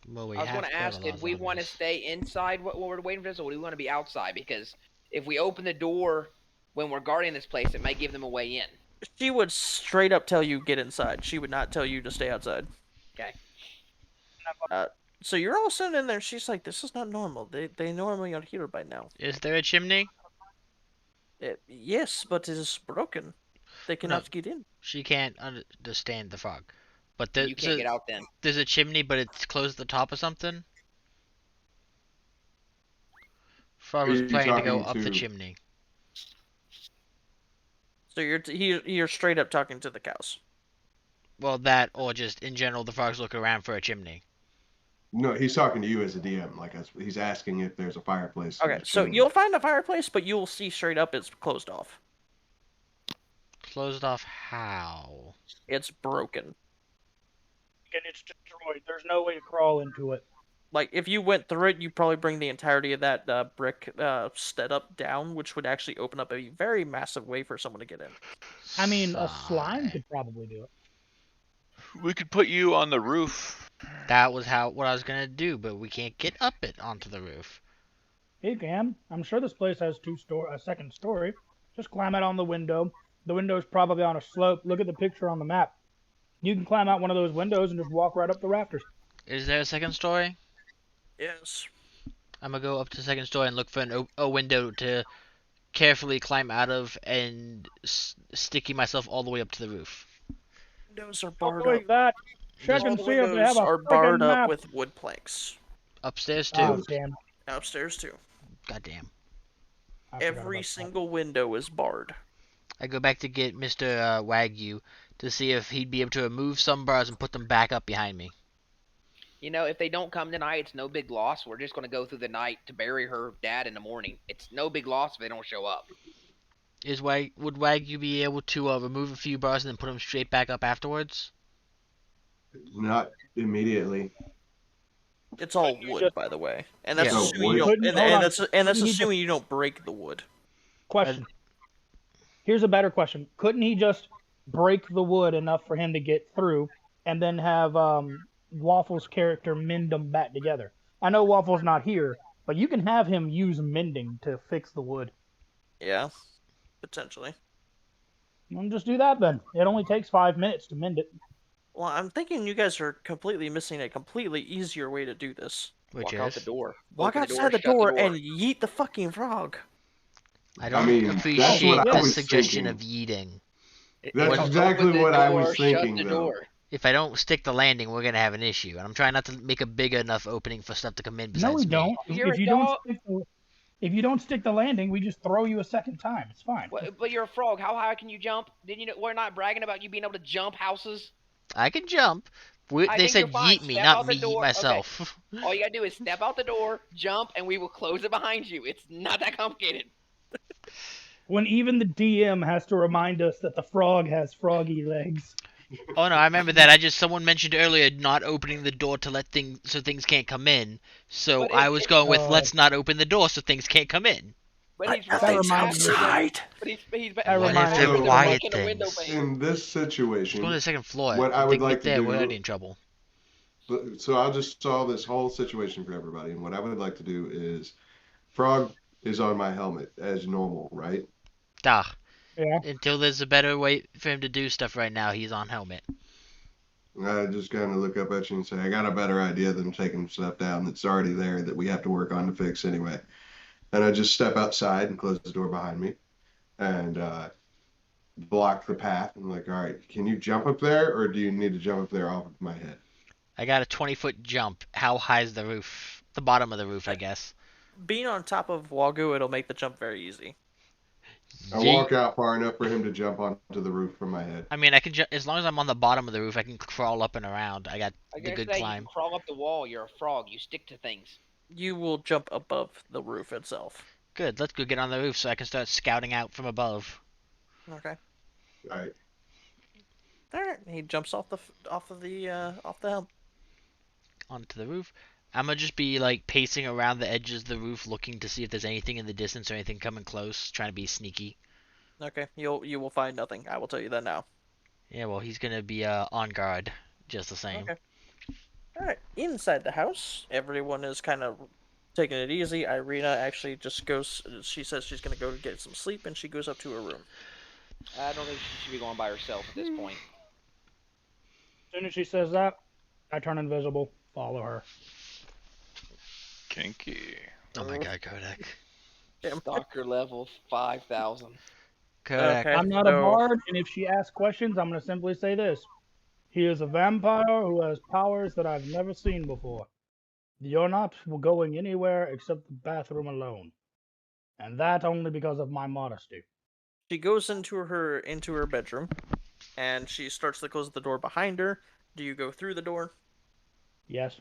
Well, I was going to ask, did we want to stay inside while we're waiting for this, or do we want to be outside? Because if we open the door when we're guarding this place, it might give them a way in. She would straight up tell you get inside. She would not tell you to stay outside. Okay. So you're all sitting in there. She's like, "This is not normal. They normally are here by now." Is there a chimney? Yes, but it is broken. They cannot get in. She can't understand the frog. But You can't get out then. there's a chimney, but it's closed at the top or something? Frog Who are was you planning to go talking up the to? chimney. So you're straight up talking to the cows. Well, that, or just in general, the frog's looking around for a chimney. No, he's talking to you as a DM. Like he's asking if there's a fireplace. Okay, so you'll find a fireplace, but you'll see straight up it's closed off. Closed off how? It's broken. And it's destroyed. There's no way to crawl into it. Like, if you went through it, you'd probably bring the entirety of that brick setup down, which would actually open up a very massive way for someone to get in. I mean, a slime could probably do it. We could put you on the roof. That was what I was gonna do, but we can't get up it onto the roof. You can. I'm sure this place has a second story. Just climb out on the window. The window's probably on a slope. Look at the picture on the map. You can climb out one of those windows and just walk right up the rafters. Is there a second story? Yes. I'm gonna go up to the second story and look for a window to carefully climb out of and sticky myself all the way up to the roof. Windows are barred Doing up. that. Check All and the see if they have windows a are friggin' barred up map. with wood planks. Upstairs too. Oh, damn. Upstairs too. Goddamn. Every single window is barred. I go back to get Mr. Wagyu to see if he'd be able to remove some bars and put them back up behind me. You know, if they don't come tonight, it's no big loss. We're just going to go through the night to bury her dad in the morning. It's no big loss if they don't show up. Would Wagyu be able to remove a few bars and then put them straight back up afterwards? Not immediately. It's all wood, by the way, and that's Yeah. assuming you don't, and that's assuming you don't break the wood. Question. Here's a better question. Couldn't he just break the wood enough for him to get through, and then have Waffle's character mend them back together? I know Waffle's not here, but you can have him use mending to fix the wood. Yeah, potentially. Well, just do that then. It only takes 5 minutes to mend it. Well, I'm thinking you guys are completely missing a completely easier way to do this. Which Walk out the door. Walk Open outside the shut door and yeet the fucking frog. I don't that's appreciate what I the was suggestion thinking. of yeeting. That's Open exactly the what I door, was thinking, shut the though. door. If I don't stick the landing, we're gonna have an issue, and I'm trying not to make a big enough opening for stuff to come in besides No, we me. don't. You're If a you dog. if you don't stick the landing, we just throw you a second time. It's fine. But you're a frog. How high can you jump? Didn't you know? We're not bragging about you being able to jump houses. I can jump. They think said you're fine. yeet me, Step not out the me yeet door. myself. All you gotta do is step out the door, jump, and we will close it behind you. It's not that complicated. When even the DM has to remind us that the frog has froggy legs. Oh no, I remember that. Someone mentioned earlier not opening the door to let things can't come in. So I was going with let's not open the door so things can't come in. But he's Nothing's outside. But he's What if they're quiet things? In this situation, Let's go to the second floor. what I would like to do, we're already in trouble. so I'll just solve this whole situation for everybody. And what I would like to do is, Frog is on my helmet as normal, right? Duh. Yeah. Until there's a better way for him to do stuff right now, he's on helmet. I just kind of look up at you and say, I got a better idea than taking stuff down that's already there that we have to work on to fix anyway. And I just step outside and close the door behind me and block the path. I'm like, all right, can you jump up there, or do you need to jump up there off of my head? I got a 20-foot jump. How high is the roof? The bottom of the roof, I guess. Being on top of Wagyu, it'll make the jump very easy. I walk out far enough for him to jump onto the roof from my head. I mean, I can as long as I'm on the bottom of the roof, I can crawl up and around. I got I the guess good that climb. you crawl up the wall. You're a frog. You stick to things. You will jump above the roof itself. Good. Let's go get on the roof so I can start scouting out from above. Okay. All right. All right. He jumps off the helm. Onto the roof. I'm gonna just be like pacing around the edges of the roof, looking to see if there's anything in the distance or anything coming close, trying to be sneaky. Okay. You will find nothing. I will tell you that now. Yeah, well, he's gonna be on guard, just the same. Okay. All right. Inside the house, everyone is kind of taking it easy. Irina actually just goes. She says she's gonna go get some sleep, and she goes up to her room. I don't think she should be going by herself at this point. As soon as she says that, I turn invisible. Follow her. Kinky. Oh my god, Kodak. Stalker level 5,000. Correct. Okay, I'm not a so bard, and if she asks questions, I'm going to simply say this. He is a vampire who has powers that I've never seen before. You're not going anywhere except the bathroom alone. And that only because of my modesty. she goes into her bedroom, and she starts to close the door behind her. Do you go through the door? Yes.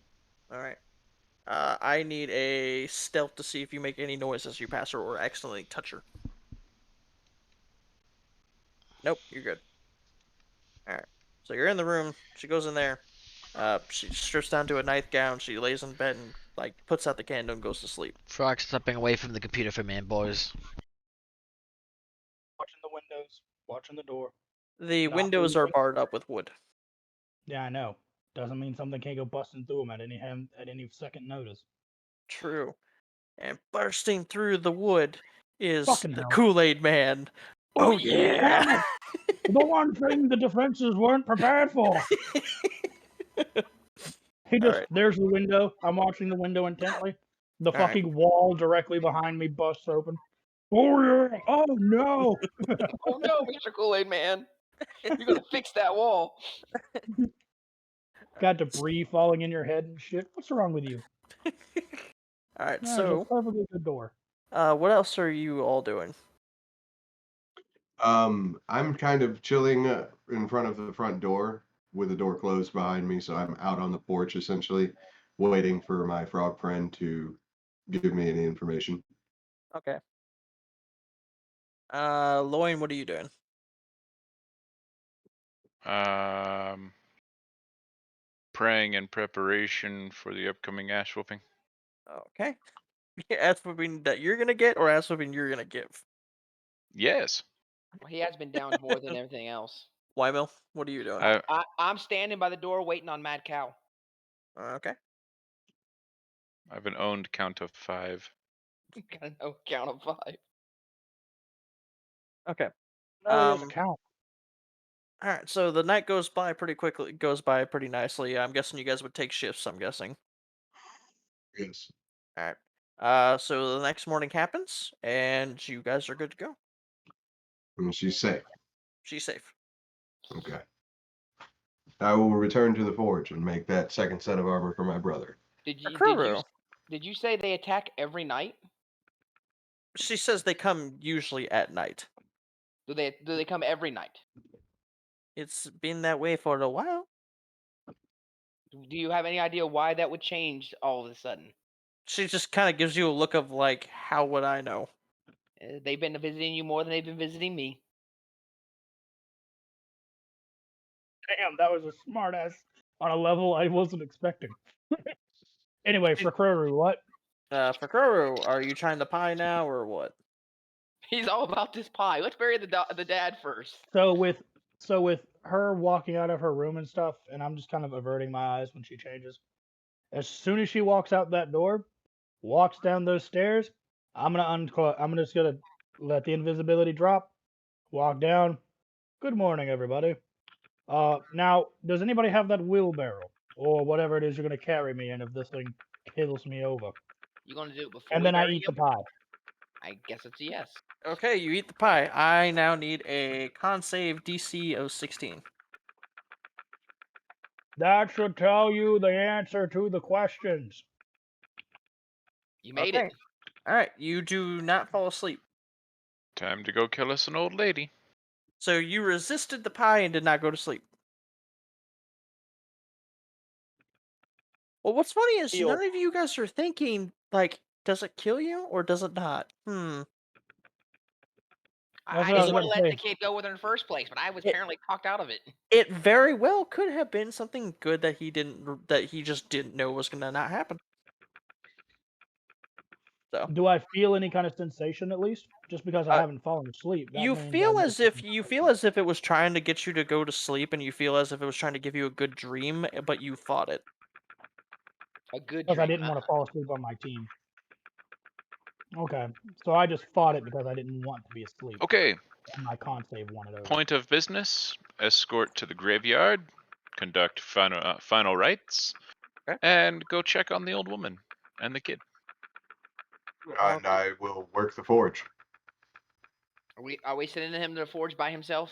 All right. I need a stealth to see if you make any noise as you pass her or accidentally touch her. Nope, you're good. All right. So you're in the room. She goes in there. She strips down to a nightgown. She lays in bed and puts out the candle and goes to sleep. Frog stepping away from the computer for me, boys. Watching the windows, watching the door. The Not windows are leaving. barred up with wood. Yeah, I know. Doesn't mean something can't go busting through them at any second notice. True. And bursting through the wood is Fucking the hell. Kool-Aid Man. Oh yeah! Damn it! The one thing the defenses weren't prepared for. He just, Alright. there's the window. I'm watching the window intently. The All right. fucking wall directly behind me busts open. Oh yeah! Oh no! Oh no, Mr. Kool-Aid Man. You're gonna fix that wall. Got debris falling in your head and shit. What's wrong with you? Alright, That's a so perfectly good door. what else are you all doing? I'm kind of chilling in front of the front door with the door closed behind me, so I'm out on the porch essentially, waiting for my frog friend to give me any information. Okay. Loin, what are you doing? Praying in preparation for the upcoming ash whooping. Okay. Ass whooping that you're gonna get, or ass whooping you're gonna give? Yes. Well, he has been down more than everything else. Wymill, what are you doing? I'm standing by the door waiting on Mad Cow. Okay. I have an owned count of 5. Got a no count of 5. Okay. No, just count. All right. So the night goes by pretty quickly. Goes by pretty nicely. I'm guessing you guys would take shifts. I'm guessing. Yes. All right. So the next morning happens, and you guys are good to go. And she's safe. She's safe. Okay. I will return to the forge and make that second set of armor for my brother. Did Akuru. you say they attack every night? She says they come usually at night. Do they come every night? It's been that way for a while. Do you have any idea why that would change all of a sudden? She just kind of gives you a look of like, how would I know? They've been visiting you more than they've been visiting me. Damn, that was a smart ass on a level I wasn't expecting. Anyway, for Kroru, what? For Kuru, are you trying the pie now or what? He's all about this pie. Let's bury the dad first. So with her walking out of her room and stuff, and I'm just kind of averting my eyes when she changes. As soon as she walks out that door, walks down those stairs, I'm just gonna let the invisibility drop, walk down. Good morning, everybody. Now, does anybody have that wheelbarrow or whatever it is you're gonna carry me in if this thing kills me over? You gonna do it before And we then I bury eat him? the pie. I guess it's a yes. Okay, you eat the pie. I now need a con save DC of 16. That should tell you the answer to the questions. You made Okay. it. All right, you do not fall asleep. Time to go kill us an old lady. So you resisted the pie and did not go to sleep. Well, what's funny is none of you guys are thinking, like, does it kill you or does it not? That's I what I was didn't want about to to let say. the kid go with her in the first place, but I was It- apparently talked out of it. It very well could have been something good that he just didn't know was gonna not happen. So Do I feel any kind of sensation at least? Just because I haven't fallen asleep, that you means feel as if it was trying to get you to go to sleep, and you feel as if it was trying to give you a good dream, but you fought it. A good because dream. I didn't want to fall asleep on my team. Okay, so I just fought it because I didn't want to be asleep. Okay. And my con save wanted over. Point of business: escort to the graveyard, conduct final rites, Okay. and go check on the old woman and the kid. And I will work the forge. Are we sending him to the forge by himself?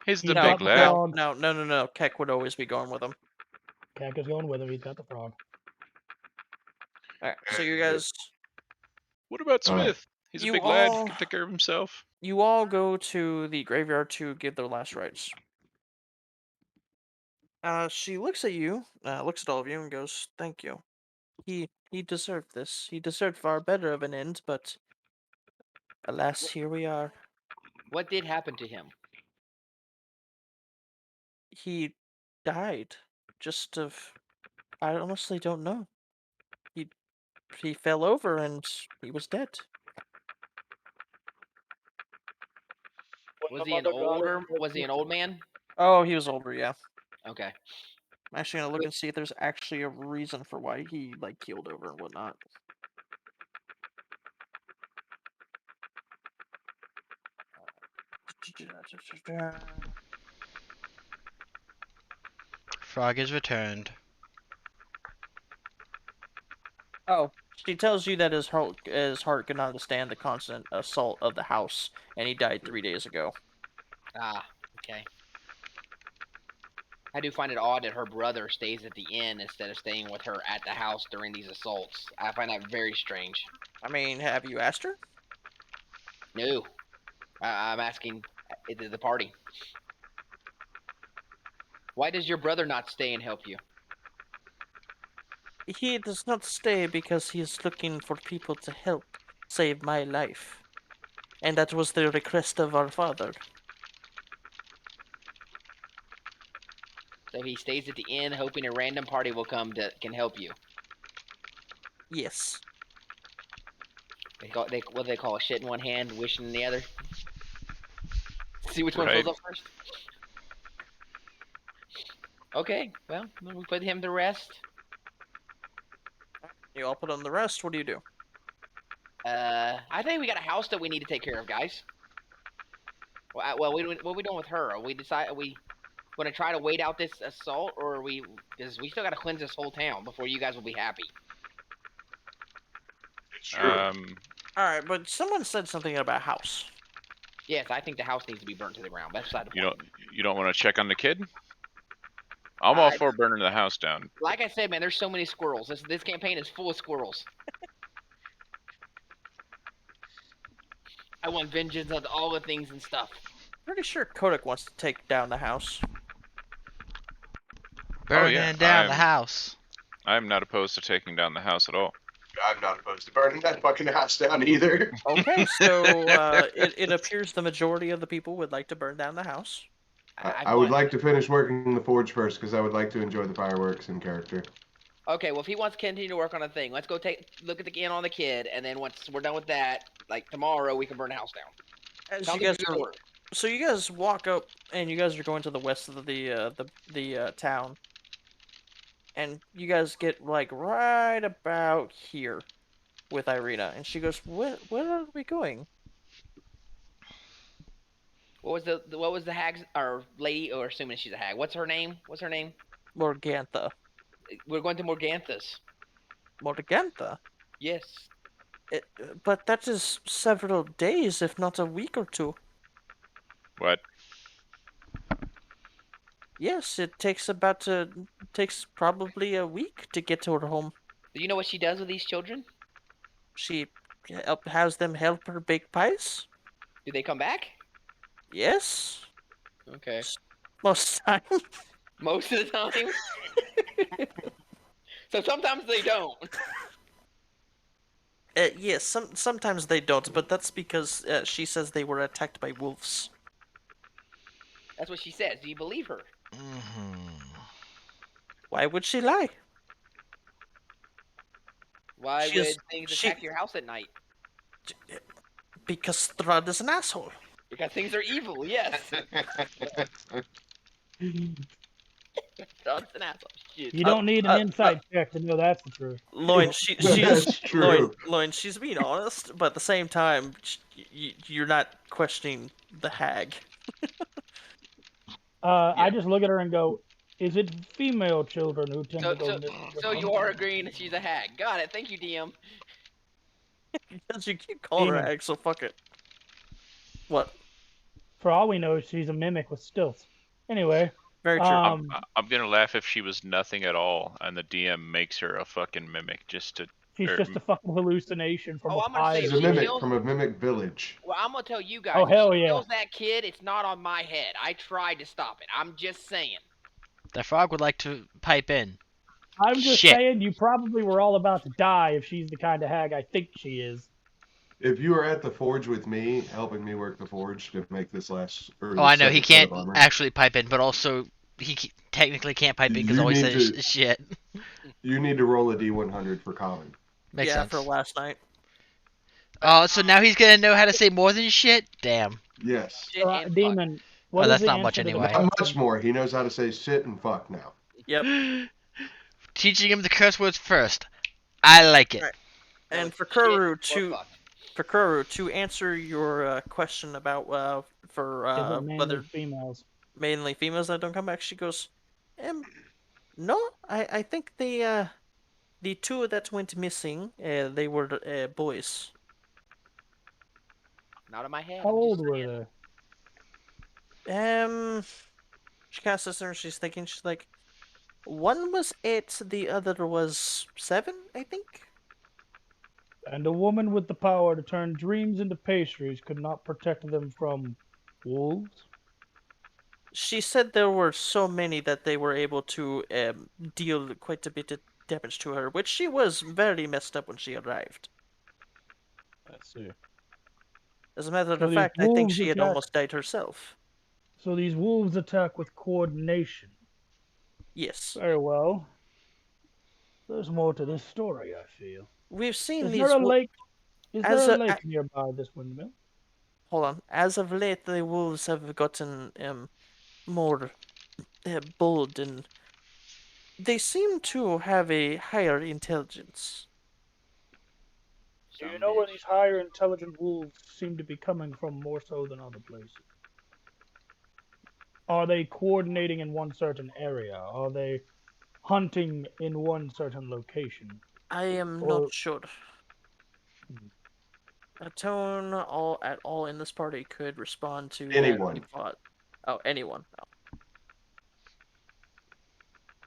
He's He's the got big the lad. frog. No. Keck would always be going with him. Keck is going with him. He's got the frog. Alright, so you And- guys, What about All right. Smith? He's a You big lad. He all- can take care of himself. you all go to the graveyard to give their last rites. She looks at you, looks at all of you, and goes, "Thank you. He deserved this. He deserved far better of an end, but alas, here we are. What did happen to him? He died. Just of, I honestly don't know. He fell over and he was dead. Was he an older? Was he an old man? Oh, he was older, yeah. Okay. I'm actually gonna look and see if there's actually a reason for why he keeled over and whatnot. Frog is returned. Oh, she tells you that his heart could not understand the constant assault of the house, and he died 3 days ago. Ah, okay. I do find it odd that her brother stays at the inn instead of staying with her at the house during these assaults. I find that very strange. I mean, have you asked her? No, I'm asking the party. Why does your brother not stay and help you? He does not stay because he is looking for people to help save my life. And that was the request of our father. So he stays at the inn hoping a random party will come that can help you. Yes. What do they call a shit in one hand, wishing in the other? See which one Right. fills up first. Okay, well, we put him to rest. You all put on the rest. What do you do? I think we got a house that we need to take care of, guys. Well, what are we doing with her? Are we going to try to wait out this assault, or because we still got to cleanse this whole town before you guys will be happy. It's true. Alright, but someone said something about house. Yes, I think the house needs to be burnt to the ground. That's beside the point. You don't want to check on the kid? I'm all for burning the house down. Like I said, man, there's so many squirrels. This campaign is full of squirrels. I want vengeance on all the things and stuff. Pretty sure Kodak wants to take down the house. Burning down the house. I'm not opposed to taking down the house at all. I'm not opposed to burning that fucking house down either. Okay, so it appears the majority of the people would like to burn down the house. I would like to finish working the forge first because I would like to enjoy the fireworks in character. Okay, well, if he wants to continue to work on a thing, let's go look at the inn on the kid, and then once we're done with that, like tomorrow, we can burn the house down. As you guys so you guys walk up, and you guys are going to the west of the town, and you guys get like right about here with Irina, and she goes, "Where are we going?" What was the hag's or lady, or assuming she's a hag? What's her name? Morgantha. We're going to Morgantha's. Morgantha? Yes. But that is several days, if not a week or two. What? Yes, it takes probably a week to get to her home. Do you know what she does with these children? She has them help her bake pies. Do they come back? Yes. Okay. Most of the time. Most of the time? So sometimes they don't. Yes, sometimes they don't, but that's because she says they were attacked by wolves. That's what she says. Do you believe her? Why would she lie? Why would things attack your house at night? Because Strahd is an asshole. Because things are evil, yes. Strahd's an asshole. Shit. You don't need an insight check to know that's the truth. Loin, That's true. Loin, she's being honest, but at the same time, you're not questioning the hag. I just look at her and go, "Is it female children who tend to go?" So you are agreeing that she's a hag. Got it. Thank you, DM. Because you keep calling her Demon. hag, so fuck it. What? For all we know, she's a mimic with stilts. Anyway. Very true. I'm gonna laugh if she was nothing at all, and the DM makes her a fucking mimic just to. She's just a fucking hallucination from a I'm gonna say, pie. She's if a she mimic kills, from a mimic village. well, I'm gonna tell you guys. Oh, if hell she yeah. kills that kid, it's not on my head. I tried to stop it. I'm just saying. The frog would like to pipe in. I'm just Shit. saying, you probably were all about to die if she's the kind of hag I think she is. If you were at the forge with me, helping me work the forge to make this last. Oh, I know he can't actually pipe in, but also he technically can't pipe in because all he says is shit. You need to roll a D100 for common. Makes sense. For last night. Oh, so now he's gonna know how to say more than shit? Damn. Yes. Shit and Demon, what is that's the not much answer to the anyway. Not question? much more. He knows how to say shit and fuck now. Yep. Teaching him the curse words first. I like it. Right. And it's for shit Kuru or fuck. to answer your question about Is it mainly whether females? mainly females that don't come back, she goes, no, I think the two that went missing, they were boys. Not on my head. How I'm just old were saying. they? She kind of sits there and she's thinking. She's like, one was 8, the other was 7, I think. And a woman with the power to turn dreams into pastries could not protect them from wolves? She said there were so many that they were able to deal quite a bit of damage to her, which she was very messed up when she arrived. I see. As a matter So of these fact, I think wolves she had attack- almost died herself. So these wolves attack with coordination. Yes. Very well. There's more to this story, I feel. We've seen Is these. there a lake? Is there a a- lake nearby this windmill? Hold on. As of late, the wolves have gotten more bold, and they seem to have a higher intelligence. Do you know where these higher intelligent wolves seem to be coming from more so than other places? Are they coordinating in one certain area? Are they hunting in one certain location? I am not sure. A tone at all in this party could respond to Anyone. that thought. Oh, anyone. Oh.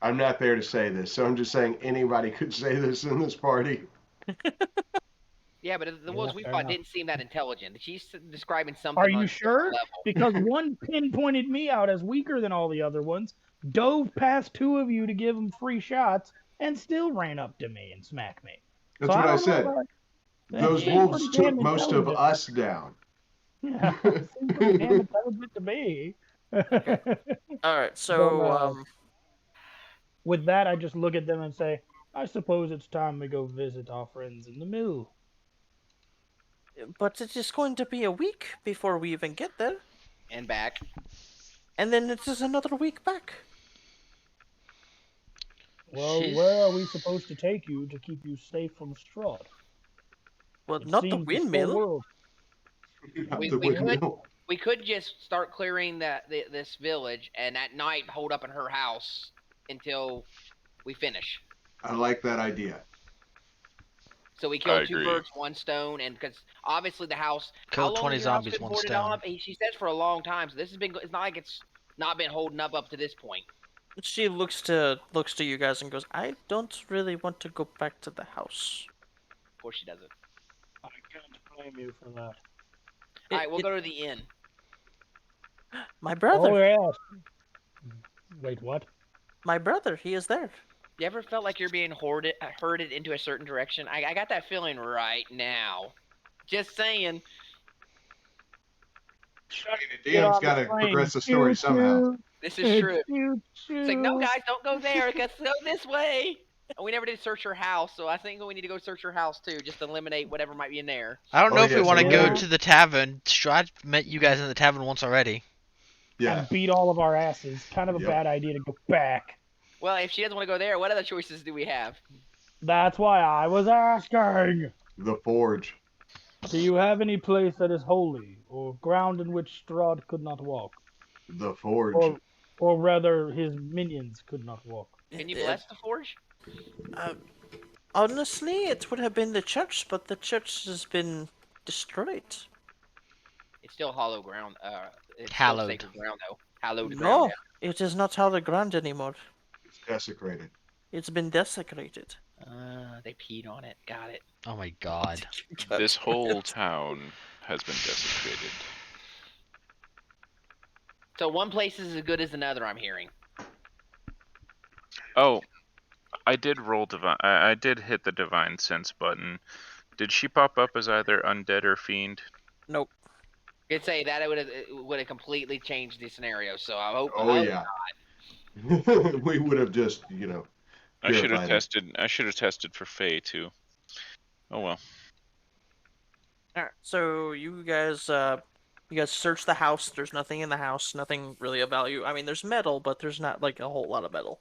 I'm not there to say this, so I'm just saying anybody could say this in this party. Yeah, but the wolves we fair fought enough. didn't seem that intelligent. She's describing something. Are on you a sure? level. Because one pinpointed me out as weaker than all the other ones, dove past 2 of you to give them free shots, and still ran up to me and smacked me. That's So what I don't know said. about- Those seems wolves pretty damn took most of intelligent. us down. Yeah, seems pretty damn intelligent to me. All right, so with that, I just look at them and say, I suppose it's time we go visit our friends in the mill. but it is going to be a week before we even get there, And back. and then it is another week back. Well, where are we supposed to take you to keep you safe from Strahd? Well, It not the seems whole windmill. world. We could just start clearing this village, and at night hold up in her house until we finish. I like that idea. So we I kill 2 agree. birds, 1 stone, and because obviously the house. Kill how long 20 has your house zombies, been 1 boarded stone. up? She says for a long time. So this has been. It's not like it's not been holding up to this point. She looks to you guys and goes, I don't really want to go back to the house. Of course she doesn't. I can't blame you for that. All right, we'll go to the inn. My brother. Oh, yes. Wait, what? My brother, he is there. You ever felt like you're being herded into a certain direction? I got that feeling right now. Just saying. The DM's got to progress the story somehow. This is true. It's like, no, guys, don't go there. Let's go this way. And we never did search her house, so I think we need to go search her house too, just to eliminate whatever might be in there. I don't know if we want to go yeah. to the tavern. Strahd met you guys in the tavern once already. Yeah. And beat all of our asses. Kind of a bad idea to go back. Well, if she doesn't want to go there, what other choices do we have? That's why I was asking. The forge. Do you have any place that is holy, or ground in which Strahd could not walk? The forge. Or rather, his minions could not walk. Can you bless the forge? Honestly, it would have been the church, but the church has been destroyed. It's still hollow ground. It's still Hallowed. sacred ground, though. Hallowed ground, No, it is not how the ground anymore. It's desecrated. It's been desecrated. yeah. They peed on it. Got it. Oh my god. This whole town has been desecrated. So one place is as good as another, I'm hearing. Oh, I did roll divine. I did hit the divine sense button. Did she pop up as either undead or fiend? Nope. I'd say that it would have completely changed the scenario. So I hope. Oh I hope yeah. We would have just, I should have purified it. tested. I should have tested for Fae too. Oh well. Alright, so you guys search the house. There's nothing in the house, nothing really of value. I mean, there's metal, but there's not like a whole lot of metal.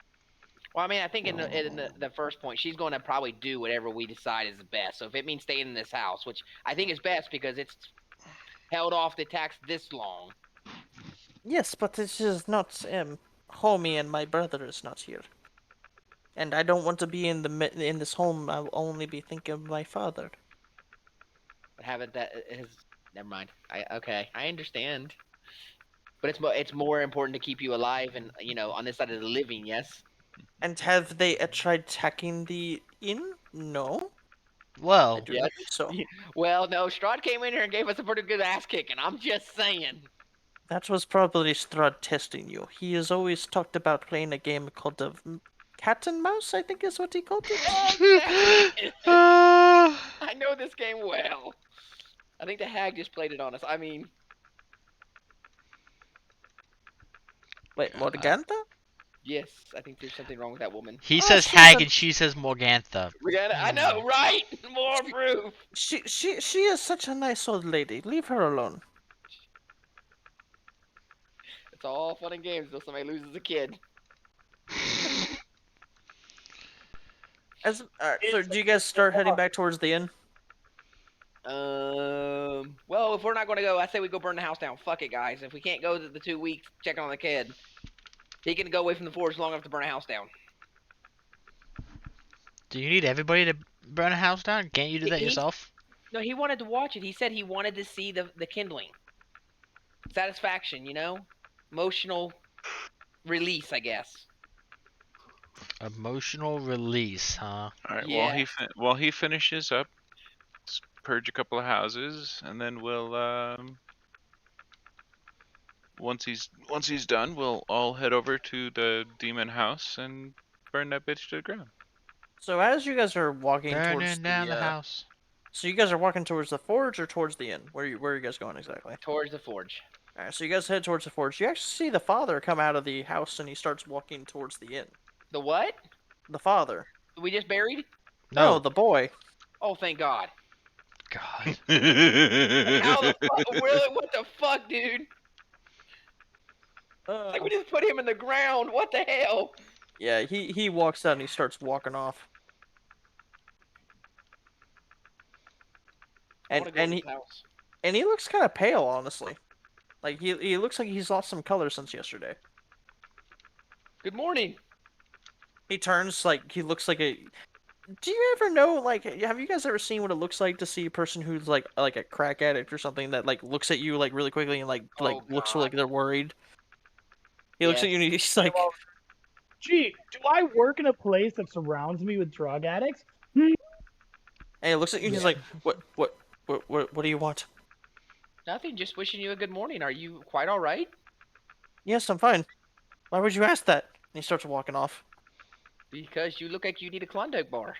Well, I mean, I think in the first point, she's going to probably do whatever we decide is the best. So if it means staying in this house, which I think is best because it's held off the attacks this long. Yes, but this is not homie, and my brother is not here. And I don't want to be in this home. I'll only be thinking of my father. But haven't that is never mind. I understand. But it's more important to keep you alive and on this side of the living. Yes. And have they tried attacking the inn? No. Well, I do not think so. Well, no. Strahd came in here and gave us a pretty good ass kicking. I'm just saying. That was probably Strahd testing you. He has always talked about playing a game called the Cat and Mouse, I think is what he called it. I know this game well. I think the hag just played it on us. I mean... Wait, Morgantha? Yes, I think there's something wrong with that woman. He says hag and she says Morgantha. I know, right? More proof. She is such a nice old lady. Leave her alone. It's all fun and games until somebody loses a kid. So do you guys start heading back towards the inn? Well, if we're not going to go, I say we go burn the house down. Fuck it, guys. If we can't go the 2 weeks checking on the kid, he can go away from the forge long enough to burn a house down. Do you need everybody to burn a house down? Can't you do that yourself? No, he wanted to watch it. He said he wanted to see the kindling. Satisfaction, Emotional release, I guess. Emotional release, huh? All right. Yeah. While he finishes up, let's purge a couple of houses, and then we'll once he's done, we'll all head over to the demon house and burn that bitch to the ground. So as you guys are walking Burning down the house. So you guys are walking towards the forge or towards the inn? Where are you guys going exactly? Towards the forge. Alright, so you guys head towards the forge. You actually see the father come out of the house and he starts walking towards the inn. The what? The father. We just buried? No, the boy. Oh, thank God. God. How the fuck? Really? What the fuck, dude? Like we just put him in the ground. What the hell? Yeah, he walks out and he starts walking off. And he looks kind of pale, honestly. Like he looks like he's lost some color since yesterday. Good morning. He turns like he looks like a. Do you ever know, like, have you guys ever seen what it looks like to see a person who's like a crack addict or something that like looks at you like really quickly and looks like they're worried? He looks at you and he's like, "Gee, do I work in a place that surrounds me with drug addicts?" And he looks at you and he's like, what do you want? Nothing, just wishing you a good morning. Are you quite all right? Yes, I'm fine. Why would you ask that? And he starts walking off. Because you look like you need a Klondike bar.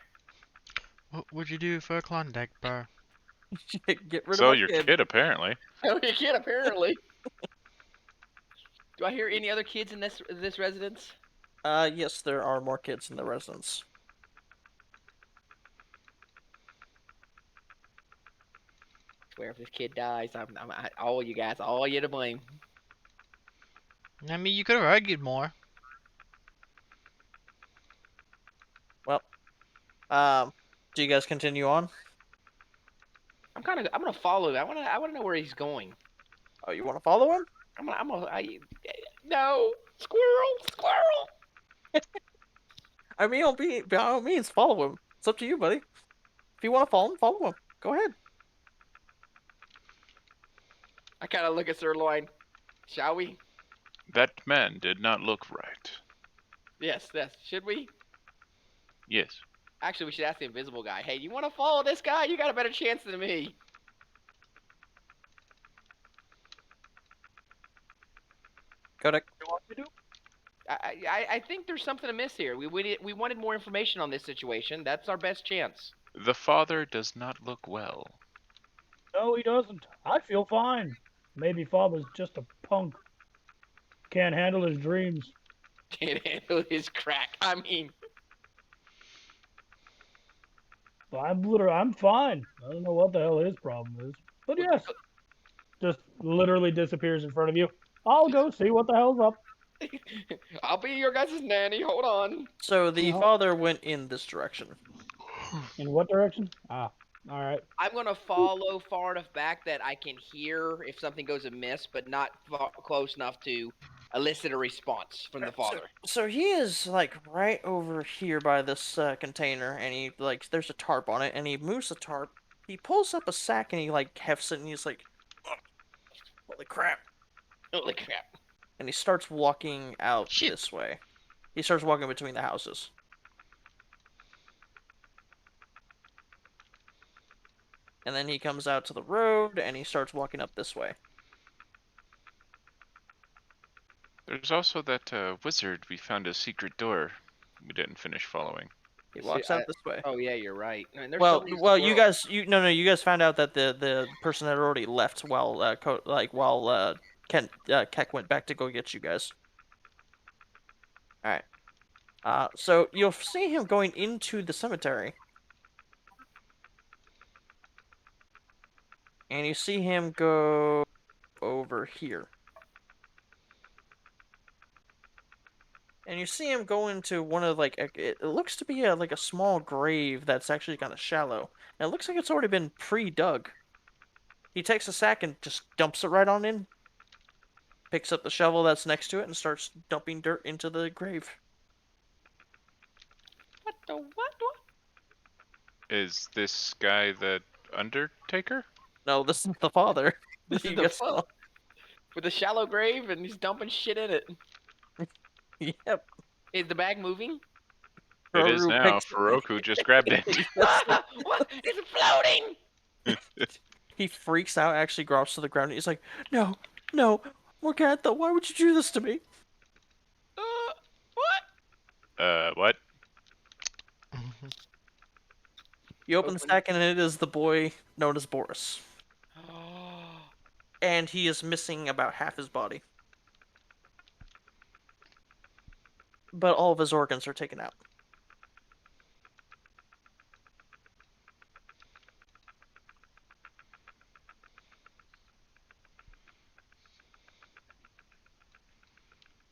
What would you do for a Klondike bar? Get rid so of your kid, apparently. Oh, your kid, apparently. Do I hear any other kids in this residence? Yes, there are more kids in the residence. I swear if this kid dies, all you guys, all you to blame. I mean, you could have argued more. Well, do you guys continue on? I'm gonna follow him. I wanna know where he's going. Oh, you want to follow him? No, squirrel. I mean, by all means, follow him. It's up to you, buddy. If you want to follow him. Go ahead. I kind of look at Sirloin. Shall we? That man did not look right. Yes. Should we? Yes. Actually, we should ask the invisible guy. Hey, you want to follow this guy? You got a better chance than me. Kodak. I think there's something amiss here. We wanted more information on this situation. That's our best chance. The father does not look well. No, he doesn't. I feel fine. Maybe Father's just a punk. Can't handle his dreams. Can't handle his crack. I mean, But I'm fine. I don't know what the hell his problem is. But yes, just literally disappears in front of you. I'll go see what the hell's up. I'll be your guys' nanny. Hold on. So the No. father went in this direction. In what direction? Ah, all right. I'm gonna follow far enough back that I can hear if something goes amiss, but not close enough to elicit a response from the father. So he is like right over here by this container, and he like there's a tarp on it, and he moves the tarp. He pulls up a sack and he like hefts it, and he's like, "Oh, holy crap!" Holy crap! And he starts walking out Shit. this way. He starts walking between the houses. And then he comes out to the road, and he starts walking up this way. There's also that wizard. We found a secret door. We didn't finish following. He walks out this way. Oh yeah, you're right. Man, there's Well, so many well, you squirrels. guys, you guys found out that the person had already left while Keck went back to go get you guys. All right. So you'll see him going into the cemetery, and you see him go over here, and you see him go into one of it looks to be like a small grave that's actually kind of shallow, and it looks like it's already been pre-dug. He takes a sack and just dumps it right on in. Picks up the shovel that's next to it and starts dumping dirt into the grave. What the what? Is this guy the Undertaker? No, this is the father. This is You the guys fuck saw. with a shallow grave, and he's dumping shit in it. Yep. Is the bag moving? It is Groru now. picks- Faroku just grabbed it. What? It's floating! He freaks out, actually drops to the ground, and he's like, No, Morgantha, why would you do this to me? What? What? You open the sack, and it is the boy known as Boris. And he is missing about half his body. But all of his organs are taken out.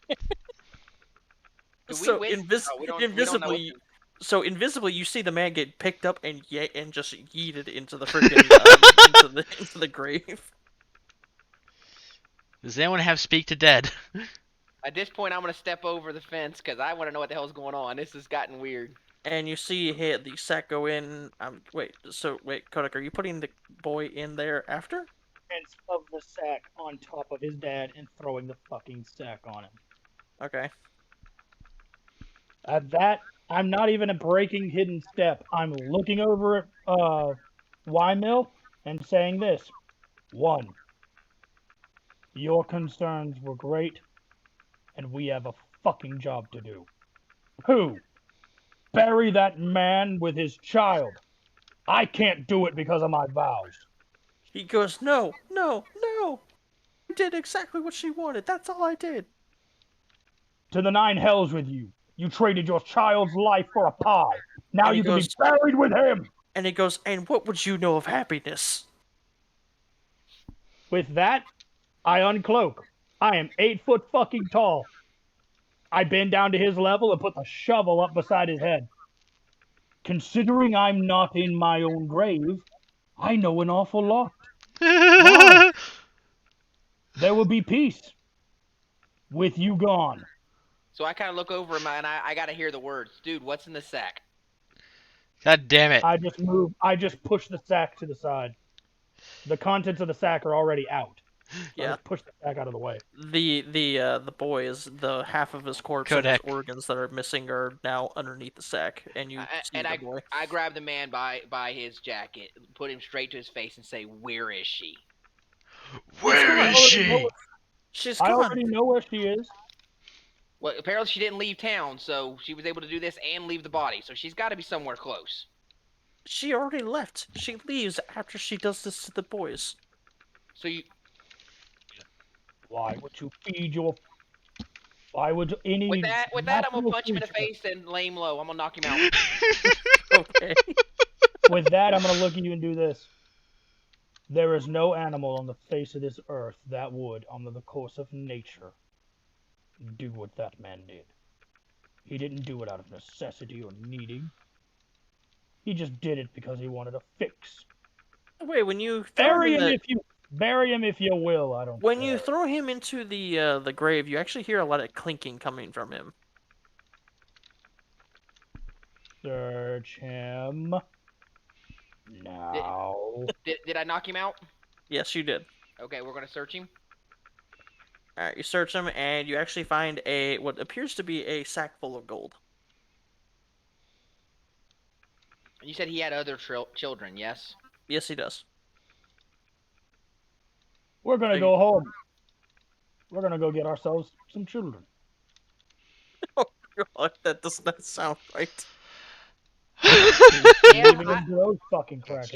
Do we So win? We don't know invisibly, what invisibly, you see the man get picked up and just yeeted into the freaking into the grave. Does anyone have speak to dead? At this point, I'm gonna step over the fence because I want to know what the hell's going on. This has gotten weird. And you see the sack go in. Wait, Kodak, are you putting the boy in there after? Of the sack on top of his dad and throwing the fucking sack on him. Okay. At that, I'm not even a breaking hidden step. I'm looking over at Y-Mill and saying this. 1. Your concerns were great, and we have a fucking job to do. 2. Bury that man with his child. I can't do it because of my vows. He goes, No. I did exactly what she wanted. That's all I did. To the 9 hells with you. You traded your child's life for a pie. Now And he you can goes- be buried with him. And he goes, And what would you know of happiness? With that, I uncloak. I am 8 foot fucking tall. I bend down to his level and put the shovel up beside his head. Considering I'm not in my own grave, I know an awful lot. Why? There will be peace. With you gone. So I kind of look over him and I gotta hear the words, dude. What's in the sack? God damn it. I just push the sack to the side. The contents of the sack are already out. So I Yeah. just push the sack out of the way. The boy is the half of his corpse and his Kodak. organs that are missing are now underneath the sack, and you see And the boy. I grab the man by his jacket, put him straight to his face, and say, "Where is she?" Where is she? She's I gone. already know where she is. Well, apparently she didn't leave town, so she was able to do this and leave the body. So she's got to be somewhere close. She already left. She leaves after she does this to the boys. So you, Why would you feed your? Why would any? with that, I'm gonna natural punch him in the creature- face and lay him low. I'm gonna knock him out. Okay. With that, I'm gonna look at you and do this. There is no animal on the face of this earth that would, under the course of nature, do what that man did. He didn't do it out of necessity or needing. He just did it because he wanted a fix. Wait, when you throw him in the, Bury him if you will. I don't. when care. you throw him into the grave, you actually hear a lot of clinking coming from him. Search him now. Did I knock him out? Yes, you did. Okay, we're gonna search him. All right, you search him, and you actually find what appears to be a sack full of gold. You said he had other children, yes? Yes, he does. We're gonna So go home. We're gonna go get ourselves some children. Oh God, that does not sound right. Yeah, Leaving him to those fucking crackers.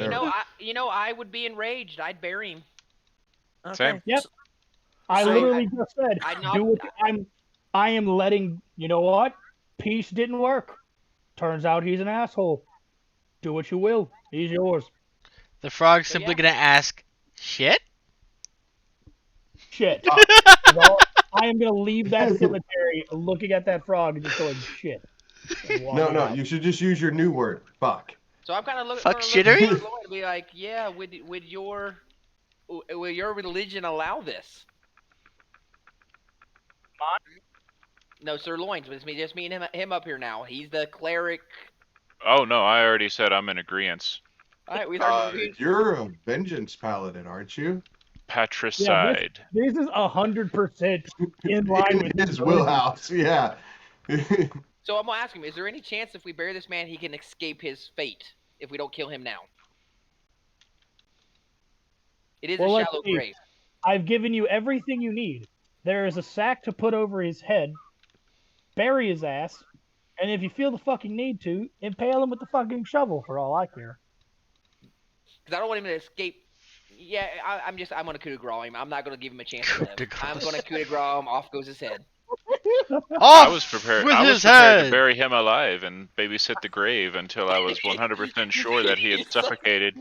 you know, I would be enraged. I'd bury him. Okay. Same. Yep. I So- literally just said, I do what I am letting. You know what? Peace didn't work. Turns out he's an asshole. Do what you will. He's yours. The frog's simply gonna ask, shit? Shit. I am gonna leave that cemetery looking at that frog and just going shit. No, you should just use your new word. Fuck. So I'm kind of looking. Fuck shittery? To be like, yeah, would your religion allow this? No, Sirloins. It's just me and him up here now. He's the cleric. Oh no, I already said I'm in agreement. All right, You're a vengeance paladin, aren't you? Patricide. This is 100% in line with his wheelhouse. Yeah. So I'm gonna ask him: is there any chance if we bury this man, he can escape his fate if we don't kill him now? It is a shallow grave. I've given you everything you need. There is a sack to put over his head, bury his ass, and if you feel the fucking need to, impale him with the fucking shovel for all I care. Because I don't want him to escape. Yeah, I'm gonna coup de grace him. I'm not gonna give him a chance to live. I'm gonna coup de grace him. Off goes his head. I was prepared. with I was his prepared to head. bury him alive and babysit the grave until I was 100% sure that he had suffocated.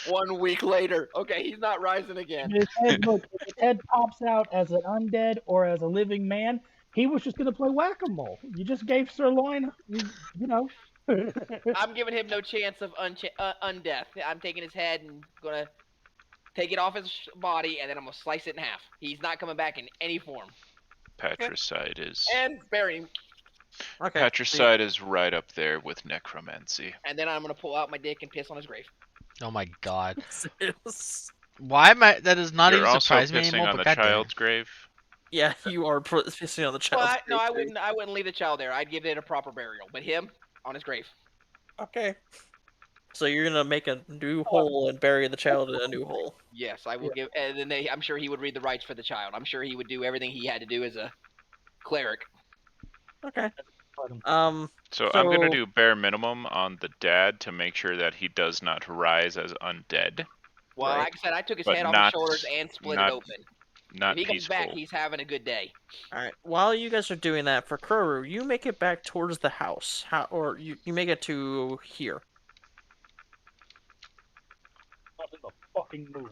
1 week later, okay, he's not rising again. If his head pops out as an undead or as a living man, he was just gonna play whack-a-mole. You just gave Sirloin, you know. I'm giving him no chance of undeath. I'm taking his head and gonna take it off his body, and then I'm gonna slice it in half. He's not coming back in any form. Patricide is. And bury him. Okay. Patricide is right up there with necromancy. And then I'm gonna pull out my dick and piss on his grave. Oh my god. Yes. Why am I? That does not You're even also surprise me pissing anymore. on but the goddamn. child's grave. Yeah, you are pissing on the child. Well, no, I wouldn't leave the child there. I'd give it a proper burial. But him on his grave. Okay. So you're gonna make a new hole and bury the child in a new hole. Yes, I will give. And then I'm sure he would read the rites for the child. I'm sure he would do everything he had to do as a cleric. Okay. So I'm gonna do bare minimum on the dad to make sure that he does not rise as undead. Well, Right. like I said, I took his But head off not- his shoulders and split it open. Not If he comes peaceful. back, he's having a good day. All right. While you guys are doing that, for Kuru, you make it back towards the house. Or you make it to here. Not in the fucking mood.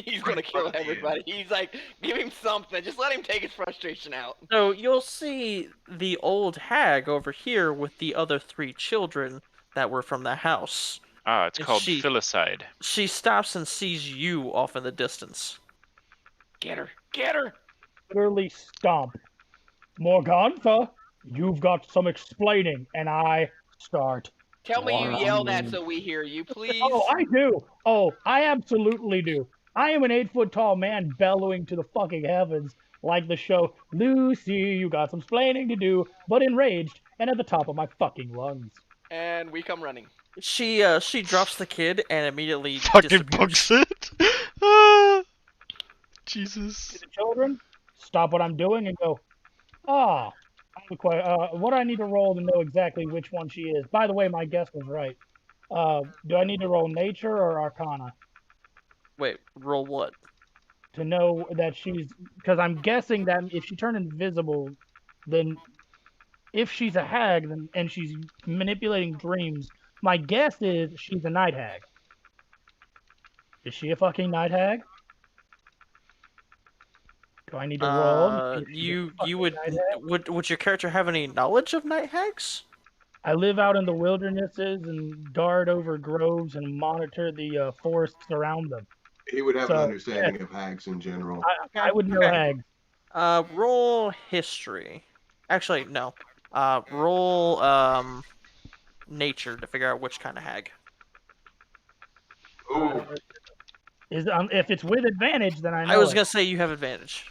He's gonna kill everybody. He's like, give him something. Just let him take his frustration out. So you'll see the old hag over here with the other 3 children that were from the house. Ah, it's And called filicide. She stops and sees you off in the distance. Get her! Get her! Literally stomp. Morgantha, you've got some explaining, and I start Tell me you yell that Wow. so we hear you, please. Oh, I do. Oh, I absolutely do. I am an 8-foot tall man bellowing to the fucking heavens like the show Lucy, you got some splaining to do, but enraged and at the top of my fucking lungs. And we come running. She drops the kid and immediately Fucking books disappears. it. Ah, To Jesus. the children, stop what I'm doing and go, ah, what do I need to roll to know exactly which one she is? By the way, my guess was right. Do I need to roll nature or arcana Wait, roll what? to know that she's, because I'm guessing that if she turned invisible, then if she's a hag and she's manipulating dreams, my guess is she's a night hag. Is she a fucking night hag? Do I need to roll? And see if she's a You fucking would night hag? would your character have any knowledge of night hags? I live out in the wildernesses and guard over groves and monitor the forests around them. He would have an So, understanding of hags in general. I would know Okay. hags. Roll history. Actually, no. Roll nature to figure out which kind of hag. Ooh. If it's with advantage, then I know I was it. gonna say you have advantage.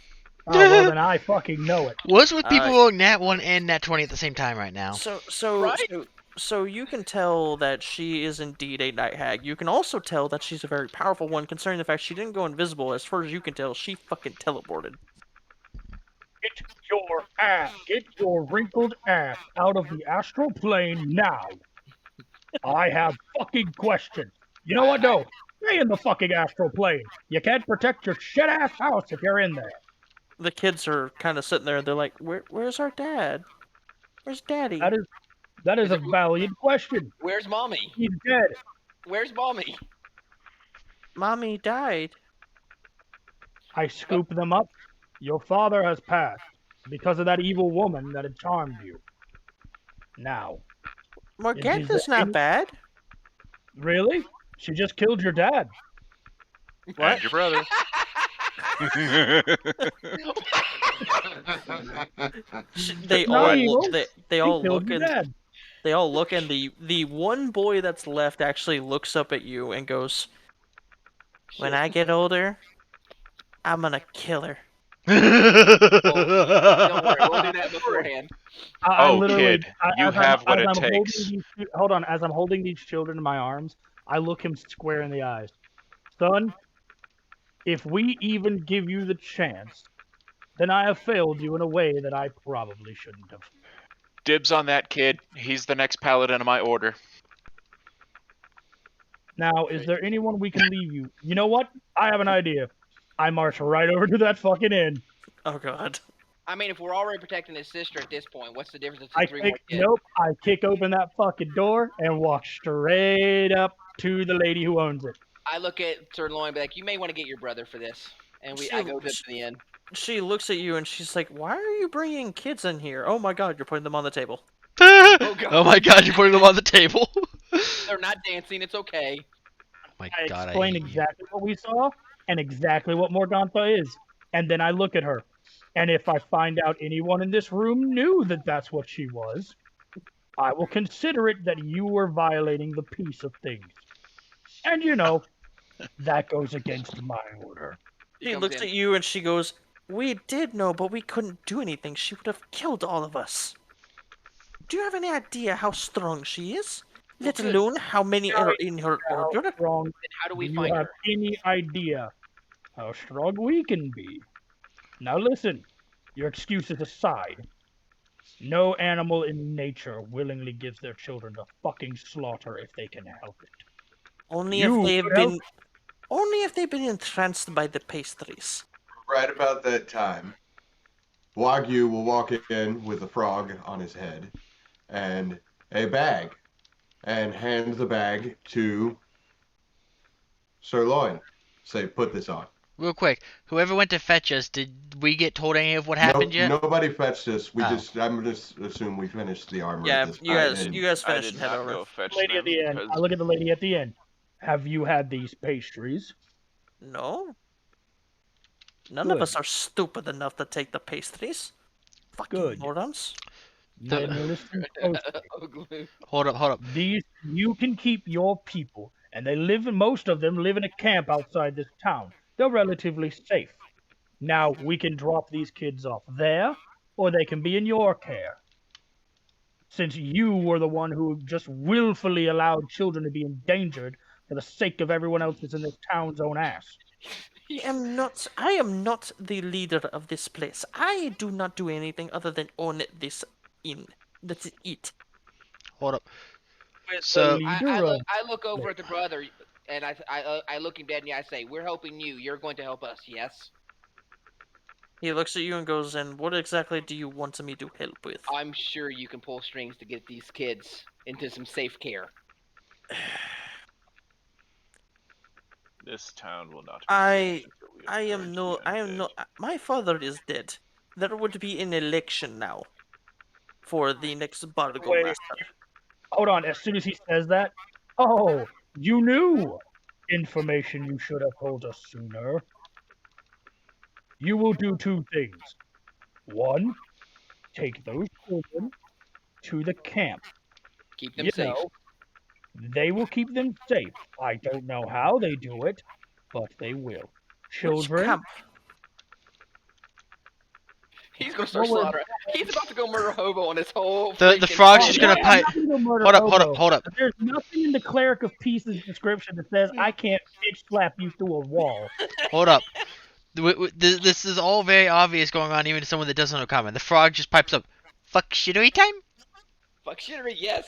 Oh, well, then I fucking know it. What's with people Uh, rolling Nat 1 and Nat 20 at the same time right now? So you can tell that she is indeed a night hag. You can also tell that she's a very powerful one, concerning the fact she didn't go invisible. As far as you can tell, she fucking teleported. Get your wrinkled ass out of the astral plane now. I have fucking questions. You know what? No, stay in the fucking astral plane. You can't protect your shit ass house if you're in there. The kids are kind of sitting there. They're like, "Where's our dad? Where's Daddy?" That is a valid question. Where's mommy? He's dead. Where's mommy? Mommy died. I scoop them up. Your father has passed because of that evil woman that had charmed you. Now, Morganta's not bad. Really? She just killed your dad. What? And your brother. They Not all evil. look. They She all killed look your and dad. they all look, and the one boy that's left actually looks up at you and goes, "When I get older, I'm gonna kill her." Don't worry, we'll do that beforehand. I literally, kid, you have what it takes. Hold on, as I'm holding these children in my arms, I look him square in the eyes. Son, if we even give you the chance, then I have failed you in a way that I probably shouldn't have. Dibs on that kid. He's the next paladin of my order. Now, is there anyone we can leave you? You know what? I have an idea. I march right over to that fucking inn. Oh god. I mean, if we're already protecting his sister at this point, what's the difference between three more kids? I kick open that fucking door and walk straight up to the lady who owns it. I look at Sirloin and be like, you may want to get your brother for this. And I go to the end. She looks at you and she's like, "Why are you bringing kids in here? Oh my god, you're putting them on the table." Oh my god, you're putting them on the table. They're not dancing, it's okay. Oh my I god, explain exactly what we saw and exactly what Morgantha is. And then I look at her. And if I find out anyone in this room knew that that's what she was, I will consider it that you were violating the peace of things. And you know, that goes against my order. She looks at you and she goes, "We did know, but we couldn't do anything. She would have killed all of us. Do you have any idea how strong she is? Let alone how many are in her order?" Strong. How do we Do find you have her? any idea how strong we can be? Now listen, your excuses aside, no animal in nature willingly gives their children to fucking slaughter if they can help it. Only if they've been entranced by the pastries. Right about that time, Wagyu will walk in with a frog on his head and a bag and hand the bag to Sirloin. Say, put this on. Real quick, whoever went to fetch us, did we get told any of what happened yet? Nobody fetched us. Oh. I'm just assume we finished the armor. Yeah, at this you point, guys and you guys I finished did and head not over. go fetch Lady them at the end. because I look at the lady at the end. Have you had these pastries? No. None of Good. us are stupid enough to take the pastries. Fucking Good. morons. Then listen closely. Hold up. You can keep your people, and most of them live in a camp outside this town. They're relatively safe. Now, we can drop these kids off there, or they can be in your care. Since you were the one who just willfully allowed children to be endangered for the sake of everyone else that's in this town's own ass. I am not the leader of this place. I do not do anything other than own this inn. That's it. Hold up. So I look over at the brother, and I look him dead in the eye. I say, "We're helping you. You're going to help us. Yes." He looks at you and goes, "And what exactly do you want me to help with?" I'm sure you can pull strings to get these kids into some safe care. This town will not be I am no. My father is dead. There would be an election now for the next Burgomaster. Hold on. As soon as he says that, oh, you knew information you should have told us sooner. You will do two things. One, take those children to the camp. Keep them safe. They will keep them safe. I don't know how they do it, but they will. Children. Which camp? He's gonna start slaughtering. He's about to go murder hobo on his whole. The frog's just gonna pipe. Hold up. There's nothing in the cleric of peace's description that says I can't bitch slap you through a wall. Hold up. This is all very obvious going on, even to someone that doesn't know common. The frog just pipes up, "Fuck shittery time." Fuck shittery, yes.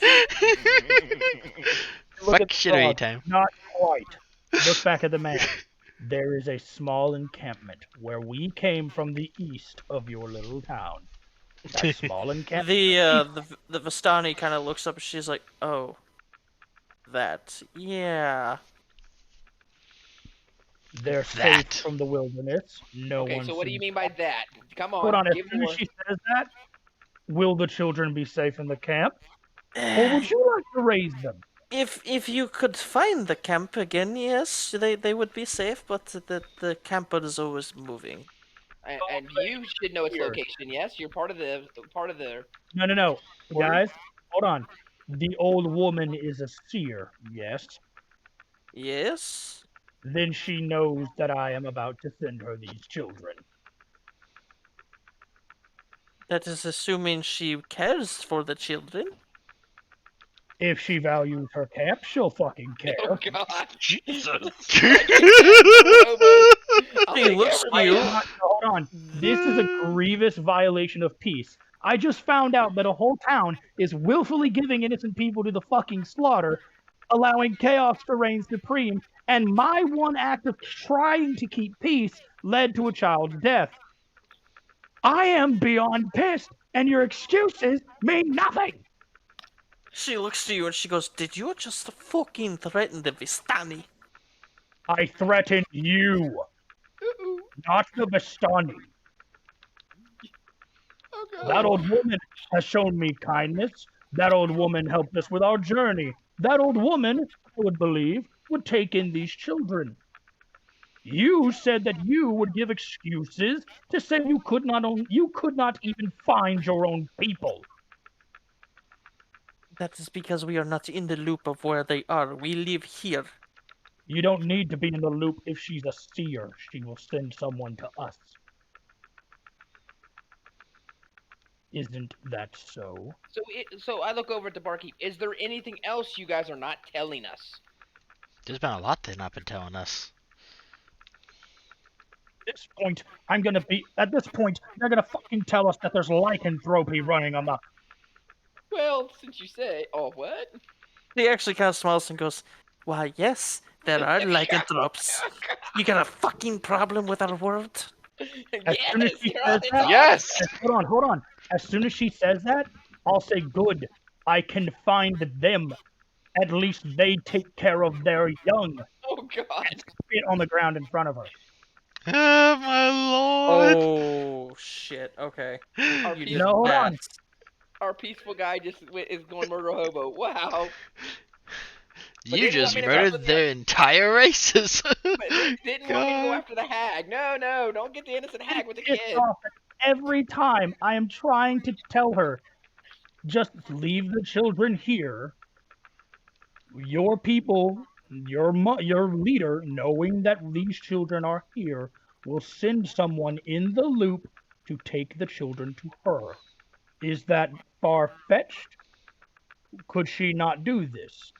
Fuck shittery time. Not quite. Look back at the map. There is a small encampment where we came from the east of your little town. That small encampment. The Vistani kind of looks up and she's like, "Oh, that, yeah." They're safe from the wilderness. Okay, so what do you mean by that? Come on. Hold on. As soon as she says that, will the children be safe in the camp, or would you like to raise them? If you could find the camp again, yes, they would be safe, but the camp is always moving. And you should know its location. Yes, you're part of the. No, guys, hold on. The old woman is a seer. Yes. Yes. Then she knows that I am about to send her these children. That is assuming she cares for the children. If she values her camp, she'll fucking care. Oh God, Jesus! She looks at you. Hold on. This is a grievous violation of peace. I just found out that a whole town is willfully giving innocent people to the fucking slaughter, allowing chaos to reign supreme, and my one act of trying to keep peace led to a child's death. I am beyond pissed, and your excuses mean nothing. She looks to you and she goes, "Did you just fucking threaten the Vistani?" I threatened you, not the Vistani. Oh, that old woman has shown me kindness. That old woman helped us with our journey. That old woman, I would believe, would take in these children. You said that you would give excuses to say you could not even find your own people. That is because we are not in the loop of where they are. We live here. You don't need to be in the loop if she's a seer. She will send someone to us. Isn't that so? So I look over at the barkeep. Is there anything else you guys are not telling us? There's been a lot they've not been telling us. At this point, they're gonna fucking tell us that there's lycanthropy running amok. Well, since you say, oh, what? He actually kind of smiles and goes, "Why, yes, there are lycanthropes. You got a fucking problem with our world?" As soon as she says that, yes! Hold on. As soon as she says that, I'll say, "Good. I can find them. At least they take care of their young." Oh, God. And spit on the ground in front of her. Oh, my lord. Oh, shit. Okay. Hold on. Our peaceful guy is going murder hobo. Wow. You just murdered their entire races. Didn't want me to go after the hag. No, don't get the innocent hag with the kid. Every time I am trying to tell her, Just leave the children here. Your people, your leader, knowing that these children are here, will send someone in the loop to take the children to her. Is that far-fetched? Could she not do this?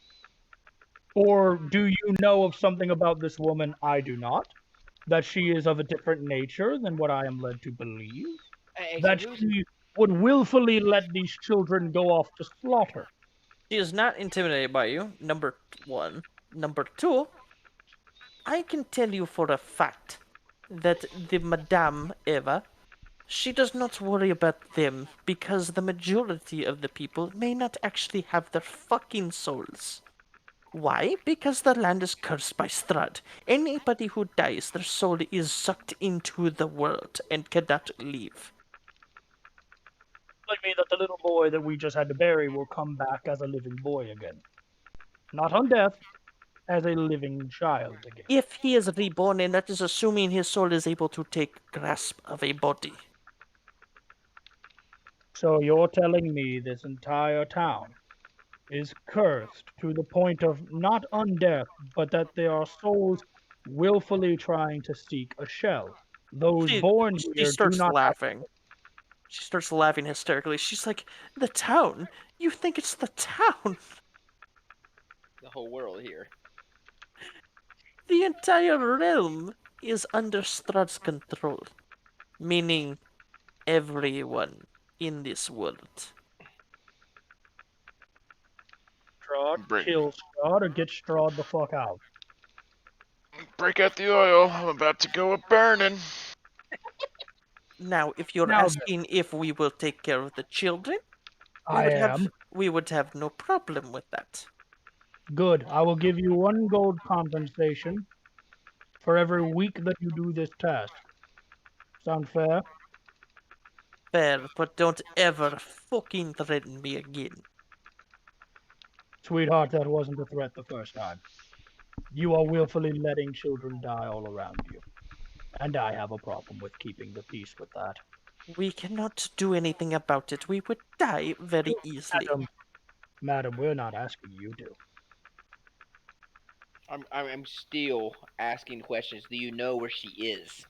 Or do you know of something about this woman I do not? That she is of a different nature than what I am led to believe? Hey, so That who's she would willfully let these children go off to slaughter? She is not intimidated by you, number one. Number two, I can tell you for a fact that the Madame Eva, she does not worry about them because the majority of the people may not actually have their fucking souls. Why? Because the land is cursed by Strahd. Anybody who dies, their soul is sucked into the world and cannot leave. Like me that the little boy that we just had to bury will come back as a living boy again. Not on death, as a living child again. If he is reborn, and that is assuming his soul is able to take grasp of a body. So you're telling me this entire town is cursed to the point of not undeath, but that there are souls willfully trying to seek a shell. Those She, born she here do starts not have. laughing. She starts laughing hysterically. She's like, "The town? You think it's the town? the whole world here? The entire realm is under Strahd's control, meaning everyone in this world." Strahd, Break, kill Strahd or get Strahd the fuck out. break out the oil. I'm about to go a burning. Now, if you're Now, asking if we will take care of the children, I am. we would have no problem with that. Good. I will give you 1 gold compensation for every week that you do this task. Sound fair? Fair, but don't ever fucking threaten me again. Sweetheart, that wasn't a threat the first time. You are willfully letting children die all around you. And I have a problem with keeping the peace with that. We cannot do anything about it. We would die very easily. Madam, we're not asking you to. I'm still asking questions. Do you know where she is?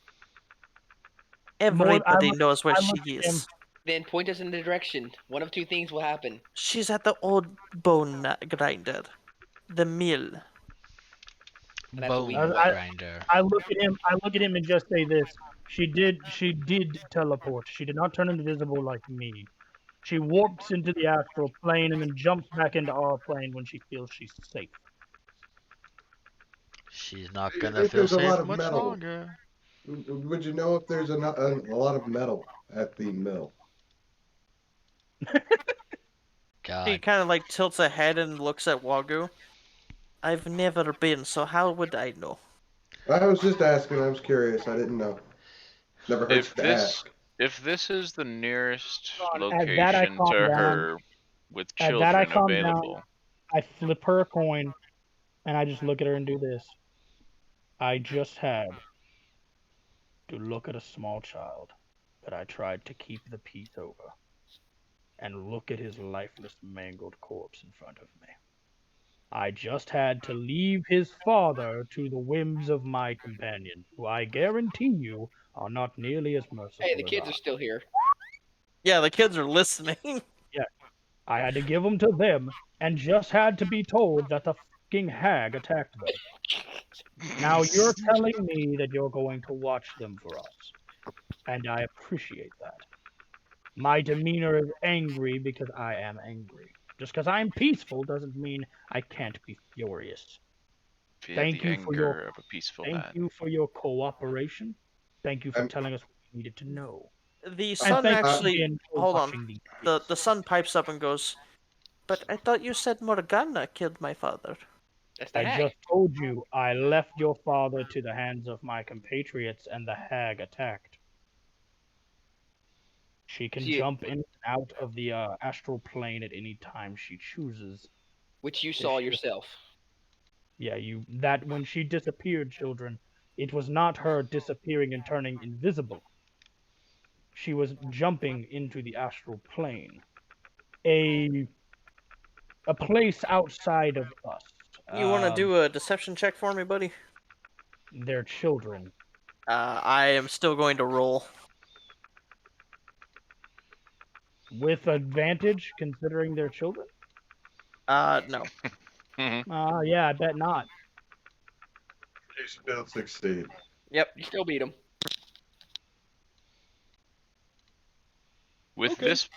Everybody knows where I she look at him. is. Then point us in the direction. One of two things will happen. She's at the old bone grinder, the mill. And that's what we Bone went. grinder. I look at him. I look at him and just say this: She did teleport. She did not turn invisible like me. She warps into the astral plane and then jumps back into our plane when she feels she's safe. She's not gonna If feel there's a lot safe of much metal, longer. would you know if there's a lot of metal at the mill? She God. kind of like tilts her head and looks at Wagyu. I've never been, so how would I know? I was just asking. I was curious. I didn't know. Never hurts to ask. If this is the nearest At that, I location calm to down. her with At that, I children calm down. available, I flip her a coin, and I just look at her and do this. I just had to look at a small child that I tried to keep the peace over, and look at his lifeless, mangled corpse in front of me. I just had to leave his father to the whims of my companions, who I guarantee you are not nearly as merciful Hey, the as kids I. are still here. Yeah, the kids are listening. Yeah, I had to give them to them, and just had to be told that the fucking hag attacked them. Now you're telling me that you're going to watch them for us, and I appreciate that. My demeanor is angry because I am angry. Just because I'm peaceful doesn't mean I can't be furious. feel Thank the you for your anger of a peaceful Thank man. you for your cooperation. Thank you for I'm- telling us what we needed to know. The And sun thank you actually. again for Hold on. watching these The kids. sun pipes up and goes, "But I thought you said Morgana killed my father." That's the I hag. just told you I left your father to the hands of my compatriots and the hag attacked. She can See, jump in and out of the astral plane at any time she chooses. which you saw she- yourself. Yeah, that when she disappeared, children, it was not her disappearing and turning invisible. She was jumping into the astral plane. a place outside of us. You want to do a deception check for me, buddy? Their children. I am still going to roll. With advantage, considering their children? No. Yeah, I bet not. You still succeed. Yep. You still beat him. With Okay. this,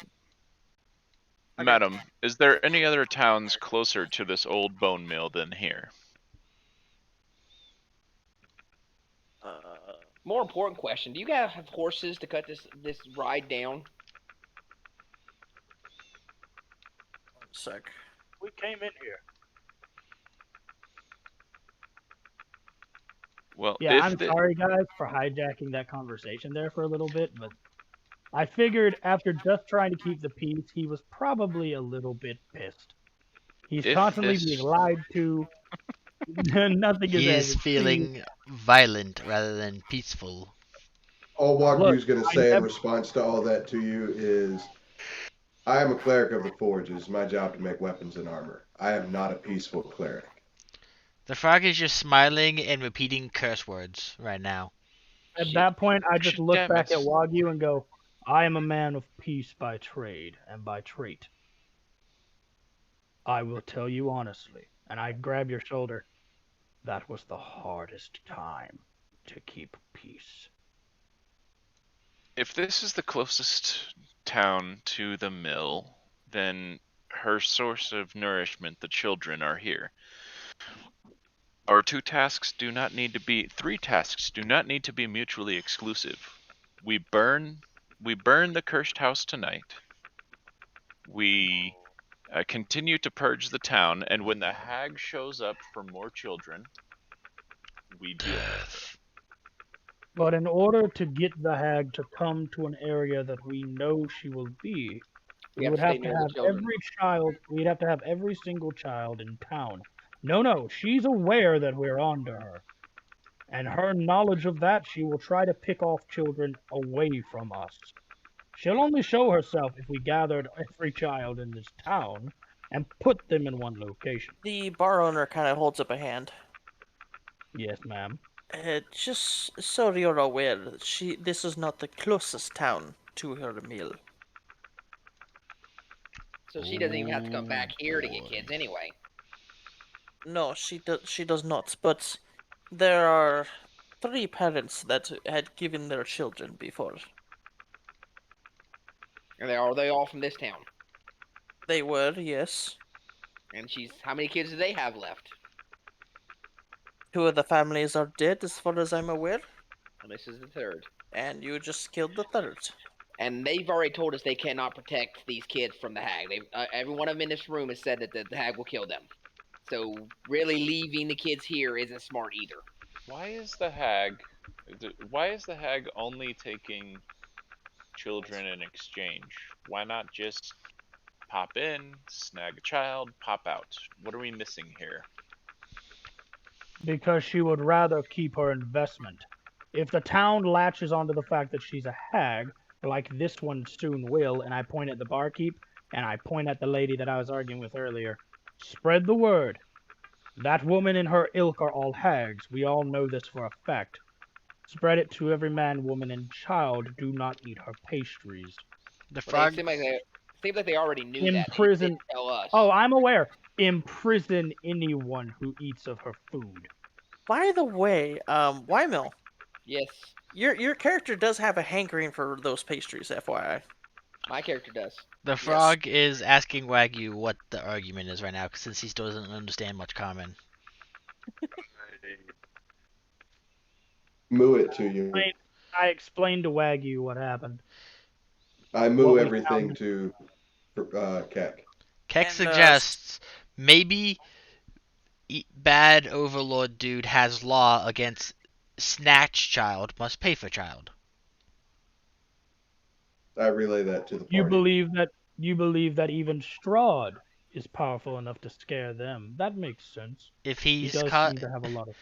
madam, is there any other towns closer to this old bone mill than here? More important question: do you guys have horses to cut this ride down? 1 sec. We came in here. Well, Yeah, I'm sorry, guys, for hijacking that conversation there for a little bit, but I figured after just trying to keep the peace, he was probably a little bit pissed. He's constantly being lied to. Nothing He is is feeling violent rather than peaceful. All Wagyu's going to say in never- response to all that to you is, I am a cleric of the forge. It is my job to make weapons and armor. I am not a peaceful cleric. The frog is just smiling and repeating curse words right now. At that point, I just look Damn back it. at Wagyu and go, I am a man of peace by trade and by trait. I will tell you honestly, and I grab your shoulder, that was the hardest time to keep peace. If this is the closest town to the mill, then her source of nourishment, the children, are here. Our three tasks do not need to be mutually exclusive. We burn the cursed house tonight. We continue to purge the town, and when the hag shows up for more children, we deal with her. But in order to get the hag to come to an area that we know she will be, we would have to have every child, we'd have to have every single child in town. No, she's aware that we're onto her. And her knowledge of that, she will try to pick off children away from us. She'll only show herself if we gathered every child in this town and put them in one location. The bar owner kind of holds up a hand. Yes, ma'am. Just so you're aware, this is not the closest town to her mill. So she doesn't even have to come back here to get kids anyway. No, she does not. But there are 3 parents that had given their children before. And are they all from this town? They were, yes. And how many kids do they have left? 2 of the families are dead, as far as I'm aware. And this is the 3rd. And you just killed the 3rd. And they've already told us they cannot protect these kids from the hag. Every one of them in this room has said that the hag will kill them. So really leaving the kids here isn't smart either. Why is the hag only taking children in exchange? Why not just pop in, snag a child, pop out? What are we missing here? Because she would rather keep her investment. If the town latches onto the fact that she's a hag, like this one soon will, and I point at the barkeep, and I point at the lady that I was arguing with earlier, spread the word. That woman and her ilk are all hags. We all know this for a fact. Spread it to every man, woman, and child. Do not eat her pastries. The frog... Seems like they already knew that. Imprison... They didn't tell us. Oh, I'm aware. Imprison anyone who eats of her food. By the way, Wymill. Yes. Your character does have a hankering for those pastries, FYI. My character does. The frog is asking Wagyu what the argument is right now, since he still doesn't understand much common. Moo it to you. I explained to Wagyu what happened. I moo everything to Keck. Keck suggests maybe bad overlord dude has law against snatch child must pay for child. I relay that to the party. You believe that even Strahd is powerful enough to scare them. That makes sense. If he's he does seem to have a lot of...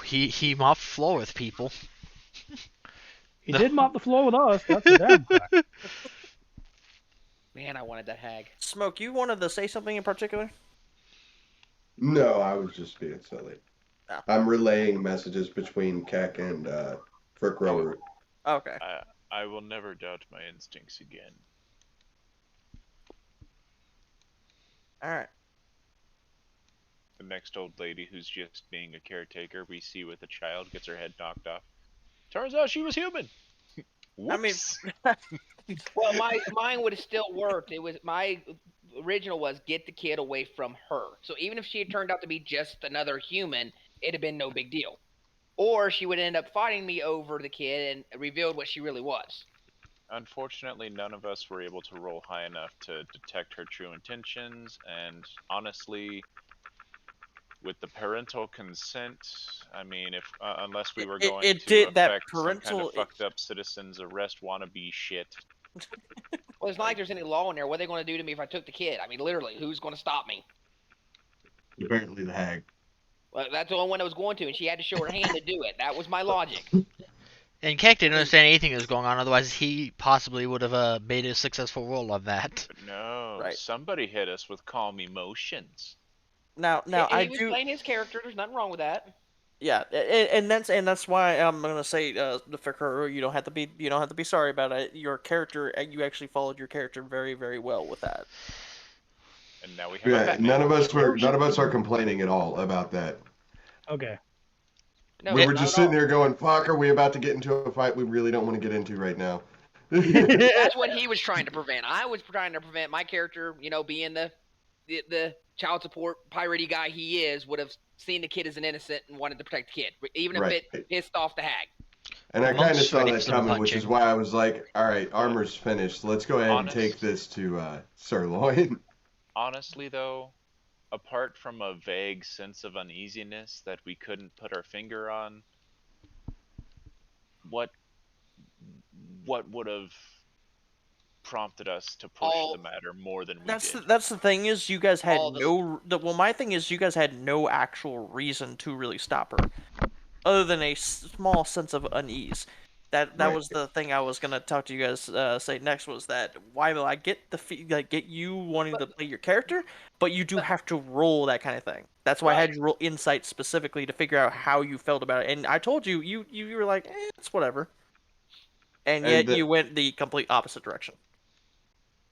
he mopped floor with people. He did mop the floor with us. That's a damn fact. Man, I wanted that hag. Smoke, you wanted to say something in particular? No, I was just being silly. Oh. I'm relaying messages between Keck and Frick Rower. Okay. I will never doubt my instincts again. Alright. The next old lady who's just being a caretaker we see with a child gets her head knocked off. Turns out she was human. Whoops. I mean, Well, mine would have still worked. It was my original was get the kid away from her. So even if she had turned out to be just another human, it'd have been no big deal. Or she would end up fighting me over the kid and revealed what she really was. Unfortunately, none of us were able to roll high enough to detect her true intentions, and honestly, with the parental consent, I mean, if unless we were going it to did that affect some kind parental. of fucked up citizens arrest wannabe shit. Well, it's not like there's any law in there. What are they going to do to me if I took the kid? I mean, literally, who's going to stop me? Apparently the hag. Well, that's the only one that was going to, and she had to show her hand to do it. That was my logic. And Keck didn't understand anything that was going on, otherwise he possibly would have made a successful roll on that. But no, Right. somebody hit us with calm emotions. Now He I was do. playing his character. There's nothing wrong with that. Yeah, and that's why I'm gonna say, the Fikuru, you don't have to be sorry about it. Your character, you actually followed your character very, very well with that. And now we have a Yeah, Batman. none of us are complaining at all about that. Okay. No, We were not just at sitting all. there going, "Fuck, are we about to get into a fight we really don't want to get into right now?" That's what he was trying to prevent. I was trying to prevent my character, being the child support piratey guy he is, would have seen the kid as an innocent and wanted to protect the kid, even if Right. it pissed off the hag. And I kind of Monk's saw ready that for some coming, which is punching. why I was like, "All right, armor's finished. Let's go ahead and take this to Sirloin." Honestly, though, apart from a vague sense of uneasiness that we couldn't put our finger on, what would have prompted us to push the matter more than we did? That's the thing is you guys had All the- well, my thing is you guys had no actual reason to really stop her, other than a small sense of unease. That Right. was the thing I was gonna talk to you guys say next, was that why will I get get you wanting to play your character, but you do have to roll that kind of thing. That's why I had you roll insight specifically to figure out how you felt about it. And I told you you were like, it's whatever, and yet you went the complete opposite direction.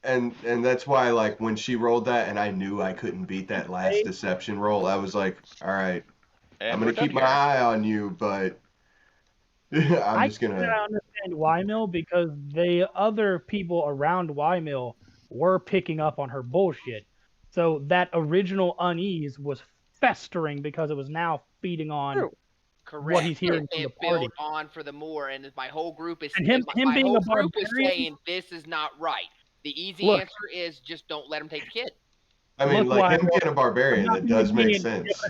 And that's why, like, when she rolled that and I knew I couldn't beat that last deception roll, I was like, all right, I'm gonna keep my eye on you, but I'm just gonna. I understand Wymill because the other people around Wymill were picking up on her bullshit. So that original unease was festering because it was now feeding on Correct. what he's hearing from the It party. built on for the more, and my whole group is And him my being whole a group is barbarian- saying this is not right. The easy Look. answer is just don't let him take the kid. I mean, Look, like, him Wymill, being a barbarian, I'm it not does being make mean. sense.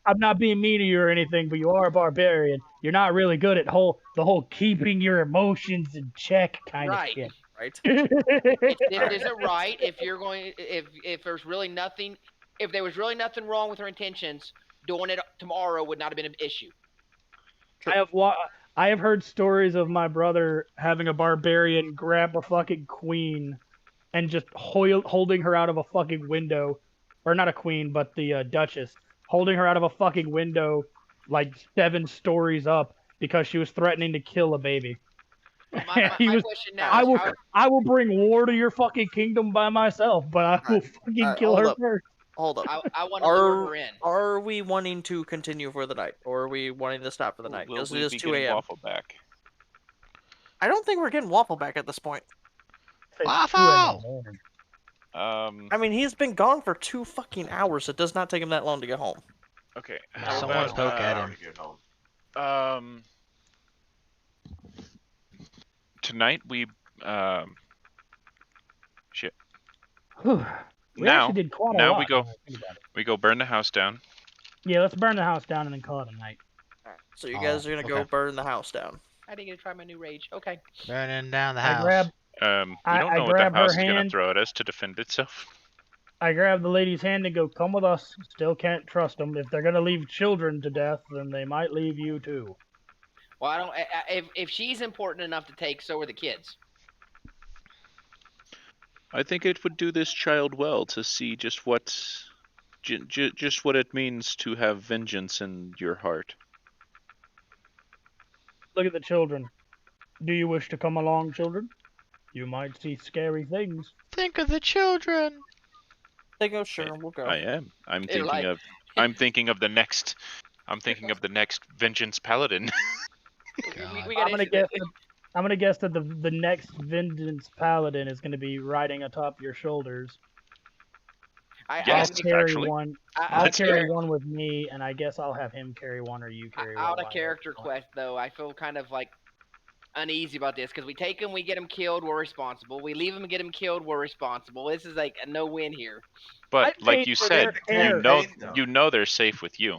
I'm not being mean to you or anything, but you are a barbarian. You're not really good at the whole keeping your emotions in check kind Right. of shit. Right. This isn't right. If you're going, if there's really nothing, if there was really nothing wrong with her intentions, doing it tomorrow would not have been an issue. I have heard stories of my brother having a barbarian grab a fucking queen and just holding her out of a fucking window, or not a queen, but the duchess, holding her out of a fucking window like 7 stories up because she was threatening to kill a baby. But my question now I is will how, I will bring war to your fucking kingdom by myself, but I will fucking kill her first. Hold up. I want to lure her in. Are we wanting to continue for the night, or are we wanting to stop for the night? Will Because it we is be 2 getting a.m. Waffle back? I don't think we're getting Waffle back at this point. Waffle! I mean, he's been gone for 2 fucking hours. It does not take him that long to get home. Okay. Someone poke at him. Tonight we shit. We actually did quite a now lot, we go when I think about it. we go burn the house down. Yeah, let's burn the house down and then call it a night. Alright, so you guys are gonna go burn the house down. I didn't get to try my new rage. Okay. Burning down the I house. grab We don't know what the grab her house is gonna hand. throw at us to defend itself. I grab the lady's hand and go, "Come with us. Still can't trust them. If they're gonna leave children to death, then they might leave you too." Well, I don't. If she's important enough to take, so are the kids. I think it would do this child well to see just what it means to have vengeance in your heart. Look at the children. Do you wish to come along, children? You might see scary things. Think of the children. They go, sure, we'll go. I am. I'm They're thinking like- of. I'm thinking of the next. I'm thinking of the next vengeance paladin. we I'm got gonna guess. I'm gonna guess that the next vengeance paladin is gonna be riding atop your shoulders. Yes, I'll carry actually. one. I'll Let's carry go. one with me, and I guess I'll have him carry one, or you carry one. Out of while character you're quest though, I feel kind of like uneasy about this because we take him, we get him killed, we're responsible. We leave him, get him killed, we're responsible. This is like a no-win here. But I like paid you for said, their you know they're safe with you.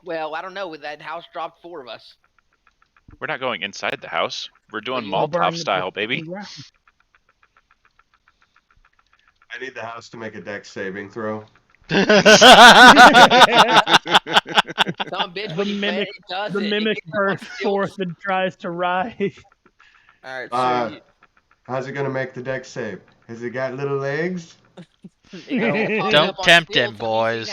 Well, I don't know. With that house dropped 4 of us. We're not going inside the house. We're doing Well, Molotov style, baby. I need the house to make a dex saving throw. Some bitch when you play it, it does the it. mimic It gets up on bursts stilts. forth and tries to rise. All right, so How's it gonna make the dex save? Has it got little legs? Don't tempt him, boys.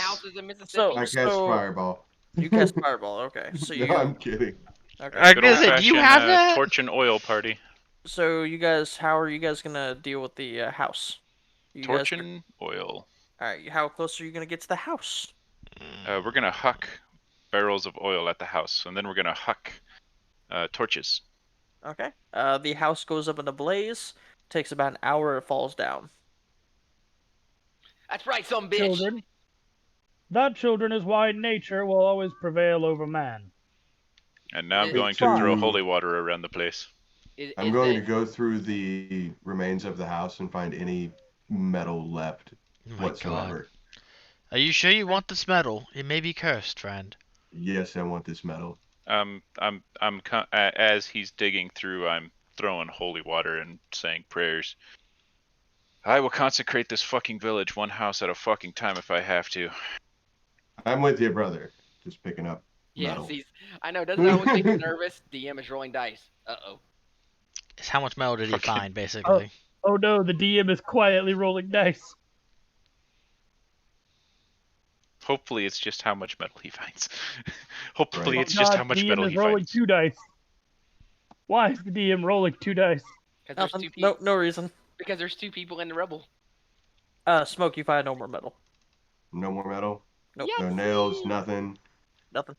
So I cast fireball. You cast fireball. Okay, so No, you. I'm kidding. Okay. I was gonna say, do you have that? Torch and oil party. So you guys, how are you guys gonna deal with the house? You Torch guys... and oil. All right, how close are you gonna get to the house? We're gonna huck barrels of oil at the house, and then we're gonna huck torches. Okay. The house goes up in a blaze. Takes about an hour. It falls down. That's right, some bitch. Children. That, children, is why nature will always prevail over man. And now I'm It's going to fine. throw holy water around the place. I'm going to go through the remains of the house and find any metal left Oh my whatsoever. God. Are you sure you want this metal? It may be cursed, friend. Yes, I want this metal. As he's digging through, I'm throwing holy water and saying prayers. I will consecrate this fucking village one house at a fucking time if I have to. I'm with you, brother. Just picking up Yes, metal. I know. Doesn't that always make you nervous? DM is rolling dice. Uh-oh. It's how much metal did he find, basically. Oh no, the DM is quietly rolling dice. Hopefully it's just how much metal he finds. Hopefully Right. it's just how much DM metal is he rolling finds. 2 dice. Why is the DM rolling 2 dice? Because there's Nothing. 2 people. No reason. Because there's 2 people in the rebel. Smoke. You find no more metal. No more metal? Nope. No nails, nothing? Nothing.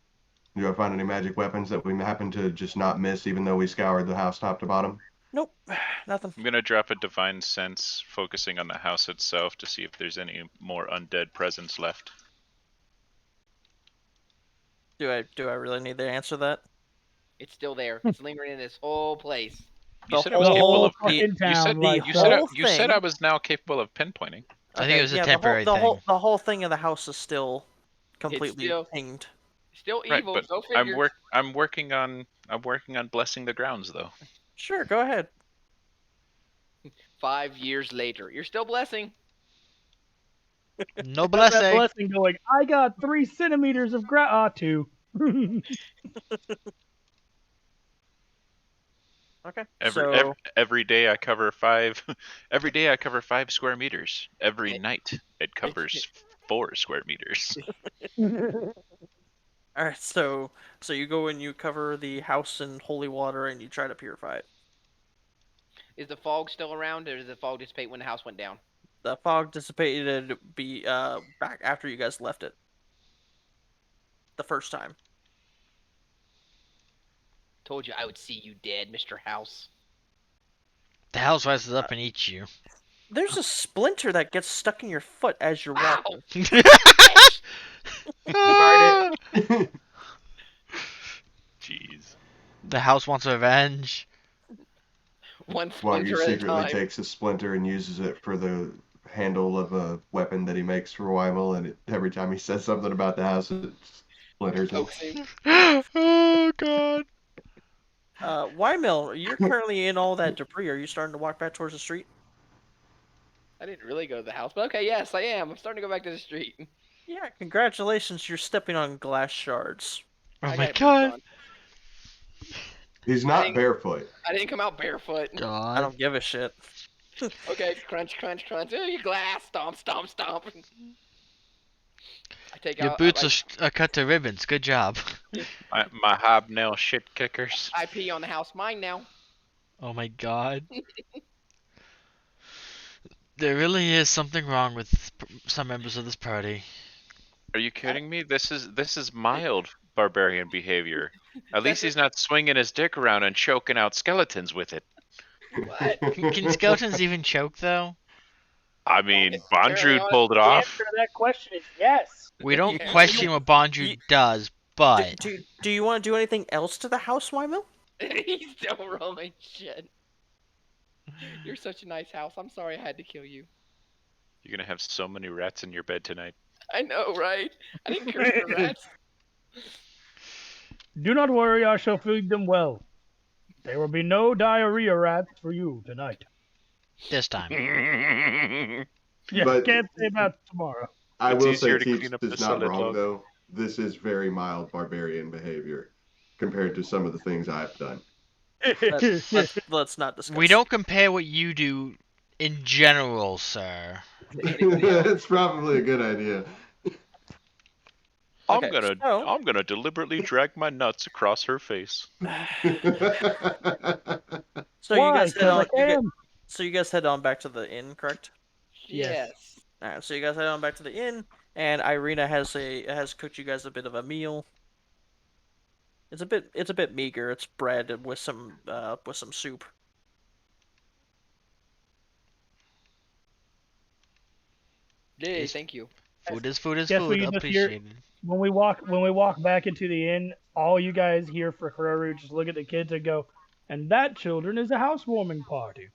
Do I find any magic weapons that we happen to just not miss even though we scoured the house top to bottom? Nope. Nothing. I'm gonna drop a divine sense, focusing on the house itself to see if there's any more undead presence left. Do I really need to answer that? It's still there. It's lingering in this whole place. You The said I was whole capable of. fucking You town, said like, you the said whole you said thing- I was now capable of pinpointing. I think it was a temporary the thing. the whole thing of the house is still completely still- pinged. Still Right, evil. but Go figure. I'm working on blessing the grounds though. Sure, go ahead. 5 years later, you're still blessing. No Got that blessing. blessing going. I got 3 centimeters of 2. Okay. Every day I cover 5. Every day I cover 5 square meters. Every night it covers 4 square meters. All right. So you go and you cover the house in holy water and you try to purify it. Is the fog still around, or does the fog dissipate when the house went down? The fog dissipated back after you guys left it. The first time. Told you I would see you dead, Mr. House. The house rises up and eats you. There's a splinter that gets stuck in your foot as you're Ow! walking. Jeez. The house wants revenge. One Wagyu splinter at a secretly time. takes a splinter and uses it for the handle of a weapon that he makes for Weimel, and every time he says something about the house, it splinters him. Pokes him. Oh God. Wymil, you're currently in all that debris. Are you starting to walk back towards the street? I didn't really go to the house, but okay, yes, I am. I'm starting to go back to the street. Yeah, congratulations. You're stepping on glass shards. Oh I my got boots God. on. He's I not think- barefoot. I didn't come out barefoot. I God. don't give a shit. Okay, crunch, crunch, crunch. Oh, your glass. Stomp, stomp, stomp. I take Your out. boots are cut to ribbons. Good job. My hobnail shit kickers. I pee on the house mine now. Oh my god. There really is something wrong with some members of this party. Are you kidding me? This is mild barbarian behavior. At least That's he's not swinging his dick around and choking out skeletons with it. what. Can skeletons even choke though? I mean, Apparently Bondrewd on pulled it The answer off. to that question is yes. We don't Apparently. question what Bondrewd does, but Do you want to do anything else to the house, Wymill? He's still rolling shit. You're such a nice house. I'm sorry I had to kill you. You're gonna have so many rats in your bed tonight. I know, right? I didn't curse the rats. Do not worry, I shall feed them well. There will be no diarrhea rats for you tonight. this time. Yeah, But- can't say about tomorrow. I It's will easier say to Teach clean up is the not solid wrong, log. though. This is very mild barbarian behavior compared to some of the things I've done. Let's not discuss. We don't compare what you do in general, sir. Anybody else? It's probably a good idea. Okay, I'm gonna deliberately drag my nuts across her face. So Why? you guys head 'Cause I on. can. So you guys head on back to the inn, correct? Yes. All right. So you guys head on back to the inn, and Irina has cooked you guys a bit of a meal. It's a bit meager. It's bread with some soup. Yay, Yes. thank you. Food is food is Guess what food. you just hear? Appreciated. When we walk back into the inn, all you guys hear for Karoru just look at the kids and go, and that, children, is a housewarming party.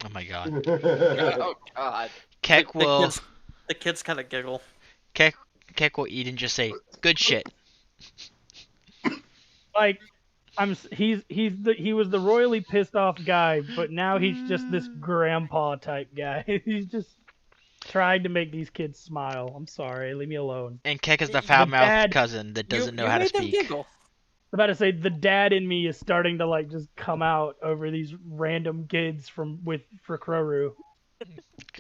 Oh my god. Oh God. Keck will The kids kind of giggle. Keck will eat and just say, "Good shit." Like, he was the royally pissed off guy, but now he's just this grandpa type guy. He's just trying to make these kids smile. I'm sorry, leave me alone. And Keck is the The foul-mouthed dad- cousin that doesn't know you how to made them speak. giggle. I'm about to say the dad in me is starting to like just come out over these random kids for Kroru.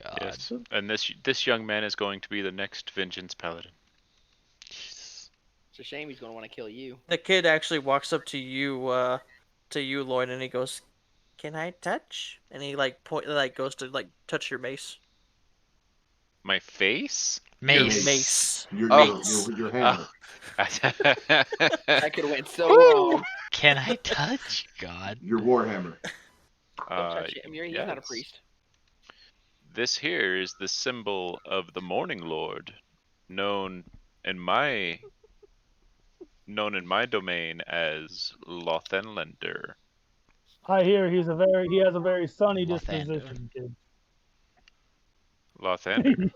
God. Yes. And this young man is going to be the next Vengeance Paladin. Jesus. It's a shame he's gonna want to kill you. The kid actually walks up to you, Lloyd, and he goes, "Can I touch?" And he goes to touch your mace. My face? Mace. Mace. Your hammer. That could have went so wrong. Can I touch? God. Your warhammer. Don't touch him. He's not a yes. priest. This here is the symbol of the Morning Lord, known in my domain as Lothenlander. I hear he has a very sunny Lathander. disposition, kid. Lothander.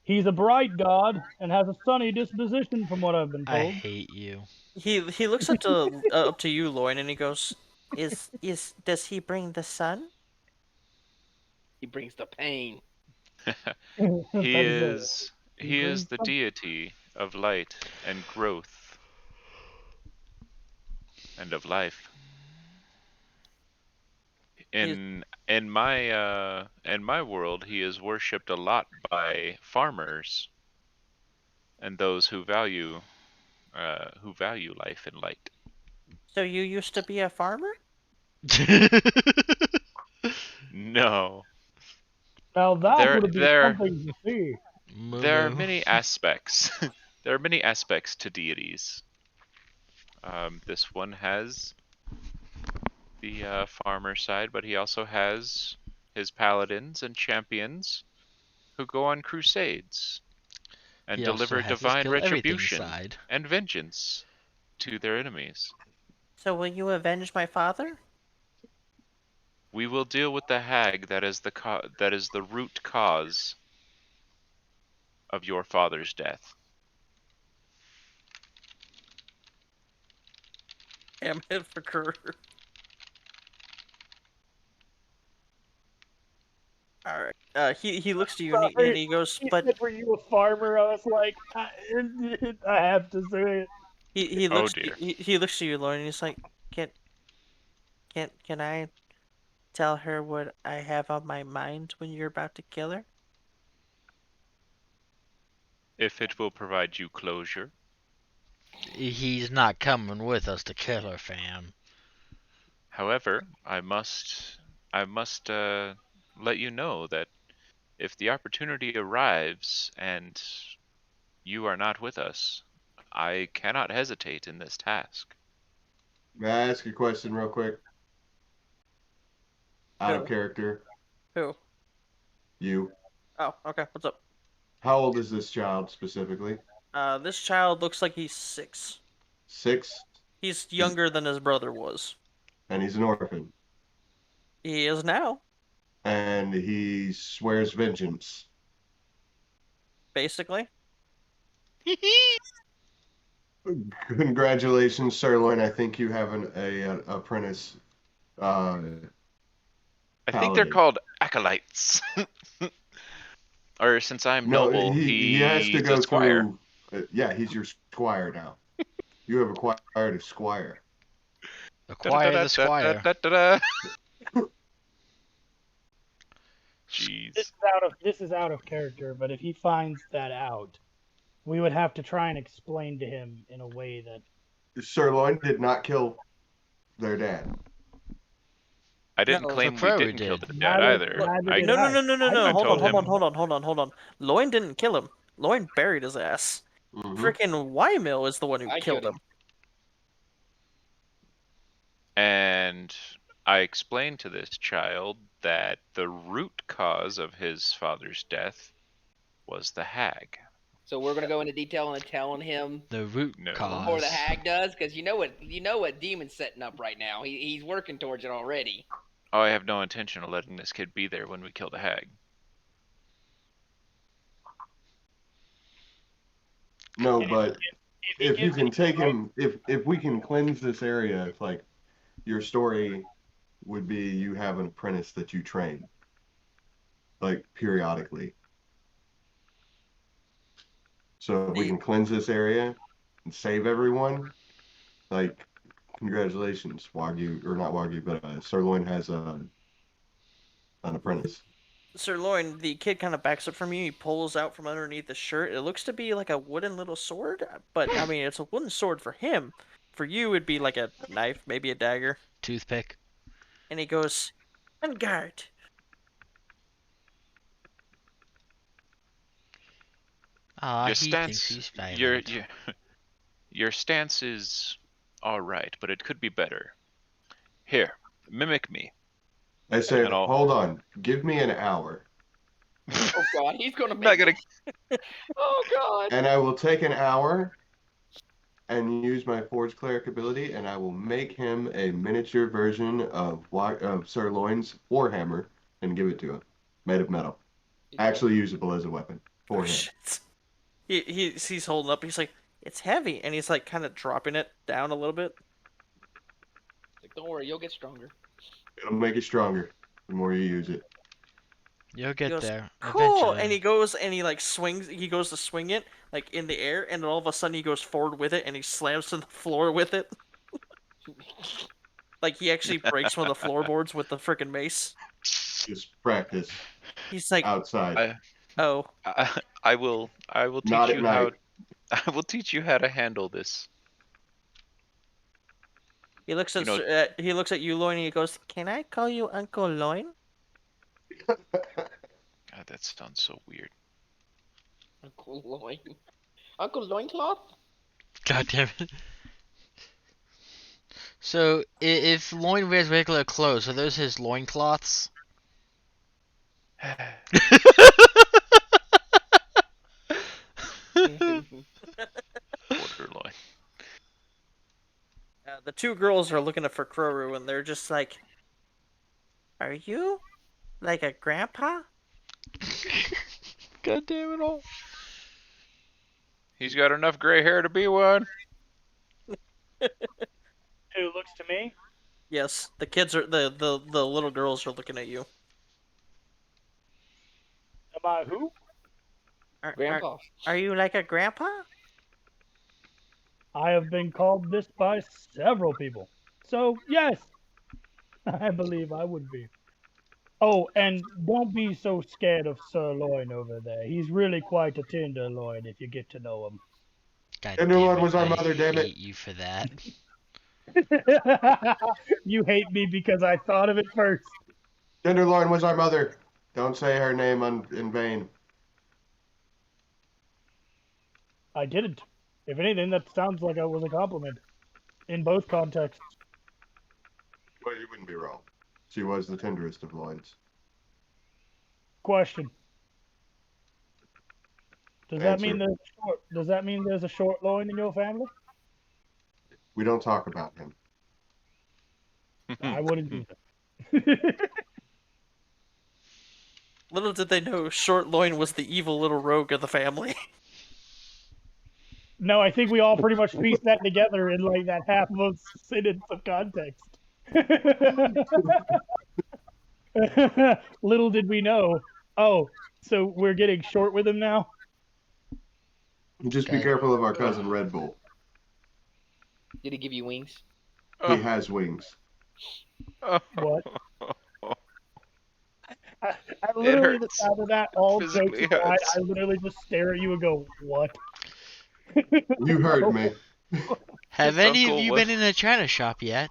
He's a bright god and has a sunny disposition, from what I've been I told. hate you. He looks up to you, Lloyd, and he goes, does he bring the sun?" He brings the pain. He is brings the some- deity of light and growth and of life. In my world, he is worshipped a lot by farmers and those who value life and light. So you used to be a farmer? No, Now that There- would have been there- something to see. there are Moo-moo. many aspects. There are many aspects to deities. This one has the farmer side, but he also has his paladins and champions who go on crusades and He also deliver has his divine kill everything retribution side. and vengeance to their enemies. So will you avenge my father? We will deal with the hag that is the root cause of your father's death. Damn it for Kerr. All right. He looks to you and he goes, He but said, "Were you a farmer?" I was like, I have to say it. he Oh, looks dear. he looks to you, Lloyd, and he's like, can I tell her what I have on my mind when you're about to kill her? If it will provide you closure. He's not coming with us to kill her, fam. However, I must let you know that if the opportunity arrives and you are not with us, I cannot hesitate in this task. May I ask a question real quick? Out of Who? character. Who? You. Oh, okay. What's up? How old is this child specifically? This child looks like he's 6. 6? He's younger than his brother was. And he's an orphan. He is now, And he swears vengeance. basically. Congratulations, Sirloin. I think you have an apprentice. I think they're Paladin. called acolytes. Or since I'm No, noble, he has to he's go a squire. through. Yeah, he's your squire now. You have acquired a squire. Acquire the squire. Da-da-da-da-da-da-da. Jeez. This is out of character, but if he finds that out, we would have to try and explain to him in a way that Sirloin did not kill their dad. I didn't No, claim we Crow didn't kill did. the dad Neither- either. neither I, did No, no, I. no, no, no, I no. I Hold on, told hold on, him- hold on, hold on, hold on, hold on. Loin didn't kill him. Loin buried his ass. Mhm. Frickin' Wymill is the one who I killed killed him. and I explained to this child that the root cause of his father's death was the hag. So we're gonna go into detail on telling him The root No. cause. before the hag does, because you know what Demon's setting up right now. He's working towards it already. Oh, I have no intention of letting this kid be there when we kill the hag. No, but he if you gives can it- take him, if we can cleanse this area, it's like your story would be you have an apprentice that you train, like periodically. So if we can cleanse this area and save everyone, like congratulations, Wagyu, or not Wagyu, but Sirloin has an apprentice. Sirloin, the kid kind of backs up from you. He pulls out from underneath the shirt. It looks to be like a wooden little sword, but I mean, it's a wooden sword for him. For you, it'd be like a knife, maybe a dagger. Toothpick. And he goes, "On guard." Ah, Your he stance, thinks he's your, violent. your your stance is all right, but it could be better. Here, mimic me. I said, And I'll- hold on, give me an hour, Oh God, he's gonna I'm not make. gonna. Oh God. and I will take an hour and use my Forge Cleric ability, and I will make him a miniature version of Sirloin's Warhammer and give it to him, made of metal, actually usable as a weapon for Oh him. shit! He's holding up. He's like, "It's heavy," and he's like kind of dropping it down a little bit. Like, don't worry, you'll get stronger. It'll make it stronger the more you use it. You'll He get goes, there "Cool," eventually. and he goes and he like swings. He goes to swing it like in the air, and then all of a sudden he goes forward with it, and he slams to the floor with it. Like he actually breaks one of the floorboards with the freaking mace. Just practice He's like, outside, "Oh, I will not teach at you how. night. I will teach you how to handle this. He looks at You know- he looks at you, Loin, and he goes, "Can I call you Uncle Loin?" God, that sounds so weird. Uncle Loin. Uncle Loincloth? God damn it. So, if Loin wears regular clothes, are those his loincloths? Borderline. The two girls are looking at for Furkroru, and they're just like, "Are you like a grandpa?" God damn it all. He's got enough gray hair to be one. Who looks to me? Yes, the kids are the little girls are looking at you. Am I who? Grandpa. Are you like a grandpa? I have been called this by several people. So, yes, I believe I would be. Oh, and don't be so scared of Sirloin over there. He's really quite a tenderloin if you get to know him. God damn Tenderloin it! was our I mother, damn it. hate you for that. You hate me because I thought of it first. Tenderloin was our mother. Don't say her name in vain. I didn't. If anything, that sounds like it was a compliment. In both contexts. Well, you wouldn't be wrong. She was the tenderest of loins. Question. Does that mean Answer. there's a short loin in your family? We don't talk about him. I wouldn't either. Little did they know Short Loin was the evil little rogue of the family. No, I think we all pretty much pieced that together in like that half of a sentence of context. Little did we know. Oh, so we're getting short with him now? Just be God. careful of our cousin Red Bull. Did he give you wings? He has wings. What? I literally, the hurts. sound of that, all jokes Physically aside, hurts. I literally just stare at you and go, what? You heard me. Have His any of uncle you was- been in a china shop yet?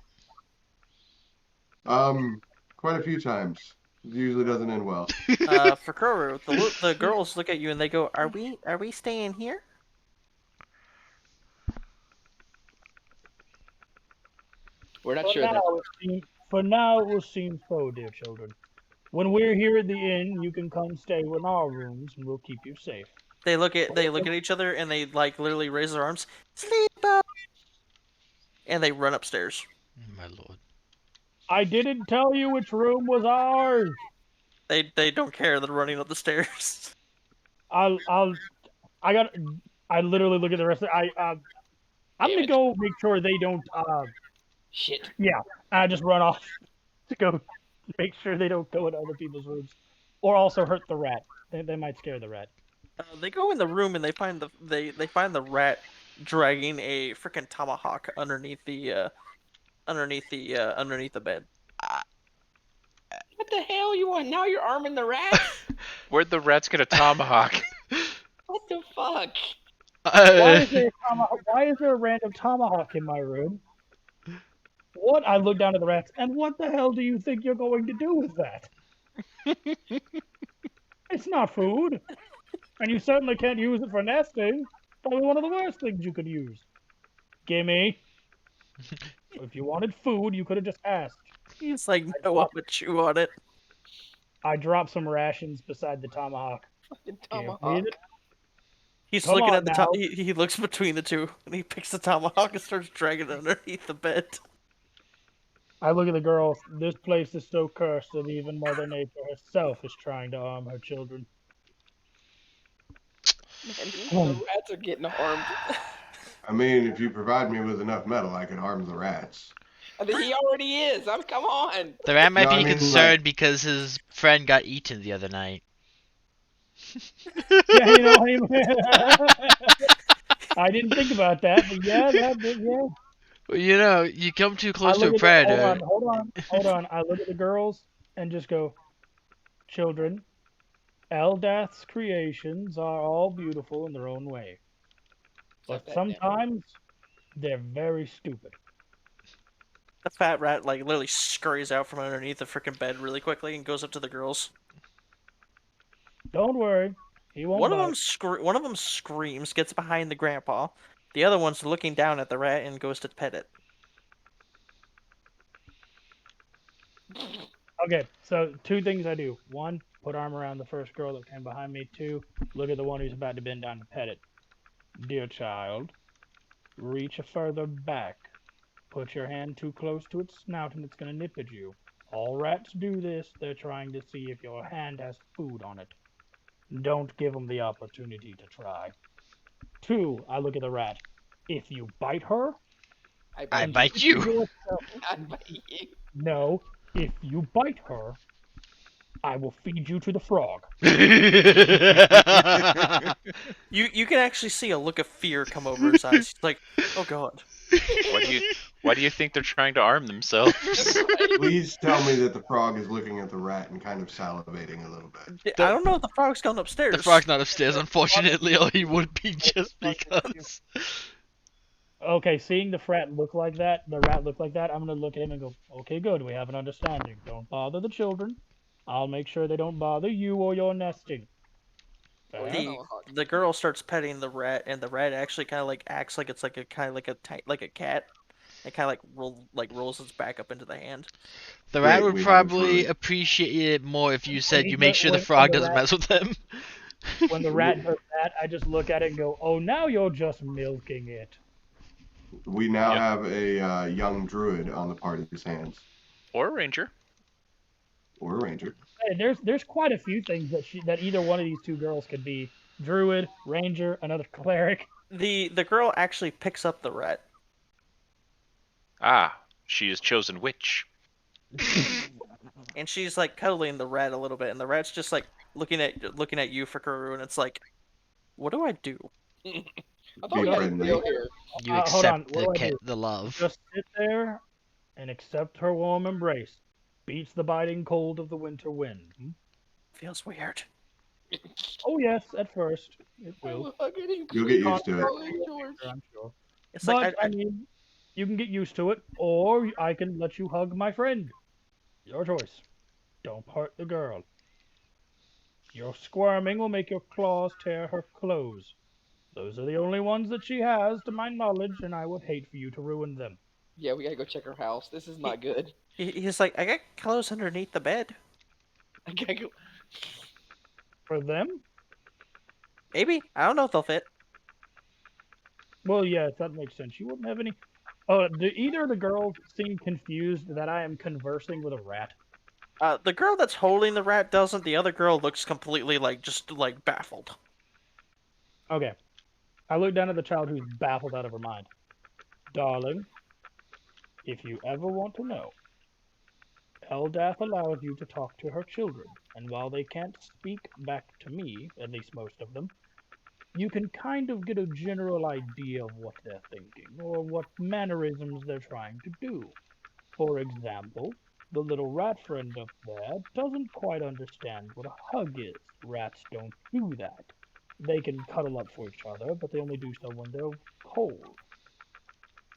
Quite a few times. It usually doesn't end well. For Kuru, the girls look at you and they go, "Are we staying here?" We're not sure. For now, it will seem so, dear children. When we're here at the inn, you can come stay in our rooms, and we'll keep you safe. They look at each other and they like literally raise their arms, sleep up, and they run upstairs. My lord. I didn't tell you which room was ours. They don't care. They're running up the stairs. I literally look at the rest of I'm gonna go make sure they don't Shit. yeah, I just run off to go make sure they don't go into other people's rooms. Or also hurt the rat. They might scare the rat. They go in the room and they find the rat dragging a freaking tomahawk underneath the bed. What the hell you want? Now you're arming the rat? Where'd the rats get a tomahawk? What the fuck? Why is there a random tomahawk in my room? What? I look down at the rats, and what the hell do you think you're going to do with that? It's not food. And you certainly can't use it for nesting. Probably one of the worst things you could use. Gimme. If you wanted food, you could have just asked. He's like, no, I'm gonna chew on it. I drop some rations beside the tomahawk. Fucking Here, tomahawk. eat it. He's Come looking on at the now. he looks between the two and he picks the tomahawk and starts dragging it underneath the bed. I look at the girl. This place is so cursed that even Mother Nature herself is trying to harm her children. Man, the rats are getting harmed. I mean, if you provide me with enough metal, I can harm the rats. I mean, he already is. Come on. The rat might No, be I mean, concerned like- because his friend got eaten the other night. Yeah, you know, I didn't think about that, but yeah, yeah. Well, you know, you come too close to a Hold predator. on. I look at the girls and just go, children, Eldath's creations are all beautiful in their own way. But sometimes they're very stupid. The fat rat like literally scurries out from underneath the freaking bed really quickly and goes up to the girls. Don't worry, he won't One of bite. them screams, gets behind the grandpa. The other one's looking down at the rat and goes to pet it. Okay, so two things I do. One, put arm around the first girl that came behind me. Two, look at the one who's about to bend down to pet it. Dear child, reach further back. Put your hand too close to its snout and it's going to nip at you. All rats do this. They're trying to see if your hand has food on it. Don't give them the opportunity to try. Two, I look at the rat. If you bite her, I bite you. I bite you. No, if you bite her, I will feed you to the frog. You can actually see a look of fear come over his eyes. He's like, oh god. Why do you think they're trying to arm themselves? Please tell me that the frog is looking at the rat and kind of salivating a little bit. I don't know if the frog's going upstairs. The frog's not upstairs, unfortunately, or he would be just because. Okay, seeing the rat look like that, I'm gonna look at him and go, okay, good, we have an understanding. Don't bother the children. I'll make sure they don't bother you or your nesting. The girl starts petting the rat, and the rat actually kind of like acts like it's like a kind of like a cat. It kind of rolls its back up into the hand. The rat Great, would we have a probably druid. appreciate it more if you said he you make does- sure the when frog the doesn't rat- mess with them. When the rat does that, I just look at it and go, oh, now you're just milking it. We now Yep. have a young druid on the party's hands, Or a ranger. or a ranger. Hey, there's quite a few things that either one of these two girls could be. Druid, ranger, another cleric. The girl actually picks up the rat. Ah, she is chosen witch. And she's like cuddling the rat a little bit, and the rat's just like looking at you, Fikaru, and it's like, what do I do? I thought Be we had a friendly. deal here. You Hold on, accept what do I do? the love. Just sit there and accept her warm embrace. Beats the biting cold of the winter wind. Feels weird. Oh yes, at first it will. You'll get used to it. I'm sure. It's But like I mean, you can get used to it, or I can let you hug my friend. Your choice. Don't hurt the girl. Your squirming will make your claws tear her clothes. Those are the only ones that she has, to my knowledge, and I would hate for you to ruin them. Yeah, we gotta go check her house. This is not good. he's like, I got clothes underneath the bed. I gotta go. For them? Maybe, I don't know if they'll fit. Well, yes, that makes sense. You wouldn't have any. Do either of the girls seem confused that I am conversing with a rat? The girl that's holding the rat doesn't. The other girl looks completely just baffled. Okay. I look down at the child who's baffled out of her mind. Darling, if you ever want to know, Eldath allows you to talk to her children, and while they can't speak back to me, at least most of them, you can kind of get a general idea of what they're thinking, or what mannerisms they're trying to do. For example, the little rat friend up there doesn't quite understand what a hug is. Rats don't do that. They can cuddle up for each other, but they only do so when they're cold.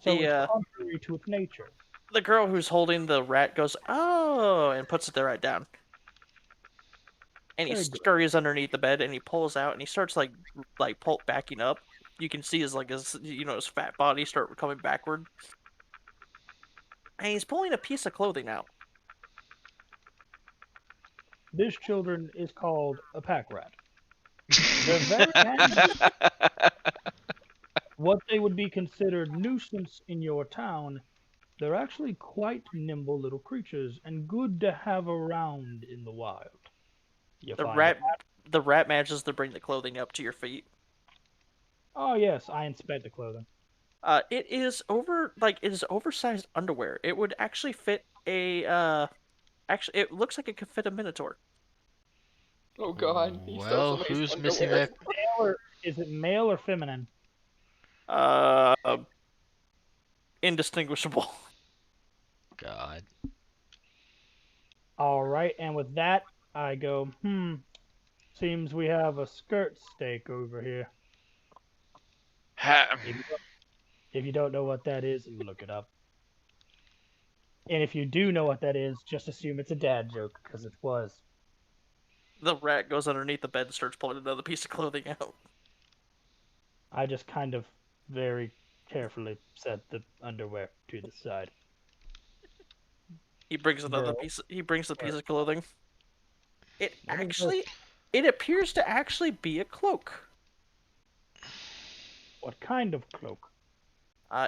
So it's contrary to its nature. The girl who's holding the rat goes, oh, and puts the rat down. And he scurries underneath the bed, and he pulls out, and he starts backing up. You can see his his fat body start coming backward. And he's pulling a piece of clothing out. This children is called a pack rat. They're very handy. What they would be considered nuisance in your town, they're actually quite nimble little creatures and good to have around in the wild. The rat manages to bring the clothing up to your feet. Oh yes, I inspect the clothing. It is oversized underwear. It would actually fit a actually it looks like it could fit a minotaur. Oh god. Well, who's missing that? Is it male or feminine? Indistinguishable. God. Alright, and with that, I go, seems we have a skirt steak over here. If you don't know what that is, look it up. And if you do know what that is, just assume it's a dad joke, because it was. The rat goes underneath the bed and starts pulling another piece of clothing out. I just kind of very carefully set the underwear to the side. He brings another piece. He brings the piece of clothing. It appears to actually be a cloak. What kind of cloak?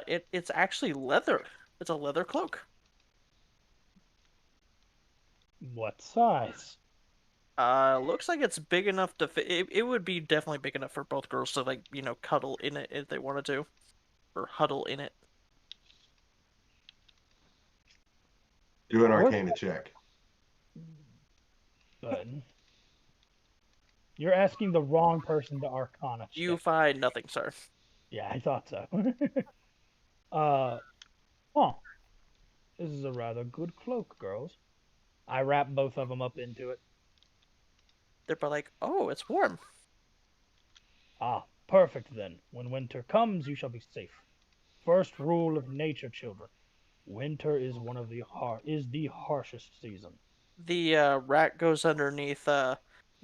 It's actually leather. It's a leather cloak. What size? Looks like it's big enough to fit. It would be definitely big enough for both girls to cuddle in it if they wanted to, or huddle in it. Do an Arcana check. But you're asking the wrong person to Arcana check. You find nothing, sir. Yeah, I thought so. Huh. This is a rather good cloak, girls. I wrap both of them up into it. They're like, oh, it's warm. Ah, perfect then. When winter comes, you shall be safe. First rule of nature, children. Winter is the harshest season. The rat goes underneath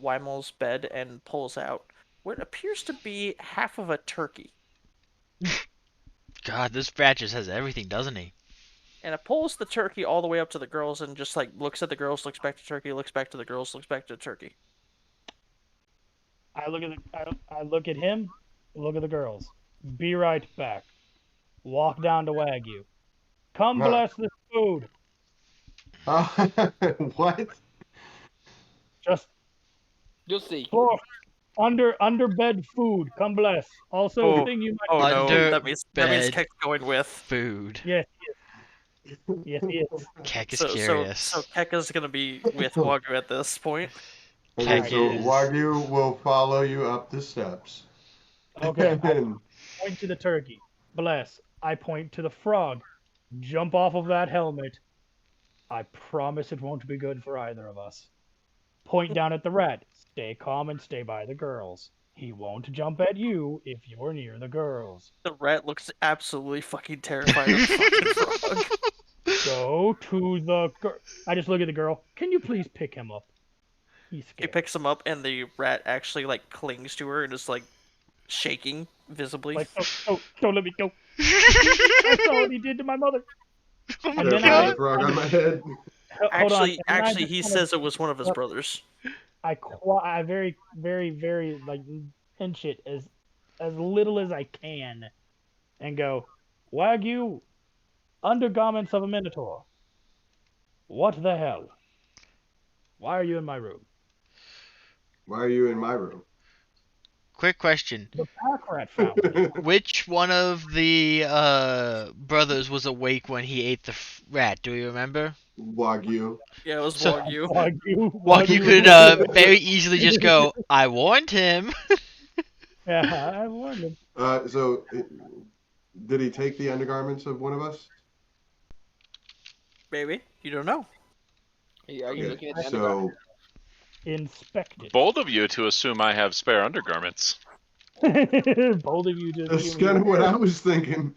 Weimel's bed and pulls out what appears to be half of a turkey. God, this rat just has everything, doesn't he? And it pulls the turkey all the way up to the girls and just like looks at the girls, looks back to turkey, looks back to the girls, looks back to the turkey. I look at him, look at the girls. Be right back. Walk down to Wagyu. Come Huh. bless this food. What? Just You'll see. pour under bed food. Come bless. Also, Oh, thing you might. Oh Under no, that means bed Keck's going with. food. Yes, yes, he is. Keck is So curious. Keck is gonna be with Wagyu at this point. Okay, Keck so is. Wagyu will follow you up the steps. Okay, I And point to the turkey. Bless. I point to the frog. Jump off of that helmet. I promise it won't be good for either of us. Point down at the rat. Stay calm and stay by the girls. He won't jump at you if you're near the girls. The rat looks absolutely fucking terrified of the fucking frog. Go to the girl. I just look at the girl. Can you please pick him up? He's He scared. picks him up, and the rat actually like clings to her and is like shaking visibly. Like, don't let me go. I saw what he did to my mother. Oh my And then god. the frog on my head. Hold on. Actually, he says it was one of his brothers. I very, very, very like pinch it as little as I can, and go, Wagyu, undergarments of a minotaur. What the hell? Why are you in my room? Why are you in my room? Quick question. The pack rat found me. Which one of the brothers was awake when he ate the rat? Do you remember? Wagyu. Yeah, it was So- Wagyu. Wagyu could very easily just go, I warned him. Yeah, I warned him. Did he take the undergarments of one of us? Baby, you don't know. Are you Okay, looking at the so Inspect it. Bold of you to assume I have spare undergarments. Bold of you to that's assume kind of what I was thinking.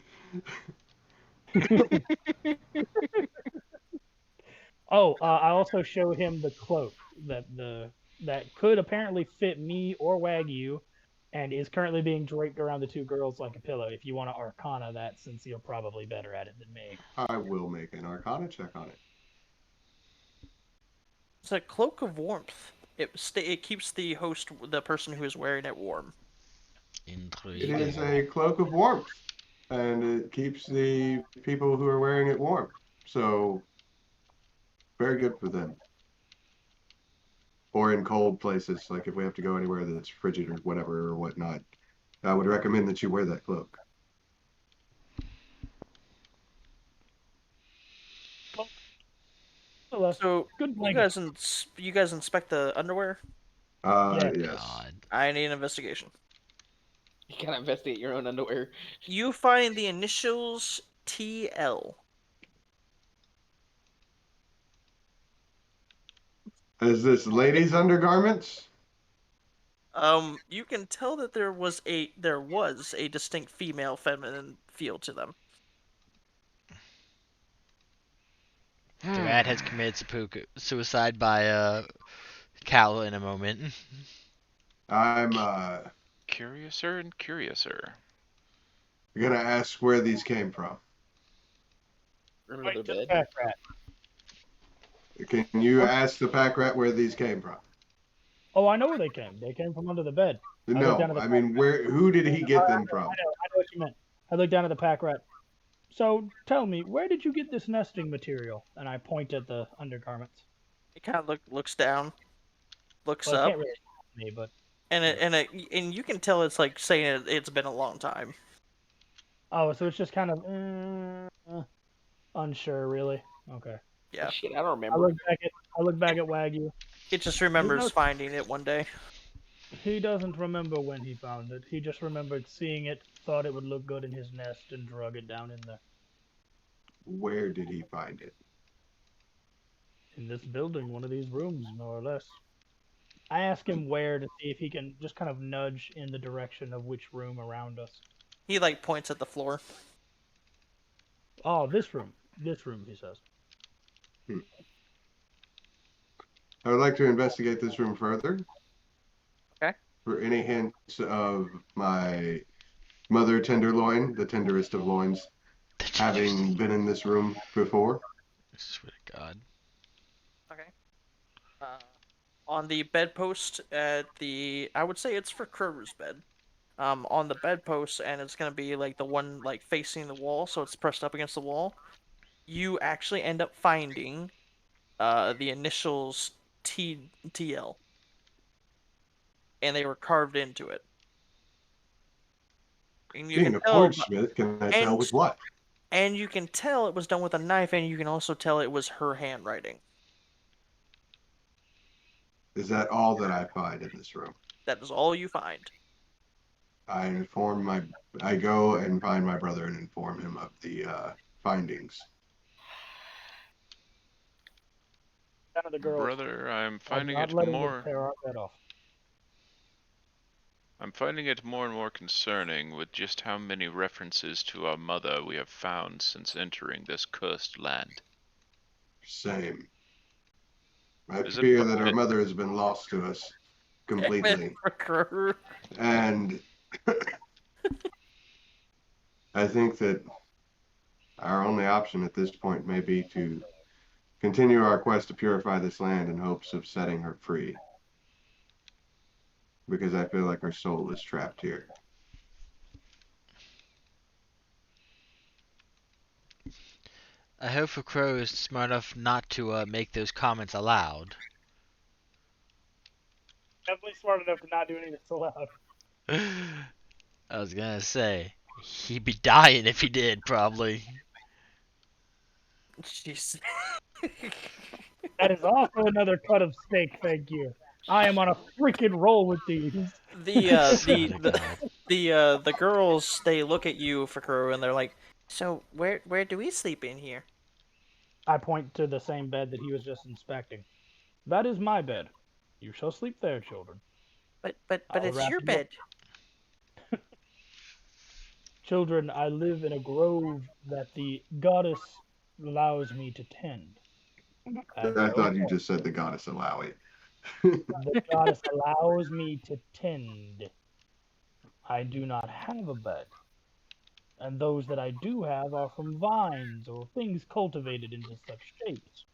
Oh, I also show him the cloak that could apparently fit me or Wagyu, and is currently being draped around the two girls like a pillow. If you want to Arcana that, since you're probably better at it than me. I will make an Arcana check on it. It's a cloak of warmth. It keeps the person who is wearing it, warm. It is a cloak of warmth, and it keeps the people who are wearing it warm. So, very good for them. Or in cold places, like if we have to go anywhere that's frigid or whatever or whatnot, I would recommend that you wear that cloak. So good you blanket. guys inspect the underwear. Yes. God. I need an investigation. You gotta investigate your own underwear. You find the initials TL. Is this ladies' undergarments? You can tell that there was a distinct female feminine feel to them. The rat has committed suicide by cowl in a moment. I'm Curiouser and curiouser. gonna ask where these came from. Under their bed. Pack rat. Can you ask the pack rat where these came from? Oh, I know where they came. They came from under the bed. No, I mean, who did he get them from? I know what you meant. I looked down at the pack rat. So tell me, where did you get this nesting material? And I point at the undergarments. It kind of looks down, looks Well, it up, can't really see me, but and you can tell it's like saying it's been a long time. oh, so it's just kind of unsure, really. Okay. Yeah. Shit, I don't I remember. look back at Wagyu. It just remembers finding it one day. He doesn't remember when he found it. He just remembered seeing it, thought it would look good in his nest, and drug it down in there. where did he find it? In this building, one of these rooms, more or less. I ask him where to see if he can just kind of nudge in the direction of which room around us. He like points at the floor. Oh, this room. This room, he says. I would like to investigate this room further. Okay. For any hints of my mother tenderloin, the tenderest of loins, having been in this room before. Swear to God. Okay. On the bedpost at the, I would say it's for Crow's bed. On the bedpost, and it's gonna be like the one like facing the wall, so it's pressed up against the wall. You actually end up finding, the initials TL, and they were carved into it. And you Being can a tell, forgesmith, can I tell and with what? and you can tell it was done with a knife, and you can also tell it was her handwriting. Is that all that I find in this room? That is all you find. I go and find my brother and inform him of the findings. None of the girls. Brother, I'm I'm finding not it letting them more. tear our bed off. I'm finding it more and more concerning with just how many references to our mother we have found since entering this cursed land. Same. I Is it fear that our mother has been lost to us completely. And I think that our only option at this point may be to continue our quest to purify this land in hopes of setting her free. Because I feel like her soul is trapped here. I hope for Crow is smart enough not to make those comments aloud. Definitely smart enough to not do anything so loud. I was gonna say, he'd be dying if he did, probably. Jeez. That is also another cut of steak, thank you. I am on a freaking roll with these. The girls, they look at you, Fakuro, and they're like, "So where do we sleep in here?" I point to the same bed that he was just inspecting. That is my bed. You shall sleep there, children. But I'll it's wrap your you up. bed. Children, I live in a grove that the goddess allows me to tend. I thought you just said the goddess Alawi. The goddess allows me to tend. I do not have a bed. And those that I do have are from vines or things cultivated into such shapes.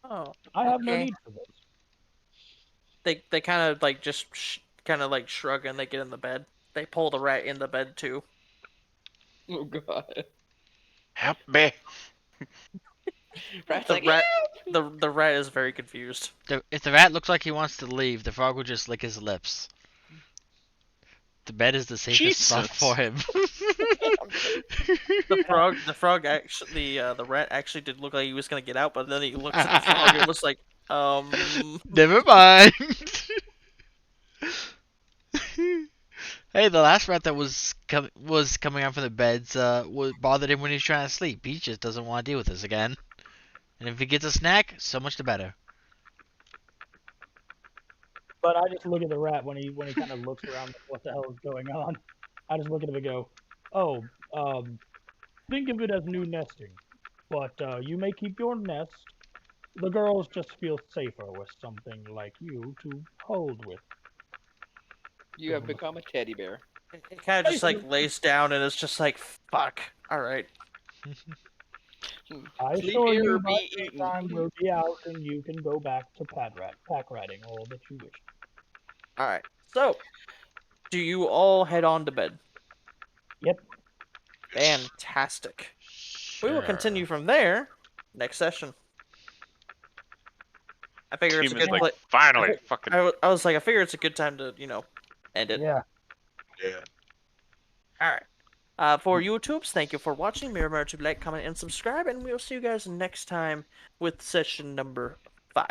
Oh, I have no okay. need for this. They kind of like just kind of like shrug and they get in the bed. They pull the rat in the bed too. Oh God. Help me! Rat's The like, rat, "Help!" the rat is very confused. If the rat looks like he wants to leave, the frog will just lick his lips. The bed is the safest spot Jesus. for him. The frog actually, the rat actually did look like he was gonna get out, but then he looks at the frog and was like, Never mind. Hey, the last rat that was coming out from the beds bothered him when he was trying to sleep. He just doesn't want to deal with this again. And if he gets a snack, so much the better. But I just look at the rat when he kind of looks around like, what the hell is going on. I just look at him and go, oh, think of it as new nesting. But you may keep your nest. The girls just feel safer with something like you to hold with. You have become a teddy bear. it kind of just like lays down and it's just like, fuck. All right. I Sleep assure here you, or my be free eaten. time will be out, and you can go back to pack riding all that you wish. All right. So, do you all head on to bed? Yep. Fantastic. We will Sure. continue from there next session. I figure it's a Team is good like, finally, fucking. I was like, I figure it's a good time to, end it. Yeah. Yeah. All right. For YouTubes, thank you for watching. Remember to like, comment, and subscribe, and we'll see you guys next time with session number 5.